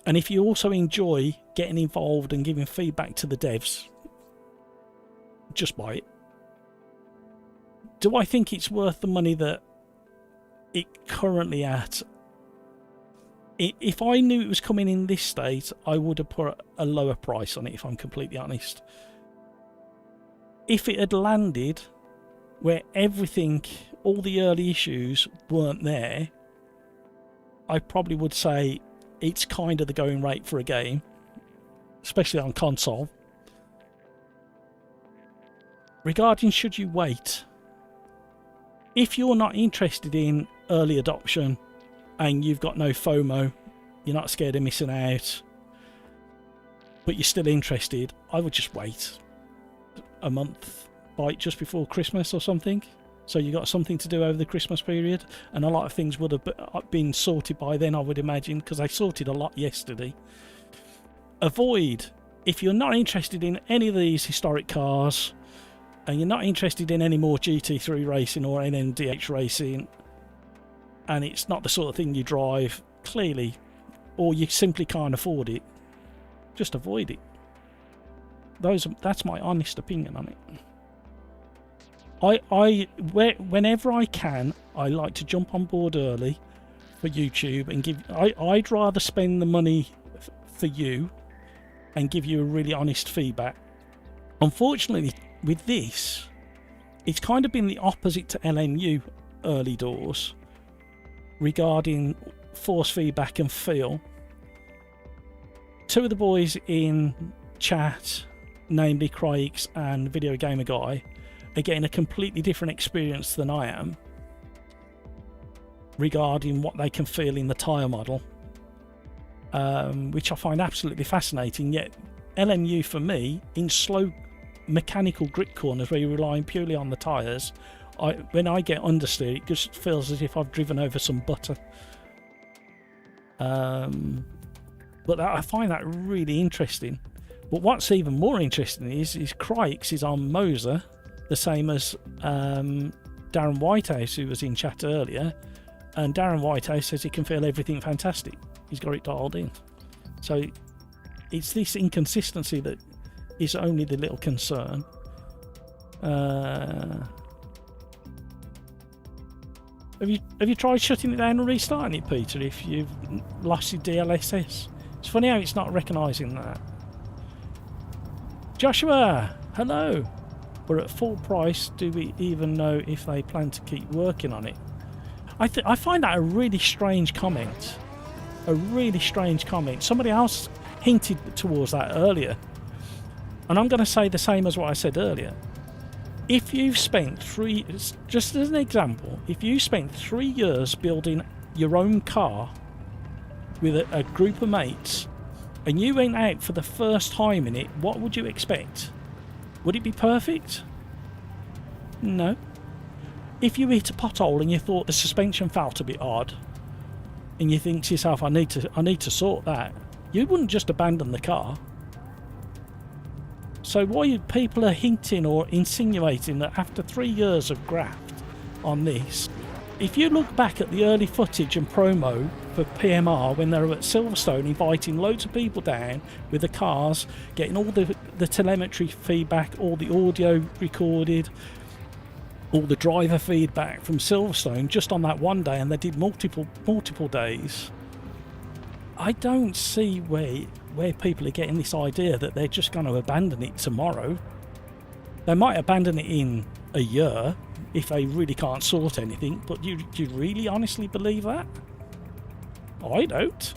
And if you also enjoy getting involved and giving feedback to the devs, just buy it. Do I think it's worth the money that it currently at? If I knew it was coming in this state, I would have put a lower price on it, if I'm completely honest. If it had landed where everything, all the early issues weren't there, I probably would say it's kind of the going rate for a game, especially on console. Regarding should you wait, if you're not interested in early adoption and you've got no FOMO, you're not scared of missing out, but you're still interested, I would just wait a month, like just before Christmas or something, so you got something to do over the Christmas period, and a lot of things would have been sorted by then, I would imagine, because I sorted a lot yesterday. Avoid, if you're not interested in any of these historic cars and you're not interested in any more GT3 racing or NMDH racing, and it's not the sort of thing you drive, clearly, or you simply can't afford it, just avoid it. That's my honest opinion on it. Whenever I can, I like to jump on board early for YouTube and give. I'd rather spend the money for you and give you a really honest feedback. Unfortunately, with this, it's kind of been the opposite to LMU early doors regarding force feedback and feel. Two of the boys in chat, namely Craigs and Video Gamer Guy, are getting a completely different experience than I am regarding what they can feel in the tyre model, which I find absolutely fascinating. Yet LMU for me, in slow mechanical grip corners where you're relying purely on the tyres, when I get understeer, it just feels as if I've driven over some butter. But I find that really interesting. But what's even more interesting is Crikes is on Moser, the same as Darren Whitehouse, who was in chat earlier. And Darren Whitehouse says he can feel everything fantastic. He's got it dialed in. So it's this inconsistency that is only the little concern. Have you tried shutting it down and restarting it, Peter, if you've lost your DLSS? It's funny how it's not recognising that. Joshua, hello. We're at full price. Do we even know if they plan to keep working on it? I find that a really strange comment. A really strange comment. Somebody else hinted towards that earlier. And I'm going to say the same as what I said earlier. If you've spent just as an example, if you spent 3 years building your own car with a group of mates and you went out for the first time in it, what would you expect? Would it be perfect? No. If you hit a pothole and you thought the suspension felt a bit odd and you think to yourself, I need to sort that, you wouldn't just abandon the car. So why people are hinting or insinuating that after 3 years of graft on this, if you look back at the early footage and promo for PMR when they were at Silverstone inviting loads of people down with the cars, getting all the telemetry feedback, all the audio recorded, all the driver feedback from Silverstone just on that one day, and they did multiple days. I don't see where people are getting this idea that they're just going to abandon it tomorrow. They might abandon it in a year if they really can't sort anything, but do you really honestly believe that? I don't.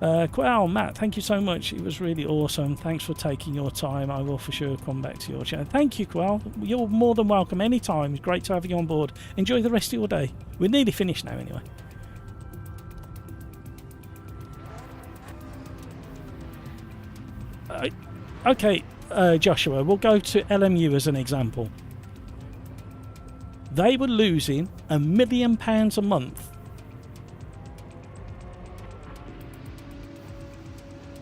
Well, Matt, thank you so much. It was really awesome. Thanks for taking your time. I will for sure come back to your channel. Thank you, Quell. You're more than welcome anytime. It's great to have you on board. Enjoy the rest of your day. We're nearly finished now anyway. Okay, Joshua, we'll go to LMU as an example. They were losing £1 million a month.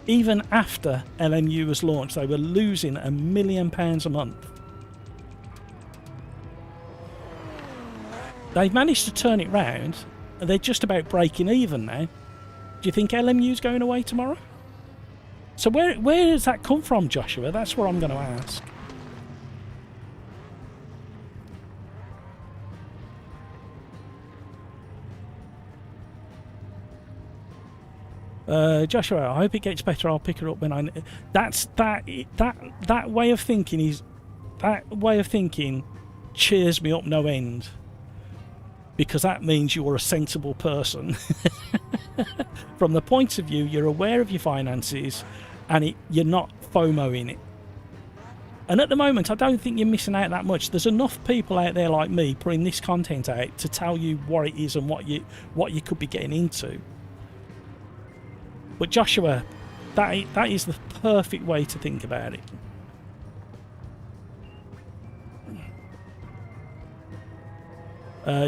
Even after LMU was launched, they were losing £1 million a month. They've managed to turn it round, and they're just about breaking even now. Do you think LMU's going away tomorrow? So where does that come from, Joshua? That's what I'm going to ask. Joshua, I hope it gets better. I'll pick her up when I. That way of thinking cheers me up no end, because that means you're a sensible person. From the point of view, you're aware of your finances, and you're not FOMOing it. And at the moment, I don't think you're missing out that much. There's enough people out there like me putting this content out to tell you what it is and what you could be getting into. But Joshua, that is the perfect way to think about it.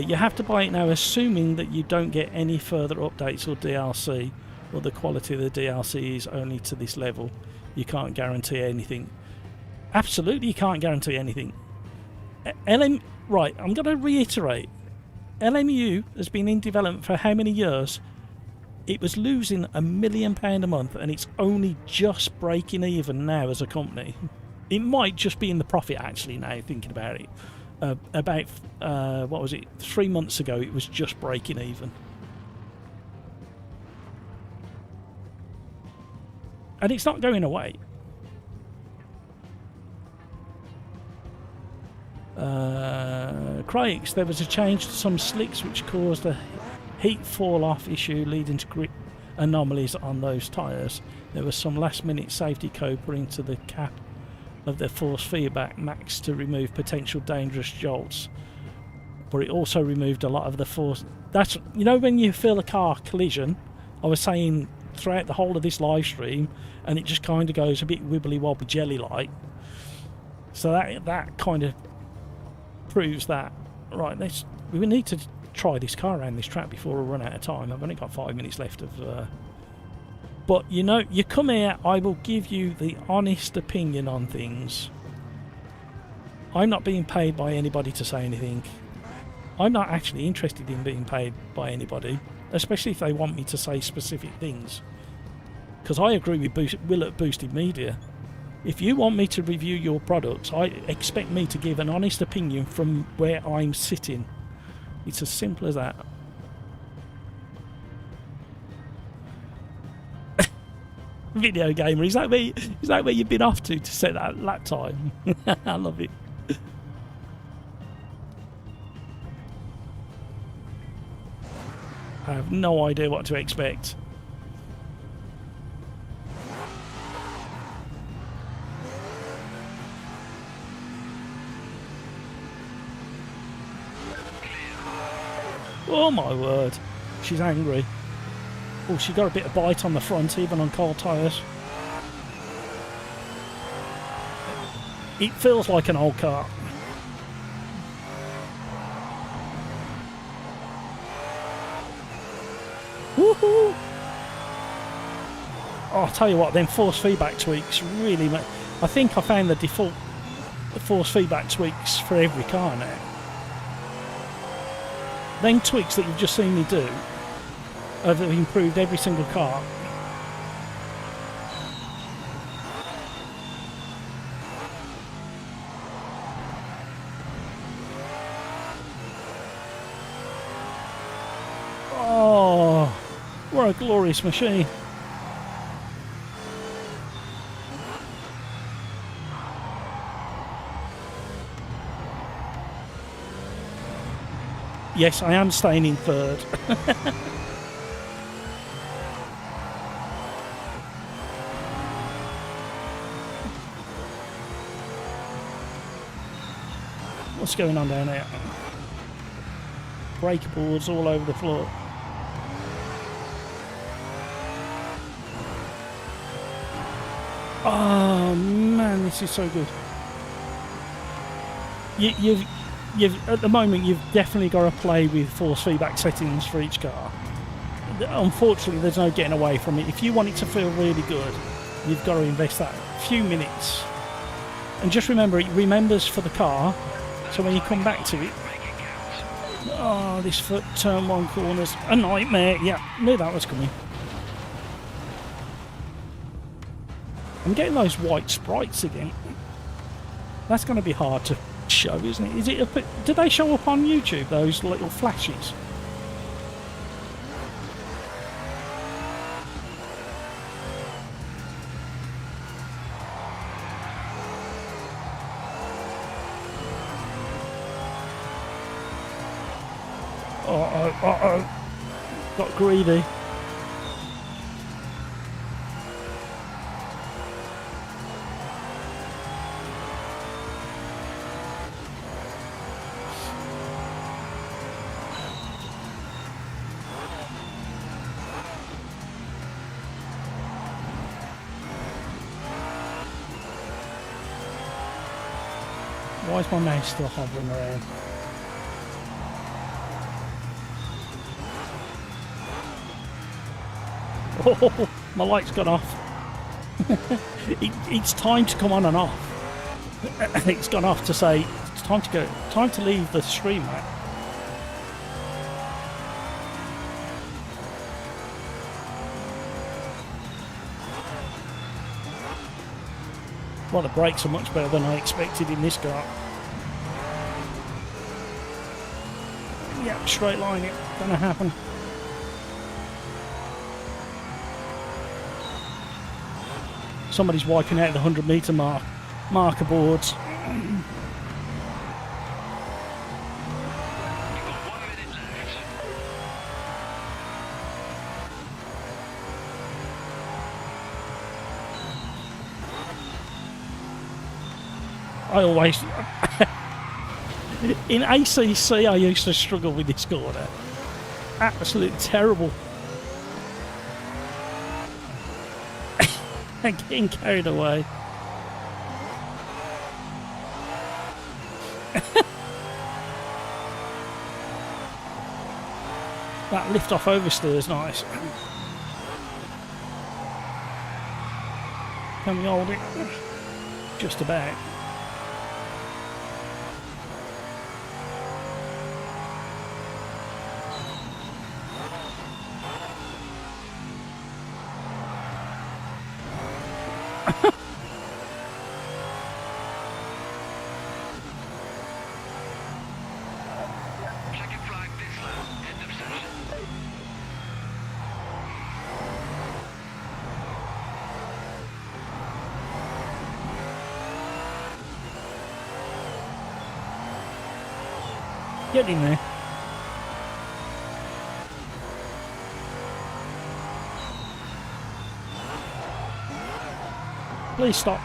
You have to buy it now, assuming that you don't get any further updates or DLC, or the quality of the DLC is only to this level. You can't guarantee anything. Absolutely, you can't guarantee anything. Right, I'm going to reiterate. LMU has been in development for how many years? It was losing £1 million a month, and it's only just breaking even now as a company. It might just be in the profit actually now, thinking about it. What was it? 3 months ago, it was just breaking even. And it's not going away. Craig's, there was a change to some slicks which caused a heat fall off issue leading to grip anomalies on those tyres. There was some last minute safety code put into the cap of the force feedback max to remove potential dangerous jolts, but it also removed a lot of the force. That's, you know, when you feel a car collision, I was saying throughout the whole of this live stream, and it just kind of goes a bit wibbly wobbly jelly like. So that kind of proves that. Right, we need to try this car around this track before we run out of time. I've only got 5 minutes left of but you know, you come here, I will give you the honest opinion on things. I'm not being paid by anybody to say anything. I'm not actually interested in being paid by anybody, especially if they want me to say specific things, because I agree with Will at Boosted Media. If you want me to review your products, I expect me to give an honest opinion from where I'm sitting. It's as simple as that. Video gamer, is that where you've been off to set that lap time? I love it. I have no idea what to expect. Oh my word, she's angry. Oh, she got a bit of bite on the front, even on cold tyres. It feels like an old car. Woohoo! Oh, I'll tell you what, them force feedback tweaks really make... I think I found the default force feedback tweaks for every car now. Them tweaks that you've just seen me do have improved every single car. Oh, what a glorious machine. Yes, I am staying in third. What's going on down there? Breaker boards all over the floor. Oh man, this is so good. You've at the moment you've definitely got to play with force feedback settings for each car. Unfortunately, there's no getting away from it. If you want it to feel really good, you've got to invest that few minutes. And just remember, it remembers for the car. So when you come back to it, oh, this foot turn one corner's a nightmare. Yeah, knew that was coming. I'm getting those white sprites again. That's going to be hard to show, isn't it? Is it? Did they show up on YouTube, those little flashes? Uh-oh. Got greedy. Why is my mouse still hovering around? Oh, my light's gone off. It's time to come on and off. It's gone off to say it's time to go. Time to leave the stream, mate. Well, the brakes are much better than I expected in this car. Yeah, straight line it. Gonna happen. Somebody's wiping out the 100-metre marker boards. I always... In ACC, I used to struggle with this corner. Absolutely terrible. I'm getting carried away. That lift off oversteer is nice. Can we hold it? Just about. Checking flag this lap. End of session. Get in there. Please stop.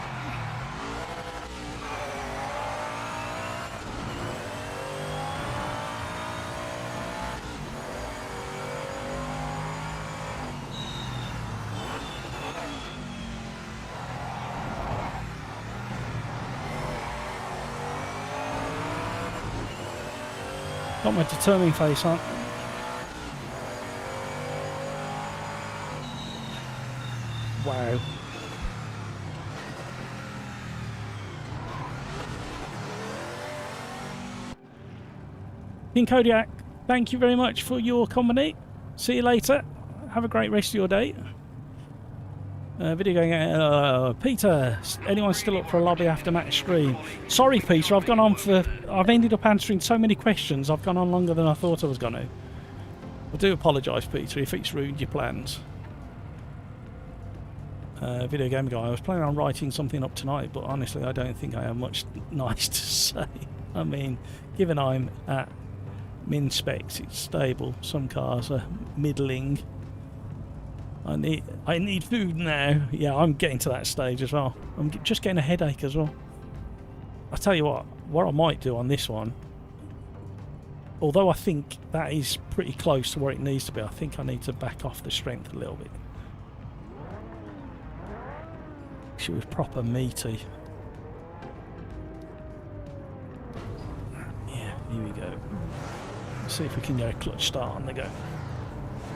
Got my determined face on. Wow. King Kodiak, thank you very much for your company. See you later. Have a great rest of your day. Video going. Peter, anyone still up for a lobby after match stream? Sorry, Peter, I've gone on for. I've ended up answering so many questions. I've gone on longer than I thought I was going to. I do apologise, Peter, if it's ruined your plans. Video game guy, I was planning on writing something up tonight, but honestly, I don't think I have much nice to say. I mean, given I'm at min specs, it's stable. Some cars are middling. I need food now. Yeah, I'm getting to that stage as well. I'm just getting a headache as well. I tell you what I might do on this one, although I think that is pretty close to where it needs to be, I think I need to back off the strength a little bit. She was proper meaty. Yeah, here we go. Let's see if we can get a clutch start on the go.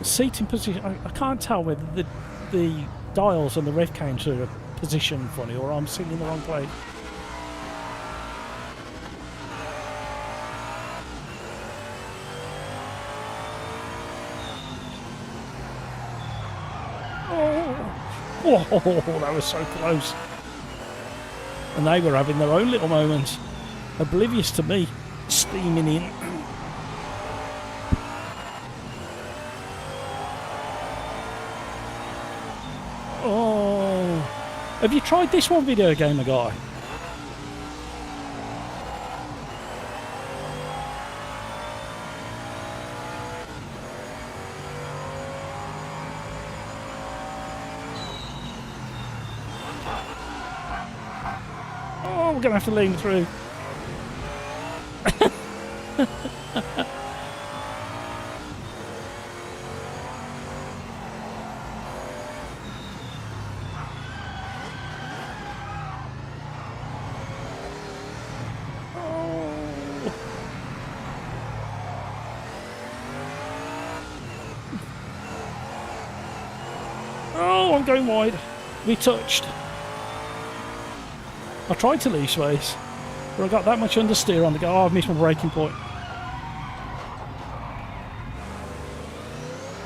Seating position, I can't tell whether the dials and the rev counter are positioned funny or I'm sitting in the wrong place. Oh, that was so close. And they were having their own little moments, oblivious to me steaming in. Oh, have you tried this one, video gamer guy? Oh, we're gonna have to lean through. Oh, I'm going wide. We touched. I tried to leave space, but I got that much understeer on the go. Oh, I've missed my braking point.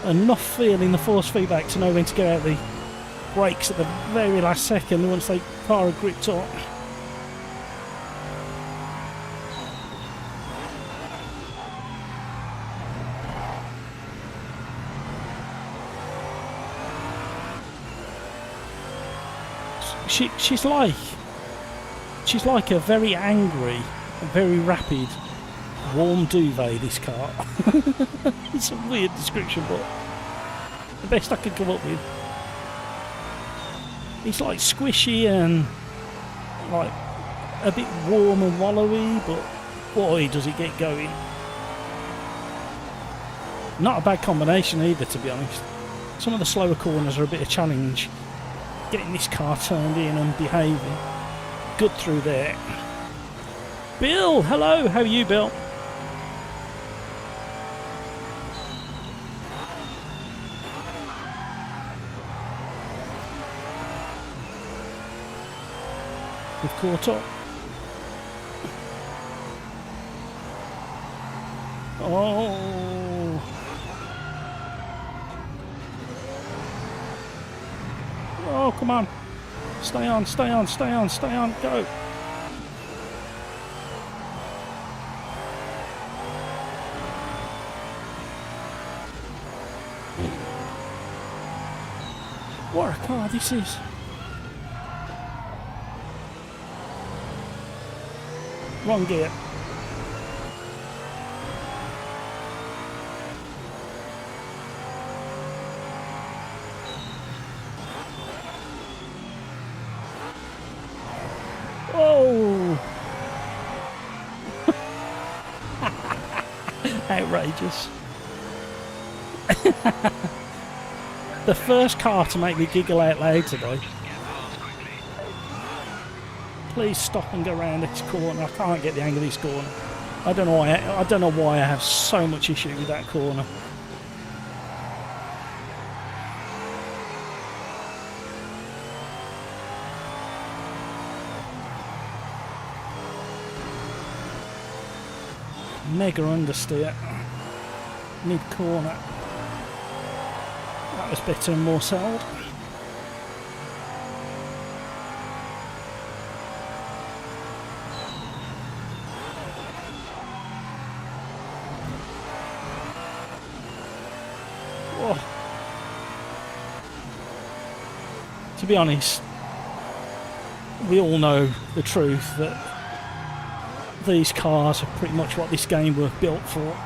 Enough feel in the force feedback to know when to get out the brakes at the very last second once the car had gripped up. She's like a very angry, very rapid, warm duvet, this car. It's a weird description, but the best I could come up with. It's like squishy and like a bit warm and wallowy, but boy does it get going. Not a bad combination either, to be honest. Some of the slower corners are a bit of challenge. Getting this car turned in and behaving. Good through there. Bill, hello, how are you, Bill? We've caught up. Oh. Oh, come on. Stay on, stay on, stay on, stay on, go. What a car this is. Wrong gear. Oh! Outrageous. The first car to make me giggle out loud today. Please stop and go around this corner. I can't get the angle of this corner. I don't know why I have so much issue with that corner. Mega understeer. Mid corner. That was better and more settled. Oh. To be honest, we all know the truth that these cars are pretty much what this game were built for.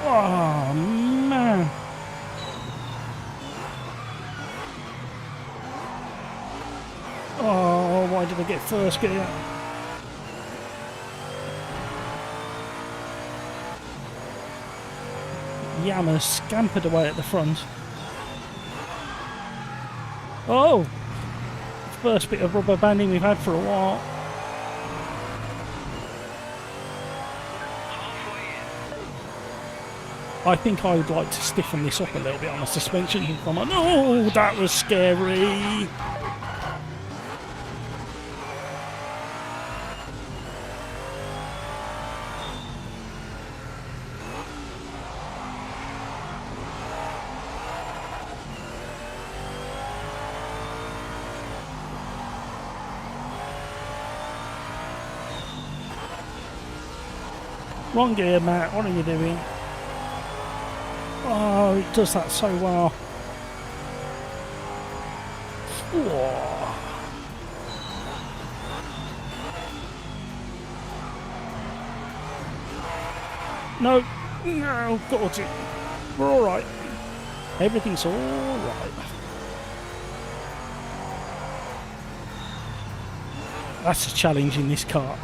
Oh man. Oh, why did I get first gear? Yammer scampered away at the front. Oh! First bit of rubber banding we've had for a while. I think I would like to stiffen this up a little bit on the suspension. Come on. Oh, that was scary! Wrong gear, Matt. What are you doing? Oh, it does that so well. Whoa. No, no, got it. We're all right. Everything's all right. That's a challenge in this car.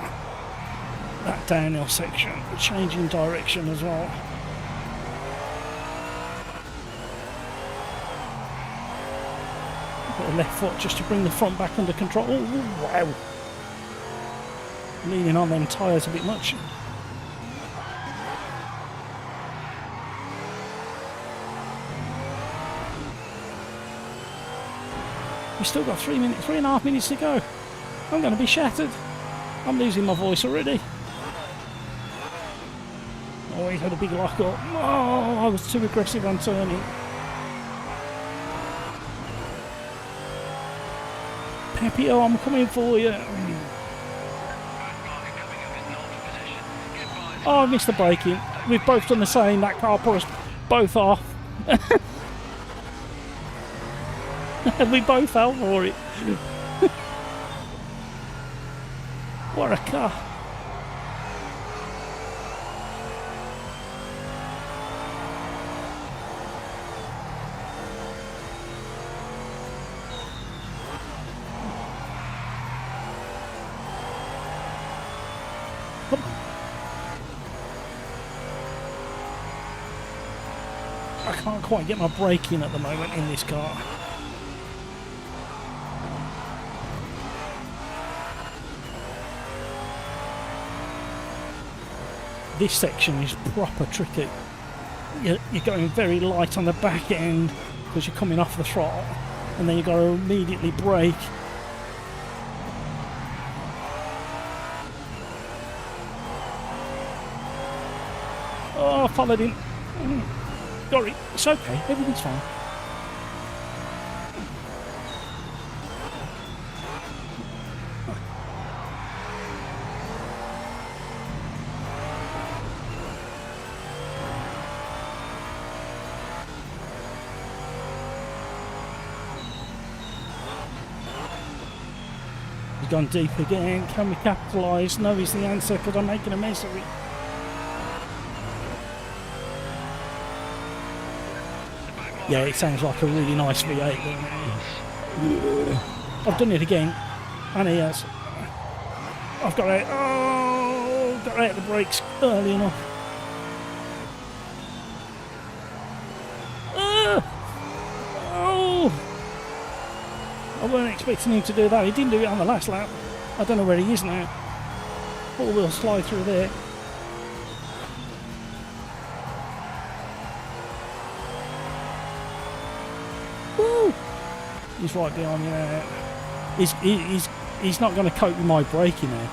That downhill section, changing direction as well. Bit of left foot just to bring the front back under control. Oh, wow. Leaning on them tyres a bit much. We've still got 3.5 minutes to go. I'm going to be shattered. I'm losing my voice already. Oh, he's had a big lock up. Oh, I was too aggressive on turning. Peppy, oh, I'm coming for you. Oh, I missed the braking. We've both done the same. That car put us both off. And we both fell for it. What a car. can't quite get my brake in at the moment in this car. This section is proper tricky. You're going very light on the back end because you're coming off the throttle, and then you've got to immediately brake. Oh, I followed him. Sorry, it's okay, everything's fine. He's gone deep again. Can we capitalise? No is the answer because I'm making a mess of it. Yeah, it sounds like a really nice V8, doesn't it? I've done it again, and he has. I've got out. Oh, got out the brakes early enough. Oh! I weren't expecting him to do that. He didn't do it on the last lap. I don't know where he is now. Four-wheel slide through there. He's right behind me now. He's not going to cope with my braking now.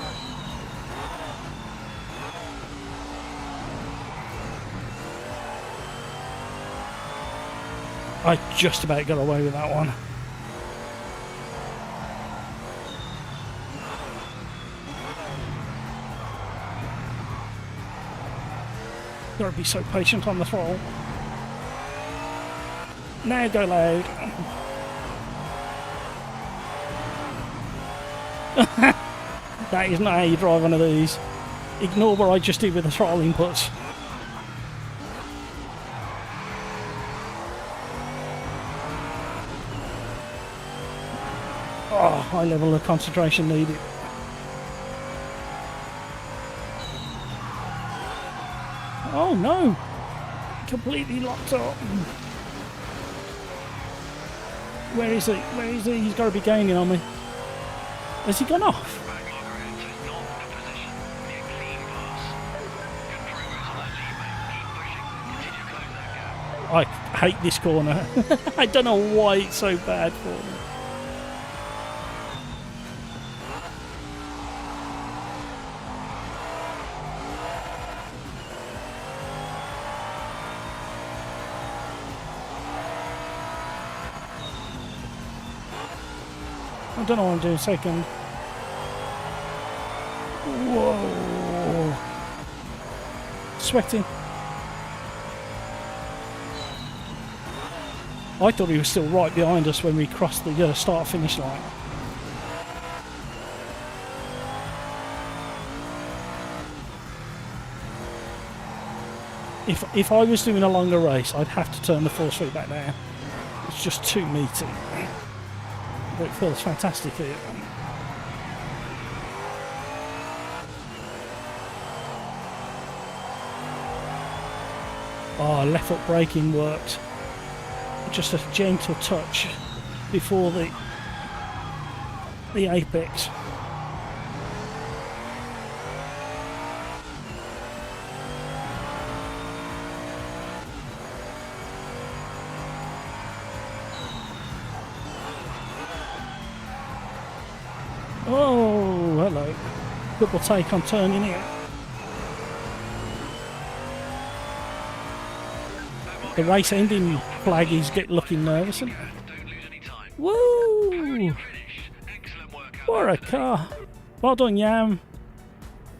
I just about got away with that one. Gotta be so patient on the throttle. Now go loud. That is not how you drive one of these. Ignore what I just did with the throttle inputs. Oh, high level of concentration needed. Oh no! Completely locked up. Where is he? Where is he? He's got to be gaining on me. Has he gone off? I hate this corner. I don't know why it's so bad for me. I don't know what I'm doing second. Whoa. Sweating. I thought he was still right behind us when we crossed the start-finish line. If I was doing a longer race, I'd have to turn the force feed back down. It's just too meaty. But it feels fantastic here. Oh, left foot braking worked. Just a gentle touch before the apex. Oh, hello. Double take on turning here. The race ending flag is looking nervous. Woo! What a car. Well done, Yam.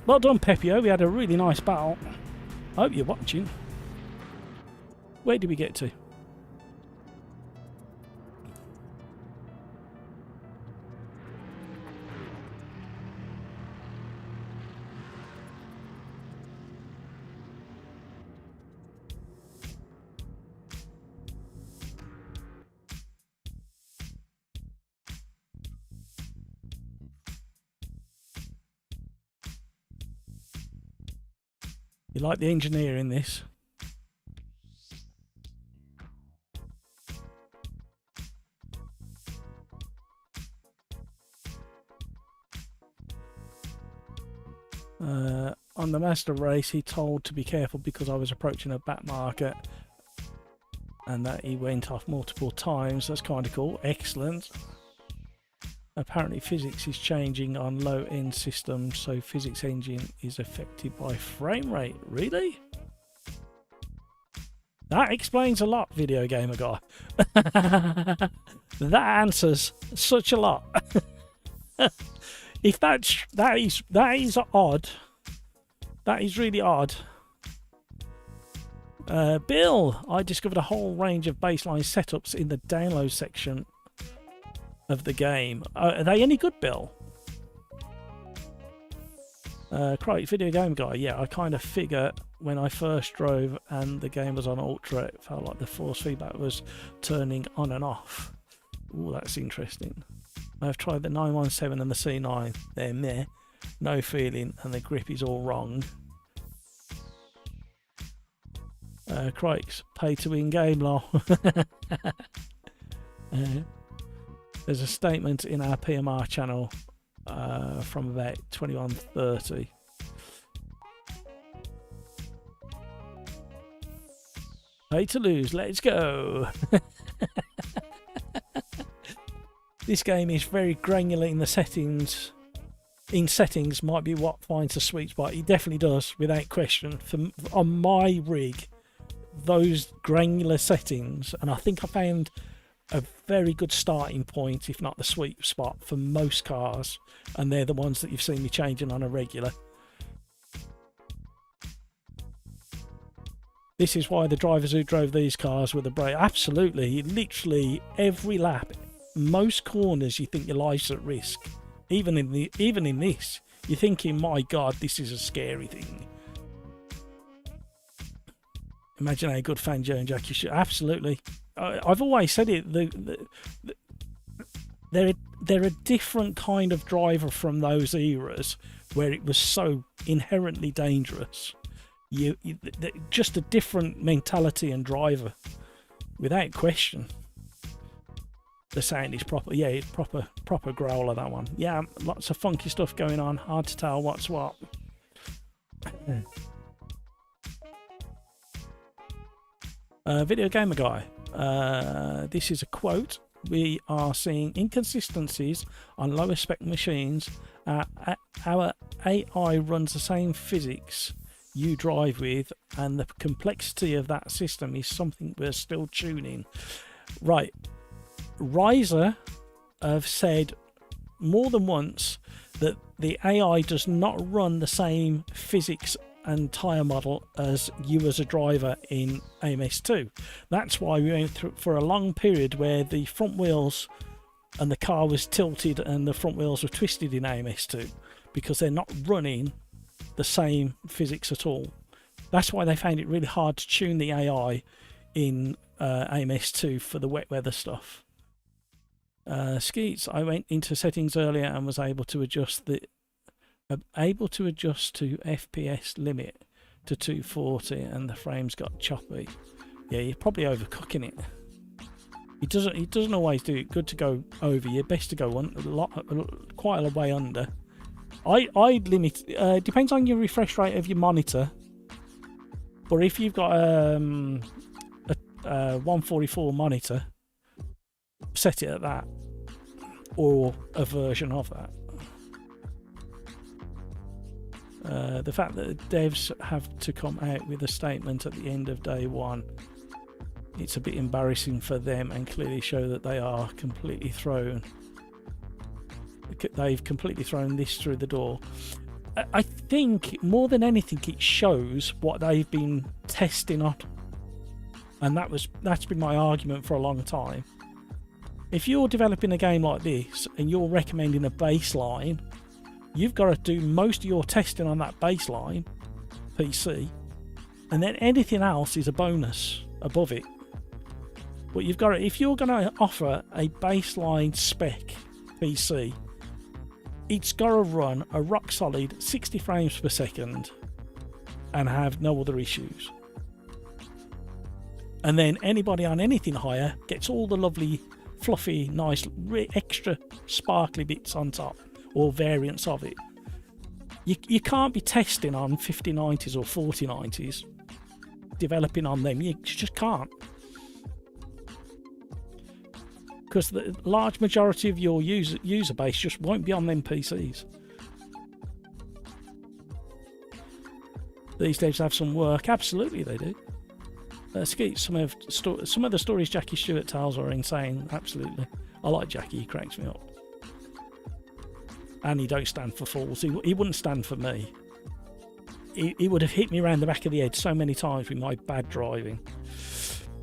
Well done, Pepio. We had a really nice battle. I hope you're watching. Where did we get to? You like the engineer in this? On the master race, he told to be careful because I was approaching a back market, and that he went off multiple times. That's kind of cool. Excellent. Apparently physics is changing on low-end systems, so physics engine is affected by frame rate. Really? That explains a lot, video gamer guy. That answers such a lot. If that is odd, that is really odd. Bill, I discovered a whole range of baseline setups in the download section of the game. Are they any good, Bill? Correct, video game guy. Yeah, I kind of figure when I first drove and the game was on Ultra, it felt like the force feedback was turning on and off. Ooh, that's interesting. I've tried the 917 and the C9. They're meh, no feeling, and the grip is all wrong. Crikes, pay to win game law. There's a statement in our PMR channel from about 21:30. Pay to lose, let's go. This game is very granular in the settings. In settings might be what finds the sweet spot. It definitely does, without question. On my rig, those granular settings, and I think I found a very good starting point, if not the sweet spot, for most cars, and they're the ones that you've seen me changing on a regular. This is why the drivers who drove these cars were the brake. Absolutely, literally every lap, most corners, you think your life's at risk. Even in this, you're thinking, my God, this is a scary thing. Imagine how good fan Joe and Jackie should. Absolutely. I've always said it. They're a different kind of driver from those eras where it was so inherently dangerous. Just a different mentality and driver, without question. The sound is proper. Yeah, it's proper growler, that one. Yeah, lots of funky stuff going on. Hard to tell what's what. Video gamer guy. This is a quote. We are seeing inconsistencies on lower spec machines. Our AI runs the same physics you drive with, and the complexity of that system is something we're still tuning. Right. Riser have said more than once that the AI does not run the same physics and tyre model as you as a driver in AMS2. That's why we went through for a long period where the front wheels and the car was tilted and the front wheels were twisted in AMS2, because they're not running the same physics at all. That's why they found it really hard to tune the AI in AMS2 for the wet weather stuff. Skeets, I went into settings earlier and was able to adjust to FPS limit to 240, and the frames got choppy. Yeah, you're probably overcooking it. It doesn't always do it good to go over. You're best to go quite a way under. I limit. Depends on your refresh rate of your monitor. But if you've got a 144 monitor, set it at that, or a version of that. The fact that the devs have to come out with a statement at the end of day one, it's a bit embarrassing for them, and clearly show that they are completely thrown. They've completely thrown this through the door. I think more than anything, it shows what they've been testing on, and that's been my argument for a long time. If you're developing a game like this and you're recommending a baseline, you've got to do most of your testing on that baseline PC, and then anything else is a bonus above it. But you've got to, if you're going to offer a baseline spec PC, it's got to run a rock solid 60 frames per second and have no other issues. And then anybody on anything higher gets all the lovely, fluffy, nice, extra sparkly bits on top, or variants of it. You can't be testing on 5090s or 4090s, developing on them. You just can't. Because the large majority of your user base just won't be on them PCs. These devs have some work. Absolutely they do. Skeet, some of the stories Jackie Stewart tells are insane. Absolutely. I like Jackie, he cracks me up. And he don't stand for fools. He wouldn't stand for me. He would have hit me around the back of the head so many times with my bad driving.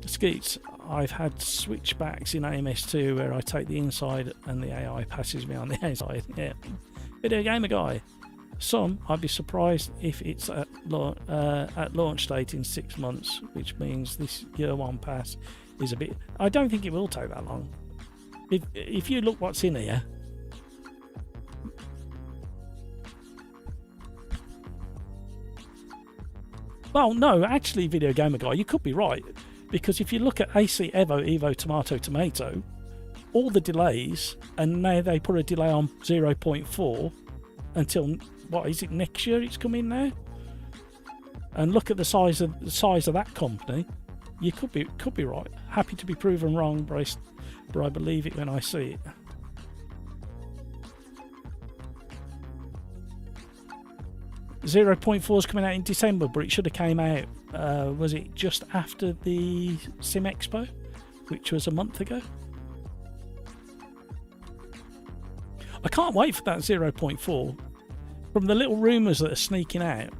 Skeets, I've had switchbacks in AMS2 where I take the inside and the AI passes me on the outside. Yeah. Video gamer guy. Some, I'd be surprised if it's at launch date in 6 months, which means this year one pass is a bit... I don't think it will take that long. If you look what's in here... Well, no, actually, Video Gamer Guy, you could be right. Because if you look at AC Evo, Evo, Tomato, Tomato, all the delays, and now they put a delay on 0.4 until, what is it, next year it's coming now? And look at the size of that company. You could be right. Happy to be proven wrong, but I believe it when I see it. .4 is coming out in December, but it should have came out. Was it just after the Sim Expo, which was a month ago? I can't wait for that 0.4. From the little rumours that are sneaking out.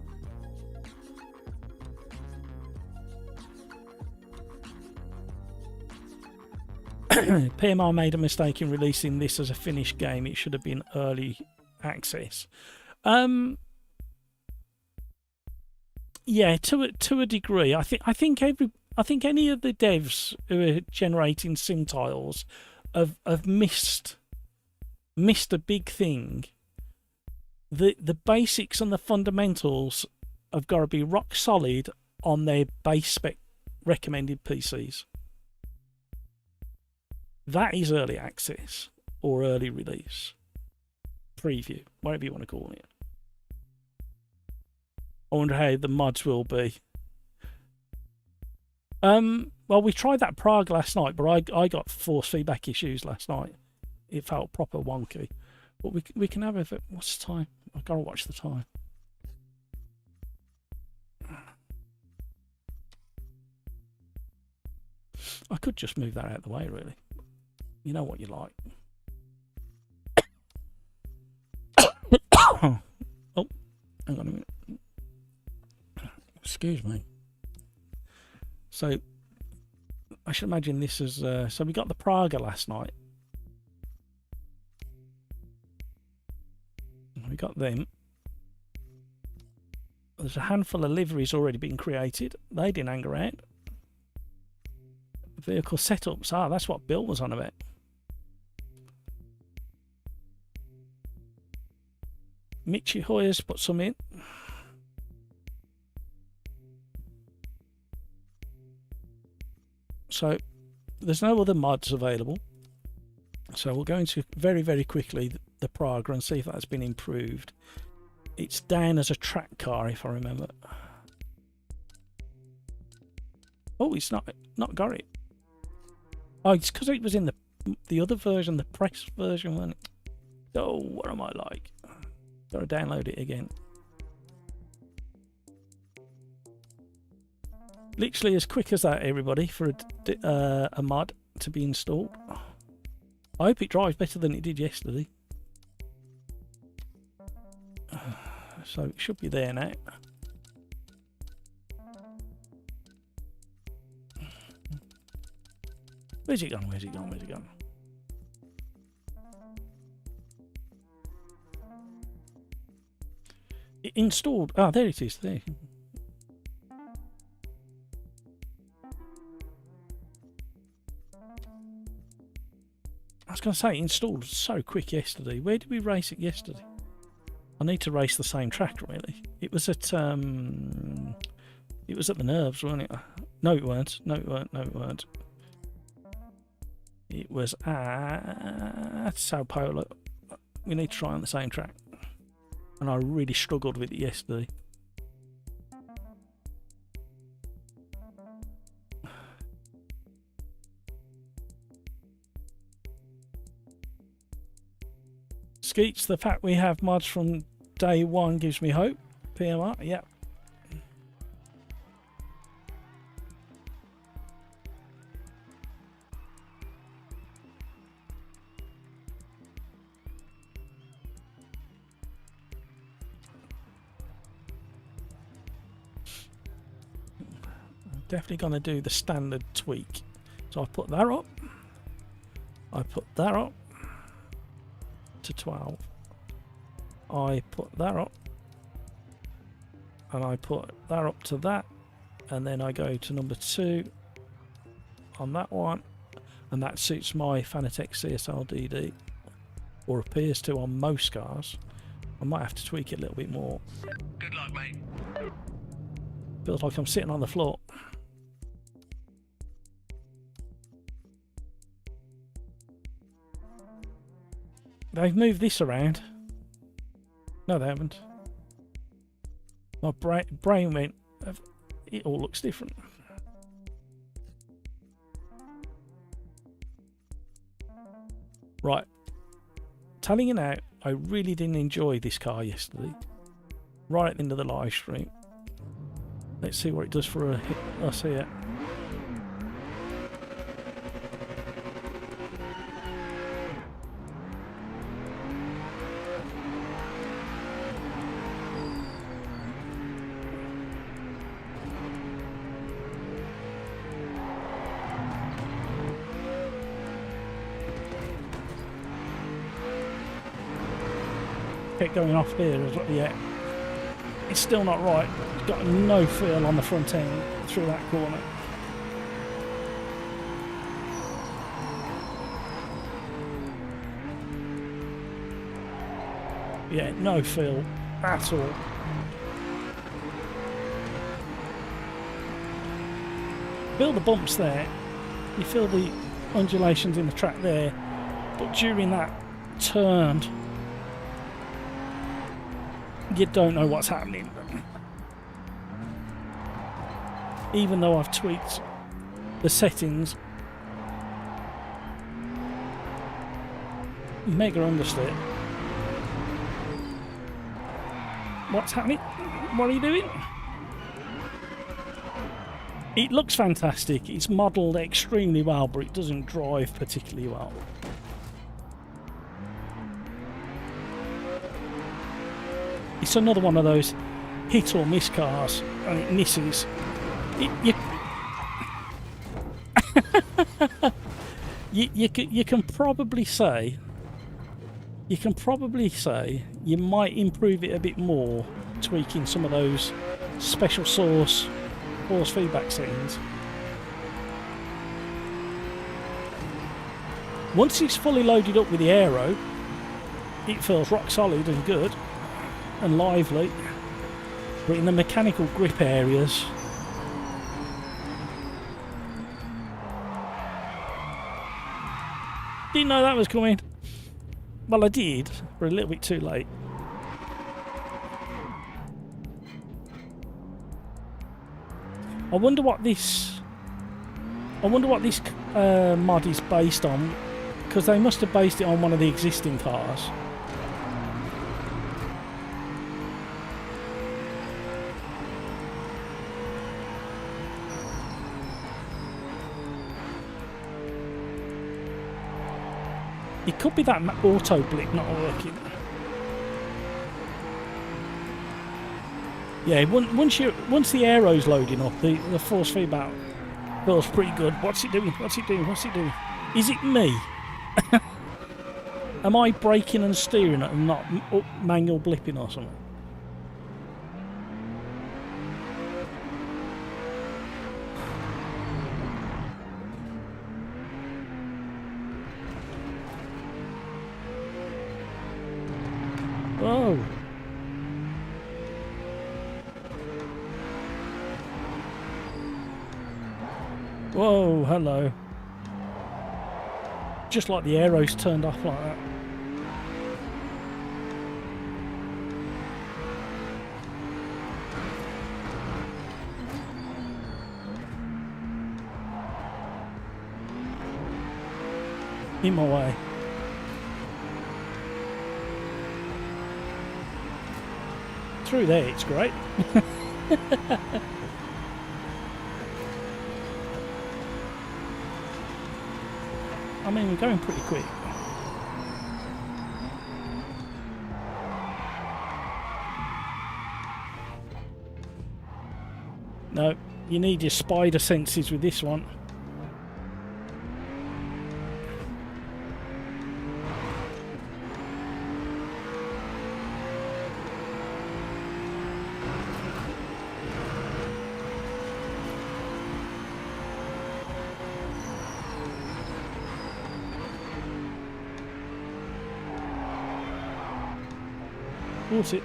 PMR made a mistake in releasing this as a finished game. It should have been early access. Yeah, to a degree. I think any of the devs who are generating sim tiles have missed a big thing. The basics and the fundamentals have got to be rock solid on their base spec recommended PCs. That is early access or early release, preview, whatever you want to call it. I wonder how the mods will be. Well, we tried that Prague last night, but I got force feedback issues last night. It felt proper wonky. But we can have a... What's the time? I've got to watch the time. I could just move that out of the way, really. You know what you like. Oh, hang on a minute. Excuse me. So, I should imagine this is... so we got the Praga last night. We got them. There's a handful of liveries already been created. They didn't hang around. Vehicle setups. Ah, that's what Bill was on about. Mitchy Hoyer's put some in. So there's no other mods available. So we'll go into very, very quickly the Praga and see if that's been improved. It's down as a track car, if I remember. Oh, it's not got it. Oh, it's because it was in the other version, the press version, wasn't it? Oh, what am I like? Gotta download it again. Literally as quick as that, everybody, for a mod to be installed. I hope it drives better than it did yesterday. So it should be there now. Where's it gone? Where's it gone? Where's it gone? It installed. Ah, there it is. There. I was going to say, it installed so quick yesterday. Where did we race it yesterday? I need to race the same track, really. It was at the Nerves, wasn't it? No, it weren't. No, it weren't. No, it weren't. It was at Sao Paulo. We need to try on the same track. and I really struggled with it yesterday. Skeets, the fact we have mods from day one gives me hope. PMR, yeah. Definitely going to do the standard tweak. So I put that up. I put that up to 12. I put that up. And I put that up to that. And then I go to number 2 on that one. And that suits my Fanatec CSL DD. Or appears to on most cars. I might have to tweak it a little bit more. Good luck, mate. Feels like I'm sitting on the floor. They've moved this around. No, they haven't. My brain went, it all looks different. Right. Telling you now, I really didn't enjoy this car yesterday. Right at the end of the live stream. Let's see what it does for a hit. I see it. Kept going off here as well. Yeah, it's still not right. It's got no feel on the front end through that corner. Yeah, no feel at all. Feel the bumps there. You feel the undulations in the track there, but during that turn, you don't know what's happening. Even though I've tweaked the settings, mega understeer. What's happening? What are you doing? It looks fantastic. It's modelled extremely well, but it doesn't drive particularly well. It's another one of those hit or miss cars, and it misses. You can probably say you might improve it a bit more, tweaking some of those special source force feedback settings. Once it's fully loaded up with the aero, it feels rock solid and good and lively, but in the mechanical grip areas, didn't know that was coming. Well, I did, but a little bit too late. I wonder what this mod is based on, because they must have based it on one of the existing cars. It could be that auto blip not working. Yeah, once the aero's loading up, the force feedback feels pretty good. What's it doing? What's it doing? What's it doing? Is it me? Am I braking and steering it and not manual blipping or something? Whoa. Whoa, hello. Just like the aero's turned off like that. In my way. Through there, it's great. I mean, we're going pretty quick. No, you need your spider senses with this one. Caught it.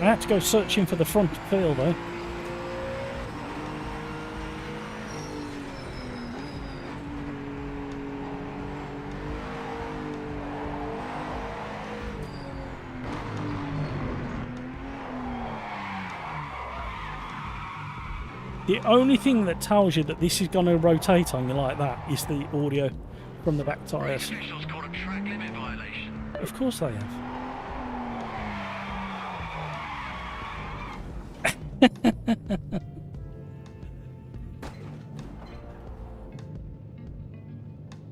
I had to go searching for the front field though. The only thing that tells you that this is going to rotate on you like that is the audio from the back tyres. Officials called a track limit violation. Of course they have.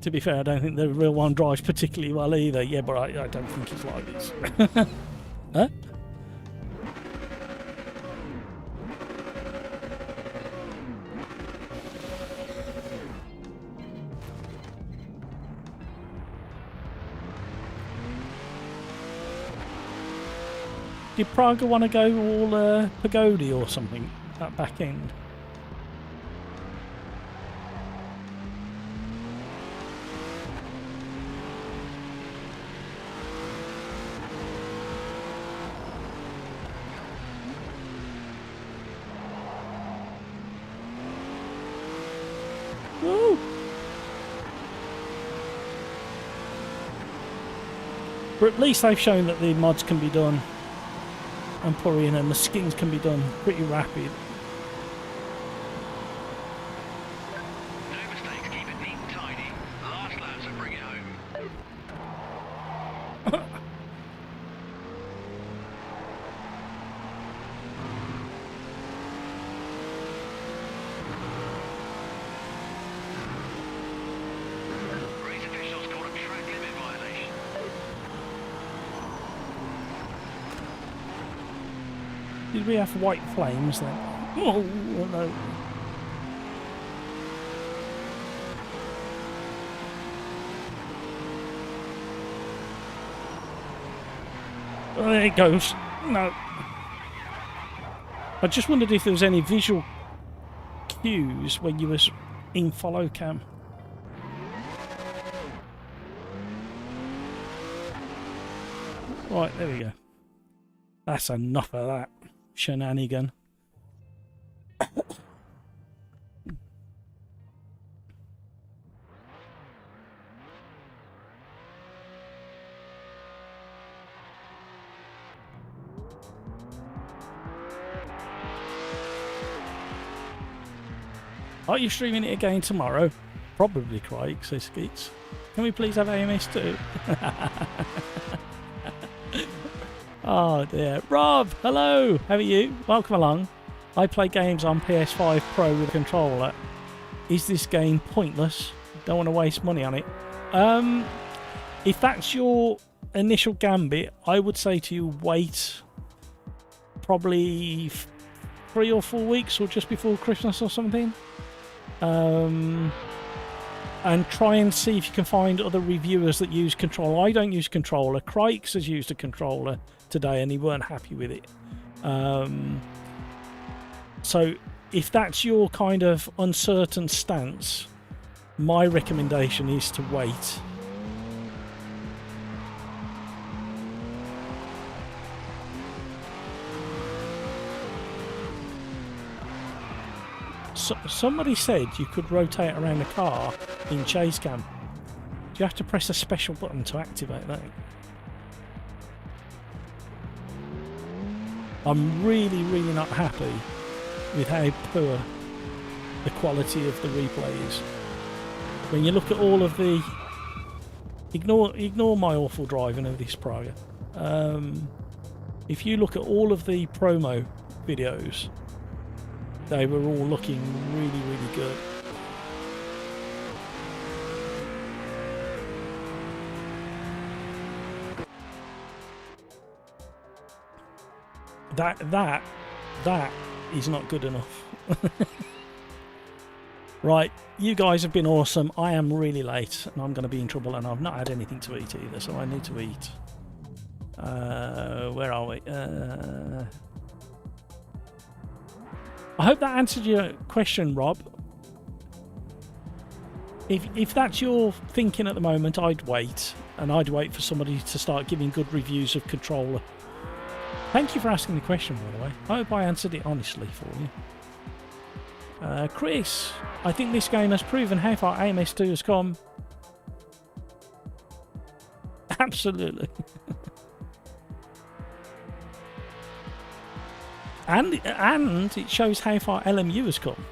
To be fair, I don't think the real one drives particularly well either. Yeah, but I don't think it's like this. Huh? Did Praga want to go all pagody or something, that back end? Woo! But at least they've shown that the mods can be done. And pouring and the skins can be done pretty rapid. No mistakes, keep it neat and tidy. Last laps will bring it home. Race officials called a track limit violation. Did we have white flames then? Oh no. Oh, there it goes. No. I just wondered if there was any visual cues when you was in follow cam. Right, there we go. That's enough of that shenanigan. Are you streaming it again tomorrow? Probably, Craig, says Skeets. Can we please have AMS too? Oh dear. Rob, hello, how are you? Welcome along. I play games on PS5 Pro with a controller. Is this game pointless? Don't want to waste money on it. If that's your initial gambit, I would say to you wait probably 3 or 4 weeks or just before Christmas or something. And try and see if you can find other reviewers that use controller. I don't use controller. Crikes has used a controller today and he weren't happy with it. So if that's your kind of uncertain stance, my recommendation is to wait. So, somebody said you could rotate around the car in chase cam. Do you have to press a special button to activate that? I'm really, really not happy with how poor the quality of the replay is. When you look at all of the... Ignore my awful driving of this Praga. If you look at all of the promo videos, they were all looking really, really good. That is not good enough. Right, you guys have been awesome. I am really late and I'm going to be in trouble, and I've not had anything to eat either, so I need to eat. Where are we? I hope that answered your question, Rob. If that's your thinking at the moment, I'd wait. And I'd wait for somebody to start giving good reviews of Controller. Thank you for asking the question, by the way. I hope I answered it honestly for you. Chris, I think this game has proven how far AMS2 has come. Absolutely. and it shows how far LMU has come.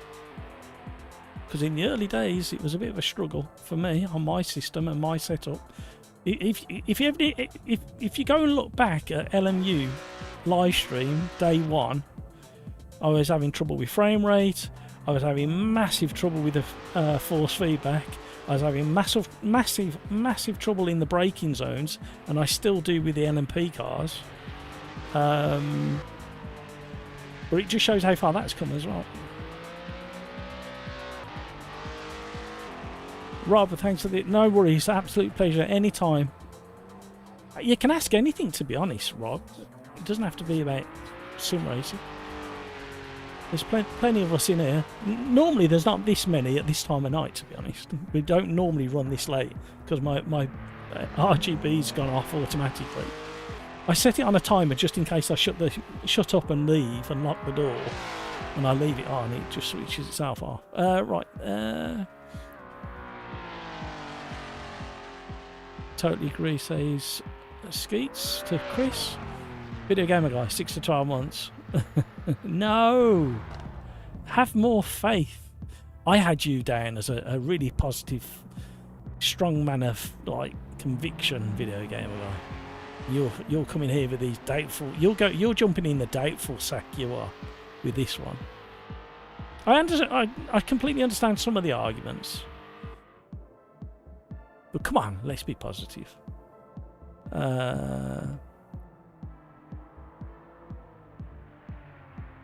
Because in the early days, it was a bit of a struggle for me on my system and my setup. If you go and look back at LMU live stream day one, I was having trouble with frame rate. I was having massive trouble with the force feedback. I was having massive trouble in the braking zones, and I still do with the LMP cars. But it just shows how far that's come as well. Rob, thanks for the... No worries, absolute pleasure, anytime. You can ask anything, to be honest, Rob. It doesn't have to be about sim racing. There's plenty of us in here. Normally there's not this many at this time of night, to be honest. We don't normally run this late because my RGB's gone off automatically. I set it on a timer just in case I shut up and leave and lock the door, and I leave it on, it just switches itself off. Right. Totally agree, says Skeets to Chris. Video gamer guy, 6 to 12 months. No, have more faith. I had you down as a really positive, strong man of like conviction video gamer guy. You're coming here with these doubtful. You're jumping in the doubtful sack. You are with this one. I completely understand some of the arguments, but come on, let's be positive.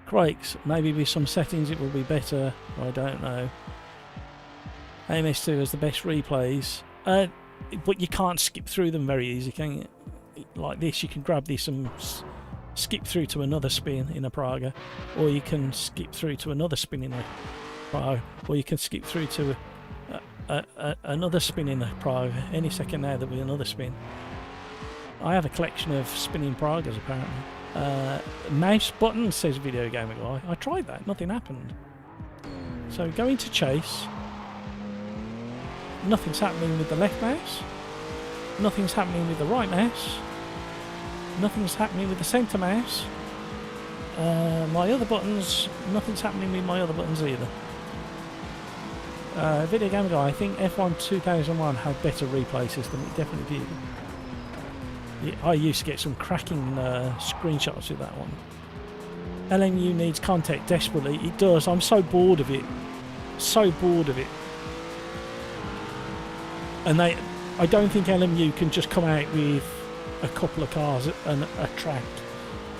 Craig's, maybe with some settings it will be better. I don't know. AMS2 has the best replays, but you can't skip through them very easy, can you? Like this, you can grab this and skip through to another spin in a Praga, or you can skip through to another spin in a Praga, or you can skip through to another spin in a Praga. Any second now there'll be another spin. I have a collection of spinning Pragas apparently. Mouse button, says Video Gamer Guy. I tried that, nothing happened. So go into chase. Nothing's happening with the left mouse. Nothing's happening with the right mouse. Nothing's happening with the centre mouse. My other buttons, nothing's happening with my other buttons either. Video Gamer Guy, I think F1 2001 had better replay system. It definitely did. I used to get some cracking screenshots with that one. LMU needs content desperately. It does. I'm so bored of it. So bored of it. And I don't think LMU can just come out with a couple of cars and a track.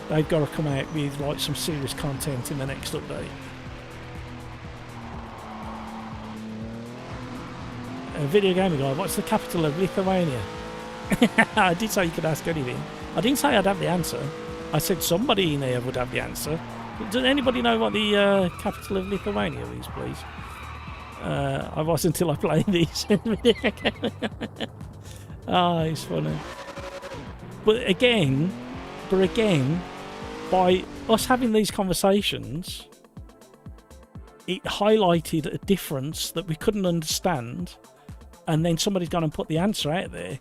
They've got to come out with like some serious content in the next update. Video Gamer Guy, what's the capital of Lithuania? I did say you could ask anything. I didn't say I'd have the answer. I said somebody in there would have the answer. Does anybody know what the capital of Lithuania is, please? I wasn't until I played these. Ah, it's funny. But again, by us having these conversations, it highlighted a difference that we couldn't understand, and then somebody's gone and put the answer out there.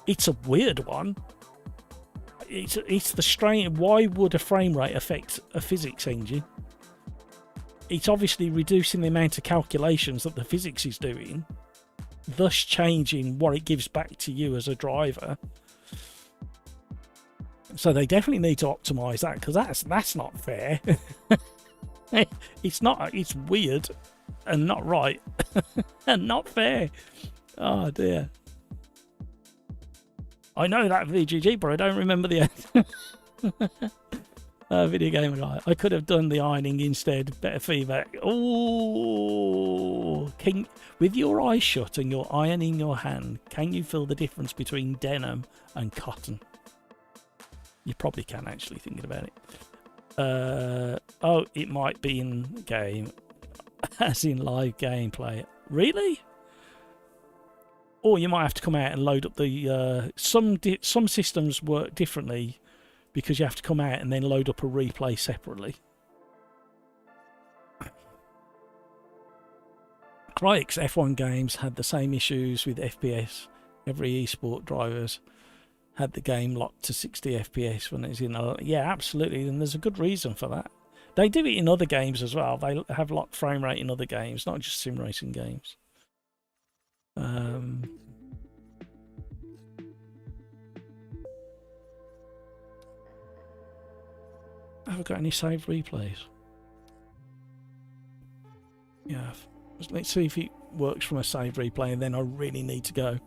It's a weird one. It's the strain. Why would a frame rate affect a physics engine? It's obviously reducing the amount of calculations that the physics is doing. thus changing what it gives back to you as a driver. So they definitely need to optimize that, because that's not fair. It's not. It's weird and not right and not fair. Oh dear. I know that VGG, but I don't remember the video game guy. I could have done the ironing instead. Better feedback. Oh, with your eyes shut and your iron in your hand, can you feel the difference between denim and cotton? You probably can, actually, thinking about it. Oh, it might be in game, as in live gameplay. Really? Or you might have to come out and load up the... some systems work differently, because you have to come out and then load up a replay separately. Cryx F1 games had the same issues with FPS. Every esport drivers had the game locked to 60 FPS when it's in a... Yeah, absolutely, and there's a good reason for that. They do it in other games as well. They have locked frame rate in other games, not just sim racing games. Have I got any saved replays? Yeah. Let's see if it works from a saved replay, and then I really need to go.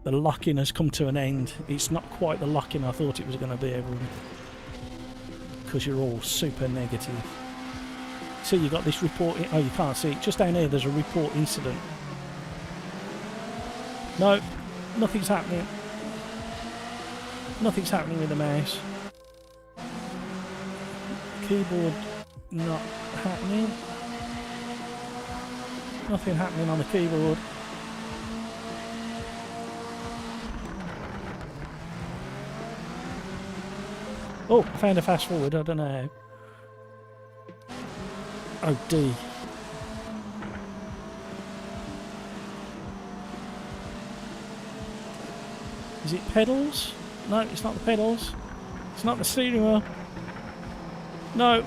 The lock-in has come to an end. It's not quite the lock-in I thought it was going to be, everyone. Because you're all super negative. So you got this report... Oh, you can't see it. Just down here, there's a report incident. No, nothing's happening. Nothing's happening with the mouse. Keyboard not happening. Nothing happening on the keyboard. Oh, found a fast forward. I don't know how. Oh, D. Is it pedals? No, it's not the pedals. It's not the steering wheel. No,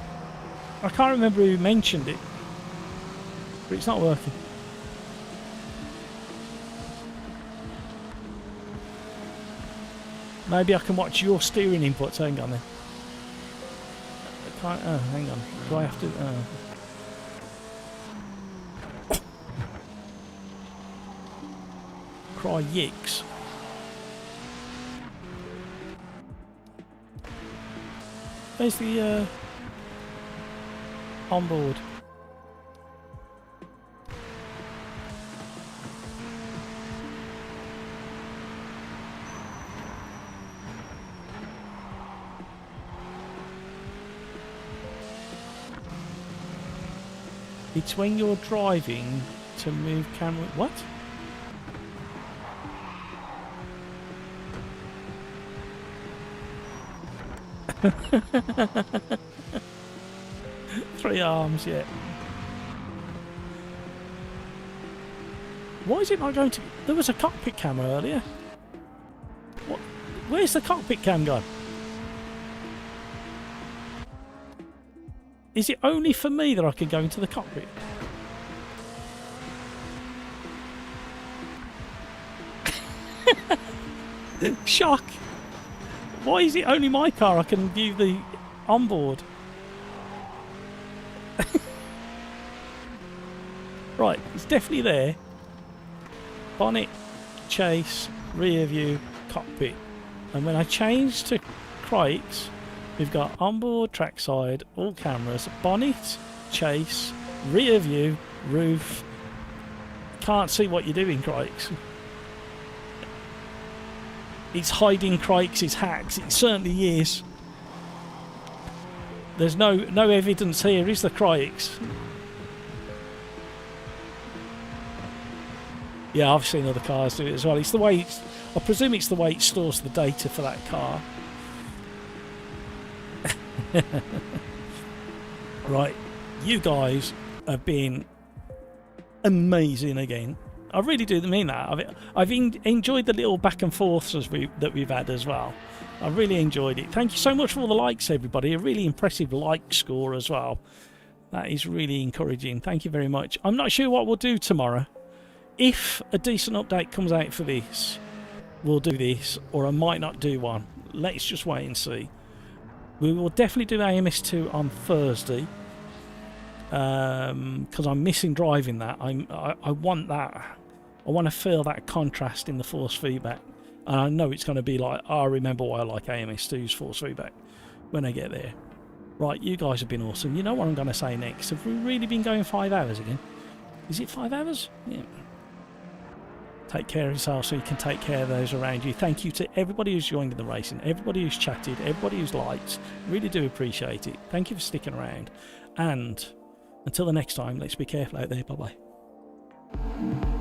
I can't remember who mentioned it, but it's not working. Maybe I can watch your steering inputs. Hang on then. I can't. Oh, hang on. Do I have to? Cry yicks. Where's the onboard? It's when you're driving to move camera. What? Three arms, yeah. Why is it not going to... There was a cockpit camera earlier. What? Where's the cockpit cam gone? Is it only for me that I can go into the cockpit? Shock! Why is it only my car I can view the onboard? Right, it's definitely there. Bonnet, chase, rear view, cockpit. And when I change to Cryx, we've got onboard, trackside, all cameras, bonnet, chase, rear view, roof. Can't see what you're doing, Cryx. It's hiding Cryx's hacks. It certainly is. There's no evidence here, is there, Cryx? Yeah, I've seen other cars do it as well. It's the way I presume it's the way it stores the data for that car. Right, you guys have been amazing again. I really do mean that. I've enjoyed the little back and forths that we've had as well. I really enjoyed it. Thank you so much for all the likes, everybody. A really impressive like score as well. That is really encouraging. Thank you very much. I'm not sure what we'll do tomorrow. if a decent update comes out for this, we'll do this, or I might not do one. Let's just wait and see. We will definitely do AMS2 on Thursday, because I'm missing driving that. I want that. I want to feel that contrast in the force feedback. And I know it's going to be like, oh, I remember why I like AMS2's force feedback when I get there. Right, you guys have been awesome. You know what I'm going to say next? Have we really been going 5 hours again? Is it 5 hours? Yeah. Take care of yourself so you can take care of those around you. Thank you to everybody who's joined in the racing, everybody who's chatted, everybody who's liked. Really do appreciate it. Thank you for sticking around. And until the next time, let's be careful out there. Bye-bye.